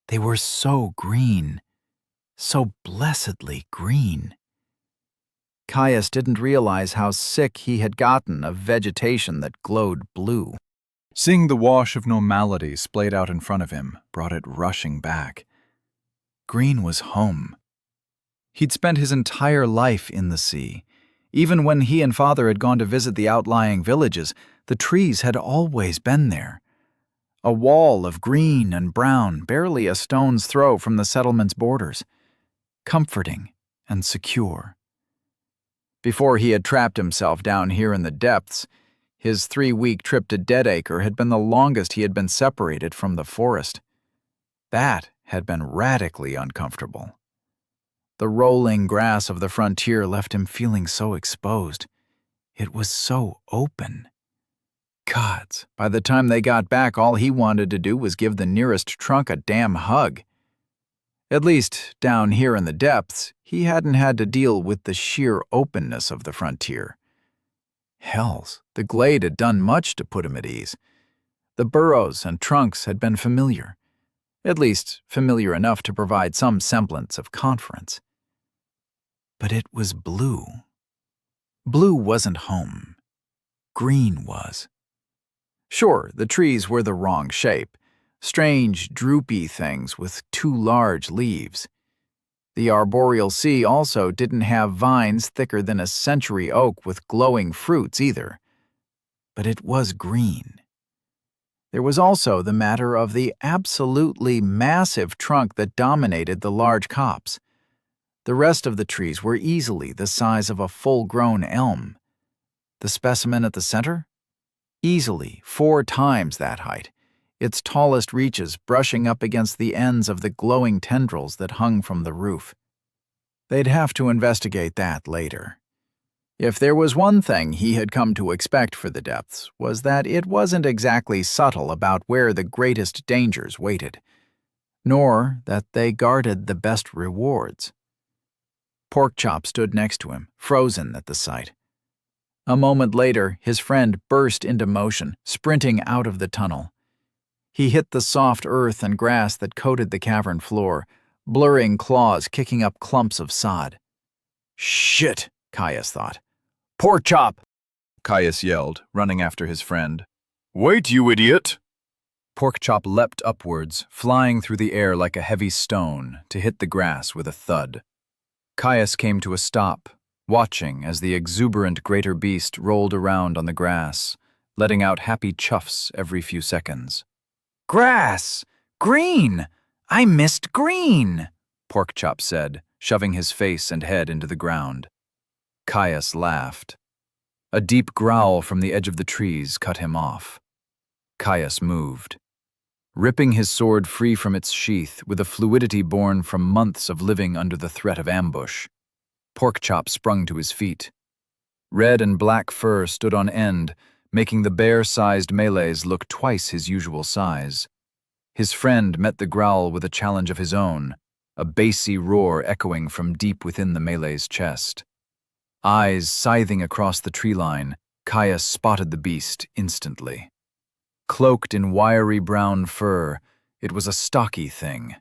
They were so green, so blessedly green. Caius didn't realize how sick he had gotten of vegetation that glowed blue. Seeing the wash of normality splayed out in front of him brought it rushing back. Green was home. He'd spent his entire life in the sea, Even when he and Father had gone to visit the outlying villages, the trees had always been there. A wall of green and brown, barely a stone's throw from the settlement's borders. Comforting and secure. Before he had trapped himself down here in the depths, his 3-week trip to Deadacre had been the longest he had been separated from the forest. That had been radically uncomfortable. The rolling grass of the frontier left him feeling so exposed. It was so open. Gods, by the time they got back, all he wanted to do was give the nearest trunk a damn hug. At least, down here in the depths, he hadn't had to deal with the sheer openness of the frontier. Hells, the glade had done much to put him at ease. The burrows and trunks had been familiar. At least, familiar enough to provide some semblance of conference. But it was blue. Blue wasn't home. Green was. Sure, the trees were the wrong shape. Strange, droopy things with too large leaves. The arboreal sea also didn't have vines thicker than a century oak with glowing fruits either. But it was green. There was also the matter of the absolutely massive trunk that dominated the large copse. The rest of the trees were easily the size of a full-grown elm. The specimen at the center? Easily 4 times that height, its tallest reaches brushing up against the ends of the glowing tendrils that hung from the roof. They'd have to investigate that later. If there was one thing he had come to expect for the depths, was that it wasn't exactly subtle about where the greatest dangers waited, nor that they guarded the best rewards. Porkchop stood next to him, frozen at the sight. A moment later, his friend burst into motion, sprinting out of the tunnel. He hit the soft earth and grass that coated the cavern floor, blurring claws kicking up clumps of sod. "Shit," Caius thought. "Porkchop!" Caius yelled, running after his friend. "Wait, you idiot!" Porkchop leapt upwards, flying through the air like a heavy stone, to hit the grass with a thud. Caius came to a stop, watching as the exuberant greater beast rolled around on the grass, letting out happy chuffs every few seconds. "Grass! Green! I missed green!" Porkchop said, shoving his face and head into the ground. Caius laughed. A deep growl from the edge of the trees cut him off. Caius moved. Ripping his sword free from its sheath with a fluidity born from months of living under the threat of ambush, Porkchop sprung to his feet. Red and black fur stood on end, making the bear-sized melees look twice his usual size. His friend met the growl with a challenge of his own, a bassy roar echoing from deep within the melee's chest. Eyes scything across the tree line, Caius spotted the beast instantly. Cloaked in wiry brown fur, it was a stocky thing.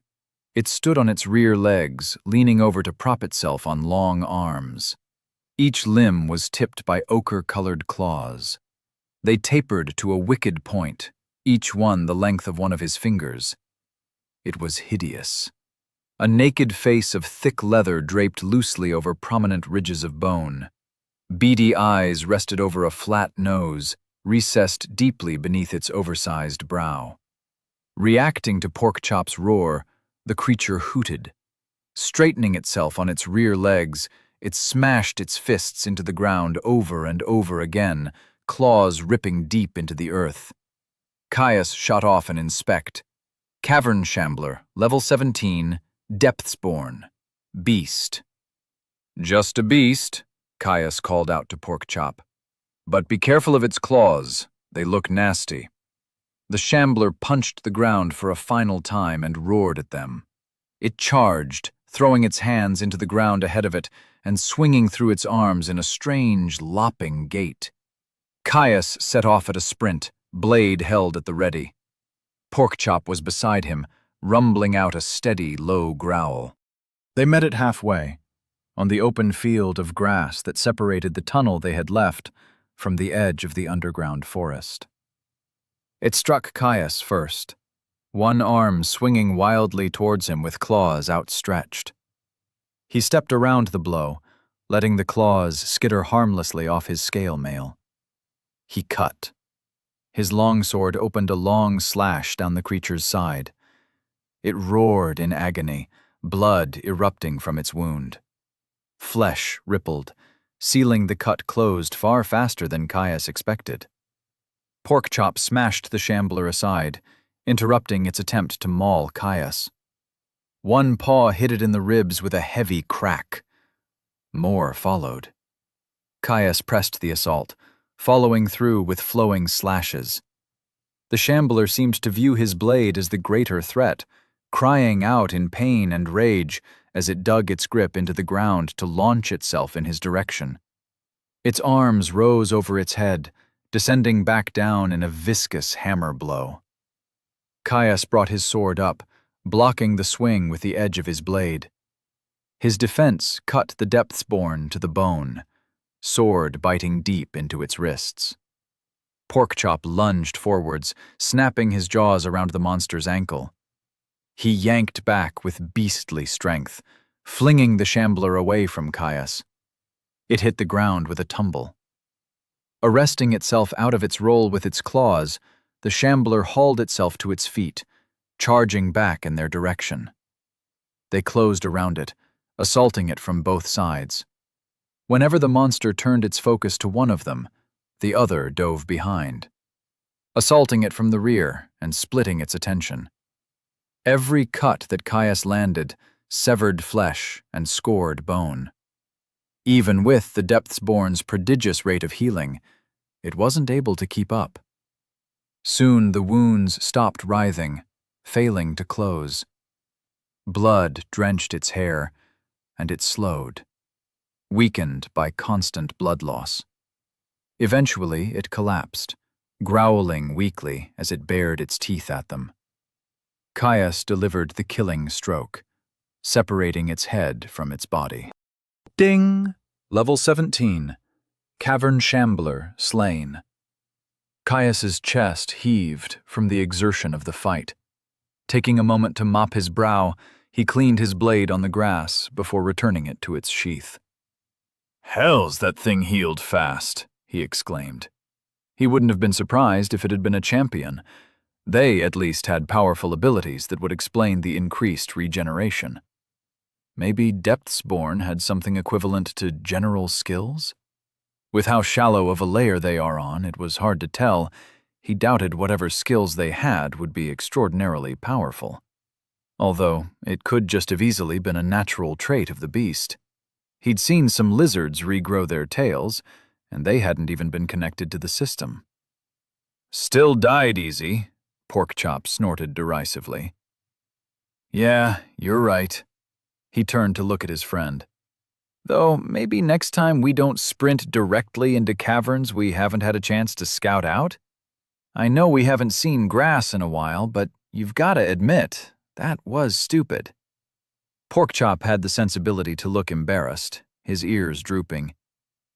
It stood on its rear legs, leaning over to prop itself on long arms. Each limb was tipped by ochre-colored claws. They tapered to a wicked point, each one the length of one of his fingers. It was hideous. A naked face of thick leather draped loosely over prominent ridges of bone. Beady eyes rested over a flat nose, recessed deeply beneath its oversized brow. Reacting to Porkchop's roar, the creature hooted. Straightening itself on its rear legs, it smashed its fists into the ground over and over again, claws ripping deep into the earth. Caius shot off and inspect. Cavern Shambler, level 17, Depthsborn, Beast. "Just a beast," Caius called out to Porkchop. "But be careful of its claws, they look nasty." The shambler punched the ground for a final time and roared at them. It charged, throwing its hands into the ground ahead of it and swinging through its arms in a strange, lopping gait. Caius set off at a sprint, blade held at the ready. Porkchop was beside him, rumbling out a steady, low growl. They met it halfway, on the open field of grass that separated the tunnel they had left from the edge of the underground forest. It struck Caius first, one arm swinging wildly towards him with claws outstretched. He stepped around the blow, letting the claws skitter harmlessly off his scale mail. He cut. His longsword opened a long slash down the creature's side. It roared in agony, blood erupting from its wound. Flesh rippled, sealing the cut closed far faster than Caius expected. Porkchop smashed the shambler aside, interrupting its attempt to maul Caius. One paw hit it in the ribs with a heavy crack. More followed. Caius pressed the assault, following through with flowing slashes. The shambler seemed to view his blade as the greater threat, crying out in pain and rage as it dug its grip into the ground to launch itself in his direction. Its arms rose over its head, descending back down in a viscous hammer blow. Caius brought his sword up, blocking the swing with the edge of his blade. His defense cut the Depthsborn to the bone, sword biting deep into its wrists. Porkchop lunged forwards, snapping his jaws around the monster's ankle. He yanked back with beastly strength, flinging the shambler away from Caius. It hit the ground with a tumble. Arresting itself out of its roll with its claws, the shambler hauled itself to its feet, charging back in their direction. They closed around it, assaulting it from both sides. Whenever the monster turned its focus to one of them, the other dove behind, assaulting it from the rear and splitting its attention. Every cut that Caius landed severed flesh and scored bone. Even with the Depthsborn's prodigious rate of healing, it wasn't able to keep up. Soon the wounds stopped writhing, failing to close. Blood drenched its hair, and it slowed, weakened by constant blood loss. Eventually it collapsed, growling weakly as it bared its teeth at them. Caius delivered the killing stroke, separating its head from its body. Ding! Level 17. Cavern Shambler slain. Caius's chest heaved from the exertion of the fight. Taking a moment to mop his brow, he cleaned his blade on the grass before returning it to its sheath. "Hell's that thing healed fast," he exclaimed. He wouldn't have been surprised if it had been a champion. They at least had powerful abilities that would explain the increased regeneration. Maybe Depthsborn had something equivalent to general skills? With how shallow of a layer they are on, it was hard to tell. He doubted whatever skills they had would be extraordinarily powerful. Although it could just have easily been a natural trait of the beast. He'd seen some lizards regrow their tails, and they hadn't even been connected to the system. "Still died easy," Porkchop snorted derisively. "Yeah, you're right." He turned to look at his friend. "Though maybe next time we don't sprint directly into caverns we haven't had a chance to scout out? I know we haven't seen grass in a while, but you've got to admit, that was stupid." Porkchop had the sensibility to look embarrassed, his ears drooping.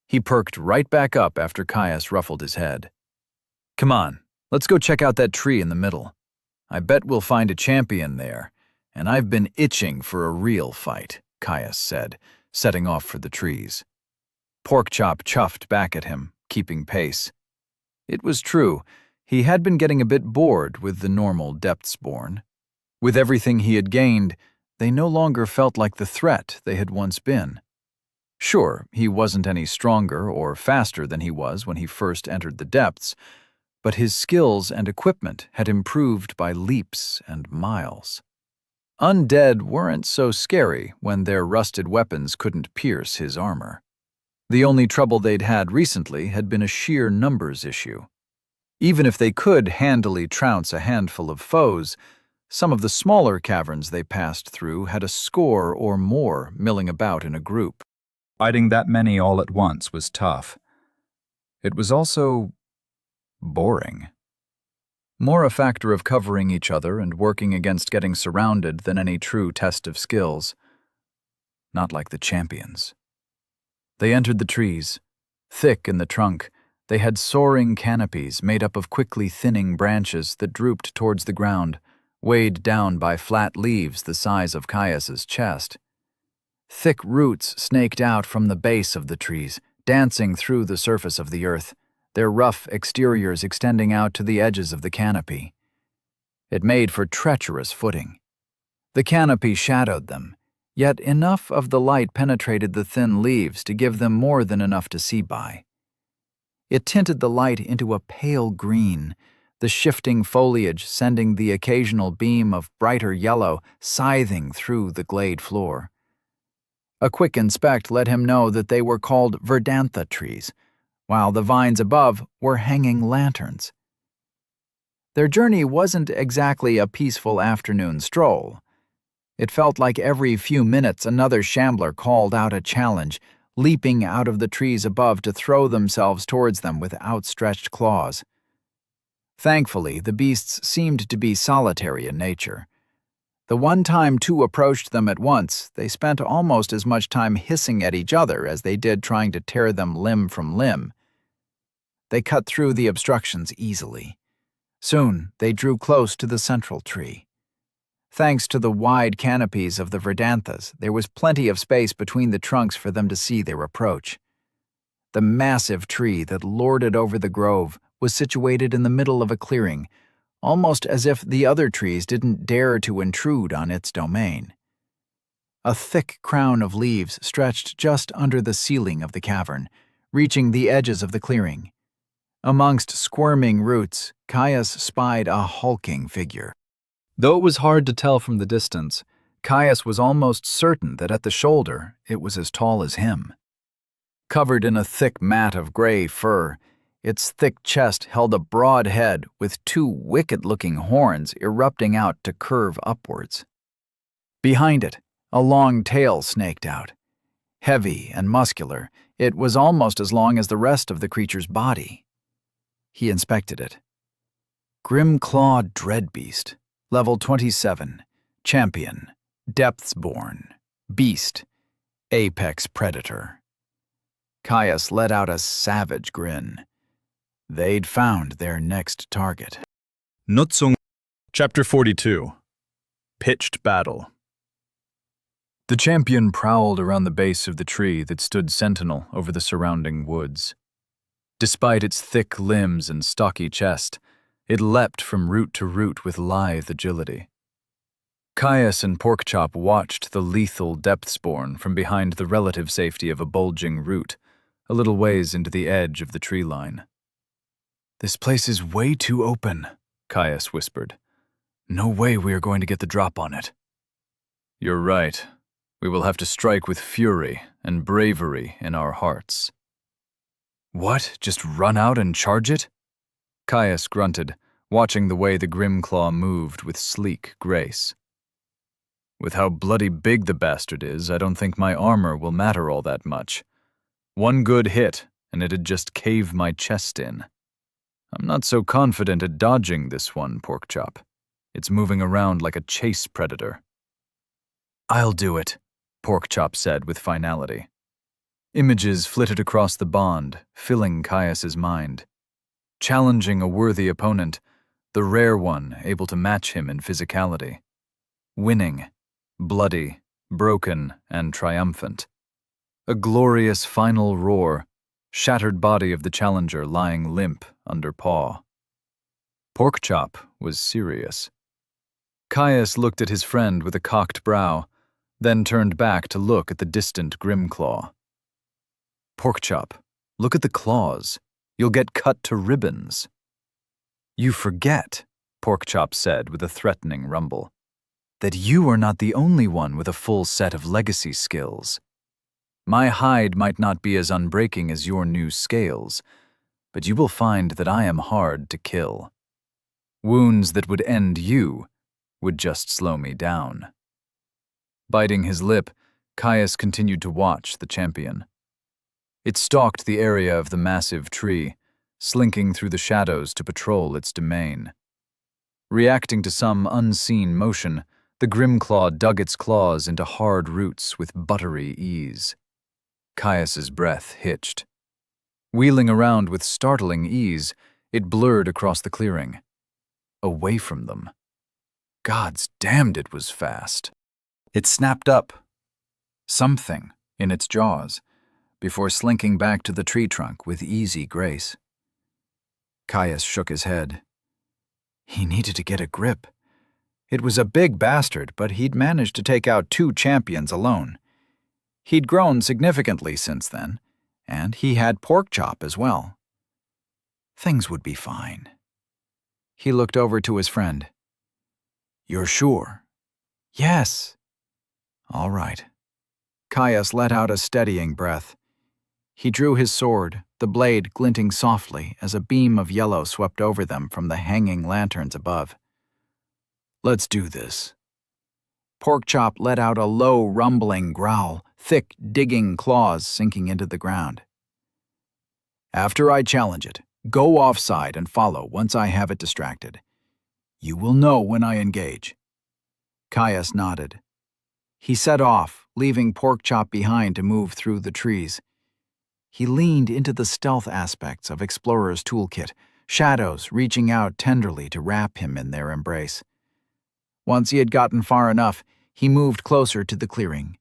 He perked right back up after Caius ruffled his head. "Come on, let's go check out that tree in the middle. I bet we'll find a champion there, and I've been itching for a real fight," Caius said, setting off for the trees. Porkchop chuffed back at him, keeping pace. It was true, he had been getting a bit bored with the normal Depthsborn. With everything he had gained, they no longer felt like the threat they had once been. Sure, he wasn't any stronger or faster than he was when he first entered the depths, but his skills and equipment had improved by leaps and miles. Undead weren't so scary when their rusted weapons couldn't pierce his armor. The only trouble they'd had recently had been a sheer numbers issue. Even if they could handily trounce a handful of foes, some of the smaller caverns they passed through had a score or more milling about in a group. Fighting that many all at once was tough. It was also boring. More a factor of covering each other and working against getting surrounded than any true test of skills. Not like the champions. They entered the trees. Thick in the trunk, they had soaring canopies made up of quickly thinning branches that drooped towards the ground, weighed down by flat leaves the size of Caius's chest. Thick roots snaked out from the base of the trees, dancing through the surface of the earth, their rough exteriors extending out to the edges of the canopy. It made for treacherous footing. The canopy shadowed them, yet enough of the light penetrated the thin leaves to give them more than enough to see by. It tinted the light into a pale green, the shifting foliage sending the occasional beam of brighter yellow scything through the glade floor. A quick inspect let him know that they were called verdantha trees, while the vines above were hanging lanterns. Their journey wasn't exactly a peaceful afternoon stroll. It felt like every few minutes another shambler called out a challenge, leaping out of the trees above to throw themselves towards them with outstretched claws. Thankfully, the beasts seemed to be solitary in nature. The one time two approached them at once, they spent almost as much time hissing at each other as they did trying to tear them limb from limb. They cut through the obstructions easily. Soon, they drew close to the central tree. Thanks to the wide canopies of the verdanthas, there was plenty of space between the trunks for them to see their approach. The massive tree that lorded over the grove was situated in the middle of a clearing, almost as if the other trees didn't dare to intrude on its domain. A thick crown of leaves stretched just under the ceiling of the cavern, reaching the edges of the clearing. Amongst squirming roots, Caius spied a hulking figure. Though it was hard to tell from the distance, Caius was almost certain that at the shoulder it was as tall as him. Covered in a thick mat of gray fur, its thick chest held a broad head with two wicked-looking horns erupting out to curve upwards. Behind it, a long tail snaked out. Heavy and muscular, it was almost as long as the rest of the creature's body. He inspected it. Grimclaw Dreadbeast, Level 27, Champion, Depthsborn, Beast, Apex Predator. Caius let out a savage grin. They'd found their next target. Nutzung. Chapter 42. Pitched Battle. The champion prowled around the base of the tree that stood sentinel over the surrounding woods. Despite its thick limbs and stocky chest, it leapt from root to root with lithe agility. Caius and Porkchop watched the lethal Depthsborn from behind the relative safety of a bulging root, a little ways into the edge of the tree line. "This place is way too open," Caius whispered. "No way we are going to get the drop on it." "You're right. We will have to strike with fury and bravery in our hearts." "What? Just run out and charge it?" Caius grunted, watching the way the Grimclaw moved with sleek grace. "With how bloody big the bastard is, I don't think my armor will matter all that much. One good hit, and it'd just cave my chest in. I'm not so confident at dodging this one, Porkchop. It's moving around like a chase predator." "I'll do it," Porkchop said with finality. Images flitted across the bond, filling Caius's mind. Challenging a worthy opponent, the rare one able to match him in physicality. Winning, bloody, broken, and triumphant. A glorious final roar, shattered body of the challenger lying limp under paw. Porkchop was serious. Caius looked at his friend with a cocked brow, then turned back to look at the distant Grimclaw. "Porkchop, look at the claws. You'll get cut to ribbons." "You forget," Porkchop said with a threatening rumble, "that you are not the only one with a full set of legacy skills. My hide might not be as unbreaking as your new scales, but you will find that I am hard to kill. Wounds that would end you would just slow me down." Biting his lip, Caius continued to watch the champion. It stalked the area of the massive tree, slinking through the shadows to patrol its domain. Reacting to some unseen motion, the Grimclaw dug its claws into hard roots with buttery ease. Caius's breath hitched. Wheeling around with startling ease, it blurred across the clearing. Away from them. God's damned, it was fast. It snapped up. something in its jaws, before slinking back to the tree trunk with easy grace. Caius shook his head. He needed to get a grip. It was a big bastard, but he'd managed to take out 2 champions alone. He'd grown significantly since then, and he had Porkchop as well. Things would be fine. He looked over to his friend. You're sure? Yes. All right. Caius let out a steadying breath. He drew his sword, the blade glinting softly as a beam of yellow swept over them from the hanging lanterns above. Let's do this. Porkchop let out a low, rumbling growl, thick, digging claws sinking into the ground. After I challenge it, go offside and follow once I have it distracted. You will know when I engage. Caius nodded. He set off, leaving Porkchop behind to move through the trees. He leaned into the stealth aspects of Explorer's toolkit, shadows reaching out tenderly to wrap him in their embrace. Once he had gotten far enough, he moved closer to the clearing.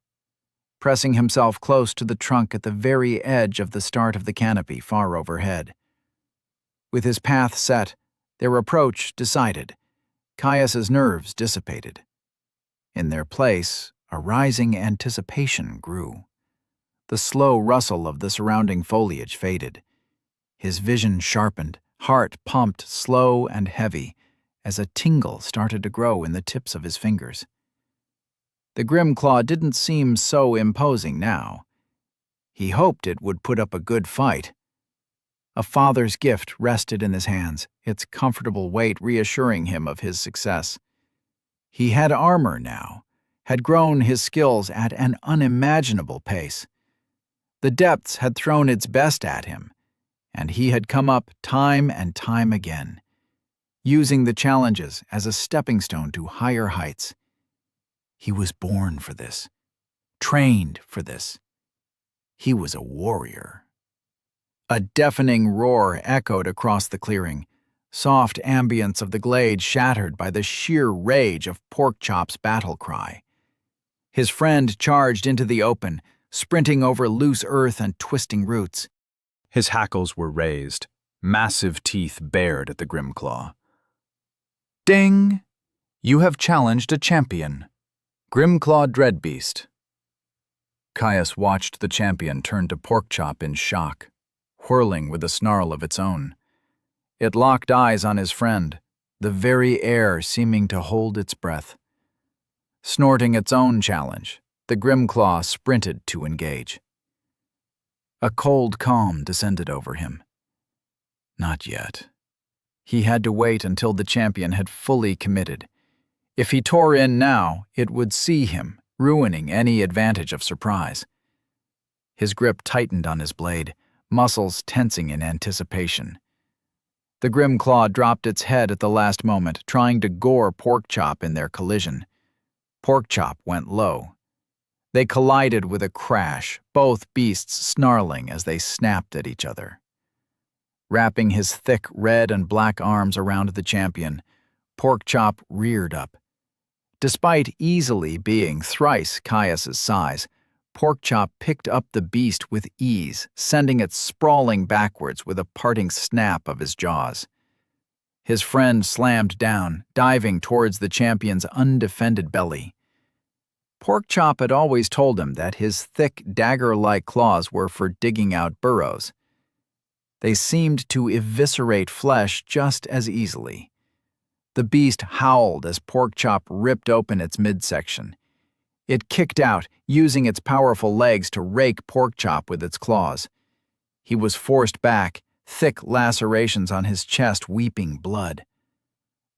Pressing himself close to the trunk at the very edge of the start of the canopy far overhead. With his path set, their approach decided, Caius's nerves dissipated. In their place, a rising anticipation grew. The slow rustle of the surrounding foliage faded. His vision sharpened, heart pumped slow and heavy, as a tingle started to grow in the tips of his fingers. The Grimclaw didn't seem so imposing now. He hoped it would put up a good fight. A father's gift rested in his hands, its comfortable weight reassuring him of his success. He had armor now, had grown his skills at an unimaginable pace. The depths had thrown its best at him, and he had come up time and time again, using the challenges as a stepping stone to higher heights. He was born for this, trained for this. He was a warrior. A deafening roar echoed across the clearing, soft ambience of the glade shattered by the sheer rage of Porkchop's battle cry. His friend charged into the open, sprinting over loose earth and twisting roots. His hackles were raised, massive teeth bared at the Grimclaw. Ding! You have challenged a champion. Grimclaw Dreadbeast. Caius watched the champion turn to Porkchop in shock, whirling with a snarl of its own. It locked eyes on his friend, the very air seeming to hold its breath. Snorting its own challenge, the Grimclaw sprinted to engage. A cold calm descended over him. Not yet. He had to wait until the champion had fully committed. If he tore in now, it would see him, ruining any advantage of surprise. His grip tightened on his blade, muscles tensing in anticipation. The Grimclaw dropped its head at the last moment, trying to gore Porkchop in their collision. Porkchop went low. They collided with a crash, both beasts snarling as they snapped at each other. Wrapping his thick red and black arms around the champion, Porkchop reared up. Despite easily being thrice Caius's size, Porkchop picked up the beast with ease, sending it sprawling backwards with a parting snap of his jaws. His friend slammed down, diving towards the champion's undefended belly. Porkchop had always told him that his thick, dagger-like claws were for digging out burrows. They seemed to eviscerate flesh just as easily. The beast howled as Porkchop ripped open its midsection. It kicked out, using its powerful legs to rake Porkchop with its claws. He was forced back, thick lacerations on his chest weeping blood.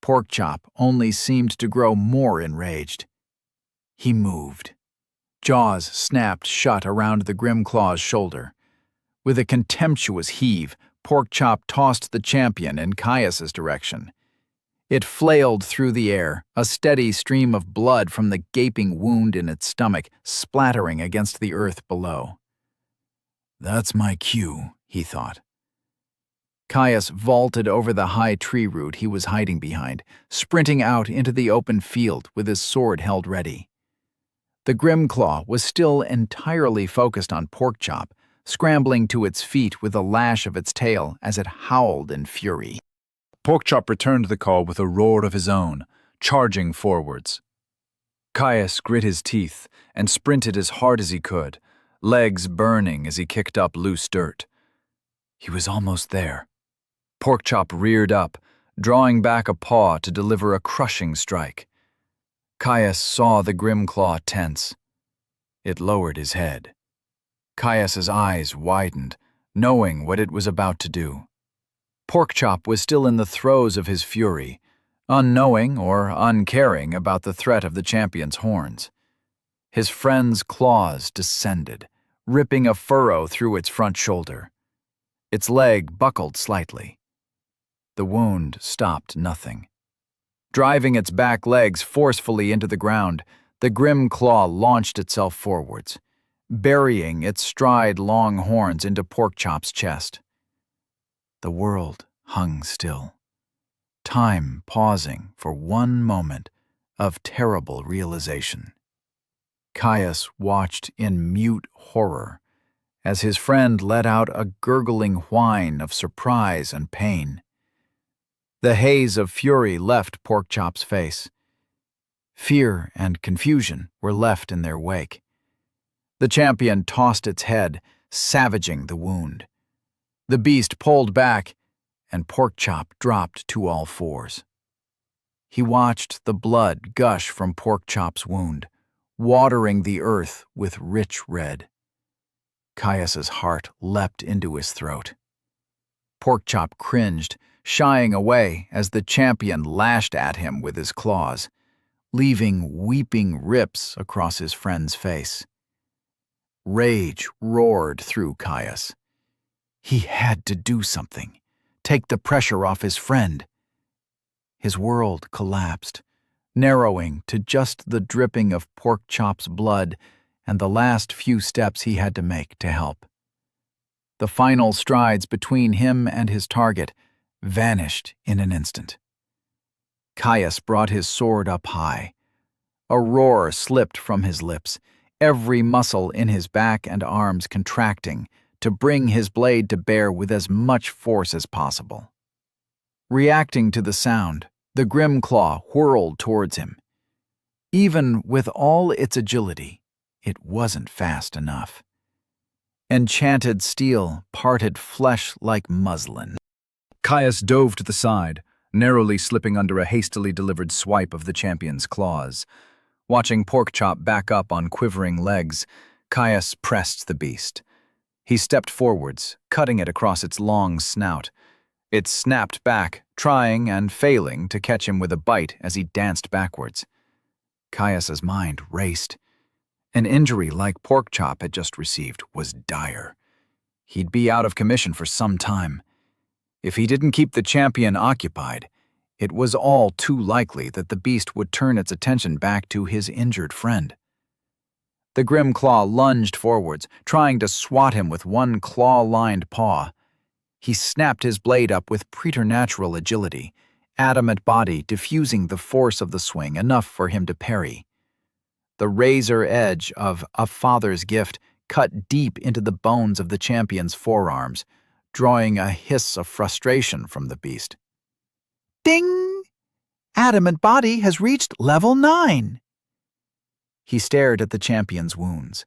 Porkchop only seemed to grow more enraged. He moved. Jaws snapped shut around the Grimclaw's shoulder. With a contemptuous heave, Porkchop tossed the champion in Caius's direction. It flailed through the air, a steady stream of blood from the gaping wound in its stomach splattering against the earth below. That's my cue, he thought. Caius vaulted over the high tree root he was hiding behind, sprinting out into the open field with his sword held ready. The Grimclaw was still entirely focused on Porkchop, scrambling to its feet with a lash of its tail as it howled in fury. Porkchop returned the call with a roar of his own, charging forwards. Caius grit his teeth and sprinted as hard as he could, legs burning as he kicked up loose dirt. He was almost there. Porkchop reared up, drawing back a paw to deliver a crushing strike. Caius saw the Grimclaw tense. It lowered his head. Caius's eyes widened, knowing what it was about to do. Porkchop was still in the throes of his fury, unknowing or uncaring about the threat of the champion's horns. His friend's claws descended, ripping a furrow through its front shoulder. Its leg buckled slightly. The wound stopped nothing. Driving its back legs forcefully into the ground, the Grimclaw launched itself forwards, burying its stride-long horns into Porkchop's chest. The world hung still, time pausing for one moment of terrible realization. Caius watched in mute horror as his friend let out a gurgling whine of surprise and pain. The haze of fury left Porkchop's face. Fear and confusion were left in their wake. The champion tossed its head, savaging the wound. The beast pulled back, and Porkchop dropped to all fours. He watched the blood gush from Porkchop's wound, watering the earth with rich red. Caius's heart leapt into his throat. Porkchop cringed, shying away as the champion lashed at him with his claws, leaving weeping rips across his friend's face. Rage roared through Caius. He had to do something, take the pressure off his friend. His world collapsed, narrowing to just the dripping of Porkchop's blood and the last few steps he had to make to help. The final strides between him and his target vanished in an instant. Caius brought his sword up high. A roar slipped from his lips, every muscle in his back and arms contracting to bring his blade to bear with as much force as possible. Reacting to the sound, the Grimclaw whirled towards him. Even with all its agility, it wasn't fast enough. Enchanted steel parted flesh like muslin. Caius dove to the side, narrowly slipping under a hastily delivered swipe of the champion's claws. Watching Porkchop back up on quivering legs, Caius pressed the beast. He stepped forwards, cutting it across its long snout. It snapped back, trying and failing to catch him with a bite as he danced backwards. Caius's mind raced. An injury like Porkchop had just received was dire. He'd be out of commission for some time. If he didn't keep the champion occupied, it was all too likely that the beast would turn its attention back to his injured friend. The Grimclaw lunged forwards, trying to swat him with one claw-lined paw. He snapped his blade up with preternatural agility, adamant body diffusing the force of the swing enough for him to parry. The razor edge of a father's gift cut deep into the bones of the champion's forearms, drawing a hiss of frustration from the beast. Ding! Adamant body has reached level 9. He stared at the champion's wounds.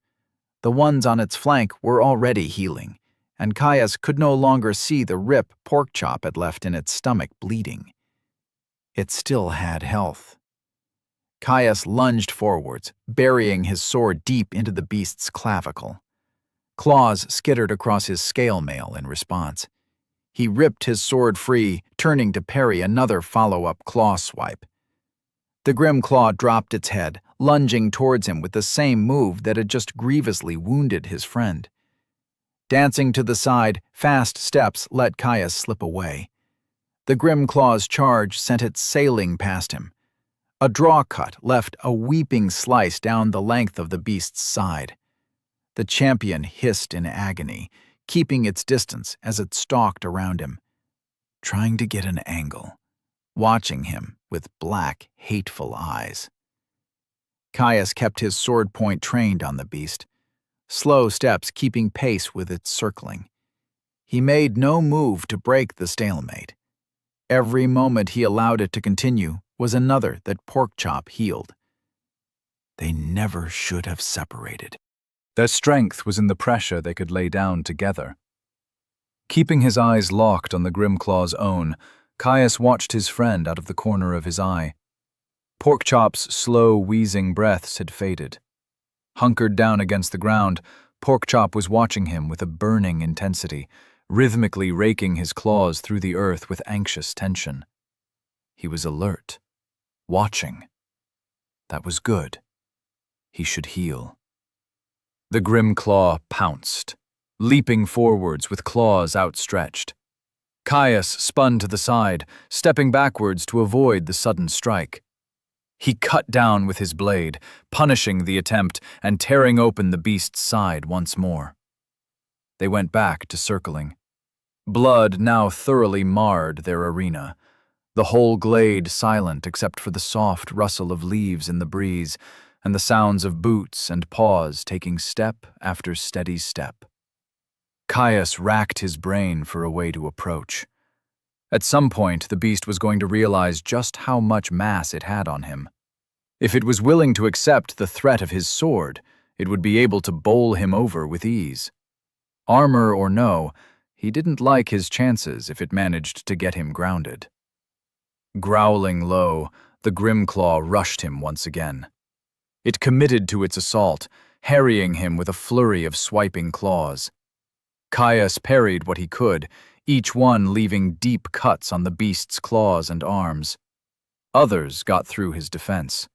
The ones on its flank were already healing, and Caius could no longer see the rip Porkchop had left in its stomach bleeding. It still had health. Caius lunged forwards, burying his sword deep into the beast's clavicle. Claws skittered across his scale mail in response. He ripped his sword free, turning to parry another follow-up claw swipe. The Grimclaw dropped its head, lunging towards him with the same move that had just grievously wounded his friend. Dancing to the side, fast steps let Caius slip away. The Grimclaw's charge sent it sailing past him. A draw cut left a weeping slice down the length of the beast's side. The champion hissed in agony, keeping its distance as it stalked around him, trying to get an angle, watching him with black, hateful eyes. Caius kept his sword point trained on the beast, slow steps keeping pace with its circling. He made no move to break the stalemate. Every moment he allowed it to continue was another that Porkchop healed. They never should have separated. Their strength was in the pressure they could lay down together. Keeping his eyes locked on the Grimclaw's own, Caius watched his friend out of the corner of his eye. Porkchop's slow, wheezing breaths had faded. Hunkered down against the ground, Porkchop was watching him with a burning intensity, rhythmically raking his claws through the earth with anxious tension. He was alert, watching. That was good. He should heal. The Grimclaw pounced, leaping forwards with claws outstretched. Caius spun to the side, stepping backwards to avoid the sudden strike. He cut down with his blade, punishing the attempt and tearing open the beast's side once more. They went back to circling. Blood now thoroughly marred their arena, the whole glade silent except for the soft rustle of leaves in the breeze and the sounds of boots and paws taking step after steady step. Caius racked his brain for a way to approach. At some point, the beast was going to realize just how much mass it had on him. If it was willing to accept the threat of his sword, it would be able to bowl him over with ease. Armor or no, he didn't like his chances if it managed to get him grounded. Growling low, the Grimclaw rushed him once again. It committed to its assault, harrying him with a flurry of swiping claws. Caius parried what he could, each one leaving deep cuts on the beast's claws and arms. Others got through his defense.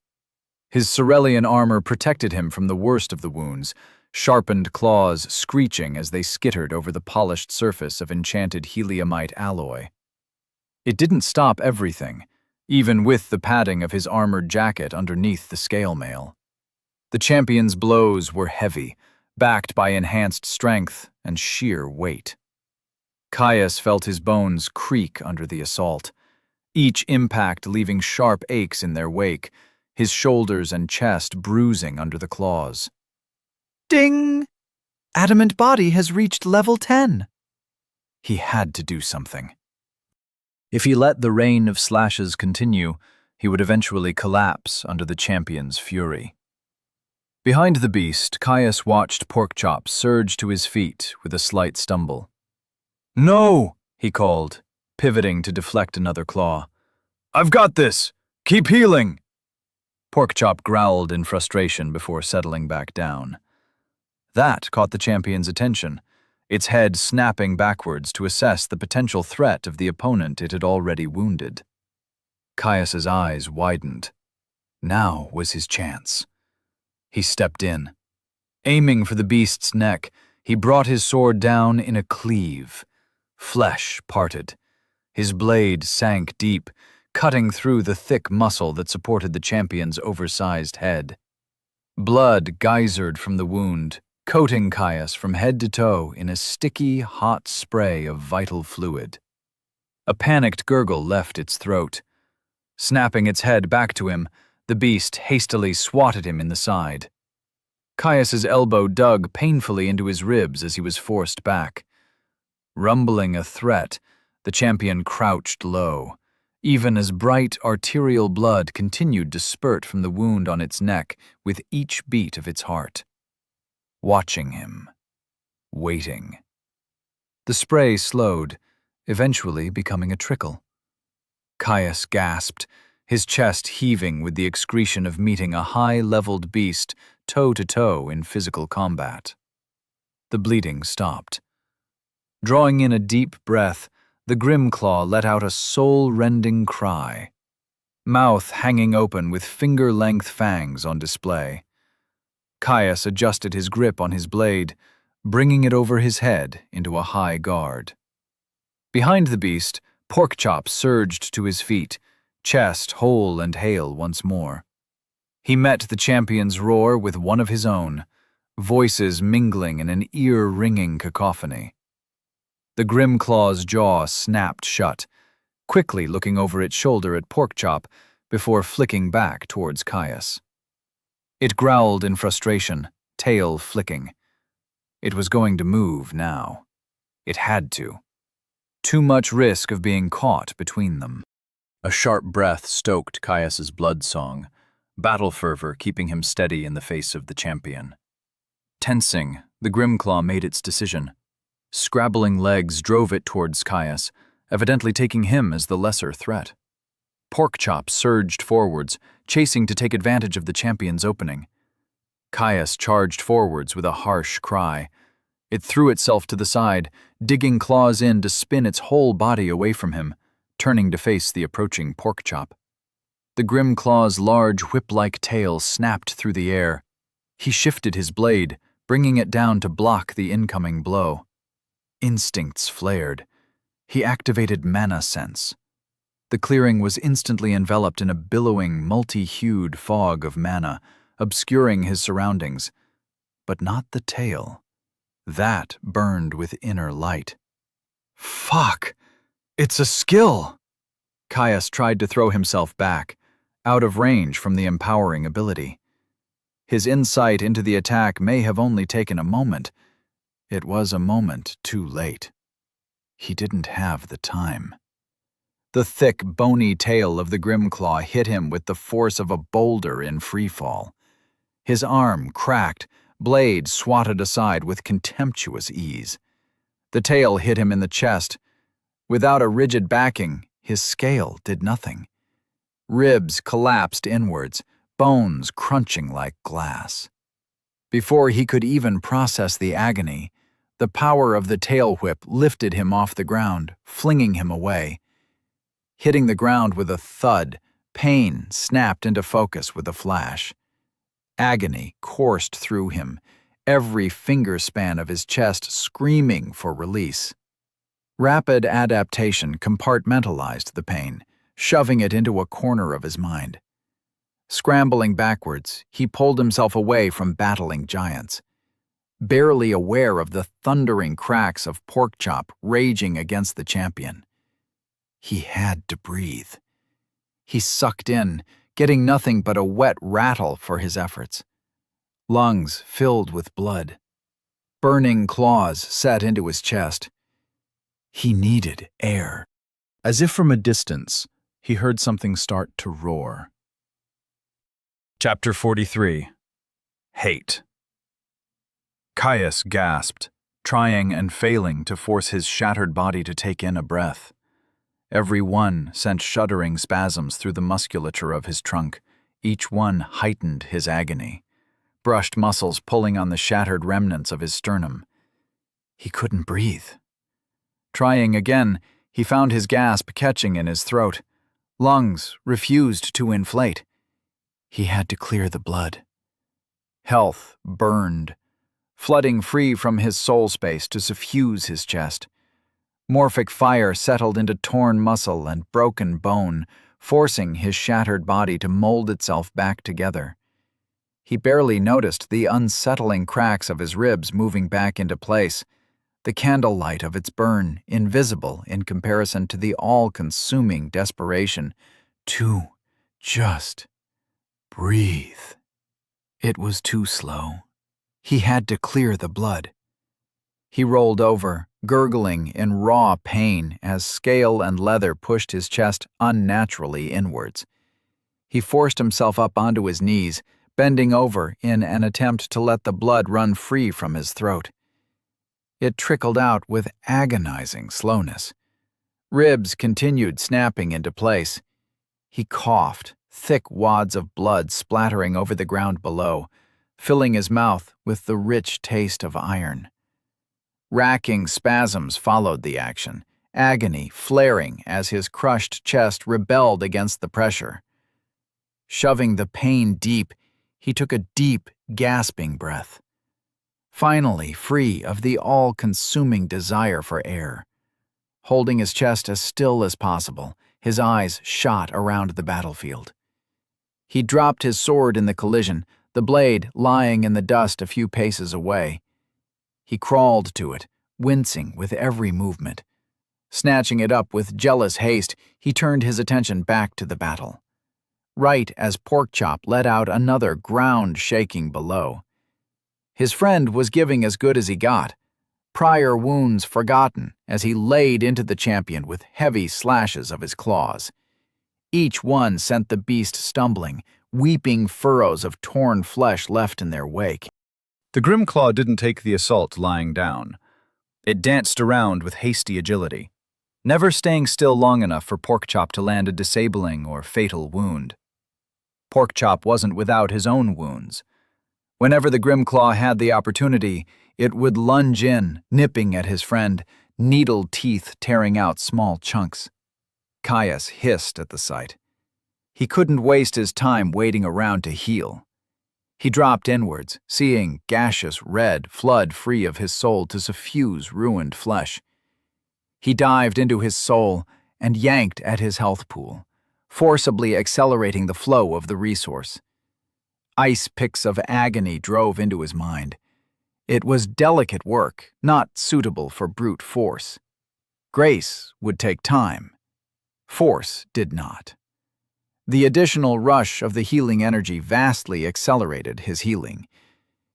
His cerulean armor protected him from the worst of the wounds, sharpened claws screeching as they skittered over the polished surface of enchanted heliumite alloy. It didn't stop everything, even with the padding of his armored jacket underneath the scale mail. The champion's blows were heavy, backed by enhanced strength and sheer weight. Caius felt his bones creak under the assault, each impact leaving sharp aches in their wake, his shoulders and chest bruising under the claws. Ding! Adamant body has reached level 10. He had to do something. If he let the rain of slashes continue, he would eventually collapse under the champion's fury. Behind the beast, Caius watched Porkchop surge to his feet with a slight stumble. "No!" he called, pivoting to deflect another claw. "I've got this! Keep healing!" Porkchop growled in frustration before settling back down. That caught the champion's attention, its head snapping backwards to assess the potential threat of the opponent it had already wounded. Caius's eyes widened. Now was his chance. He stepped in. Aiming for the beast's neck, he brought his sword down in a cleave. Flesh parted. His blade sank deep, cutting through the thick muscle that supported the champion's oversized head. Blood geysered from the wound, coating Caius from head to toe in a sticky, hot spray of vital fluid. A panicked gurgle left its throat. Snapping its head back to him, the beast hastily swatted him in the side. Caius's elbow dug painfully into his ribs as he was forced back. Rumbling a threat, the champion crouched low, even as bright arterial blood continued to spurt from the wound on its neck with each beat of its heart. Watching him. Waiting. The spray slowed, eventually becoming a trickle. Caius gasped, his chest heaving with the excretion of meeting a high-leveled beast toe-to-toe in physical combat. The bleeding stopped. Drawing in a deep breath, the Grimclaw let out a soul-rending cry, mouth hanging open with finger-length fangs on display. Caius adjusted his grip on his blade, bringing it over his head into a high guard. Behind the beast, Porkchop surged to his feet, chest whole and hale once more. He met the champion's roar with one of his own, voices mingling in an ear-ringing cacophony. The Grimclaw's jaw snapped shut, quickly looking over its shoulder at Porkchop before flicking back towards Caius. It growled in frustration, tail flicking. It was going to move now. It had to. Too much risk of being caught between them. A sharp breath stoked Caius's blood song, battle fervor keeping him steady in the face of the champion. Tensing, the Grimclaw made its decision. Scrabbling legs drove it towards Caius, evidently taking him as the lesser threat. Porkchop surged forwards, chasing to take advantage of the champion's opening. Caius charged forwards with a harsh cry. It threw itself to the side, digging claws in to spin its whole body away from him, turning to face the approaching Porkchop. The Grimclaw's large whip-like tail snapped through the air. He shifted his blade, bringing it down to block the incoming blow. Instincts flared. He activated Mana Sense. The clearing was instantly enveloped in a billowing, multi-hued fog of mana, obscuring his surroundings. But not the tail. That burned with inner light. Fuck! It's a skill! Caius tried to throw himself back, out of range from the empowering ability. His insight into the attack may have only taken a moment. It was a moment too late. He didn't have the time. The thick, bony tail of the Grimclaw hit him with the force of a boulder in freefall. His arm cracked, blade swatted aside with contemptuous ease. The tail hit him in the chest. Without a rigid backing, his scale did nothing. Ribs collapsed inwards, bones crunching like glass. Before he could even process the agony, the power of the tail whip lifted him off the ground, flinging him away. Hitting the ground with a thud, pain snapped into focus with a flash. Agony coursed through him, every finger span of his chest screaming for release. Rapid adaptation compartmentalized the pain, shoving it into a corner of his mind. Scrambling backwards, he pulled himself away from battling giants. Barely aware of the thundering cracks of Porkchop raging against the champion. He had to breathe. He sucked in, getting nothing but a wet rattle for his efforts. Lungs filled with blood. Burning claws set into his chest. He needed air. As if from a distance, he heard something start to roar. Chapter 43. Hate. Caius gasped, trying and failing to force his shattered body to take in a breath. Every one sent shuddering spasms through the musculature of his trunk. Each one heightened his agony. Brushed muscles pulling on the shattered remnants of his sternum. He couldn't breathe. Trying again, he found his gasp catching in his throat. Lungs refused to inflate. He had to clear the blood. Health burned, flooding free from his soul space to suffuse his chest. Morphic fire settled into torn muscle and broken bone, forcing his shattered body to mold itself back together. He barely noticed the unsettling cracks of his ribs moving back into place, the candlelight of its burn invisible in comparison to the all-consuming desperation to just breathe. It was too slow. He had to clear the blood. He rolled over, gurgling in raw pain as scale and leather pushed his chest unnaturally inwards. He forced himself up onto his knees, bending over in an attempt to let the blood run free from his throat. It trickled out with agonizing slowness. Ribs continued snapping into place. He coughed, thick wads of blood splattering over the ground below, filling his mouth with the rich taste of iron. Racking spasms followed the action, agony flaring as his crushed chest rebelled against the pressure. Shoving the pain deep, he took a deep, gasping breath. Finally free of the all-consuming desire for air. Holding his chest as still as possible, his eyes shot around the battlefield. He dropped his sword in the collision, the blade lying in the dust a few paces away. He crawled to it, wincing with every movement. Snatching it up with jealous haste, he turned his attention back to the battle. right as Porkchop let out another ground-shaking bellow. His friend was giving as good as he got, prior wounds forgotten as he laid into the champion with heavy slashes of his claws. Each one sent the beast stumbling, weeping furrows of torn flesh left in their wake. The Grimclaw didn't take the assault lying down. It danced around with hasty agility, never staying still long enough for Porkchop to land a disabling or fatal wound. Porkchop wasn't without his own wounds. Whenever the Grimclaw had the opportunity, it would lunge in, nipping at his friend, needle teeth tearing out small chunks. Caius hissed at the sight. He couldn't waste his time waiting around to heal. He dropped inwards, seeing gaseous red flood free of his soul to suffuse ruined flesh. He dived into his soul and yanked at his health pool, forcibly accelerating the flow of the resource. Ice picks of agony drove into his mind. It was delicate work, not suitable for brute force. Grace would take time. Force did not. The additional rush of the healing energy vastly accelerated his healing.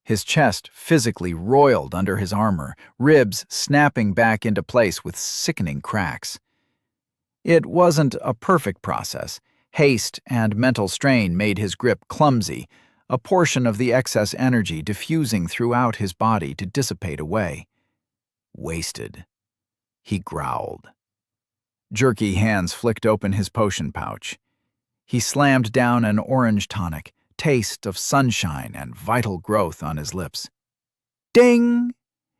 His chest physically roiled under his armor, ribs snapping back into place with sickening cracks. It wasn't a perfect process. Haste and mental strain made his grip clumsy, a portion of the excess energy diffusing throughout his body to dissipate away. Wasted. He growled. Jerky hands flicked open his potion pouch. He slammed down an orange tonic, taste of sunshine and vital growth on his lips. Ding!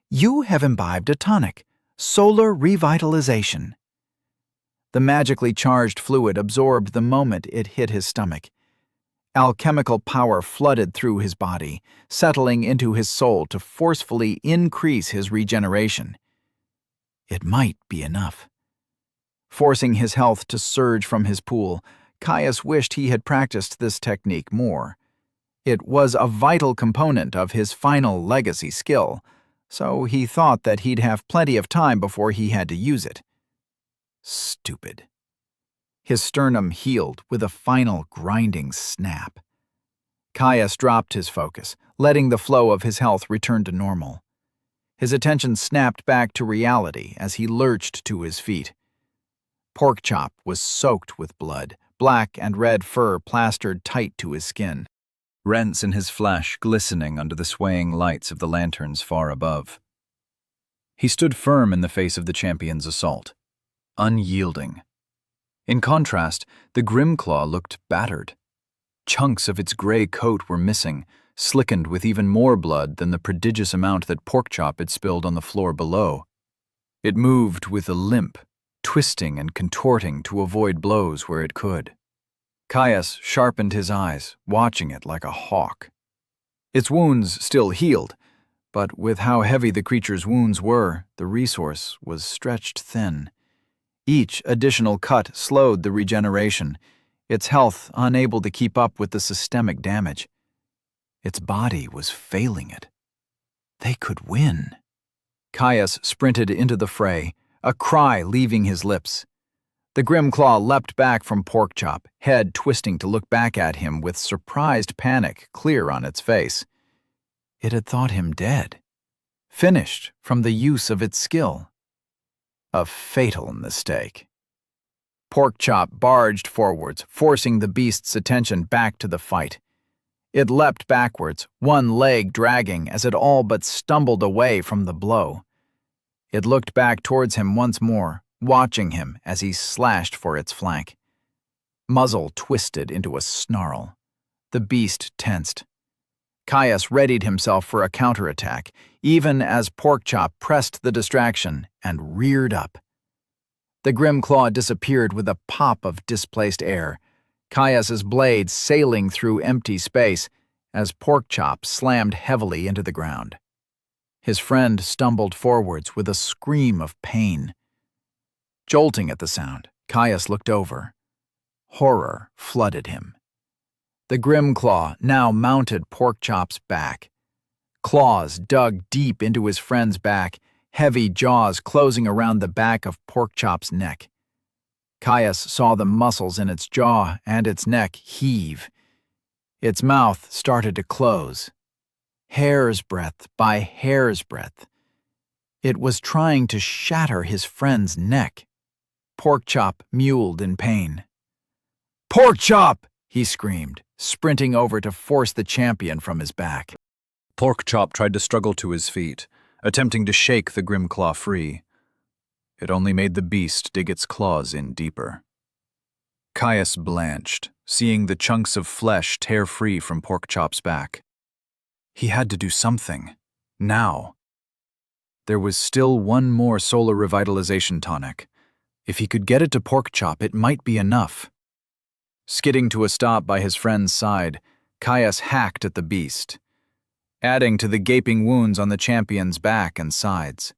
You have imbibed a tonic. Solar revitalization. The magically charged fluid absorbed the moment it hit his stomach. Alchemical power flooded through his body, settling into his soul to forcefully increase his regeneration. It might be enough. Forcing his health to surge from his pool, Caius wished he had practiced this technique more. It was a vital component of his final legacy skill, so he thought that he'd have plenty of time before he had to use it. Stupid. His sternum healed with a final grinding snap. Caius dropped his focus, letting the flow of his health return to normal. His attention snapped back to reality as he lurched to his feet. Porkchop was soaked with blood, black and red fur plastered tight to his skin, rents in his flesh glistening under the swaying lights of the lanterns far above. He stood firm in the face of the champion's assault, unyielding. In contrast, the Grimclaw looked battered. Chunks of its gray coat were missing, slickened with even more blood than the prodigious amount that Porkchop had spilled on the floor below. It moved with a limp, twisting and contorting to avoid blows where it could. Caius sharpened his eyes, watching it like a hawk. Its wounds still healed, but with how heavy the creature's wounds were, the resource was stretched thin. Each additional cut slowed the regeneration, its health unable to keep up with the systemic damage. Its body was failing it. They could win. Caius sprinted into the fray, a cry leaving his lips. The Grimclaw leapt back from Porkchop, head twisting to look back at him with surprised panic clear on its face. It had thought him dead, finished from the use of its skill. A fatal mistake. Porkchop barged forwards, forcing the beast's attention back to the fight. It leapt backwards, one leg dragging as it all but stumbled away from the blow. It looked back towards him once more, watching him as he slashed for its flank. Muzzle twisted into a snarl. The beast tensed. Caius readied himself for a counterattack, even as Porkchop pressed the distraction and reared up. The Grimclaw disappeared with a pop of displaced air, Caius's blade sailing through empty space as Porkchop slammed heavily into the ground. His friend stumbled forwards with a scream of pain. Jolting at the sound, Caius looked over. Horror flooded him. The Grimclaw now mounted Porkchop's back. Claws dug deep into his friend's back, heavy jaws closing around the back of Porkchop's neck. Caius saw the muscles in its jaw and its neck heave. Its mouth started to close. Hair's breadth by hair's breadth. It was trying to shatter his friend's neck. Porkchop mewled in pain. "Porkchop!" he screamed, sprinting over to force the champion from his back. Porkchop tried to struggle to his feet, attempting to shake the Grimclaw free. It only made the beast dig its claws in deeper. Caius blanched, seeing the chunks of flesh tear free from Porkchop's back. He had to do something. Now. There was still one more solar revitalization tonic. If he could get it to Porkchop, it might be enough. Skidding to a stop by his friend's side, Caius hacked at the beast, adding to the gaping wounds on the champion's back and sides.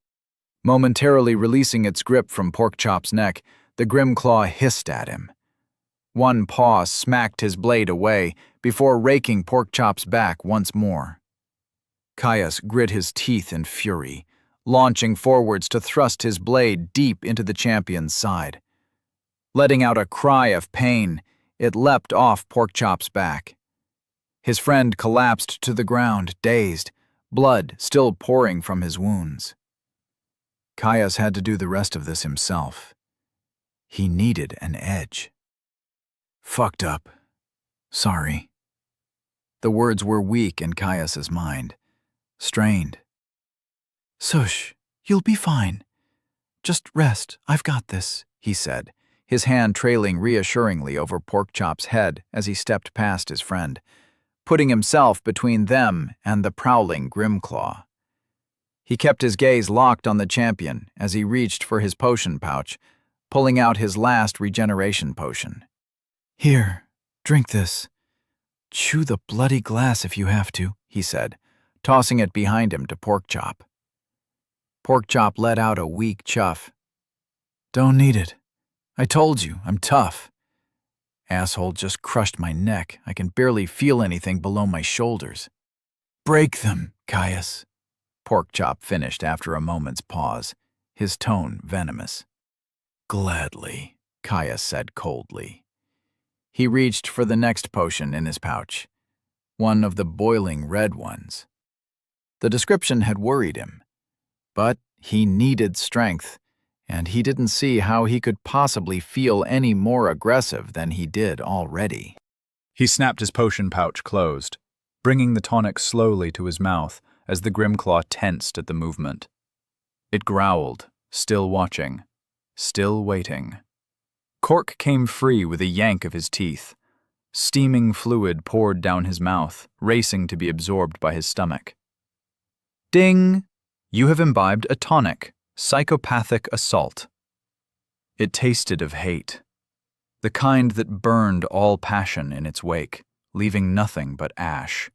Momentarily releasing its grip from Porkchop's neck, the Grimclaw hissed at him. One paw smacked his blade away before raking Porkchop's back once more. Caius grit his teeth in fury, launching forwards to thrust his blade deep into the champion's side. Letting out a cry of pain, it leapt off Porkchop's back. His friend collapsed to the ground, dazed, blood still pouring from his wounds. Caius had to do the rest of this himself. He needed an edge. "Fucked up. Sorry." The words were weak in Caius's mind, strained. "Sush, you'll be fine. Just rest, I've got this," he said, his hand trailing reassuringly over Porkchop's head as he stepped past his friend, putting himself between them and the prowling Grimclaw. He kept his gaze locked on the champion as he reached for his potion pouch, pulling out his last regeneration potion. "Here, drink this. Chew the bloody glass if you have to," he said, tossing it behind him to Porkchop. Porkchop let out a weak chuff. "Don't need it. I told you, I'm tough. Asshole just crushed my neck. I can barely feel anything below my shoulders." "Break them, Caius," Porkchop finished after a moment's pause, his tone venomous. "Gladly," Caius said coldly. He reached for the next potion in his pouch, one of the boiling red ones. The description had worried him, but he needed strength, and he didn't see how he could possibly feel any more aggressive than he did already. He snapped his potion pouch closed, bringing the tonic slowly to his mouth as the Grimclaw tensed at the movement. It growled, still watching, still waiting. Cork came free with a yank of his teeth. Steaming fluid poured down his mouth, racing to be absorbed by his stomach. "Ding! You have imbibed a tonic, psychopathic assault." It tasted of hate, the kind that burned all passion in its wake, leaving nothing but ash.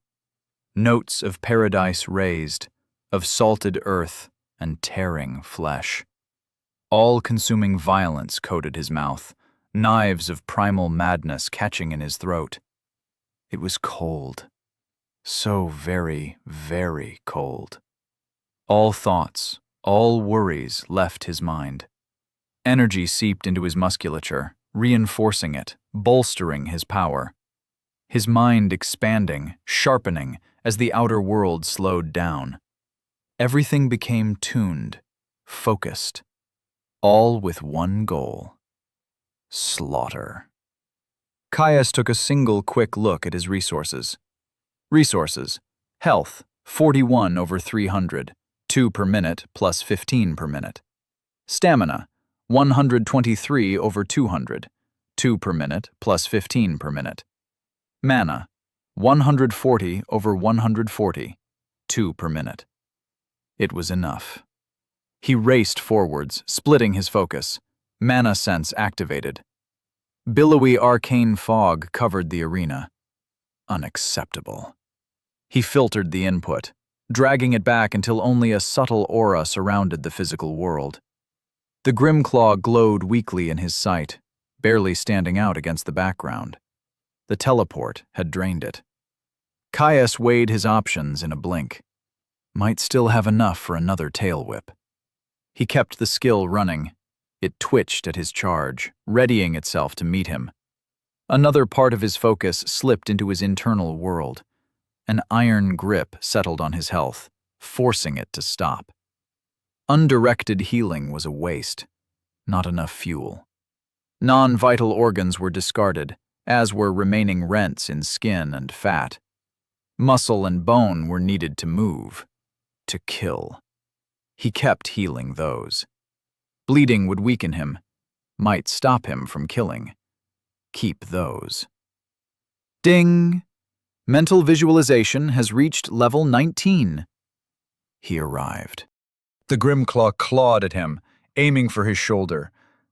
Notes of paradise raised, of salted earth and tearing flesh. All-consuming violence coated his mouth, knives of primal madness catching in his throat. It was cold. So very, very cold. All thoughts, all worries left his mind. Energy seeped into his musculature, reinforcing it, bolstering his power. His mind expanding, sharpening, as the outer world slowed down. Everything became tuned, focused, all with one goal: slaughter. Caius took a single quick look at his resources. Resources: health, 41 over 300, 2 per minute plus 15 per minute. Stamina, 123 over 200, 2 per minute plus 15 per minute. Mana, 140 over 140, 2 per minute. It was enough. He raced forwards, splitting his focus. Mana sense activated. Billowy arcane fog covered the arena. Unacceptable. He filtered the input, dragging it back until only a subtle aura surrounded the physical world. The Grimclaw glowed weakly in his sight, barely standing out against the background. The teleport had drained it. Caius weighed his options in a blink. Might still have enough for another tail whip. He kept the skill running, It twitched at his charge, readying itself to meet him. Another part of his focus slipped into his internal world. An iron grip settled on his health, forcing it to stop. Undirected healing was a waste, not enough fuel. Non-vital organs were discarded, as were remaining rents in skin and fat. Muscle and bone were needed to move, to kill. He kept healing those. Bleeding would weaken him, might stop him from killing. Keep those. Ding! Mental visualization has reached level 19. He arrived. The Grimclaw clawed at him, aiming for his shoulder.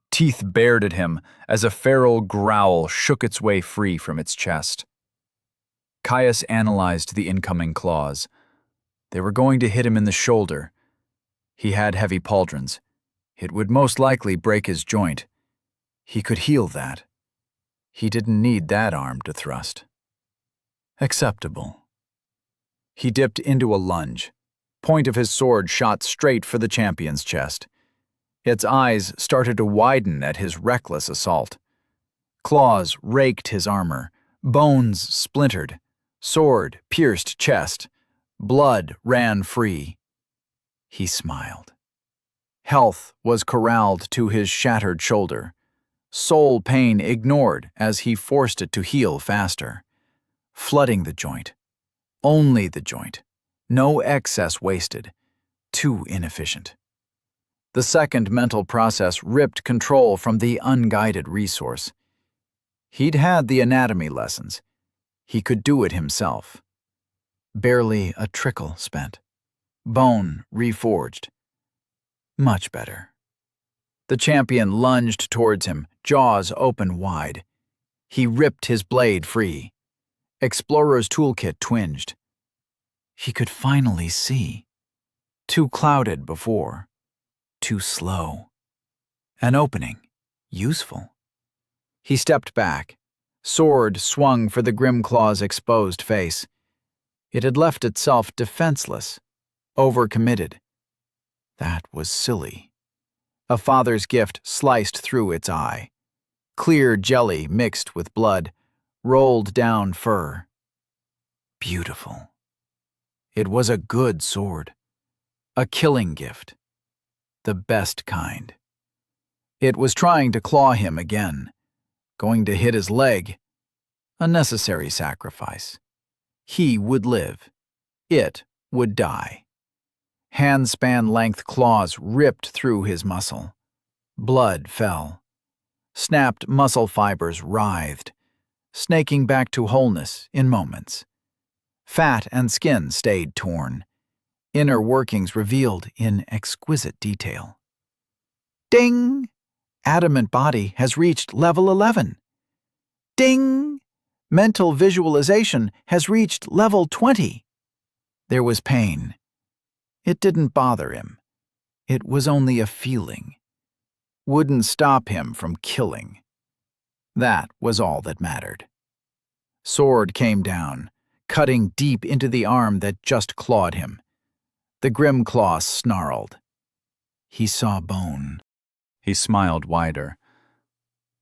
Teeth bared at him as a feral growl shook its way free from its chest. Caius analyzed the incoming claws. They were going to hit him in the shoulder. He had heavy pauldrons. It would most likely break his joint. He could heal that. He didn't need that arm to thrust. Acceptable. He dipped into a lunge. Point of his sword shot straight for the champion's chest. Its eyes started to widen at his reckless assault. Claws raked his armor. Bones splintered. Sword pierced chest. Blood ran free. He smiled. Health was corralled to his shattered shoulder. Soul pain ignored as he forced it to heal faster. Flooding the joint. Only the joint. No excess wasted. Too inefficient. The second mental process ripped control from the unguided resource. He'd had the anatomy lessons. He could do it himself. Barely a trickle spent. Bone reforged. Much better. The champion lunged towards him, jaws open wide. He ripped his blade free. Explorer's toolkit twinged. He could finally see. Too clouded before. Too slow. An opening. Useful. He stepped back. Sword swung for the Grimclaw's exposed face. It had left itself defenseless, overcommitted. That was silly. A father's gift sliced through its eye. Clear jelly mixed with blood, rolled down fur. Beautiful. It was a good sword. A killing gift. The best kind. It was trying to claw him again. Going to hit his leg. A necessary sacrifice. He would live. It would die. Handspan-length claws ripped through his muscle. Blood fell. Snapped muscle fibers writhed, snaking back to wholeness in moments. Fat and skin stayed torn. Inner workings revealed in exquisite detail. Ding! Adamant body has reached level 11. Ding! Mental visualization has reached level 20. There was pain. It didn't bother him. It was only a feeling. Wouldn't stop him from killing. That was all that mattered. Sword came down, cutting deep into the arm that just clawed him. The Grimclaw snarled. He saw bone. He smiled wider.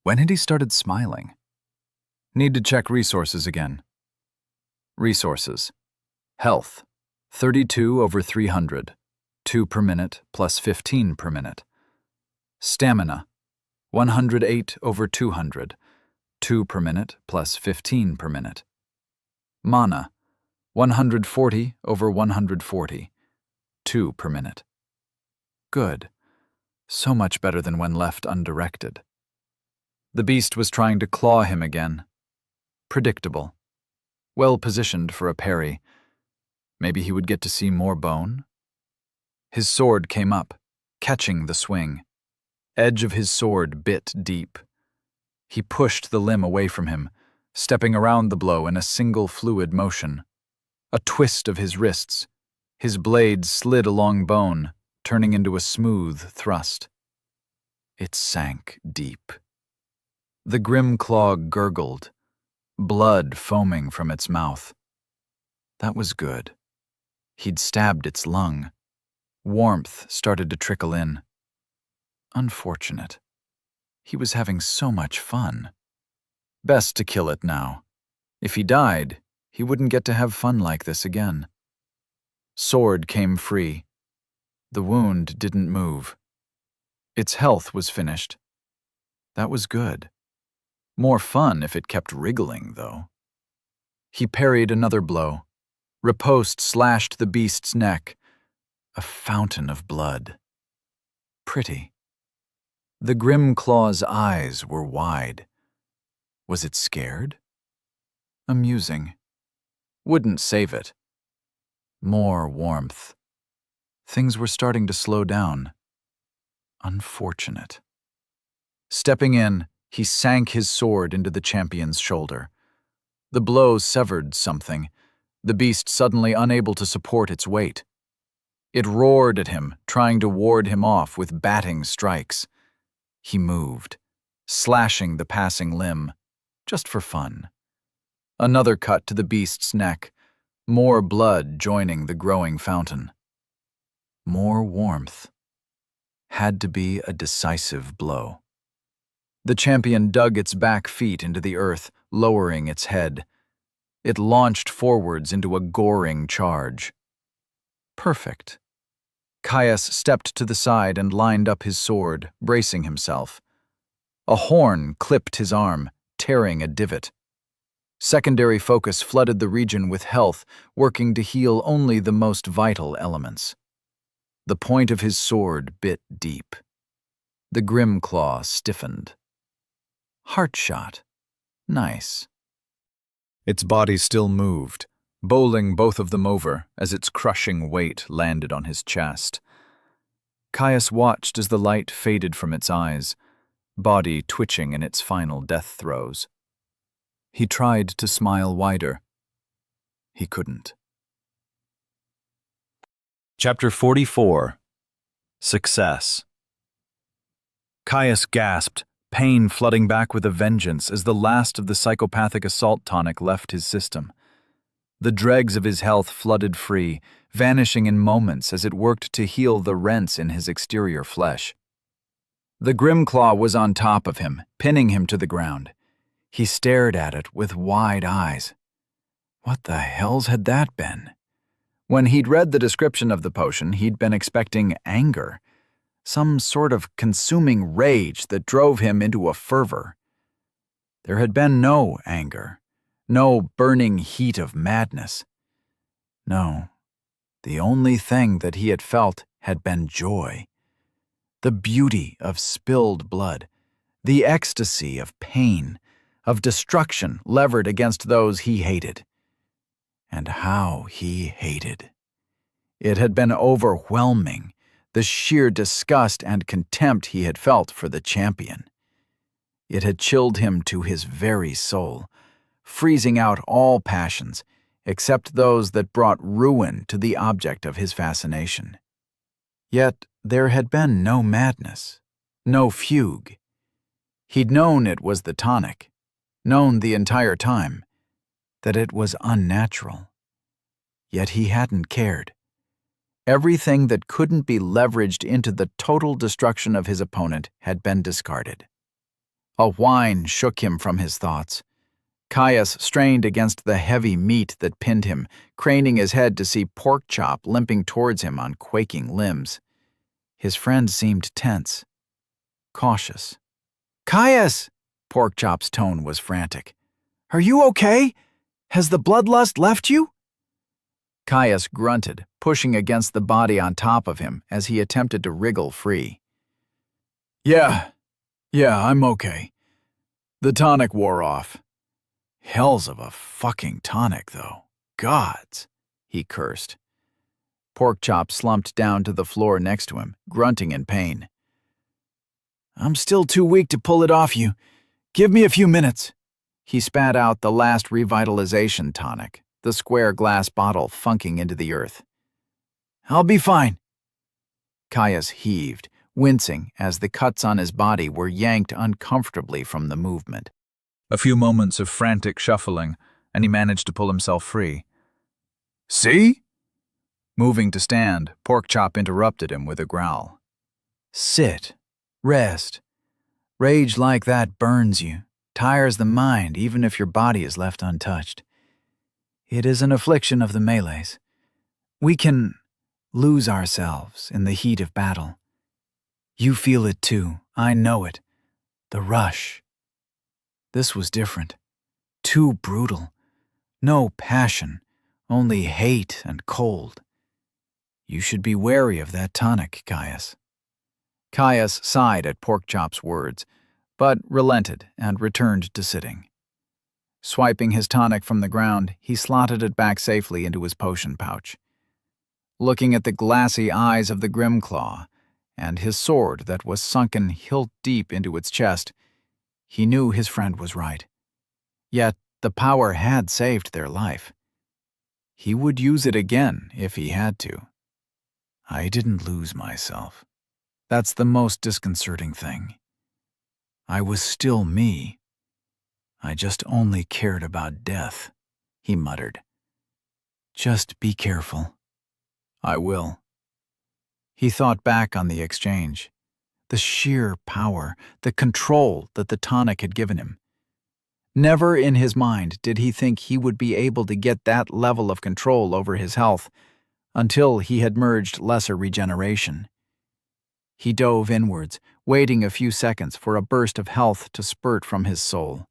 When had he started smiling? Need to check resources again. Resources. Health. 32/300. 2 per minute plus 15 per minute. Stamina. 108/200. 2 per minute plus 15 per minute. Mana. 140/140. 2 per minute. Good. So much better than when left undirected. The beast was trying to claw him again. Predictable. Well positioned for a parry. Maybe he would get to see more bone? His sword came up, catching the swing. Edge of his sword bit deep. He pushed the limb away from him, stepping around the blow in a single fluid motion. A twist of his wrists. His blade slid along bone, turning into a smooth thrust. It sank deep. The Grimclaw gurgled, blood foaming from its mouth. That was good. He'd stabbed its lung. Warmth started to trickle in. Unfortunate. He was having so much fun. Best to kill it now. If he died, he wouldn't get to have fun like this again. Sword came free. The wound didn't move. Its health was finished. That was good. More fun if it kept wriggling, though. He parried another blow. Riposte slashed the beast's neck. A fountain of blood. Pretty. The grim claw's eyes were wide. Was it scared? Amusing. Wouldn't save it. More warmth. Things were starting to slow down. Unfortunate. Stepping in, he sank his sword into the champion's shoulder. The blow severed something, the beast suddenly unable to support its weight. It roared at him, trying to ward him off with batting strikes. He moved, slashing the passing limb, just for fun. Another cut to the beast's neck, more blood joining the growing fountain. More warmth. Had to be a decisive blow. The champion dug its back feet into the earth, lowering its head. It launched forwards into a goring charge. Perfect. Caius stepped to the side and lined up his sword, bracing himself. A horn clipped his arm, tearing a divot. Secondary focus flooded the region with health, working to heal only the most vital elements. The point of his sword bit deep. The grim claw stiffened. Heart shot. Nice. Its body still moved, bowling both of them over as its crushing weight landed on his chest. Caius watched as the light faded from its eyes, body twitching in its final death throes. He tried to smile wider. He couldn't. Chapter 44. Success. Caius gasped, pain flooding back with a vengeance as the last of the psychopathic assault tonic left his system. The dregs of his health flooded free, vanishing in moments as it worked to heal the rents in his exterior flesh. The Grimclaw was on top of him, pinning him to the ground. He stared at it with wide eyes. What the hells had that been? When he'd read the description of the potion, he'd been expecting anger, some sort of consuming rage that drove him into a fervor. There had been no anger, no burning heat of madness. No, the only thing that he had felt had been joy. The beauty of spilled blood, the ecstasy of pain, of destruction levered against those he hated. And how he hated. It had been overwhelming, the sheer disgust and contempt he had felt for the champion. It had chilled him to his very soul, freezing out all passions, except those that brought ruin to the object of his fascination. Yet there had been no madness, no fugue. He'd known it was the tonic, known the entire time, that it was unnatural. Yet he hadn't cared. Everything that couldn't be leveraged into the total destruction of his opponent had been discarded. A whine shook him from his thoughts. Caius strained against the heavy meat that pinned him, craning his head to see Porkchop limping towards him on quaking limbs. His friend seemed tense, cautious. "Caius!" Porkchop's tone was frantic. "Are you okay? Has the bloodlust left you?" Caius grunted, pushing against the body on top of him as he attempted to wriggle free. Yeah, I'm okay. The tonic wore off. Hells of a fucking tonic, though. Gods, he cursed. Porkchop slumped down to the floor next to him, grunting in pain. "I'm still too weak to pull it off you. Give me a few minutes." He spat out the last revitalization tonic, the square glass bottle funking into the earth. "I'll be fine." Caius heaved, wincing as the cuts on his body were yanked uncomfortably from the movement. A few moments of frantic shuffling, and he managed to pull himself free. "See?" Moving to stand, Porkchop interrupted him with a growl. "Sit," Rest. Rage like that burns you, tires the mind even if your body is left untouched. It is an affliction of the melees. We can lose ourselves in the heat of battle. You feel it too, I know it. The rush. This was different. Too brutal. No passion, only hate and cold. You should be wary of that tonic, Caius. Caius sighed at Porkchop's words, but relented and returned to sitting. Swiping his tonic from the ground, he slotted it back safely into his potion pouch. Looking at the glassy eyes of the Grimclaw and his sword that was sunken hilt deep into its chest, he knew his friend was right. Yet the power had saved their life. He would use it again if he had to. I didn't lose myself. That's the most disconcerting thing. I was still me. I just only cared about death, he muttered. Just be careful. I will. He thought back on the exchange. The sheer power, the control that the tonic had given him. Never in his mind did he think he would be able to get that level of control over his health until he had merged lesser regeneration. He dove inwards, waiting a few seconds for a burst of health to spurt from his soul.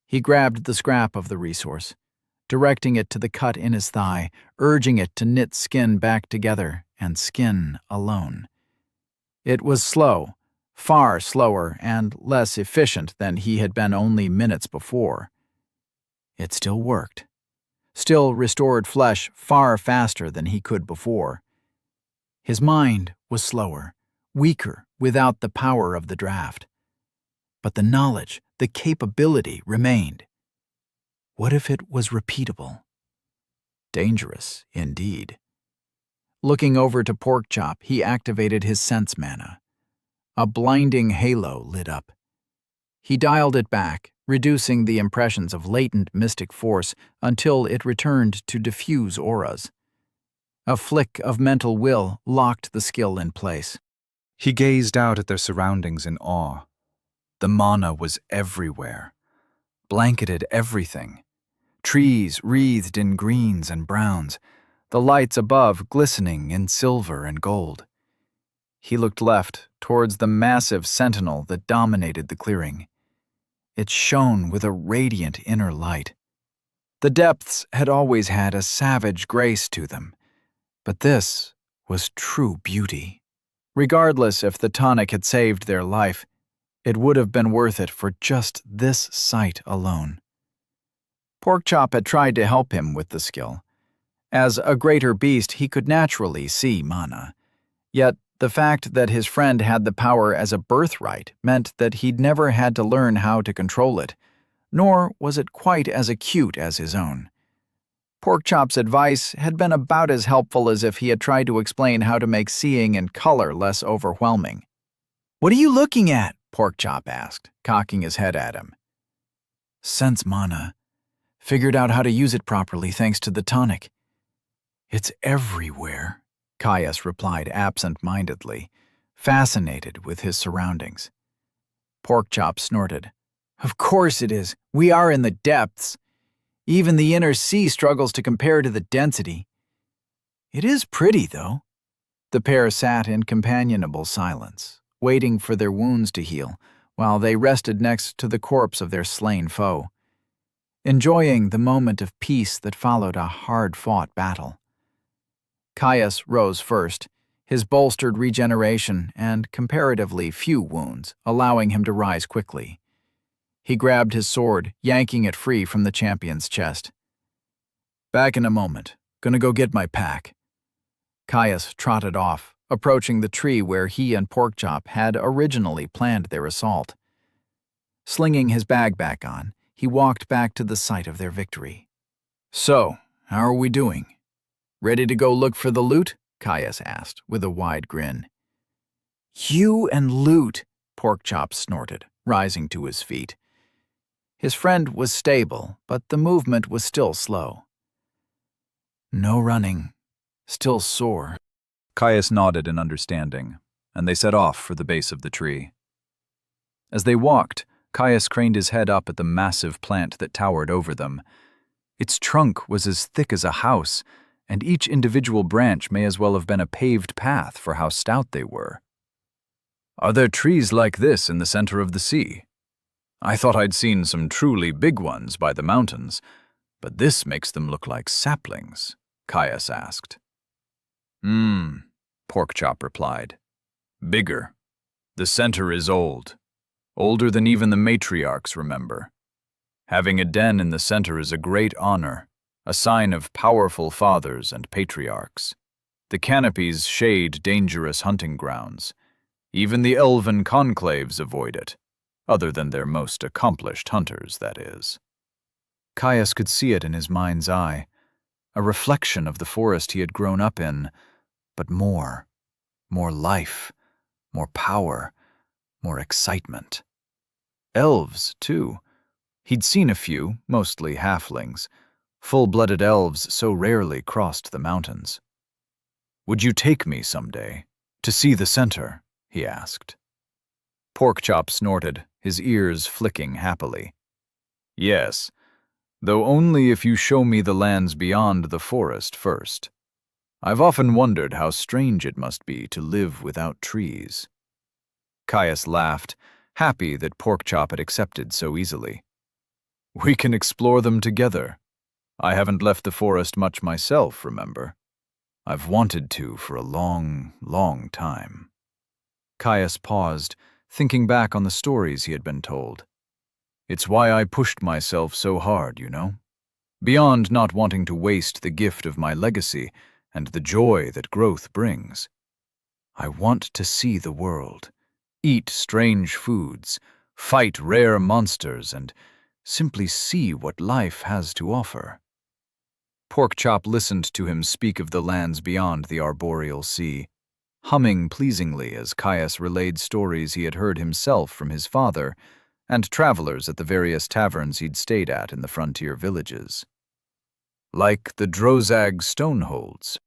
He grabbed the scrap of the resource, directing it to the cut in his thigh, urging it to knit skin back together and skin alone. It was slow, far slower and less efficient than he had been only minutes before. It still worked. Still restored flesh far faster than he could before. His mind was slower, weaker without the power of the draft. But the knowledge, the capability remained. What if it was repeatable? Dangerous, indeed. Looking over to Porkchop, he activated his sense mana. A blinding halo lit up. He dialed it back, reducing the impressions of latent mystic force until it returned to diffuse auras. A flick of mental will locked the skill in place. He gazed out at their surroundings in awe. The mana was everywhere, blanketed everything. Trees wreathed in greens and browns, the lights above glistening in silver and gold. He looked left, towards the massive sentinel that dominated the clearing. It shone with a radiant inner light. The depths had always had a savage grace to them, but this was true beauty. Regardless if the tonic had saved their life, it would have been worth it for just this sight alone. Porkchop had tried to help him with the skill. As a greater beast, he could naturally see mana. Yet the fact that his friend had the power as a birthright meant that he'd never had to learn how to control it, nor was it quite as acute as his own. Porkchop's advice had been about as helpful as if he had tried to explain how to make seeing in color less overwhelming. "What are you looking at?" Porkchop asked, cocking his head at him. "Sense mana. Figured out how to use it properly thanks to the tonic." "It's everywhere," Caius replied absent-mindedly, fascinated with his surroundings. Porkchop snorted. "Of course it is. We are in the depths. Even the inner sea struggles to compare to the density. It is pretty, though." The pair sat in companionable silence, waiting for their wounds to heal, while they rested next to the corpse of their slain foe, enjoying the moment of peace that followed a hard-fought battle. Caius rose first, his bolstered regeneration and comparatively few wounds, allowing him to rise quickly. He grabbed his sword, yanking it free from the champion's chest. "Back in a moment. Gonna go get my pack." Caius trotted off, approaching the tree where he and Porkchop had originally planned their assault. Slinging his bag back on, he walked back to the site of their victory. "So, how are we doing? Ready to go look for the loot?" Caius asked, with a wide grin. "You and loot," Porkchop snorted, rising to his feet. His friend was stable, but the movement was still slow. "No running. Still sore." Caius nodded in understanding. and they set off for the base of the tree. As they walked, Caius craned his head up at the massive plant that towered over them. Its trunk was as thick as a house, and each individual branch may as well have been a paved path for how stout they were. "Are there trees like this in the center of the sea? I thought I'd seen some truly big ones by the mountains, but this makes them look like saplings," Caius asked. Porkchop replied. "Bigger. The center is old. Older than even the matriarchs remember. Having a den in the center is a great honor, a sign of powerful fathers and patriarchs. The canopies shade dangerous hunting grounds. Even the elven conclaves avoid it, other than their most accomplished hunters, that is." Caius could see it in his mind's eye, a reflection of the forest he had grown up in, but more life, more power, more excitement. Elves, too. He'd seen a few, mostly halflings. Full-blooded elves so rarely crossed the mountains. "Would you take me someday, to see the center?" he asked. Porkchop snorted, his ears flicking happily. "Yes, though only if you show me the lands beyond the forest first. I've often wondered how strange it must be to live without trees." Caius laughed, happy that Porkchop had accepted so easily. "We can explore them together. I haven't left the forest much myself, remember? I've wanted to for a long, long time." Caius paused, thinking back on the stories he had been told. "It's why I pushed myself so hard, you know? Beyond not wanting to waste the gift of my legacy and the joy that growth brings. I want to see the world, eat strange foods, fight rare monsters, and simply see what life has to offer." Porkchop listened to him speak of the lands beyond the arboreal sea, humming pleasingly as Caius relayed stories he had heard himself from his father and travelers at the various taverns he'd stayed at in the frontier villages. Like the Drozag stoneholds.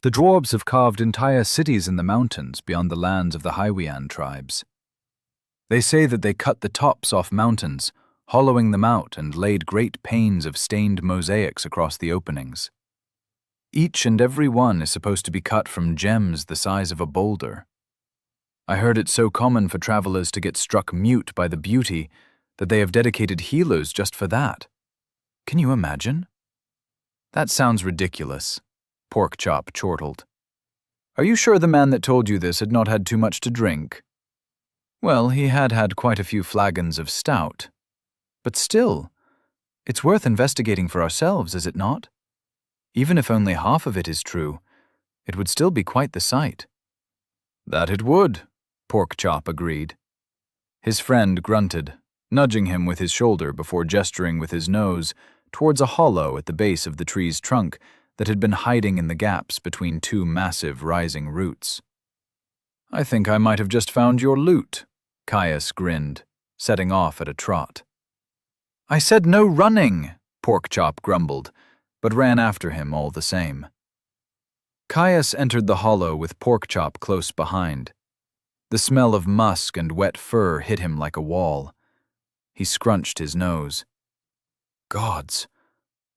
The dwarves have carved entire cities in the mountains beyond the lands of the Hywian tribes. They say that they cut the tops off mountains, hollowing them out, and laid great panes of stained mosaics across the openings. Each and every one is supposed to be cut from gems the size of a boulder. I heard it's so common for travelers to get struck mute by the beauty that they have dedicated healers just for that. Can you imagine? That sounds ridiculous, Porkchop chortled. Are you sure the man that told you this had not had too much to drink? Well, he had had quite a few flagons of stout. But still, it's worth investigating for ourselves, is it not? Even if only half of it is true, it would still be quite the sight. That it would, Porkchop agreed. His friend grunted, nudging him with his shoulder before gesturing with his nose towards a hollow at the base of the tree's trunk that had been hiding in the gaps between two massive rising roots. I think I might have just found your loot, Caius grinned, setting off at a trot. I said no running, Porkchop grumbled, but ran after him all the same. Caius entered the hollow with Porkchop close behind. The smell of musk and wet fur hit him like a wall. He scrunched his nose. Gods,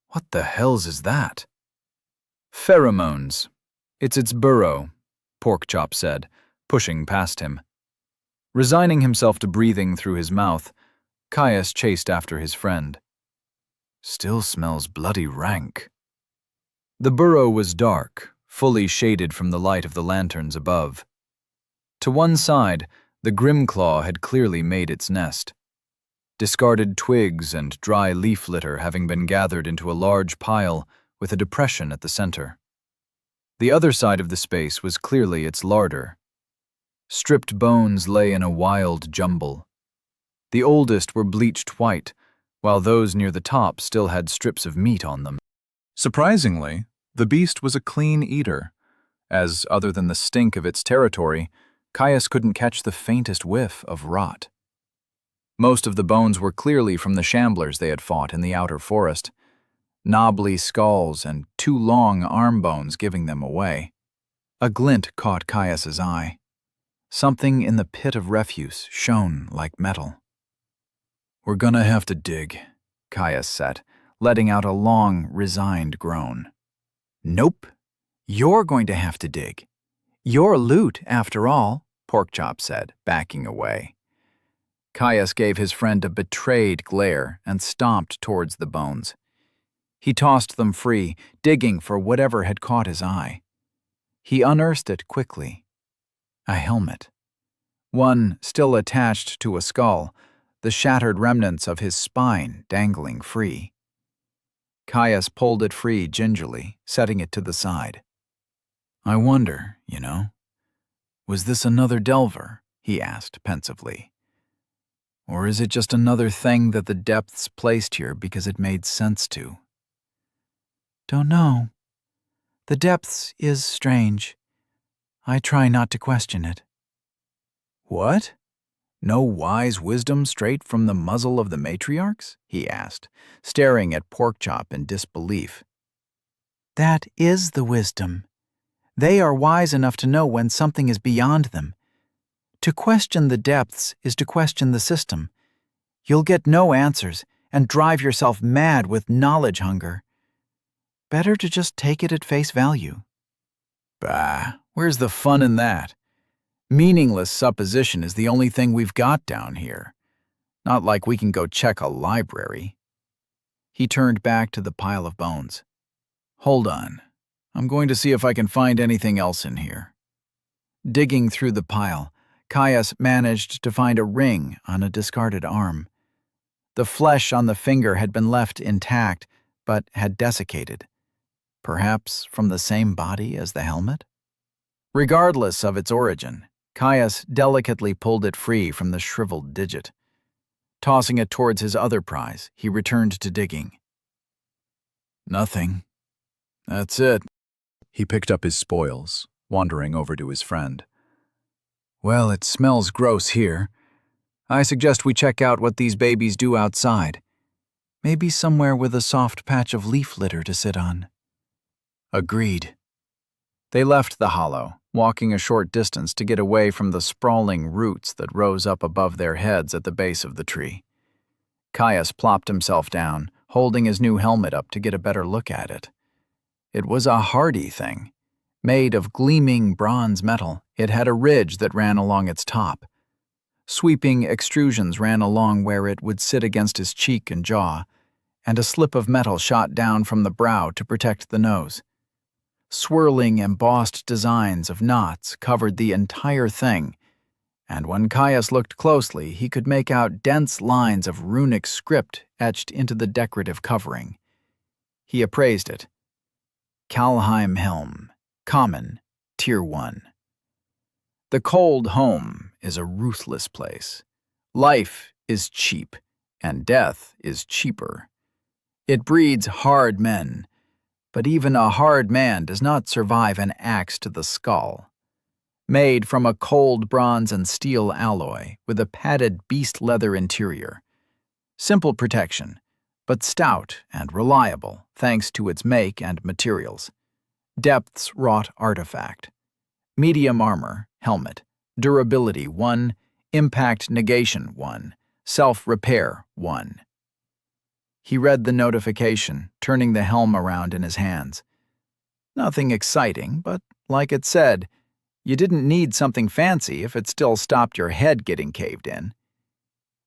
what the hells is that? Pheromones. It's its burrow, Porkchop said, pushing past him. Resigning himself to breathing through his mouth, Caius chased after his friend. Still smells bloody rank. The burrow was dark, fully shaded from the light of the lanterns above. To one side, the Grimclaw had clearly made its nest. Discarded twigs and dry leaf litter having been gathered into a large pile with a depression at the center. The other side of the space was clearly its larder. Stripped bones lay in a wild jumble. The oldest were bleached white, while those near the top still had strips of meat on them. Surprisingly, the beast was a clean eater, as, other than the stink of its territory, Caius couldn't catch the faintest whiff of rot. Most of the bones were clearly from the shamblers they had fought in the outer forest, knobbly skulls and 2 long arm bones giving them away. A glint caught Caius's eye. Something in the pit of refuse shone like metal. "We're gonna have to dig," Caius said, letting out a long, resigned groan. "Nope. You're going to have to dig. Your loot, after all," Porkchop said, backing away. Caius gave his friend a betrayed glare and stomped towards the bones. He tossed them free, digging for whatever had caught his eye. He unearthed it quickly. A helmet. One still attached to a skull, the shattered remnants of his spine dangling free. Caius pulled it free gingerly, setting it to the side. "I wonder, was this another Delver?" he asked pensively. "Or is it just another thing that the depths placed here because it made sense to?" "Don't know. The depths is strange. I try not to question it." "What? No wise wisdom straight from the muzzle of the matriarchs?" he asked, staring at Porkchop in disbelief. "That is the wisdom. They are wise enough to know when something is beyond them. To question the depths is to question the system. You'll get no answers and drive yourself mad with knowledge hunger. Better to just take it at face value." "Bah, where's the fun in that? Meaningless supposition is the only thing we've got down here. Not like we can go check a library." He turned back to the pile of bones. "Hold on. I'm going to see if I can find anything else in here." Digging through the pile, Caius managed to find a ring on a discarded arm. The flesh on the finger had been left intact, but had desiccated. Perhaps from the same body as the helmet? Regardless of its origin, Caius delicately pulled it free from the shriveled digit. Tossing it towards his other prize, he returned to digging. "Nothing. That's it." He picked up his spoils, wandering over to his friend. "Well, it smells gross here. I suggest we check out what these babies do outside. Maybe somewhere with a soft patch of leaf litter to sit on." Agreed. They left the hollow, walking a short distance to get away from the sprawling roots that rose up above their heads at the base of the tree. Caius plopped himself down, holding his new helmet up to get a better look at it. It was a hardy thing. Made of gleaming bronze metal, it had a ridge that ran along its top. Sweeping extrusions ran along where it would sit against his cheek and jaw, and a slip of metal shot down from the brow to protect the nose. Swirling embossed designs of knots covered the entire thing, and when Caius looked closely, he could make out dense lines of runic script etched into the decorative covering. He appraised it. Kalheim Helm, Common, Tier 1. The cold home is a ruthless place. Life is cheap, and death is cheaper. It breeds hard men, but even a hard man does not survive an axe to the skull. Made from a cold bronze and steel alloy with a padded beast leather interior. Simple protection, but stout and reliable thanks to its make and materials. Depths wrought artifact. Medium armor, helmet. Durability 1, impact negation 1, self-repair 1. He read the notification, turning the helm around in his hands. Nothing exciting, but like it said, you didn't need something fancy if it still stopped your head getting caved in.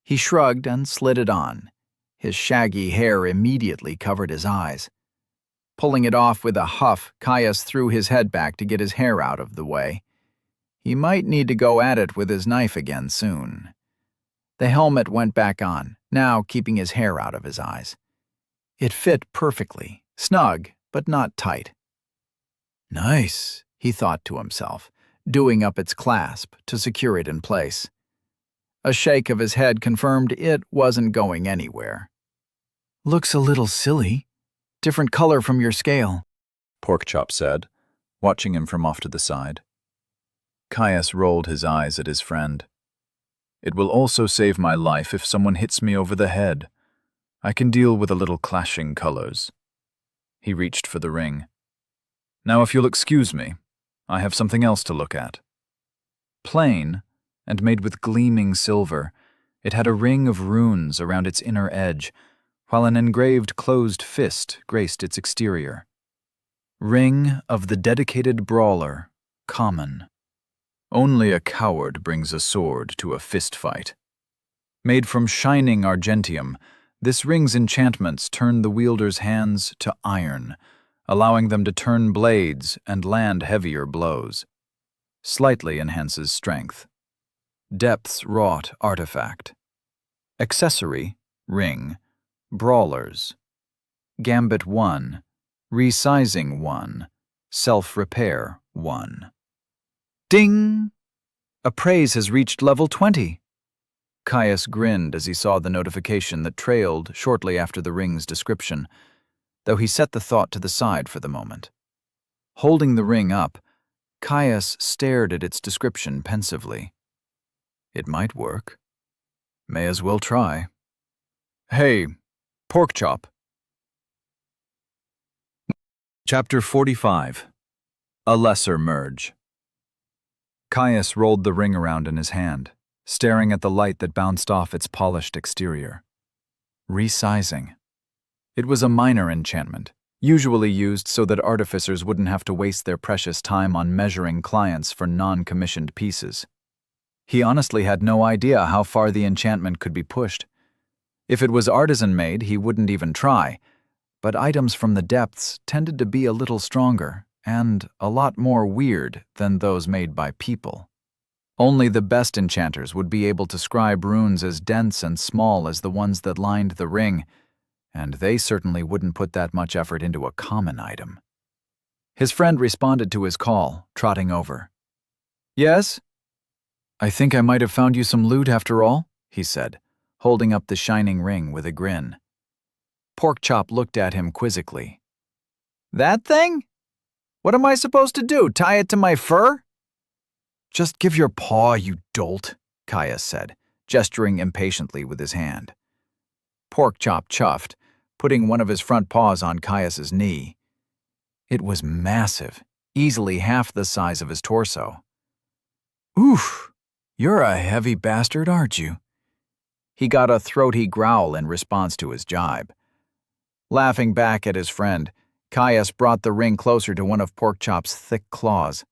He shrugged and slid it on. His shaggy hair immediately covered his eyes. Pulling it off with a huff, Caius threw his head back to get his hair out of the way. He might need to go at it with his knife again soon. The helmet went back on, now keeping his hair out of his eyes. It fit perfectly, snug, but not tight. Nice, he thought to himself, doing up its clasp to secure it in place. A shake of his head confirmed it wasn't going anywhere. Looks a little silly. Different color from your scale, Porkchop said, watching him from off to the side. Caius rolled his eyes at his friend. It will also save my life if someone hits me over the head. I can deal with a little clashing colors. He reached for the ring. Now if you'll excuse me, I have something else to look at. Plain, and made with gleaming silver, it had a ring of runes around its inner edge, while an engraved closed fist graced its exterior. Ring of the dedicated brawler, common. Only a coward brings a sword to a fist fight. Made from shining argentium, this ring's enchantments turn the wielder's hands to iron, allowing them to turn blades and land heavier blows. Slightly enhances strength. Depths wrought artifact. Accessory, ring. Brawlers. Gambit 1. Resizing 1. Self-repair 1. Ding! Appraise has reached level 20. Caius grinned as he saw the notification that trailed shortly after the ring's description, though he set the thought to the side for the moment. Holding the ring up, Caius stared at its description pensively. It might work. May as well try. Hey, pork chop. Chapter 45. A Lesser Merge. Caius rolled the ring around in his hand, staring at the light that bounced off its polished exterior. Resizing. It was a minor enchantment, usually used so that artificers wouldn't have to waste their precious time on measuring clients for non-commissioned pieces. He honestly had no idea how far the enchantment could be pushed. If it was artisan-made, he wouldn't even try, but items from the depths tended to be a little stronger and a lot more weird than those made by people. Only the best enchanters would be able to scribe runes as dense and small as the ones that lined the ring, and they certainly wouldn't put that much effort into a common item. His friend responded to his call, trotting over. "Yes? I think I might have found you some loot after all," he said, holding up the shining ring with a grin. Porkchop looked at him quizzically. "That thing? What am I supposed to do, tie it to my fur?" "Just give your paw, you dolt," Caius said, gesturing impatiently with his hand. Porkchop chuffed, putting one of his front paws on Caius's knee. It was massive, easily half the size of his torso. "Oof, you're a heavy bastard, aren't you?" He got a throaty growl in response to his jibe. Laughing back at his friend, Caius brought the ring closer to one of Porkchop's thick claws.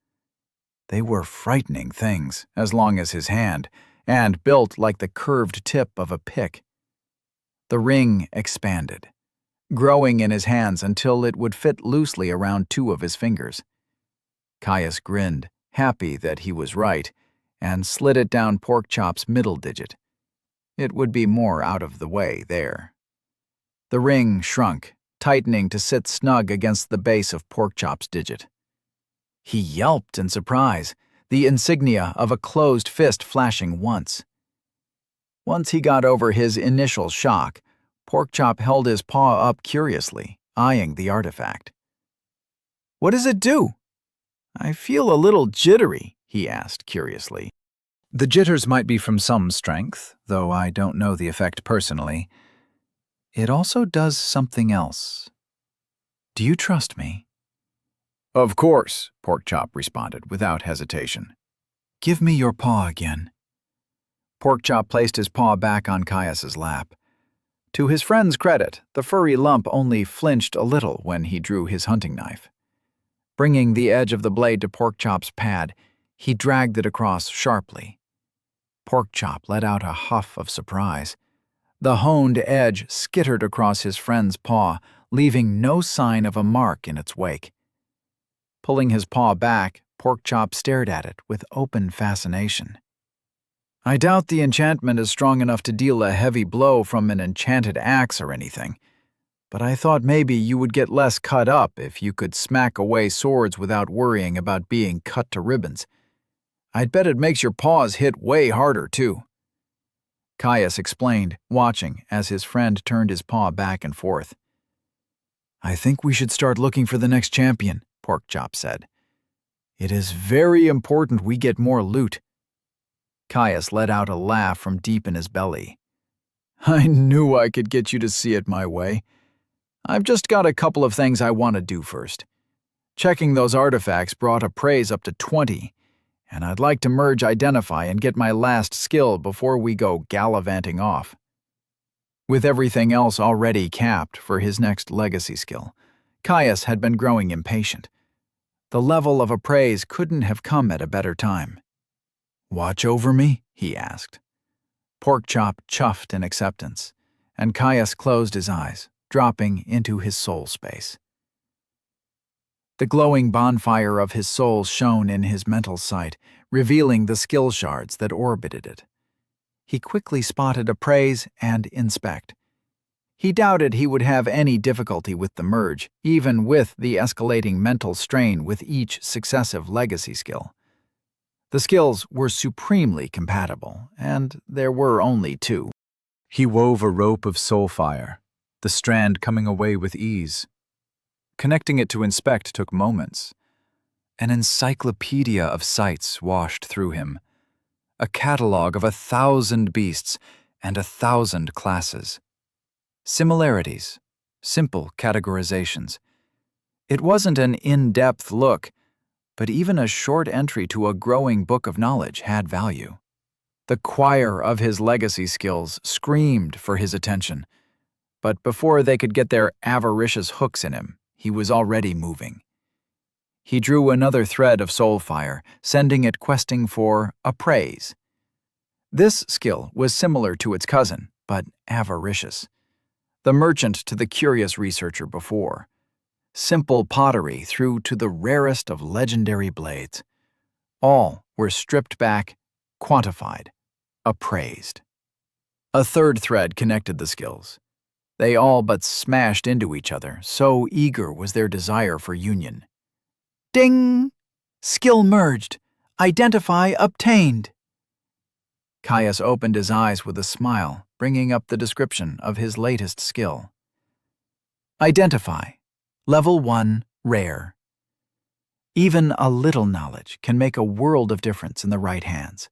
They were frightening things, as long as his hand, and built like the curved tip of a pick. The ring expanded, growing in his hands until it would fit loosely around 2 of his fingers. Caius grinned, happy that he was right, and slid it down Porkchop's middle digit. It would be more out of the way there. The ring shrunk, tightening to sit snug against the base of Porkchop's digit. He yelped in surprise, the insignia of a closed fist flashing once. Once he got over his initial shock, Porkchop held his paw up curiously, eyeing the artifact. "What does it do? I feel a little jittery," he asked curiously. The jitters might be from some strength, though I don't know the effect personally. It also does something else. Do you trust me? "Of course," Porkchop responded without hesitation. "Give me your paw again." Porkchop placed his paw back on Caius's lap. To his friend's credit, the furry lump only flinched a little when he drew his hunting knife. Bringing the edge of the blade to Porkchop's pad, he dragged it across sharply. Porkchop let out a huff of surprise. The honed edge skittered across his friend's paw, leaving no sign of a mark in its wake. Pulling his paw back, Porkchop stared at it with open fascination. "I doubt the enchantment is strong enough to deal a heavy blow from an enchanted axe or anything, but I thought maybe you would get less cut up if you could smack away swords without worrying about being cut to ribbons. I'd bet it makes your paws hit way harder, too." Caius explained, watching as his friend turned his paw back and forth. "I think we should start looking for the next champion," Porkchop said. "It is very important we get more loot." Caius let out a laugh from deep in his belly. "I knew I could get you to see it my way. I've just got a couple of things I want to do first. Checking those artifacts brought appraise up to 20, and I'd like to merge Identify and get my last skill before we go gallivanting off. With everything else already capped for his next legacy skill, Caius had been growing impatient. The level of appraise couldn't have come at a better time. "Watch over me?" he asked. Porkchop chuffed in acceptance, and Caius closed his eyes, dropping into his soul space. The glowing bonfire of his soul shone in his mental sight, revealing the skill shards that orbited it. He quickly spotted Appraise and Inspect. He doubted he would have any difficulty with the merge, even with the escalating mental strain with each successive legacy skill. The skills were supremely compatible, and there were only two. He wove a rope of soul fire, the strand coming away with ease. Connecting it to Inspect took moments. An encyclopedia of sights washed through him, a catalog of 1,000 beasts and 1,000 classes. Similarities, simple categorizations. It wasn't an in-depth look, but even a short entry to a growing book of knowledge had value. The choir of his legacy skills screamed for his attention, but before they could get their avaricious hooks in him, he was already moving. He drew another thread of soul fire, sending it questing for Appraise. This skill was similar to its cousin, but avaricious. The merchant to the curious researcher before. Simple pottery through to the rarest of legendary blades. All were stripped back, quantified, appraised. A third thread connected the skills. They all but smashed into each other, so eager was their desire for union. Ding! Skill merged. Identify obtained. Caius opened his eyes with a smile, bringing up the description of his latest skill. Identify. Level 1, Rare. Even a little knowledge can make a world of difference in the right hands.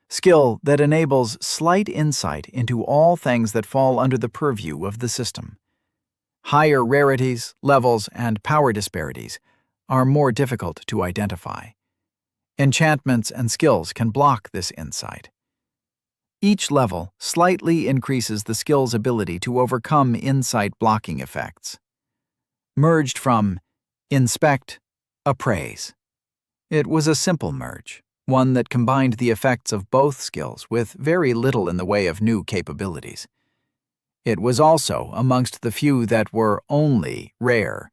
Skill that enables slight insight into all things that fall under the purview of the system. Higher rarities, levels, and power disparities are more difficult to identify. Enchantments and skills can block this insight. Each level slightly increases the skill's ability to overcome insight blocking effects. Merged from Inspect, Appraise. It was a simple merge, one that combined the effects of both skills with very little in the way of new capabilities. It was also amongst the few that were only rare,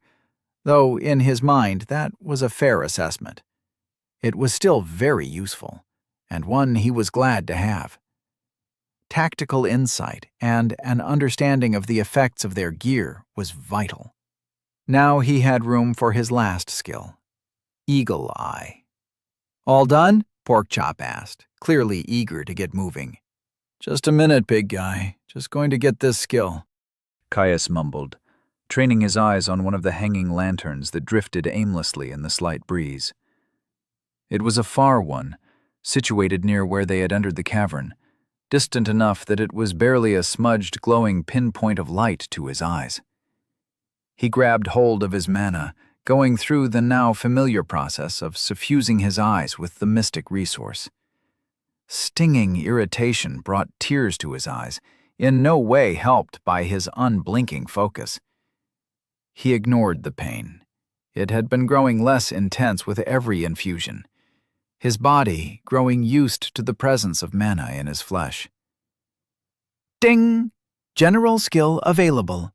though in his mind that was a fair assessment. It was still very useful, and one he was glad to have. Tactical insight and an understanding of the effects of their gear was vital. Now he had room for his last skill, Eagle Eye. "All done?" Porkchop asked, clearly eager to get moving. "Just a minute, big guy. Just going to get this skill," Caius mumbled, training his eyes on one of the hanging lanterns that drifted aimlessly in the slight breeze. It was a far one, situated near where they had entered the cavern, distant enough that it was barely a smudged, glowing pinpoint of light to his eyes. He grabbed hold of his mana, going through the now familiar process of suffusing his eyes with the mystic resource. Stinging irritation brought tears to his eyes, in no way helped by his unblinking focus. He ignored the pain. It had been growing less intense with every infusion, his body growing used to the presence of mana in his flesh. Ding! General skill available.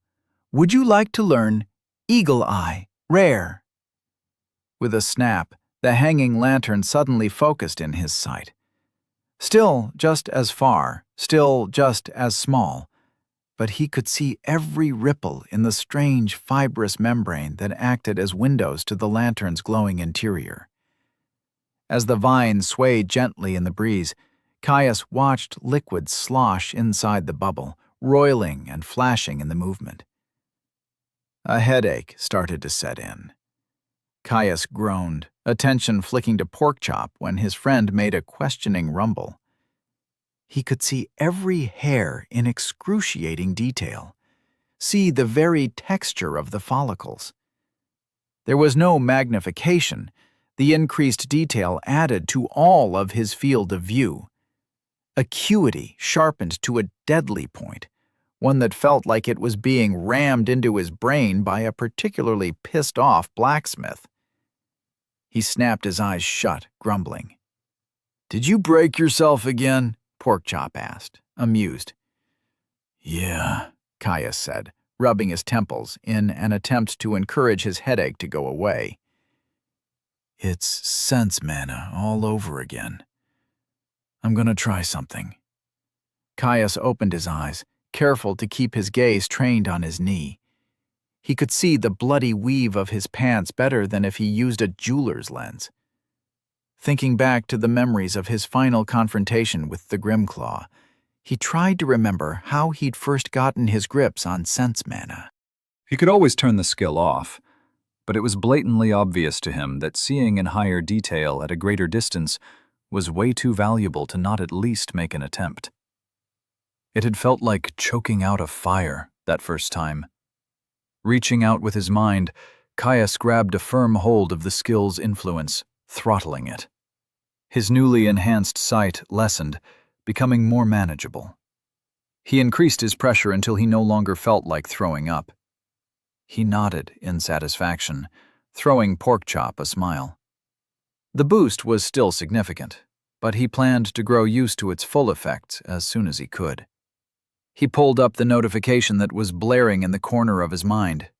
Would you like to learn Eagle Eye, Rare? With a snap, the hanging lantern suddenly focused in his sight. Still just as far, still just as small, but he could see every ripple in the strange fibrous membrane that acted as windows to the lantern's glowing interior. As the vine swayed gently in the breeze, Caius watched liquid slosh inside the bubble, roiling and flashing in the movement. A headache started to set in. Caius groaned, attention flicking to Porkchop when his friend made a questioning rumble. He could see every hair in excruciating detail, see the very texture of the follicles. There was no magnification, The increased detail added to all of his field of view. Acuity sharpened to a deadly point, one that felt like it was being rammed into his brain by a particularly pissed-off blacksmith. He snapped his eyes shut, grumbling. "Did you break yourself again?" Porkchop asked, amused. "Yeah," Caius said, rubbing his temples in an attempt to encourage his headache to go away. "It's sense mana all over again. I'm gonna try something." Caius opened his eyes, careful to keep his gaze trained on his knee. He could see the bloody weave of his pants better than if he used a jeweler's lens. Thinking back to the memories of his final confrontation with the Grimclaw, he tried to remember how he'd first gotten his grips on sense mana. He could always turn the skill off, but it was blatantly obvious to him that seeing in higher detail at a greater distance was way too valuable to not at least make an attempt. It had felt like choking out a fire that first time. Reaching out with his mind, Caius grabbed a firm hold of the skill's influence, throttling it. His newly enhanced sight lessened, becoming more manageable. He increased his pressure until he no longer felt like throwing up. He nodded in satisfaction, throwing Porkchop a smile. The boost was still significant, but he planned to grow used to its full effects as soon as he could. He pulled up the notification that was blaring in the corner of his mind.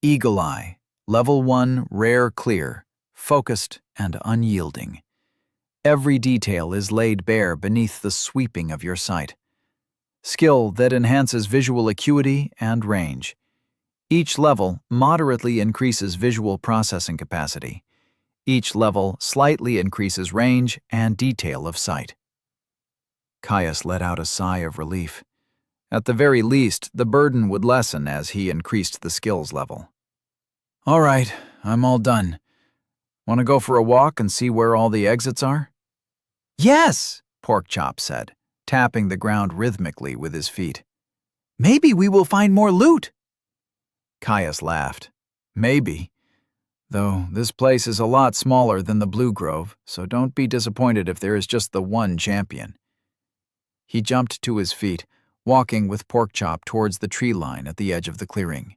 Eagle Eye, Level 1 Rare Clear, focused and unyielding. Every detail is laid bare beneath the sweeping of your sight. Skill that enhances visual acuity and range. Each level moderately increases visual processing capacity. Each level slightly increases range and detail of sight. Caius let out a sigh of relief. At the very least, the burden would lessen as he increased the skills level. "All right, I'm all done. Want to go for a walk and see where all the exits are?" "Yes," Porkchop said, tapping the ground rhythmically with his feet. "Maybe we will find more loot." Caius laughed. "Maybe. Though this place is a lot smaller than the Blue Grove, so don't be disappointed if there is just the one champion." He jumped to his feet, walking with Porkchop towards the tree line at the edge of the clearing.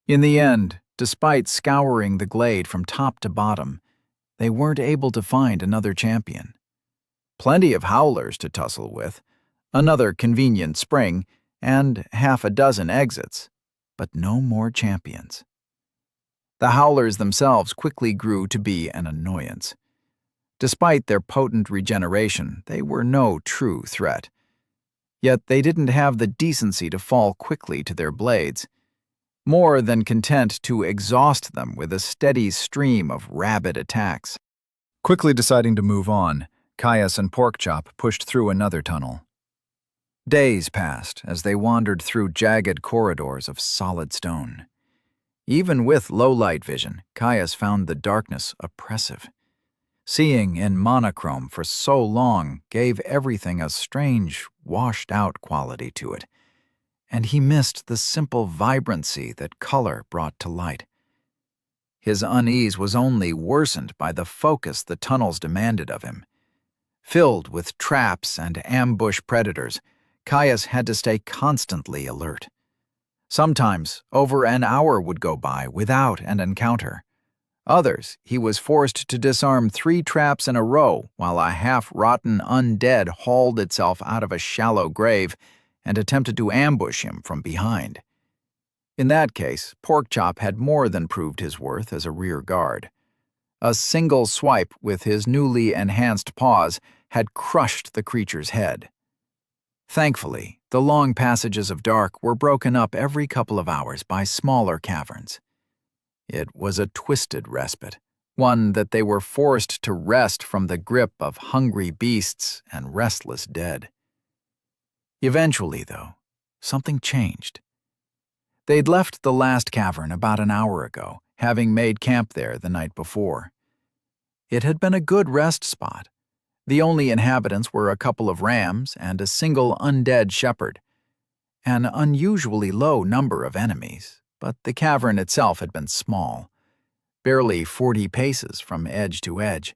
In the end, despite scouring the glade from top to bottom, they weren't able to find another champion. Plenty of howlers to tussle with, another convenient spring, and half a dozen exits, but no more champions. The howlers themselves quickly grew to be an annoyance. Despite their potent regeneration, they were no true threat. Yet they didn't have the decency to fall quickly to their blades, more than content to exhaust them with a steady stream of rabid attacks. Quickly deciding to move on, Caius and Porkchop pushed through another tunnel. Days passed as they wandered through jagged corridors of solid stone. Even with low-light vision, Caius found the darkness oppressive. Seeing in monochrome for so long gave everything a strange, washed-out quality to it, and he missed the simple vibrancy that color brought to light. His unease was only worsened by the focus the tunnels demanded of him. Filled with traps and ambush predators, Caius had to stay constantly alert. Sometimes, over an hour would go by without an encounter. Others, he was forced to disarm 3 traps in a row while a half-rotten undead hauled itself out of a shallow grave and attempted to ambush him from behind. In that case, Porkchop had more than proved his worth as a rear guard. A single swipe with his newly enhanced paws had crushed the creature's head. Thankfully, the long passages of dark were broken up every couple of hours by smaller caverns. It was a twisted respite, one that they were forced to wrest from the grip of hungry beasts and restless dead. Eventually, though, something changed. They'd left the last cavern about an hour ago, having made camp there the night before. It had been a good rest spot. The only inhabitants were a couple of rams and a single undead shepherd. An unusually low number of enemies, but the cavern itself had been small. barely 40 paces from edge to edge.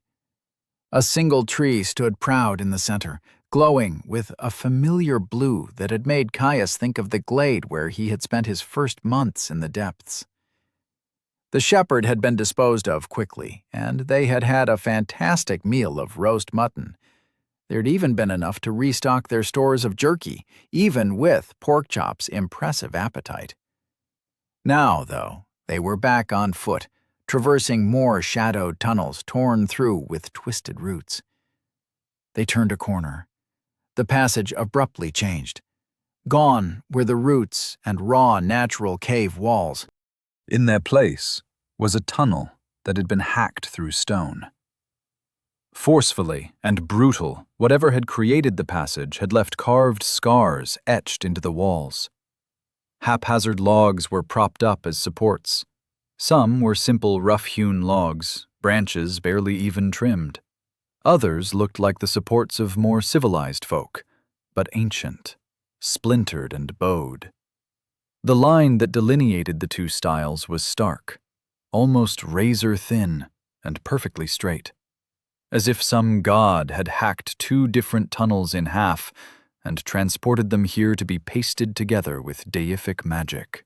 A single tree stood proud in the center, glowing with a familiar blue that had made Caius think of the glade where he had spent his first months in the depths. The shepherd had been disposed of quickly, and they had had a fantastic meal of roast mutton. There'd even been enough to restock their stores of jerky, even with Porkchop's impressive appetite. Now, though, they were back on foot, traversing more shadowed tunnels torn through with twisted roots. They turned a corner. The passage abruptly changed. Gone were the roots and raw natural cave walls. In their place was a tunnel that had been hacked through stone. Forcefully and brutal, whatever had created the passage had left carved scars etched into the walls. Haphazard logs were propped up as supports. Some were simple rough-hewn logs, branches barely even trimmed. Others looked like the supports of more civilized folk, but ancient, splintered and bowed. The line that delineated the two styles was stark, almost razor-thin and perfectly straight, as if some god had hacked two different tunnels in half and transported them here to be pasted together with deific magic.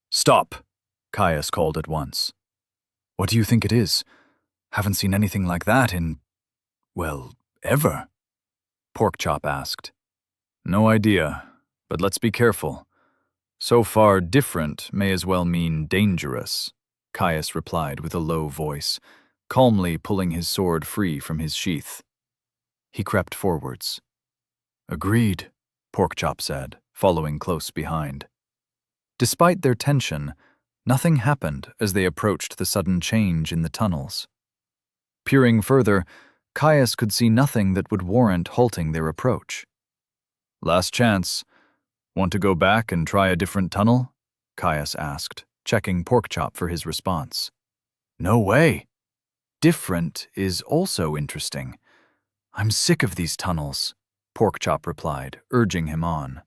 "Stop!" Caius called at once. "What do you think it is? Haven't seen anything like that in, well, ever?" Porkchop asked. "No idea, but let's be careful. So far, different may as well mean dangerous," Caius replied with a low voice, calmly pulling his sword free from his sheath. He crept forwards. "Agreed," Porkchop said, following close behind. Despite their tension, nothing happened as they approached the sudden change in the tunnels. Peering further, Caius could see nothing that would warrant halting their approach. "Last chance. Want to go back and try a different tunnel?" Caius asked, checking Porkchop for his response. "No way. Different is also interesting. I'm sick of these tunnels," Porkchop replied, urging him on.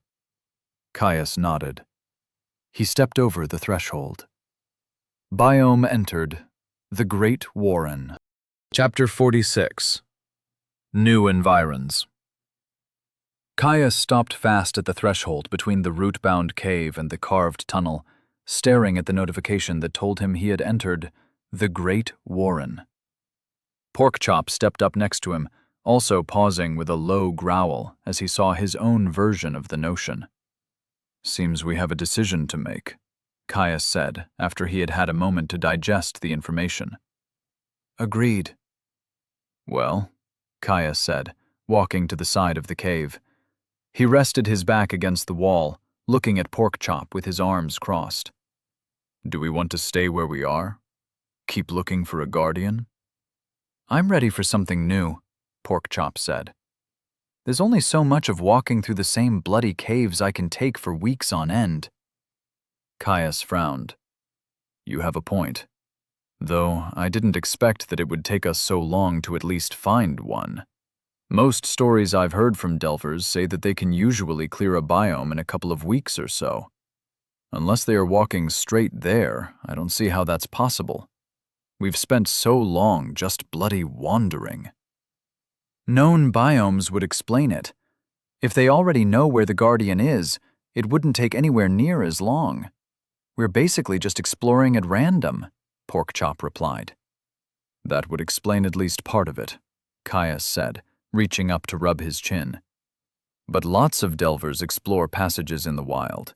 Caius nodded. He stepped over the threshold. Biome entered. The Great Warren. Chapter 46. New Environs. Caius stopped fast at the threshold between the root-bound cave and the carved tunnel, staring at the notification that told him he had entered the Great Warren. Porkchop stepped up next to him, also pausing with a low growl as he saw his own version of the notion. "Seems we have a decision to make," Caius said after he had had a moment to digest the information. "Agreed." "Well," Caius said, walking to the side of the cave. He rested his back against the wall, looking at Porkchop with his arms crossed. "Do we want to stay where we are? Keep looking for a guardian?" "I'm ready for something new," Porkchop said. "There's only so much of walking through the same bloody caves I can take for weeks on end." Caius frowned. "You have a point. Though I didn't expect that it would take us so long to at least find one. Most stories I've heard from Delvers say that they can usually clear a biome in a couple of weeks or so. Unless they are walking straight there, I don't see how that's possible. We've spent so long just bloody wandering." "Known biomes would explain it. If they already know where the Guardian is, it wouldn't take anywhere near as long. We're basically just exploring at random," Porkchop replied. "That would explain at least part of it," Caius said, reaching up to rub his chin. "But lots of delvers explore passages in the wild.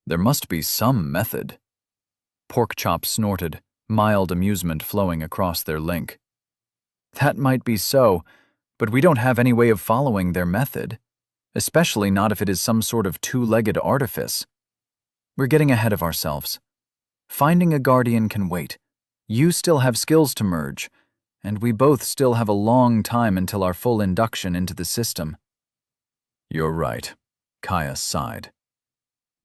There must be some method." Porkchop snorted, mild amusement flowing across their link. "That might be so, but we don't have any way of following their method, especially not if it is some sort of two-legged artifice. We're getting ahead of ourselves. Finding a guardian can wait. You still have skills to merge, and we both still have a long time until our full induction into the system." "You're right," Caius sighed.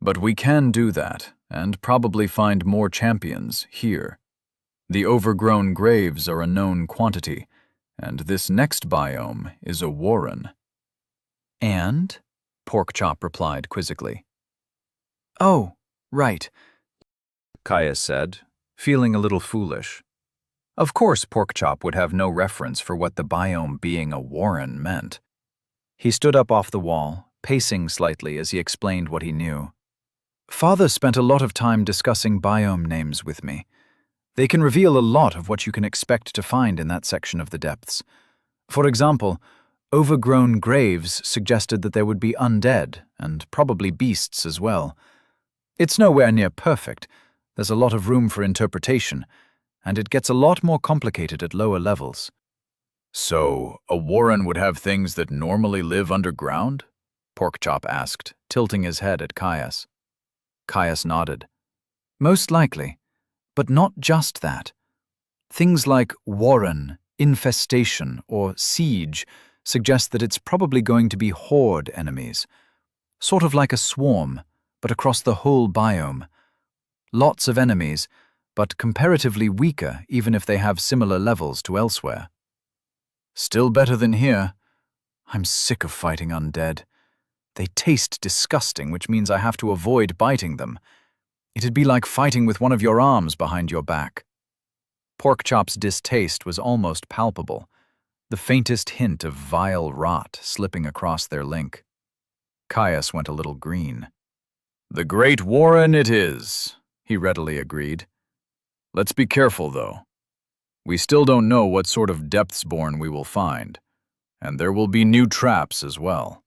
"But we can do that, and probably find more champions here. The overgrown graves are a known quantity, and this next biome is a warren." "And?" Porkchop replied quizzically. "Oh, right," Caius said, feeling a little foolish. Of course, Porkchop would have no reference for what the biome being a warren meant. He stood up off the wall, pacing slightly as he explained what he knew. Father spent a lot of time discussing biome names with me. They can reveal a lot of what you can expect to find in that section of the depths. For example, overgrown graves suggested that there would be undead, and probably beasts as well. It's nowhere near perfect. There's a lot of room for interpretation, and it gets a lot more complicated at lower levels. So, a warren would have things that normally live underground? Porkchop asked, tilting his head at Caius. Caius nodded. Most likely, but not just that. Things like warren, infestation, or siege suggest that it's probably going to be horde enemies. Sort of like a swarm, but across the whole biome. Lots of enemies, but comparatively weaker even if they have similar levels to elsewhere. Still better than here. I'm sick of fighting undead. They taste disgusting, which means I have to avoid biting them. It'd be like fighting with one of your arms behind your back. Porkchop's distaste was almost palpable, the faintest hint of vile rot slipping across their link. Caius went a little green. The Great Warren it is, he readily agreed. Let's be careful, though. We still don't know what sort of depthsborn we will find, and there will be new traps as well.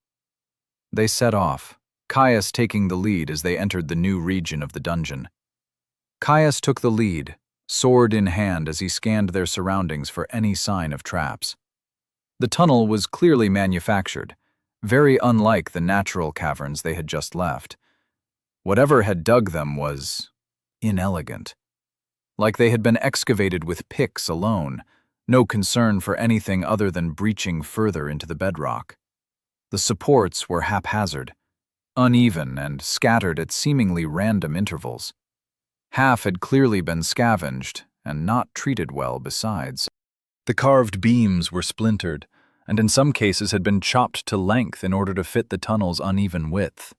They set off, Caius taking the lead as they entered the new region of the dungeon. Caius took the lead, sword in hand as he scanned their surroundings for any sign of traps. The tunnel was clearly manufactured, very unlike the natural caverns they had just left. Whatever had dug them was inelegant. Like they had been excavated with picks alone, no concern for anything other than breaching further into the bedrock. The supports were haphazard, uneven and scattered at seemingly random intervals. Half had clearly been scavenged, and not treated well besides. The carved beams were splintered, and in some cases had been chopped to length in order to fit the tunnel's uneven width.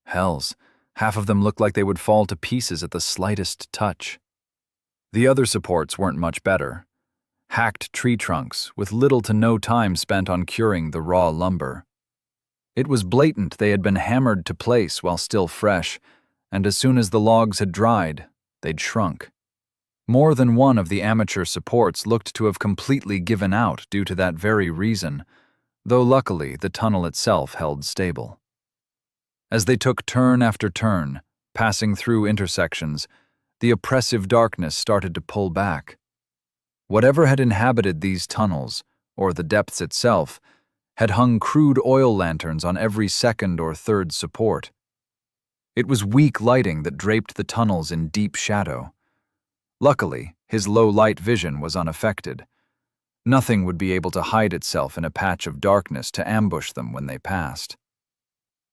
Hells, half of them looked like they would fall to pieces at the slightest touch. The other supports weren't much better. Hacked tree trunks, with little to no time spent on curing the raw lumber. It was blatant they had been hammered to place while still fresh, and as soon as the logs had dried, they'd shrunk. More than one of the amateur supports looked to have completely given out due to that very reason, though luckily the tunnel itself held stable. As they took turn after turn, passing through intersections, the oppressive darkness started to pull back. Whatever had inhabited these tunnels, or the depths itself, had hung crude oil lanterns on every second or third support. It was weak lighting that draped the tunnels in deep shadow. Luckily, his low-light vision was unaffected. Nothing would be able to hide itself in a patch of darkness to ambush them when they passed.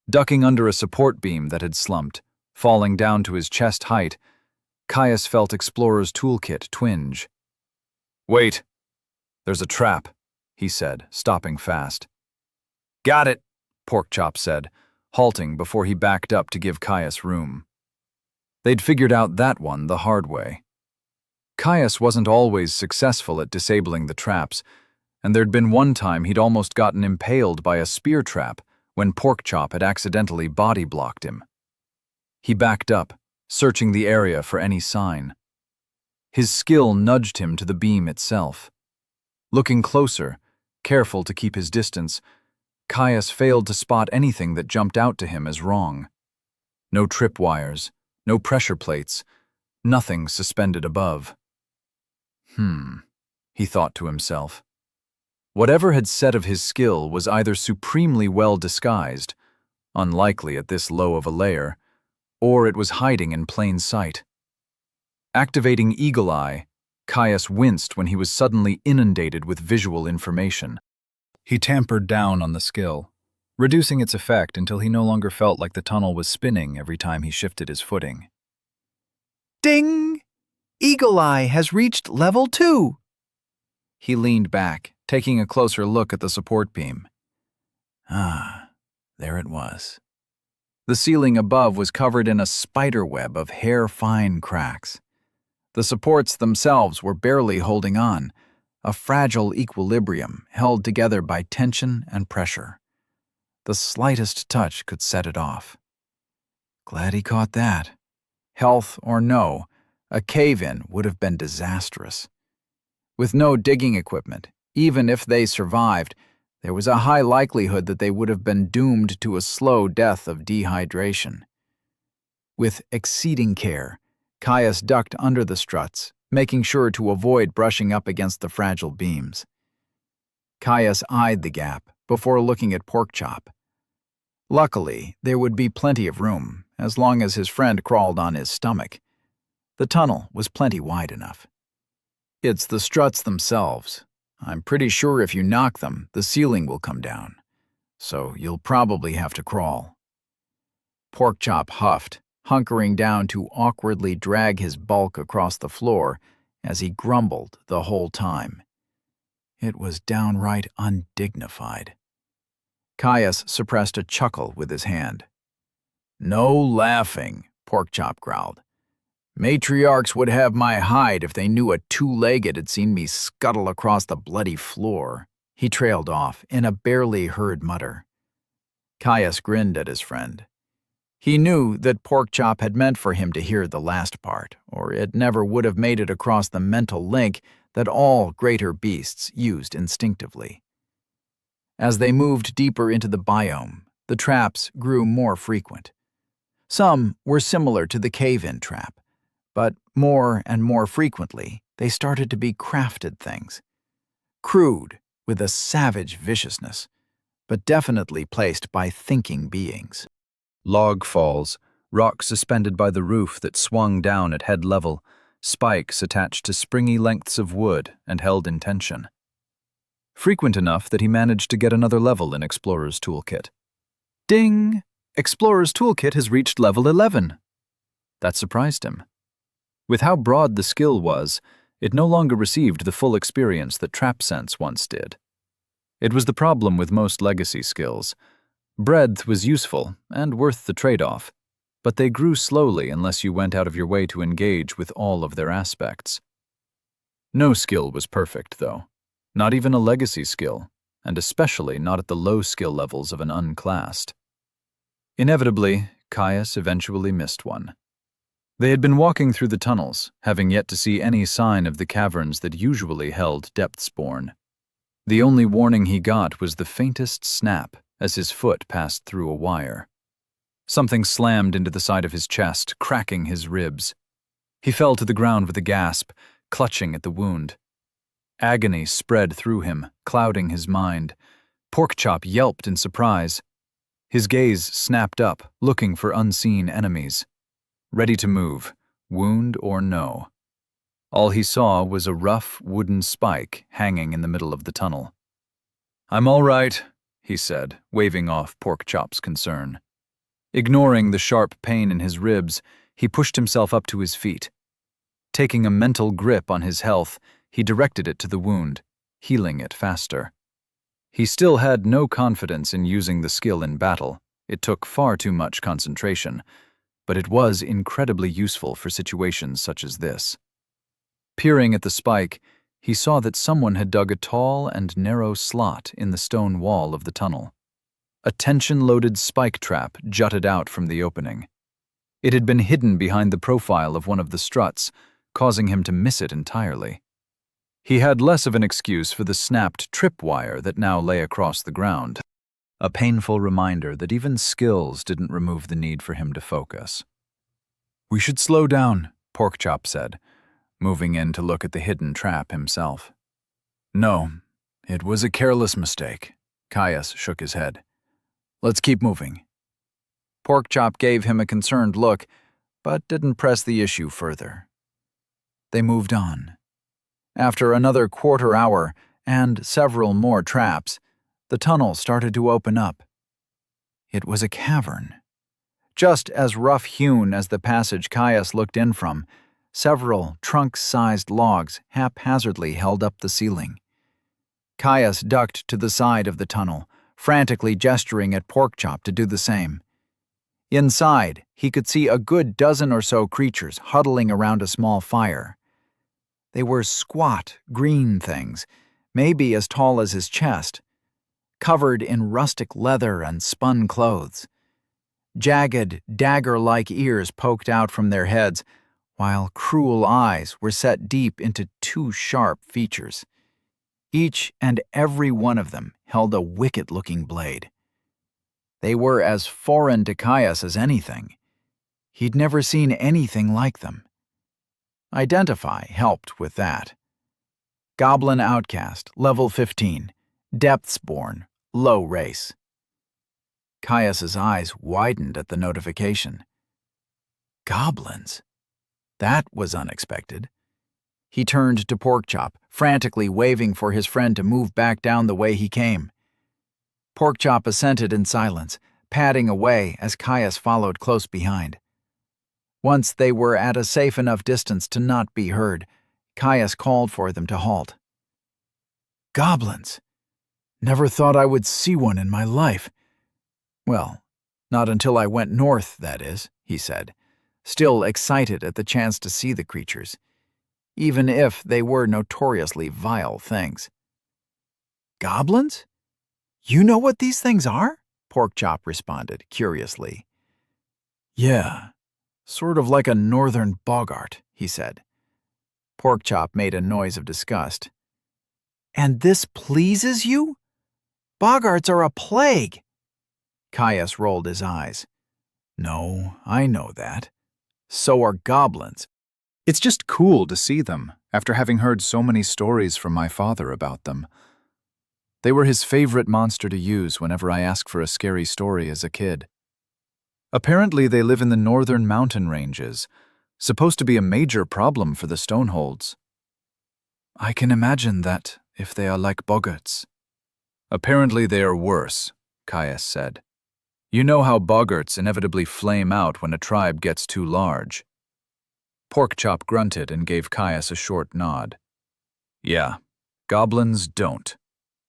Ducking under a support beam that had slumped, falling down to his chest height, Caius felt Explorer's toolkit twinge. Wait, there's a trap, he said, stopping fast. Got it, Porkchop said, halting before he backed up to give Caius room. They'd figured out that one the hard way. Caius wasn't always successful at disabling the traps, and there'd been one time he'd almost gotten impaled by a spear trap when Porkchop had accidentally body-blocked him. He backed up, searching the area for any sign. His skill nudged him to the beam itself. Looking closer, careful to keep his distance, Caius failed to spot anything that jumped out to him as wrong. No tripwires, no pressure plates, nothing suspended above. He thought to himself. Whatever had said of his skill was either supremely well disguised, unlikely at this low of a layer, or it was hiding in plain sight. Activating Eagle Eye, Caius winced when he was suddenly inundated with visual information. He tampered down on the skill, reducing its effect until he no longer felt like the tunnel was spinning every time he shifted his footing. Ding! Eagle Eye has reached level 2. He leaned back, taking a closer look at the support beam. There it was. The ceiling above was covered in a spider web of hair-fine cracks. The supports themselves were barely holding on, a fragile equilibrium held together by tension and pressure. The slightest touch could set it off. Glad he caught that. Health or no, a cave-in would have been disastrous. With no digging equipment, even if they survived, there was a high likelihood that they would have been doomed to a slow death of dehydration. With exceeding care, Caius ducked under the struts, making sure to avoid brushing up against the fragile beams. Caius eyed the gap before looking at Porkchop. Luckily, there would be plenty of room, as long as his friend crawled on his stomach. The tunnel was plenty wide enough. It's the struts themselves. I'm pretty sure if you knock them, the ceiling will come down. So you'll probably have to crawl. Porkchop huffed, hunkering down to awkwardly drag his bulk across the floor as he grumbled the whole time. It was downright undignified. Caius suppressed a chuckle with his hand. "No laughing," Porkchop growled. "Matriarchs would have my hide if they knew a two-legged had seen me scuttle across the bloody floor." He trailed off in a barely heard mutter. Caius grinned at his friend. He knew that Porkchop had meant for him to hear the last part, or it never would have made it across the mental link that all greater beasts used instinctively. As they moved deeper into the biome, the traps grew more frequent. Some were similar to the cave-in trap, but more and more frequently, they started to be crafted things. Crude, with a savage viciousness, but definitely placed by thinking beings. Log falls, rocks suspended by the roof that swung down at head level, spikes attached to springy lengths of wood and held in tension. Frequent enough that he managed to get another level in Explorer's Toolkit. Ding! Explorer's Toolkit has reached level 11. That surprised him. With how broad the skill was, it no longer received the full experience that Trap Sense once did. It was the problem with most legacy skills. Breadth was useful and worth the trade-off, but they grew slowly unless you went out of your way to engage with all of their aspects. No skill was perfect, though. Not even a legacy skill, and especially not at the low skill levels of an unclassed. Inevitably, Caius eventually missed one. They had been walking through the tunnels, having yet to see any sign of the caverns that usually held Depthsborn. The only warning he got was the faintest snap as his foot passed through a wire. Something slammed into the side of his chest, cracking his ribs. He fell to the ground with a gasp, clutching at the wound. Agony spread through him, clouding his mind. Porkchop yelped in surprise. His gaze snapped up, looking for unseen enemies. Ready to move, wound or no. All he saw was a rough wooden spike hanging in the middle of the tunnel. "I'm all right," he said, waving off Porkchop's concern. Ignoring the sharp pain in his ribs, he pushed himself up to his feet. Taking a mental grip on his health, he directed it to the wound, healing it faster. He still had no confidence in using the skill in battle. It took far too much concentration, but it was incredibly useful for situations such as this. Peering at the spike, he saw that someone had dug a tall and narrow slot in the stone wall of the tunnel. A tension-loaded spike trap jutted out from the opening. It had been hidden behind the profile of one of the struts, causing him to miss it entirely. He had less of an excuse for the snapped tripwire that now lay across the ground, a painful reminder that even skills didn't remove the need for him to focus. "We should slow down," Porkchop said, moving in to look at the hidden trap himself. "No, it was a careless mistake," Caius shook his head. "Let's keep moving." Porkchop gave him a concerned look, but didn't press the issue further. They moved on. After another quarter hour and several more traps, the tunnel started to open up. It was a cavern. Just as rough-hewn as the passage Caius looked in from, several trunk-sized logs haphazardly held up the ceiling. Caius ducked to the side of the tunnel, frantically gesturing at Porkchop to do the same. Inside, he could see a good dozen or so creatures huddling around a small fire. They were squat, green things, maybe as tall as his chest, covered in rustic leather and spun clothes. Jagged, dagger-like ears poked out from their heads, while cruel eyes were set deep into two sharp features. Each and every one of them held a wicked-looking blade. They were as foreign to Caius as anything. He'd never seen anything like them. Identify helped with that. Goblin Outcast, level 15, Depthsborn, low race. Caius's eyes widened at the notification. Goblins? That was unexpected. He turned to Porkchop, frantically waving for his friend to move back down the way he came. Porkchop assented in silence, padding away as Caius followed close behind. Once they were at a safe enough distance to not be heard, Caius called for them to halt. Goblins! Never thought I would see one in my life. Well, not until I went north, that is, he said, still excited at the chance to see the creatures, even if they were notoriously vile things. Goblins? You know what these things are? Porkchop responded, curiously. Yeah, sort of like a northern boggart, he said. Porkchop made a noise of disgust. And this pleases you? Boggarts are a plague. Caius rolled his eyes. No, I know that. So are goblins. It's just cool to see them, after having heard so many stories from my father about them. They were his favorite monster to use whenever I asked for a scary story as a kid. Apparently they live in the northern mountain ranges, supposed to be a major problem for the Stoneholds. I can imagine that if they are like boggarts. Apparently they are worse, Caius said. You know how boggarts inevitably flame out when a tribe gets too large. Porkchop grunted and gave Caius a short nod. Yeah, goblins don't.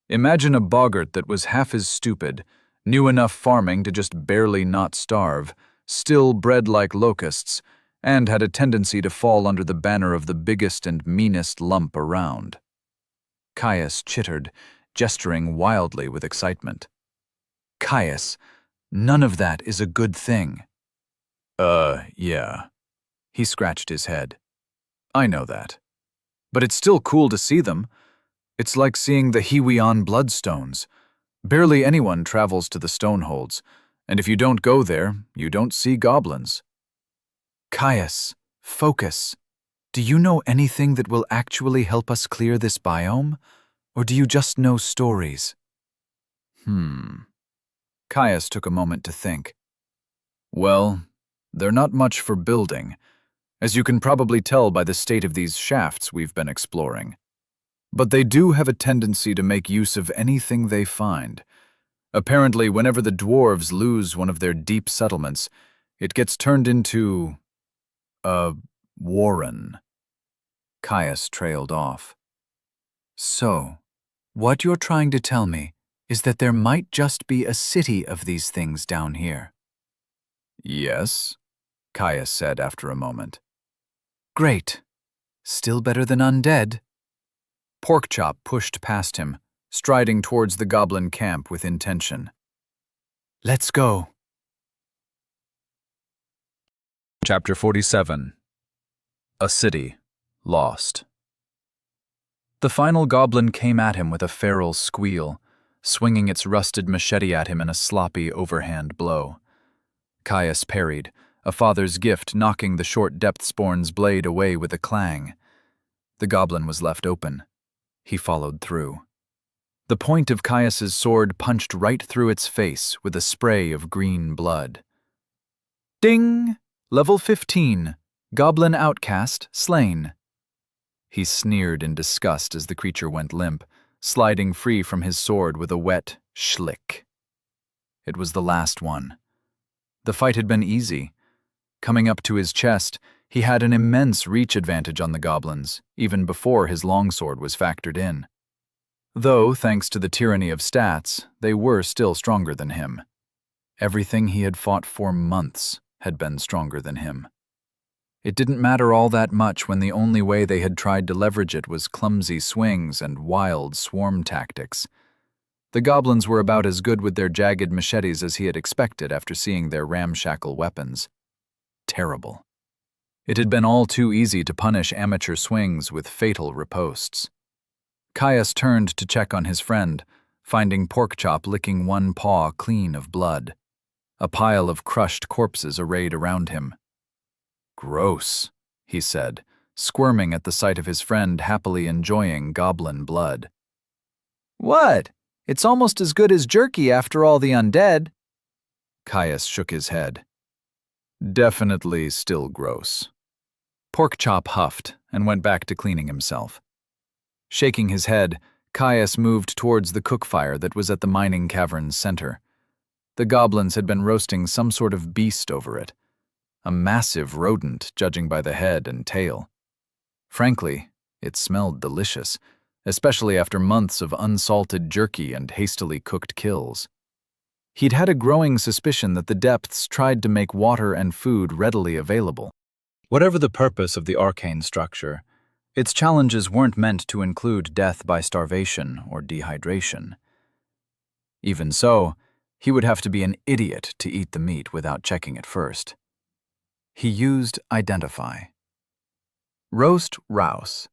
Imagine a boggart that was half as stupid, knew enough farming to just barely not starve, still bred like locusts, and had a tendency to fall under the banner of the biggest and meanest lump around. Caius chittered, gesturing wildly with excitement. Caius, none of that is a good thing. Yeah. He scratched his head. I know that. But it's still cool to see them. It's like seeing the Hiwian bloodstones. Barely anyone travels to the Stoneholds, and if you don't go there, you don't see goblins. Caius, focus. Do you know anything that will actually help us clear this biome? Or do you just know stories? Caius took a moment to think. Well, they're not much for building, as you can probably tell by the state of these shafts we've been exploring. But they do have a tendency to make use of anything they find. Apparently, whenever the dwarves lose one of their deep settlements, it gets turned into a warren. Caius trailed off. So, what you're trying to tell me is that there might just be a city of these things down here. Yes, Caius said after a moment. Great. Still better than undead. Porkchop pushed past him, striding towards the goblin camp with intention. Let's go. Chapter 47. A City Lost. The final goblin came at him with a feral squeal, swinging its rusted machete at him in a sloppy overhand blow. Caius parried, a father's gift knocking the short Depthsborn's blade away with a clang. The goblin was left open. He followed through. The point of Caius's sword punched right through its face with a spray of green blood. Ding! Level 15. Goblin Outcast slain. He sneered in disgust as the creature went limp, sliding free from his sword with a wet schlick. It was the last one. The fight had been easy. Coming up to his chest, he had an immense reach advantage on the goblins, even before his longsword was factored in. Though, thanks to the tyranny of stats, they were still stronger than him. Everything he had fought for months had been stronger than him. It didn't matter all that much when the only way they had tried to leverage it was clumsy swings and wild swarm tactics. The goblins were about as good with their jagged machetes as he had expected after seeing their ramshackle weapons. Terrible. It had been all too easy to punish amateur swings with fatal ripostes. Caius turned to check on his friend, finding Porkchop licking one paw clean of blood. A pile of crushed corpses arrayed around him. "Gross," he said, squirming at the sight of his friend happily enjoying goblin blood. What? It's almost as good as jerky after all the undead. Caius shook his head. Definitely still gross. Porkchop huffed and went back to cleaning himself. Shaking his head, Caius moved towards the cook fire that was at the mining cavern's center. The goblins had been roasting some sort of beast over it. A massive rodent, judging by the head and tail. Frankly, it smelled delicious, especially after months of unsalted jerky and hastily cooked kills. He'd had a growing suspicion that the depths tried to make water and food readily available. Whatever the purpose of the arcane structure, its challenges weren't meant to include death by starvation or dehydration. Even so, he would have to be an idiot to eat the meat without checking it first. He used Identify. Roast rouse.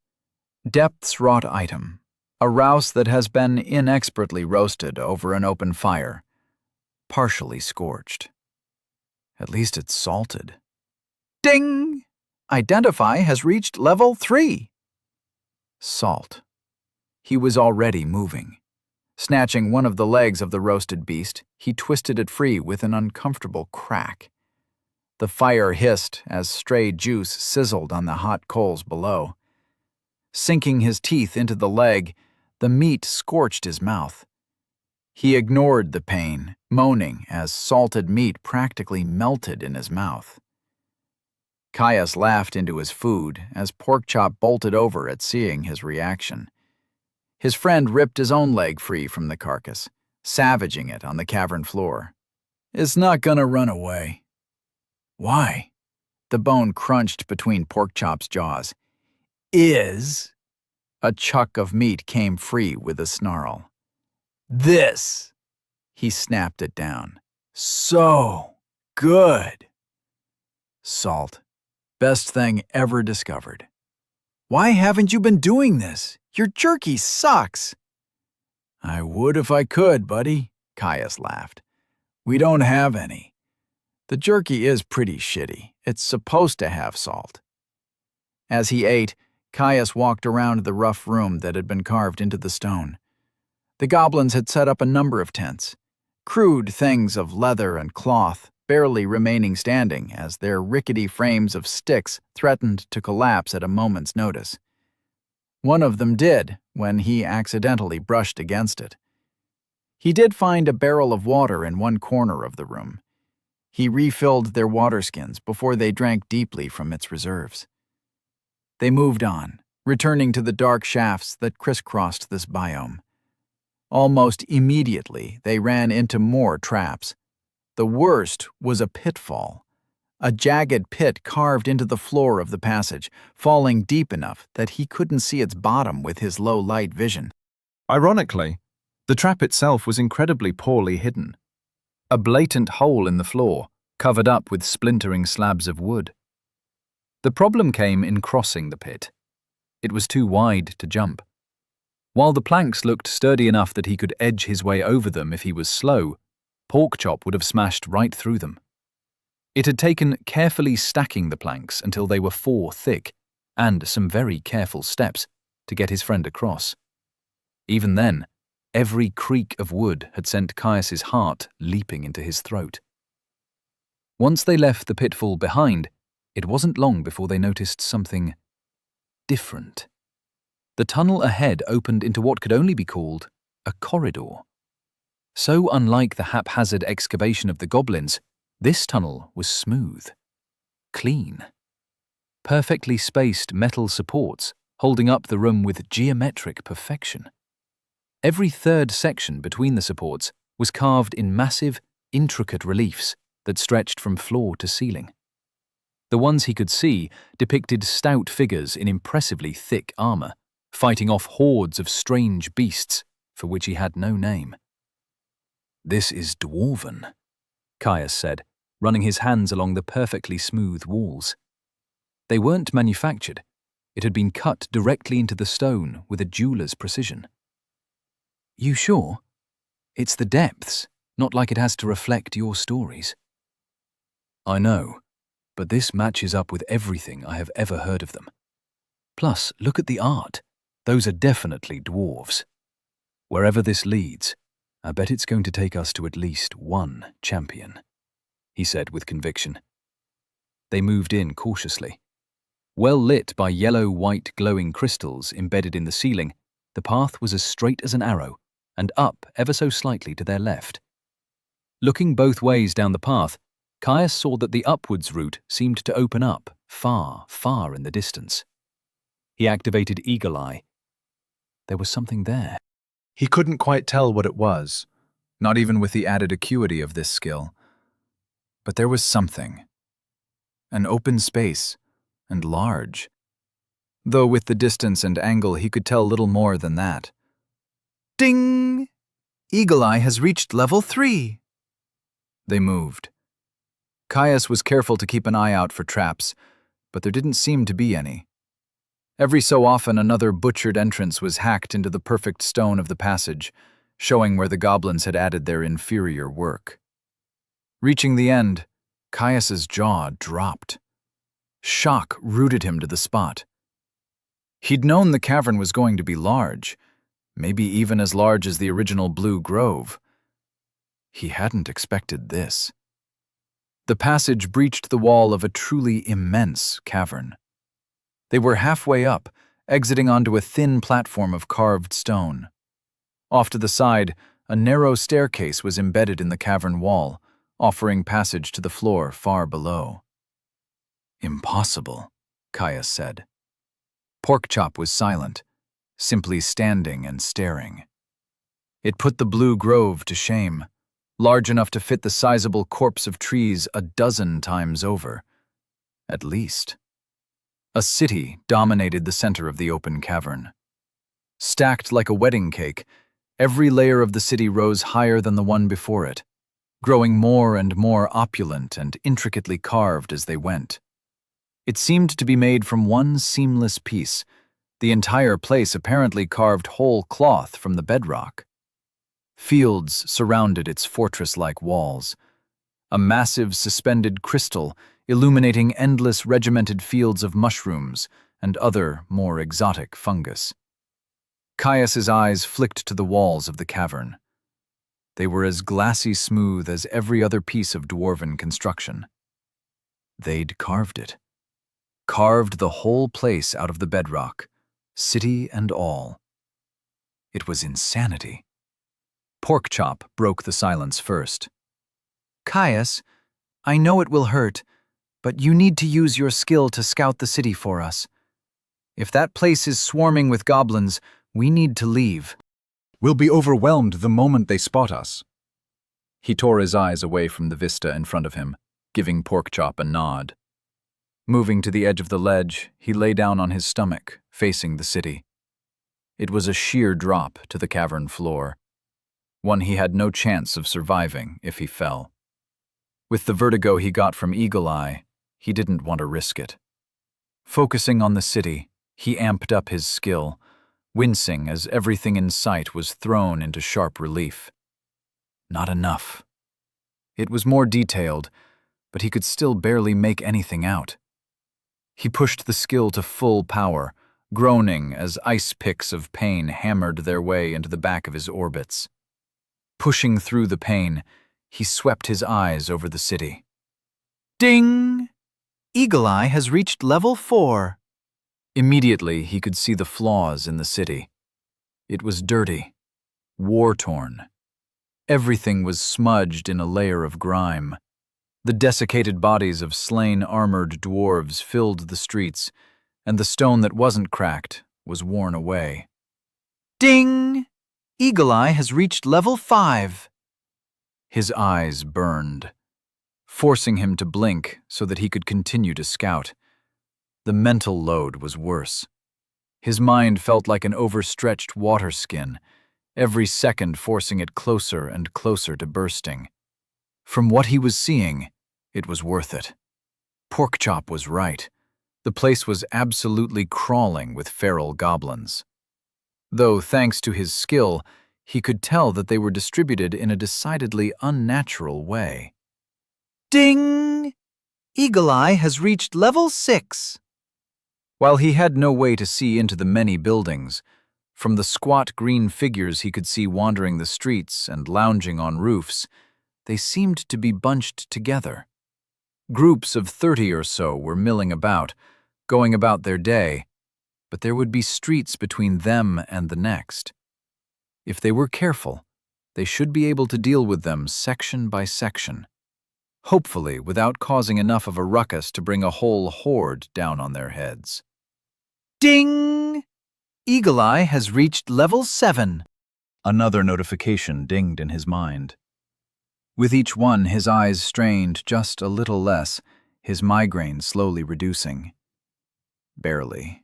Depths wrought item. A rouse that has been inexpertly roasted over an open fire. Partially scorched. At least it's salted. Ding! Identify has reached level 3. Salt. He was already moving. Snatching one of the legs of the roasted beast, he twisted it free with an uncomfortable crack. The fire hissed as stray juice sizzled on the hot coals below. Sinking his teeth into the leg, the meat scorched his mouth. He ignored the pain, moaning as salted meat practically melted in his mouth. Caius laughed into his food as Porkchop bolted over at seeing his reaction. His friend ripped his own leg free from the carcass, savaging it on the cavern floor. "It's not gonna run away." "Why?" The bone crunched between Porkchop's jaws. "Is..." A chuck of meat came free with a snarl. "This..." He snapped it down. "So good." Salt. Best thing ever discovered. "Why haven't you been doing this? Your jerky sucks." "I would if I could, buddy," Caius laughed. "We don't have any. The jerky is pretty shitty. It's supposed to have salt." As he ate, Caius walked around the rough room that had been carved into the stone. The goblins had set up a number of tents, crude things of leather and cloth, barely remaining standing as their rickety frames of sticks threatened to collapse at a moment's notice. One of them did, when he accidentally brushed against it. He did find a barrel of water in one corner of the room. He refilled their water skins before they drank deeply from its reserves. They moved on, returning to the dark shafts that crisscrossed this biome. Almost immediately, they ran into more traps. The worst was a pitfall, a jagged pit carved into the floor of the passage, falling deep enough that he couldn't see its bottom with his low-light vision. Ironically, the trap itself was incredibly poorly hidden. A blatant hole in the floor, covered up with splintering slabs of wood. The problem came in crossing the pit. It was too wide to jump. While the planks looked sturdy enough that he could edge his way over them if he was slow, Porkchop would have smashed right through them. It had taken carefully stacking the planks until they were 4 thick, and some very careful steps, to get his friend across. Even then, every creak of wood had sent Caius's heart leaping into his throat. Once they left the pitfall behind, it wasn't long before they noticed something different. The tunnel ahead opened into what could only be called a corridor. So unlike the haphazard excavation of the goblins, this tunnel was smooth, clean. Perfectly spaced metal supports holding up the room with geometric perfection. Every third section between the supports was carved in massive, intricate reliefs that stretched from floor to ceiling. The ones he could see depicted stout figures in impressively thick armor, fighting off hordes of strange beasts for which he had no name. "This is dwarven," Caius said, running his hands along the perfectly smooth walls. They weren't manufactured. It had been cut directly into the stone with a jeweler's precision. "You sure? It's the depths, not like it has to reflect your stories." "I know, but this matches up with everything I have ever heard of them. Plus, look at the art. Those are definitely dwarves. Wherever this leads, I bet it's going to take us to at least one champion," he said with conviction. They moved in cautiously. Well lit by yellow-white glowing crystals embedded in the ceiling, the path was as straight as an arrow, and up ever so slightly to their left. Looking both ways down the path, Caius saw that the upwards route seemed to open up far, far in the distance. He activated Eagle Eye. There was something there. He couldn't quite tell what it was, not even with the added acuity of this skill. But there was something. An open space, and large. Though with the distance and angle he could tell little more than that. Ding! Eagle Eye has reached level 3. They moved. Caius was careful to keep an eye out for traps, but there didn't seem to be any. Every so often another butchered entrance was hacked into the perfect stone of the passage, showing where the goblins had added their inferior work. Reaching the end, Caius's jaw dropped. Shock rooted him to the spot. He'd known the cavern was going to be large, maybe even as large as the original Blue Grove. He hadn't expected this. The passage breached the wall of a truly immense cavern. They were halfway up, exiting onto a thin platform of carved stone. Off to the side, a narrow staircase was embedded in the cavern wall, offering passage to the floor far below. "Impossible," Caius said. Porkchop was silent, simply standing and staring. It put the Blue Grove to shame, large enough to fit the sizable corpse of trees a dozen times over. At least. A city dominated the center of the open cavern. Stacked like a wedding cake, every layer of the city rose higher than the one before it, growing more and more opulent and intricately carved as they went. It seemed to be made from one seamless piece, the entire place apparently carved whole cloth from the bedrock. Fields surrounded its fortress-like walls, a massive suspended crystal illuminating endless regimented fields of mushrooms and other more exotic fungus. Caius's eyes flicked to the walls of the cavern. They were as glassy smooth as every other piece of dwarven construction. They'd carved it. Carved the whole place out of the bedrock, city and all. It was insanity. Porkchop broke the silence first. "Caius, I know it will hurt, but you need to use your skill to scout the city for us. If that place is swarming with goblins, we need to leave." "We'll be overwhelmed the moment they spot us." He tore his eyes away from the vista in front of him, giving Porkchop a nod. Moving to the edge of the ledge, he lay down on his stomach, facing the city. It was a sheer drop to the cavern floor, one he had no chance of surviving if he fell. With the vertigo he got from Eagle Eye, he didn't want to risk it. Focusing on the city, he amped up his skill, wincing as everything in sight was thrown into sharp relief. Not enough. It was more detailed, but he could still barely make anything out. He pushed the skill to full power, groaning as ice picks of pain hammered their way into the back of his orbits. Pushing through the pain, he swept his eyes over the city. Ding! Eagle Eye has reached level 4. Immediately, he could see the flaws in the city. It was dirty, war-torn. Everything was smudged in a layer of grime. The desiccated bodies of slain armored dwarves filled the streets, and the stone that wasn't cracked was worn away. Ding! Eagle Eye has reached level 5. His eyes burned. forcing him to blink so that he could continue to scout. The mental load was worse. His mind felt like an overstretched water skin, every second forcing it closer and closer to bursting. From what he was seeing, it was worth it. Porkchop was right. The place was absolutely crawling with feral goblins. Though, thanks to his skill, he could tell that they were distributed in a decidedly unnatural way. Ding! Eagle Eye has reached level 6. While he had no way to see into the many buildings, from the squat green figures he could see wandering the streets and lounging on roofs, they seemed to be bunched together. Groups of 30 or so were milling about, going about their day, but there would be streets between them and the next. If they were careful, they should be able to deal with them section by section, hopefully without causing enough of a ruckus to bring a whole horde down on their heads. Ding! Eagle Eye has reached level 7. Another notification dinged in his mind. With each one, his eyes strained just a little less, his migraine slowly reducing. Barely.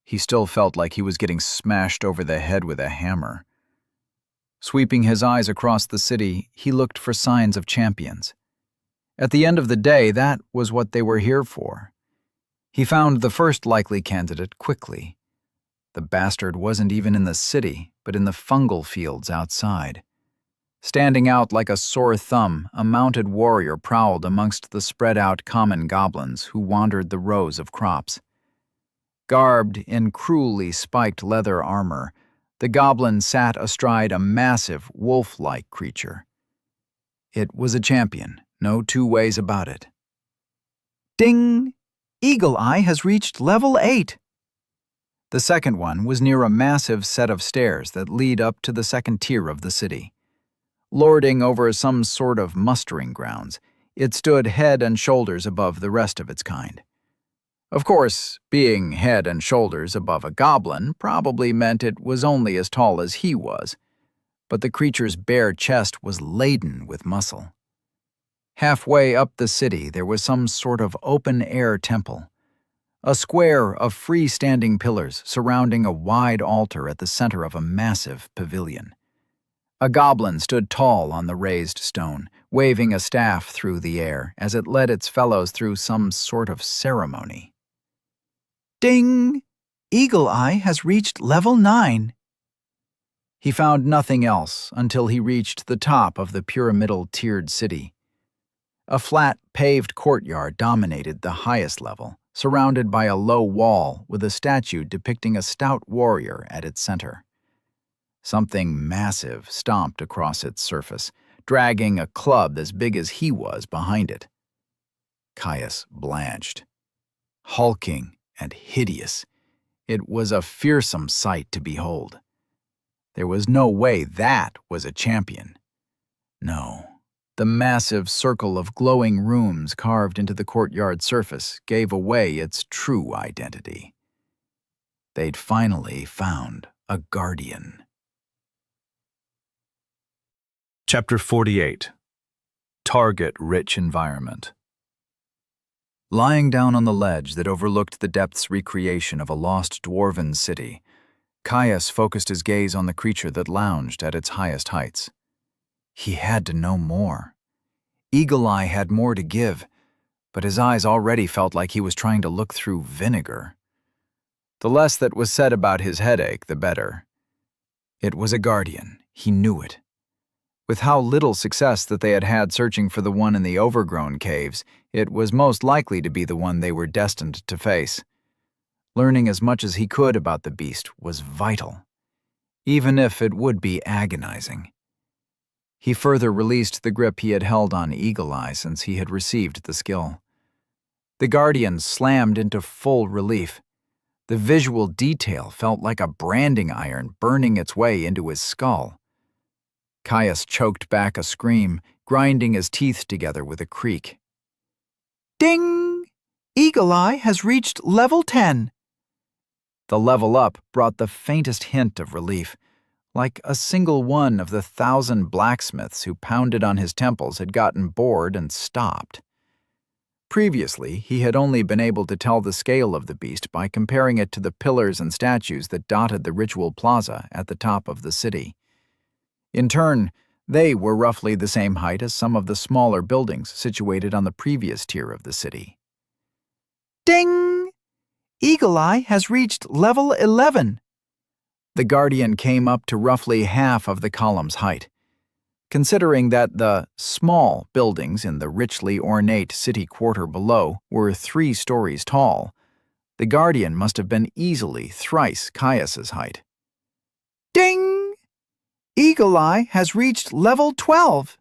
He still felt like he was getting smashed over the head with a hammer. Sweeping his eyes across the city, he looked for signs of champions. At the end of the day, that was what they were here for. He found the first likely candidate quickly. The bastard wasn't even in the city, but in the fungal fields outside. Standing out like a sore thumb, a mounted warrior prowled amongst the spread-out common goblins who wandered the rows of crops. Garbed in cruelly spiked leather armor, the goblin sat astride a massive, wolf-like creature. It was a champion, no two ways about it. Ding! Eagle Eye has reached level 8. The second one was near a massive set of stairs that lead up to the second tier of the city. Lording over some sort of mustering grounds, it stood head and shoulders above the rest of its kind. Of course, being head and shoulders above a goblin probably meant it was only as tall as he was, but the creature's bare chest was laden with muscle. Halfway up the city, there was some sort of open-air temple, a square of freestanding pillars surrounding a wide altar at the center of a massive pavilion. A goblin stood tall on the raised stone, waving a staff through the air as it led its fellows through some sort of ceremony. Ding! Eagle Eye has reached level 9. He found nothing else until he reached the top of the pyramidal tiered city. A flat, paved courtyard dominated the highest level, surrounded by a low wall with a statue depicting a stout warrior at its center. Something massive stomped across its surface, dragging a club as big as he was behind it. Caius blanched. Hulking and hideous, it was a fearsome sight to behold. There was no way that was a champion. No. The massive circle of glowing runes carved into the courtyard surface gave away its true identity. They'd finally found a guardian. Chapter 48. Target-rich environment. Lying down on the ledge that overlooked the depths recreation of a lost dwarven city, Caius focused his gaze on the creature that lounged at its highest heights. He had to know more. Eagle Eye had more to give, but his eyes already felt like he was trying to look through vinegar. The less that was said about his headache, the better. It was a guardian. He knew it. With how little success that they had had searching for the one in the overgrown caves, it was most likely to be the one they were destined to face. Learning as much as he could about the beast was vital, even if it would be agonizing. He further released the grip he had held on Eagle Eye since he had received the skill. The guardian slammed into full relief. The visual detail felt like a branding iron burning its way into his skull. Caius choked back a scream, grinding his teeth together with a creak. Ding! Eagle Eye has reached level 10. The level up brought the faintest hint of relief. like a single one of the 1,000 blacksmiths who pounded on his temples had gotten bored and stopped. Previously, he had only been able to tell the scale of the beast by comparing it to the pillars and statues that dotted the ritual plaza at the top of the city. In turn, they were roughly the same height as some of the smaller buildings situated on the previous tier of the city. Ding! Eagle Eye has reached level 11. The Guardian came up to roughly half of the column's height. Considering that the small buildings in the richly ornate city quarter below were 3 stories tall, the Guardian must have been easily thrice Caius's height. Ding! Eagle Eye has reached level 12.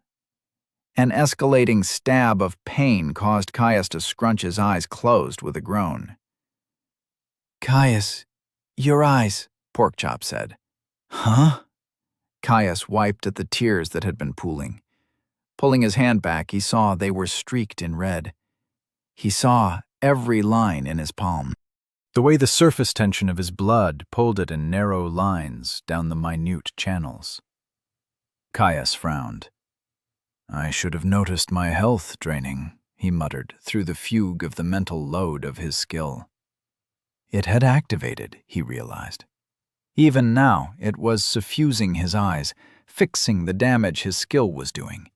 An escalating stab of pain caused Caius to scrunch his eyes closed with a groan. Caius, your eyes, Porkchop said. Huh? Caius wiped at the tears that had been pooling. Pulling his hand back, he saw they were streaked in red. He saw every line in his palm. The way the surface tension of his blood pulled it in narrow lines down the minute channels. Caius frowned. I should have noticed my health draining, he muttered through the fugue of the mental load of his skill. It had activated, he realized. Even now, it was suffusing his eyes, fixing the damage his skill was doing.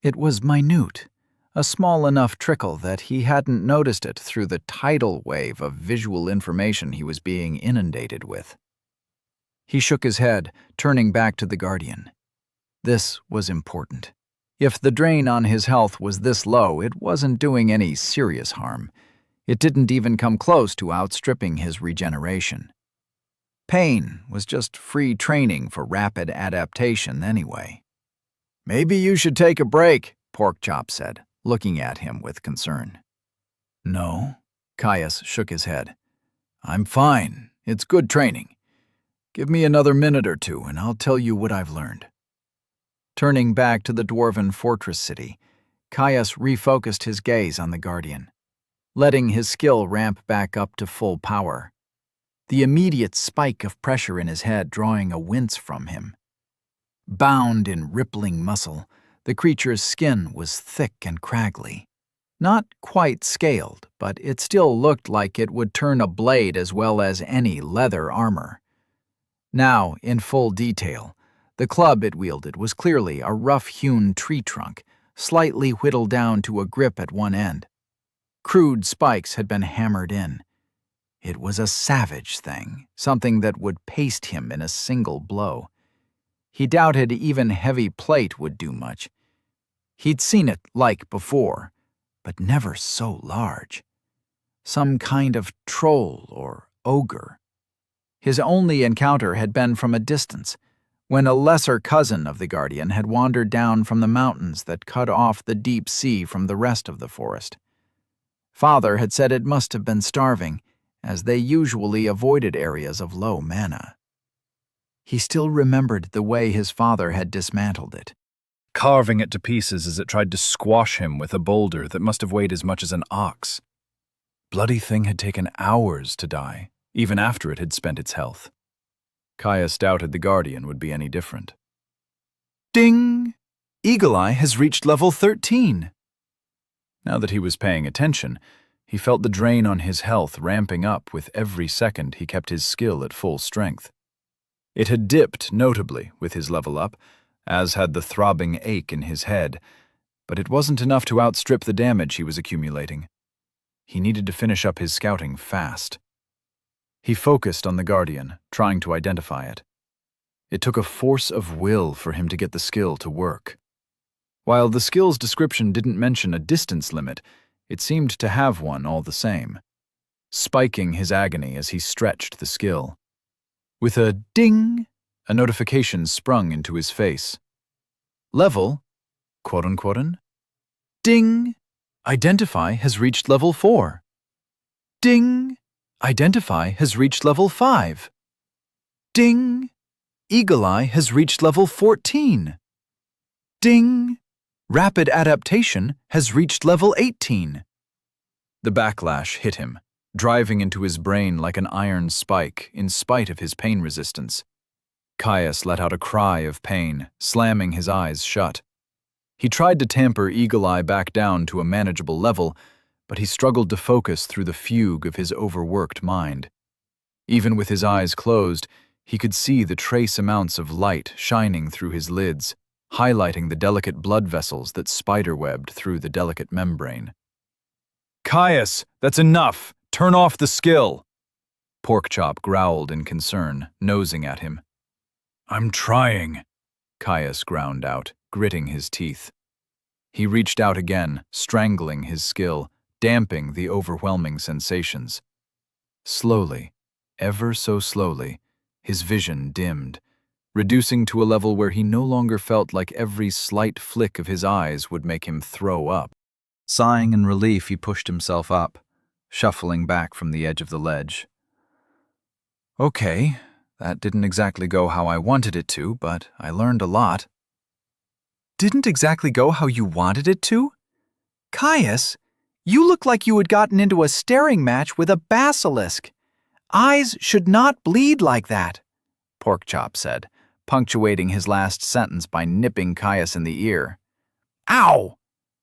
It was minute, a small enough trickle that he hadn't noticed it through the tidal wave of visual information he was being inundated with. He shook his head, turning back to the Guardian. This was important. If the drain on his health was this low, it wasn't doing any serious harm. It didn't even come close to outstripping his regeneration. Pain was just free training for rapid adaptation anyway. Maybe you should take a break, Porkchop said, looking at him with concern. No, Caius shook his head. I'm fine. It's good training. Give me another minute or two and I'll tell you what I've learned. Turning back to the dwarven fortress city, Caius refocused his gaze on the Guardian, letting his skill ramp back up to full power. The immediate spike of pressure in his head drawing a wince from him. Bound in rippling muscle, the creature's skin was thick and craggly. Not quite scaled, but it still looked like it would turn a blade as well as any leather armor. Now, in full detail, the club it wielded was clearly a rough-hewn tree trunk, slightly whittled down to a grip at one end. Crude spikes had been hammered in. It was a savage thing, something that would paste him in a single blow. He doubted even heavy plate would do much. He'd seen it like before, but never so large. Some kind of troll or ogre. His only encounter had been from a distance, when a lesser cousin of the Guardian had wandered down from the mountains that cut off the deep sea from the rest of the forest. Father had said it must have been starving, as they usually avoided areas of low mana. He still remembered the way his father had dismantled it, carving it to pieces as it tried to squash him with a boulder that must have weighed as much as an ox. Bloody thing had taken hours to die, even after it had spent its health. Caius doubted the Guardian would be any different. Ding! Eagle Eye has reached level 13. Now that he was paying attention, he felt the drain on his health ramping up with every second he kept his skill at full strength. It had dipped notably with his level up, as had the throbbing ache in his head, but it wasn't enough to outstrip the damage he was accumulating. He needed to finish up his scouting fast. He focused on the Guardian, trying to identify it. It took a force of will for him to get the skill to work. While the skill's description didn't mention a distance limit, it seemed to have one all the same, spiking his agony as he stretched the skill. With a ding, a notification sprung into his face. Level, quote-unquote, ding, identify has reached level 4. Ding, identify has reached level 5. Ding, Eagle Eye has reached level 14. Ding, rapid adaptation has reached level 18. The backlash hit him, driving into his brain like an iron spike in spite of his pain resistance. Caius let out a cry of pain, slamming his eyes shut. He tried to tamper Eagle Eye back down to a manageable level, but he struggled to focus through the fugue of his overworked mind. Even with his eyes closed, he could see the trace amounts of light shining through his lids, highlighting the delicate blood vessels that spiderwebbed through the delicate membrane. "Caius, that's enough! Turn off the skill!" Porkchop growled in concern, nosing at him. "I'm trying," Caius ground out, gritting his teeth. He reached out again, strangling his skill, damping the overwhelming sensations. Slowly, ever so slowly, his vision dimmed, reducing to a level where he no longer felt like every slight flick of his eyes would make him throw up. Sighing in relief, he pushed himself up, shuffling back from the edge of the ledge. "Okay, that didn't exactly go how I wanted it to, but I learned a lot." Didn't exactly go how you wanted it to? Caius, you look like you had gotten into a staring match with a basilisk. Eyes should not bleed like that, Porkchop said, punctuating his last sentence by nipping Caius in the ear. Ow!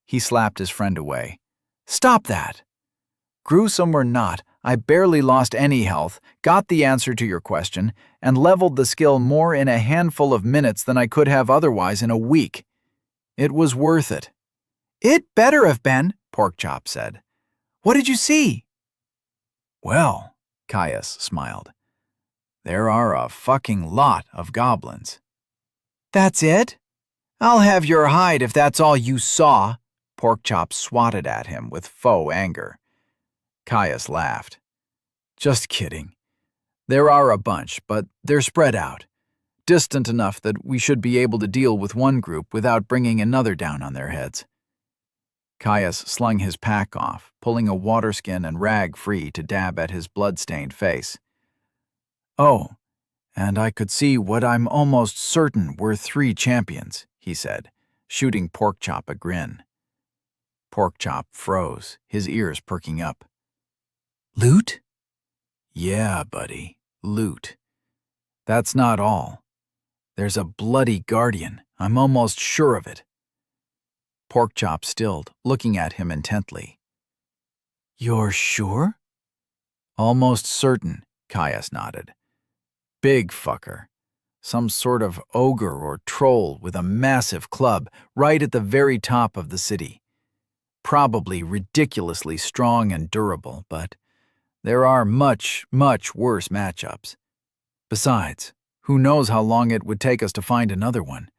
He slapped his friend away. Stop that. Gruesome or not, I barely lost any health, got the answer to your question, and leveled the skill more in a handful of minutes than I could have otherwise in a week. It was worth it. It better have been, Porkchop said. What did you see? Well, Caius smiled. There are a fucking lot of goblins. That's it? I'll have your hide if that's all you saw. Porkchop swatted at him with faux anger. Caius laughed. Just kidding. There are a bunch, but they're spread out. Distant enough that we should be able to deal with one group without bringing another down on their heads. Caius slung his pack off, pulling a waterskin and rag free to dab at his blood-stained face. Oh, and I could see what I'm almost certain were 3 champions, he said, shooting Porkchop a grin. Porkchop froze, his ears perking up. Loot? Yeah, buddy, loot. That's not all. There's a bloody guardian, I'm almost sure of it. Porkchop stilled, looking at him intently. You're sure? Almost certain, Caius nodded. Big fucker. Some sort of ogre or troll with a massive club right at the very top of the city. Probably ridiculously strong and durable, but there are much, much worse matchups. Besides, who knows how long it would take us to find another one?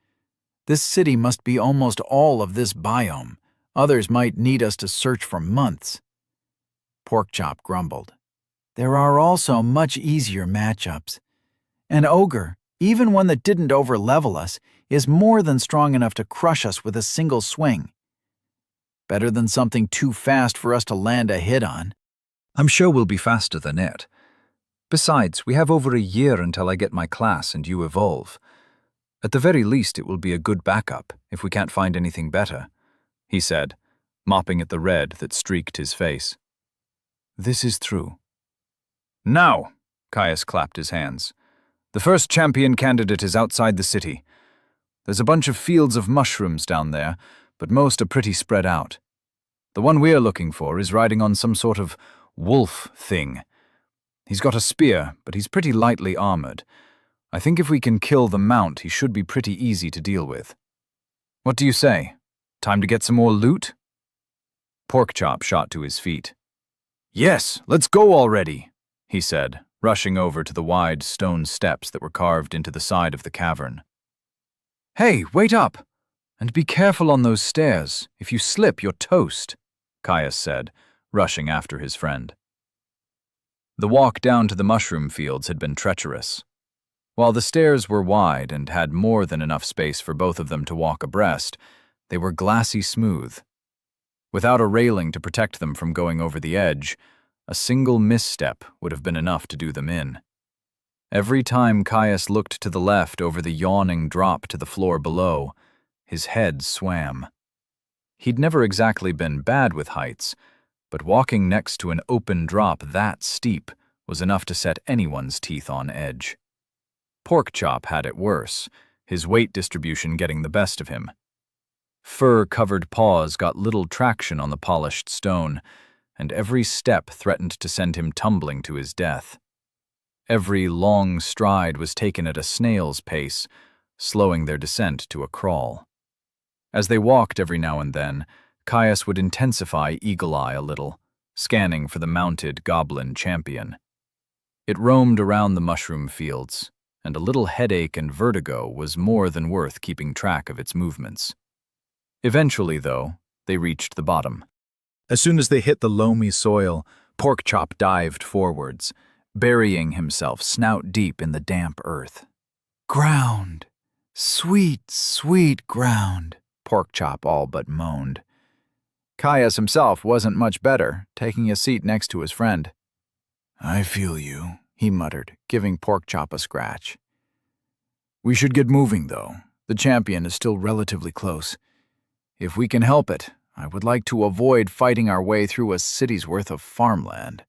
This city must be almost all of this biome. Others might need us to search for months. Porkchop grumbled. There are also much easier matchups. An ogre, even one that didn't overlevel us, is more than strong enough to crush us with a single swing. Better than something too fast for us to land a hit on. I'm sure we'll be faster than it. Besides, we have over a year until I get my class and you evolve. At the very least, it will be a good backup if we can't find anything better, he said, mopping at the red that streaked his face. This is true. Now, Caius clapped his hands. The first champion candidate is outside the city. There's a bunch of fields of mushrooms down there, but most are pretty spread out. The one we're looking for is riding on some sort of wolf thing. He's got a spear, but he's pretty lightly armored. I think if we can kill the mount, he should be pretty easy to deal with. What do you say? Time to get some more loot? Porkchop shot to his feet. Yes, let's go already, he said, rushing over to the wide stone steps that were carved into the side of the cavern. Hey, wait up! And be careful on those stairs. If you slip, you're toast, Caius said, rushing after his friend. The walk down to the mushroom fields had been treacherous. While the stairs were wide and had more than enough space for both of them to walk abreast, they were glassy smooth. Without a railing to protect them from going over the edge, a single misstep would have been enough to do them in. Every time Caius looked to the left over the yawning drop to the floor below, his head swam. He'd never exactly been bad with heights, but walking next to an open drop that steep was enough to set anyone's teeth on edge. Porkchop had it worse, his weight distribution getting the best of him. Fur-covered paws got little traction on the polished stone, and every step threatened to send him tumbling to his death. Every long stride was taken at a snail's pace, slowing their descent to a crawl. As they walked every now and then, Caius would intensify Eagle Eye a little, scanning for the mounted goblin champion. It roamed around the mushroom fields, and a little headache and vertigo was more than worth keeping track of its movements. Eventually, though, they reached the bottom. As soon as they hit the loamy soil, Porkchop dived forwards, burying himself snout deep in the damp earth. "Ground! Sweet, sweet ground!" Porkchop all but moaned. Caius himself wasn't much better, taking a seat next to his friend. "I feel you," he muttered, giving Porkchop a scratch. "We should get moving, though. The champion is still relatively close. If we can help it, I would like to avoid fighting our way through a city's worth of farmland."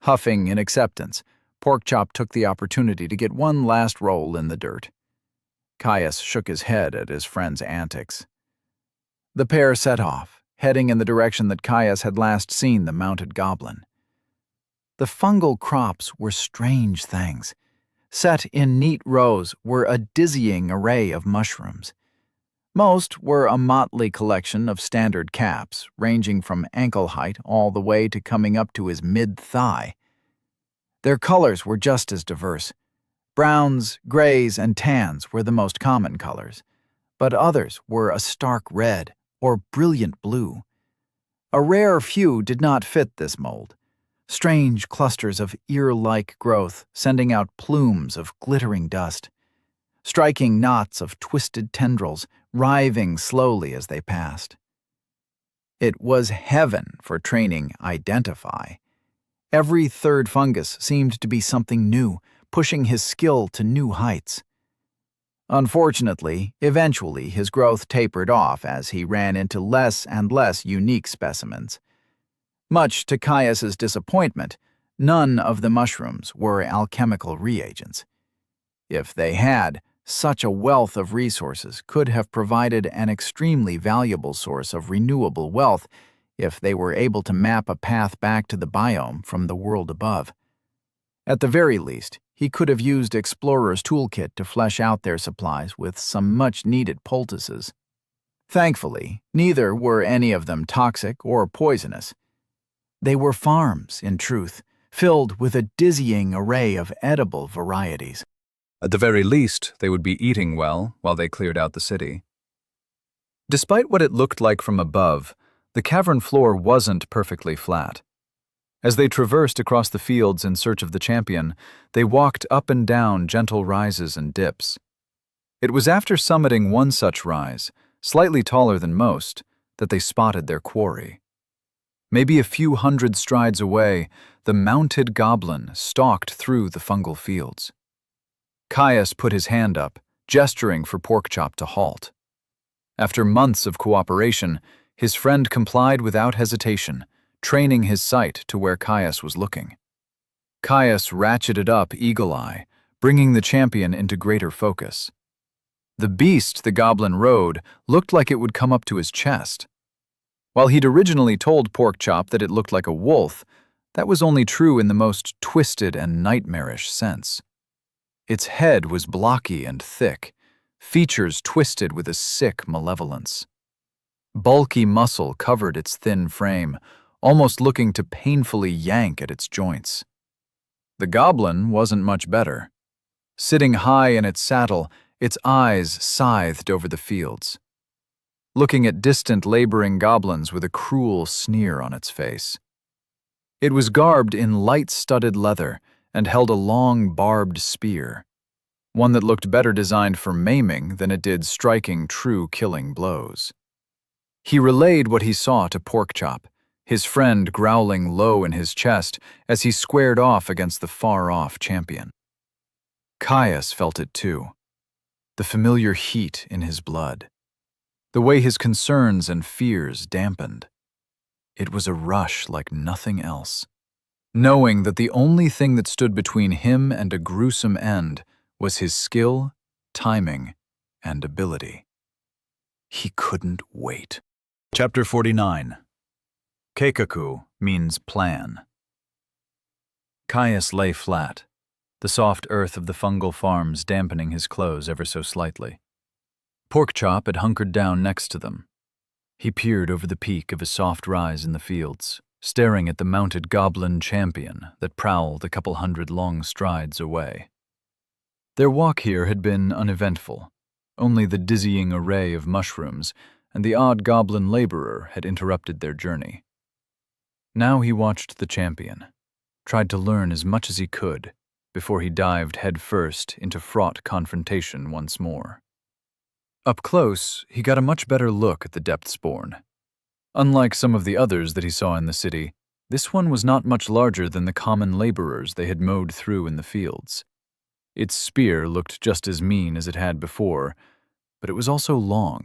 Huffing in acceptance, Porkchop took the opportunity to get one last roll in the dirt. Caius shook his head at his friend's antics. The pair set off, heading in the direction that Caius had last seen the mounted goblin. The fungal crops were strange things. Set in neat rows were a dizzying array of mushrooms. Most were a motley collection of standard caps, ranging from ankle height all the way to coming up to his mid-thigh. Their colors were just as diverse. Browns, grays, and tans were the most common colors, but others were a stark red or brilliant blue. A rare few did not fit this mold. Strange clusters of ear-like growth sending out plumes of glittering dust. Striking knots of twisted tendrils writhing slowly as they passed. It was heaven for training Identify. Every third fungus seemed to be something new, pushing his skill to new heights. Unfortunately, eventually his growth tapered off as he ran into less and less unique specimens. Much to Caius's disappointment, none of the mushrooms were alchemical reagents. If they had, such a wealth of resources could have provided an extremely valuable source of renewable wealth if they were able to map a path back to the biome from the world above. At the very least, he could have used Explorer's toolkit to flesh out their supplies with some much-needed poultices. Thankfully, neither were any of them toxic or poisonous. They were farms, in truth, filled with a dizzying array of edible varieties. At the very least, they would be eating well while they cleared out the city. Despite what it looked like from above, the cavern floor wasn't perfectly flat. As they traversed across the fields in search of the champion, they walked up and down gentle rises and dips. It was after summiting one such rise, slightly taller than most, that they spotted their quarry. Maybe a few hundred strides away, the mounted goblin stalked through the fungal fields. Caius put his hand up, gesturing for Porkchop to halt. After months of cooperation, his friend complied without hesitation, training his sight to where Caius was looking. Caius ratcheted up Eagle Eye, bringing the champion into greater focus. The beast the goblin rode looked like it would come up to his chest. While he'd originally told Porkchop that it looked like a wolf, that was only true in the most twisted and nightmarish sense. Its head was blocky and thick, features twisted with a sick malevolence. Bulky muscle covered its thin frame, almost looking to painfully yank at its joints. The goblin wasn't much better. Sitting high in its saddle, its eyes scythed over the fields, looking at distant laboring goblins with a cruel sneer on its face. It was garbed in light-studded leather and held a long, barbed spear, one that looked better designed for maiming than it did striking true killing blows. He relayed what he saw to Porkchop, his friend growling low in his chest as he squared off against the far-off champion. Caius felt it too, the familiar heat in his blood, the way his concerns and fears dampened. It was a rush like nothing else, knowing that the only thing that stood between him and a gruesome end was his skill, timing, and ability. He couldn't wait. Chapter 49. Keikaku means plan. Caius lay flat, the soft earth of the fungal farms dampening his clothes ever so slightly. Porkchop had hunkered down next to them. He peered over the peak of a soft rise in the fields, staring at the mounted goblin champion that prowled a couple hundred long strides away. Their walk here had been uneventful. Only the dizzying array of mushrooms and the odd goblin laborer had interrupted their journey. Now he watched the champion, tried to learn as much as he could before he dived headfirst into fraught confrontation once more. Up close, he got a much better look at the Depthsborn. Unlike some of the others that he saw in the city, this one was not much larger than the common laborers they had mowed through in the fields. Its spear looked just as mean as it had before, but it was also long,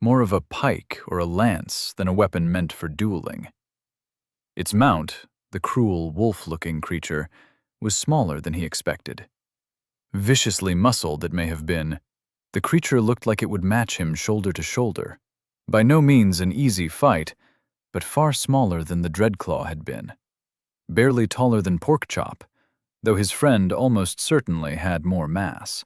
more of a pike or a lance than a weapon meant for dueling. Its mount, the cruel, wolf-looking creature, was smaller than he expected. Viciously muscled it may have been, the creature looked like it would match him shoulder to shoulder. By no means an easy fight, but far smaller than the Dreadclaw had been. Barely taller than Porkchop, though his friend almost certainly had more mass.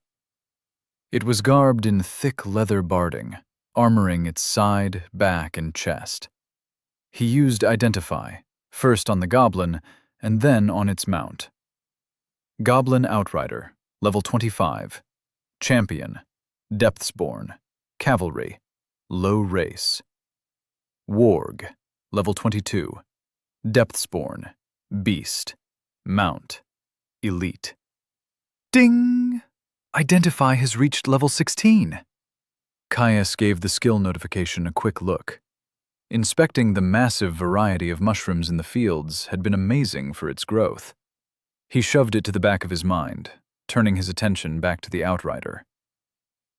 It was garbed in thick leather barding, armoring its side, back, and chest. He used Identify, first on the goblin, and then on its mount. Goblin Outrider, level 25. Champion, Depthsborn, Cavalry, Low Race. Warg, level 22. Depthsborn, Beast, Mount, Elite. Ding! Identify has reached level 16. Caius gave the skill notification a quick look. Inspecting the massive variety of mushrooms in the fields had been amazing for its growth. He shoved it to the back of his mind, turning his attention back to the Outrider.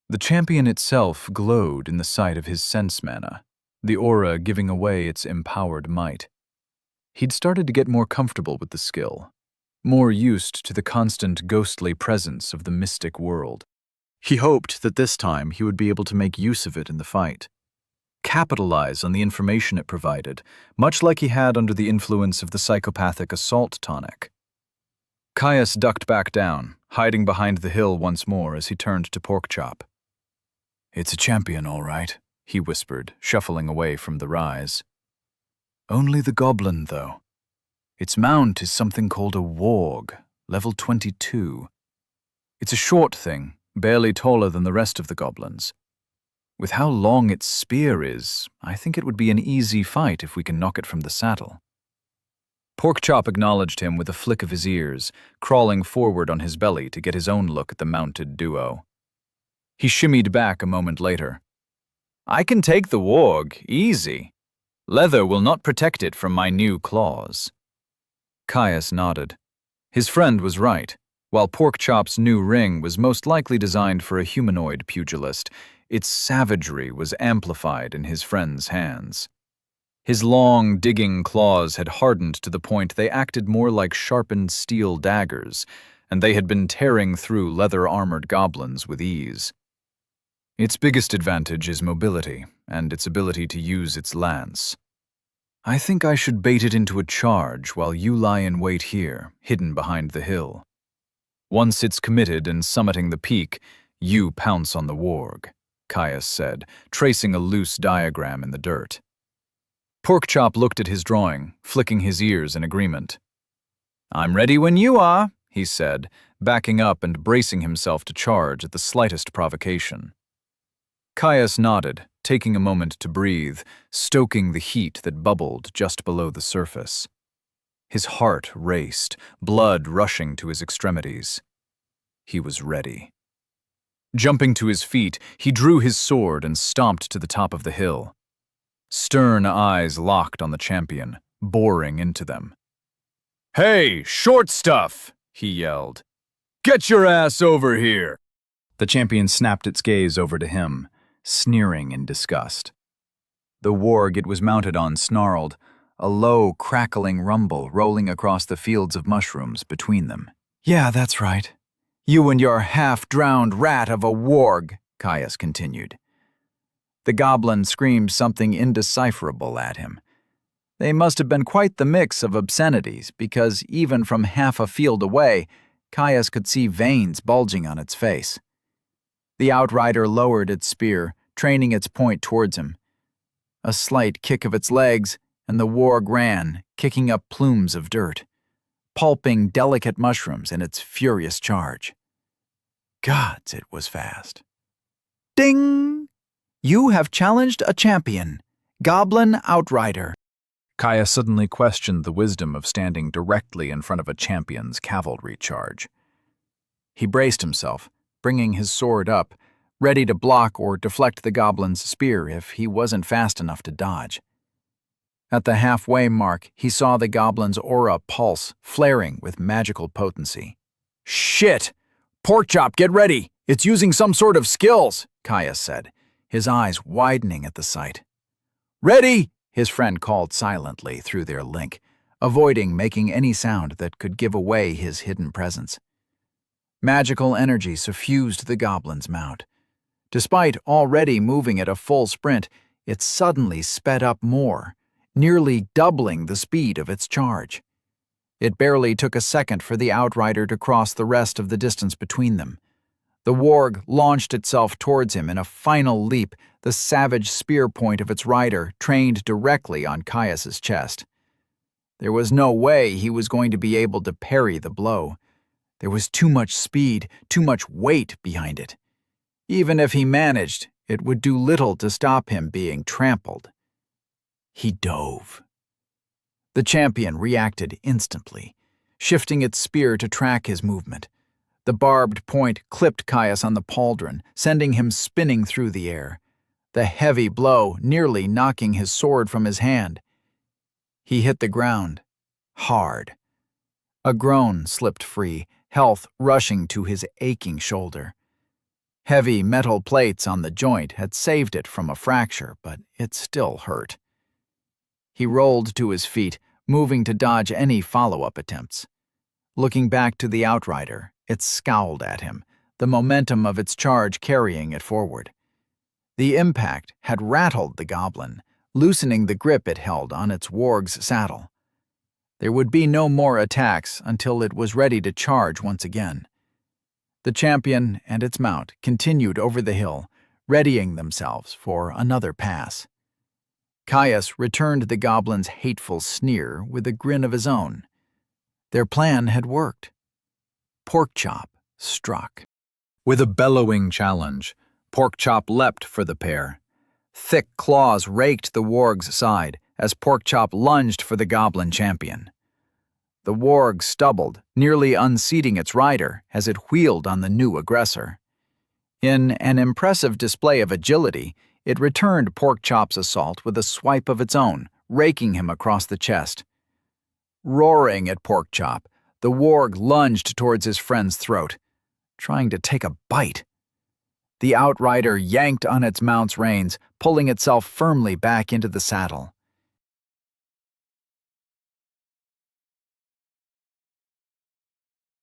The champion itself glowed in the sight of his sense mana, the aura giving away its empowered might. He'd started to get more comfortable with the skill, more used to the constant ghostly presence of the mystic world. He hoped that this time he would be able to make use of it in the fight, capitalize on the information it provided, much like he had under the influence of the psychopathic assault tonic. Caius ducked back down, hiding behind the hill once more as he turned to Porkchop. "It's a champion, all right," he whispered, shuffling away from the rise. "Only the goblin, though. Its mount is something called a warg, level 22. It's a short thing, barely taller than the rest of the goblins. With how long its spear is, I think it would be an easy fight if we can knock it from the saddle." Porkchop acknowledged him with a flick of his ears, crawling forward on his belly to get his own look at the mounted duo. He shimmied back a moment later. "I can take the warg, easy. Leather will not protect it from my new claws." Caius nodded. His friend was right. While Porkchop's new ring was most likely designed for a humanoid pugilist, its savagery was amplified in his friend's hands. His long, digging claws had hardened to the point they acted more like sharpened steel daggers, and they had been tearing through leather-armored goblins with ease. Its biggest advantage is mobility, and its ability to use its lance. I think I should bait it into a charge while you lie in wait here, hidden behind the hill. Once it's committed and summiting the peak, you pounce on the warg, Caius said, tracing a loose diagram in the dirt. Porkchop looked at his drawing, flicking his ears in agreement. "I'm ready when you are," he said, backing up and bracing himself to charge at the slightest provocation. Caius nodded, taking a moment to breathe, stoking the heat that bubbled just below the surface. His heart raced, blood rushing to his extremities. He was ready. Jumping to his feet, he drew his sword and stomped to the top of the hill. Stern eyes locked on the champion, boring into them. "Hey, short stuff!" he yelled. "Get your ass over here!" The champion snapped its gaze over to him, sneering in disgust. The warg it was mounted on snarled, a low, crackling rumble rolling across the fields of mushrooms between them. "Yeah, that's right. You and your half-drowned rat of a warg, Caius continued. The goblin screamed something indecipherable at him. They must have been quite the mix of obscenities, because even from half a field away, Caius could see veins bulging on its face. The outrider lowered its spear, training its point towards him. A slight kick of its legs, and the warg ran, kicking up plumes of dirt, pulping delicate mushrooms in its furious charge. Gods, it was fast. Ding! You have challenged a champion, Goblin Outrider. Caius suddenly questioned the wisdom of standing directly in front of a champion's cavalry charge. He braced himself, bringing his sword up, ready to block or deflect the goblin's spear if he wasn't fast enough to dodge. At the halfway mark, he saw the goblin's aura pulse, flaring with magical potency. "Shit! Porkchop, get ready! It's using some sort of skills," Caius said, his eyes widening at the sight. "Ready!" his friend called silently through their link, avoiding making any sound that could give away his hidden presence. Magical energy suffused the goblin's mount. Despite already moving at a full sprint, it suddenly sped up more, nearly doubling the speed of its charge. It barely took a second for the outrider to cross the rest of the distance between them. The warg launched itself towards him in a final leap, the savage spear point of its rider trained directly on Caius's chest. There was no way he was going to be able to parry the blow. There was too much speed, too much weight behind it. Even if he managed, it would do little to stop him being trampled. He dove. The champion reacted instantly, shifting its spear to track his movement. The barbed point clipped Caius on the pauldron, sending him spinning through the air, the heavy blow nearly knocking his sword from his hand. He hit the ground, hard. A groan slipped free, health rushing to his aching shoulder. Heavy metal plates on the joint had saved it from a fracture, but it still hurt. He rolled to his feet, moving to dodge any follow-up attempts. Looking back to the outrider, it scowled at him, the momentum of its charge carrying it forward. The impact had rattled the goblin, loosening the grip it held on its warg's saddle. There would be no more attacks until it was ready to charge once again. The champion and its mount continued over the hill, readying themselves for another pass. Caius returned the goblin's hateful sneer with a grin of his own. Their plan had worked. Porkchop struck. With a bellowing challenge, Porkchop leapt for the pair. Thick claws raked the warg's side as Porkchop lunged for the goblin champion. The warg stumbled, nearly unseating its rider as it wheeled on the new aggressor. In an impressive display of agility, it returned Porkchop's assault with a swipe of its own, raking him across the chest. Roaring at Porkchop, the warg lunged towards his friend's throat, trying to take a bite. The outrider yanked on its mount's reins, pulling itself firmly back into the saddle.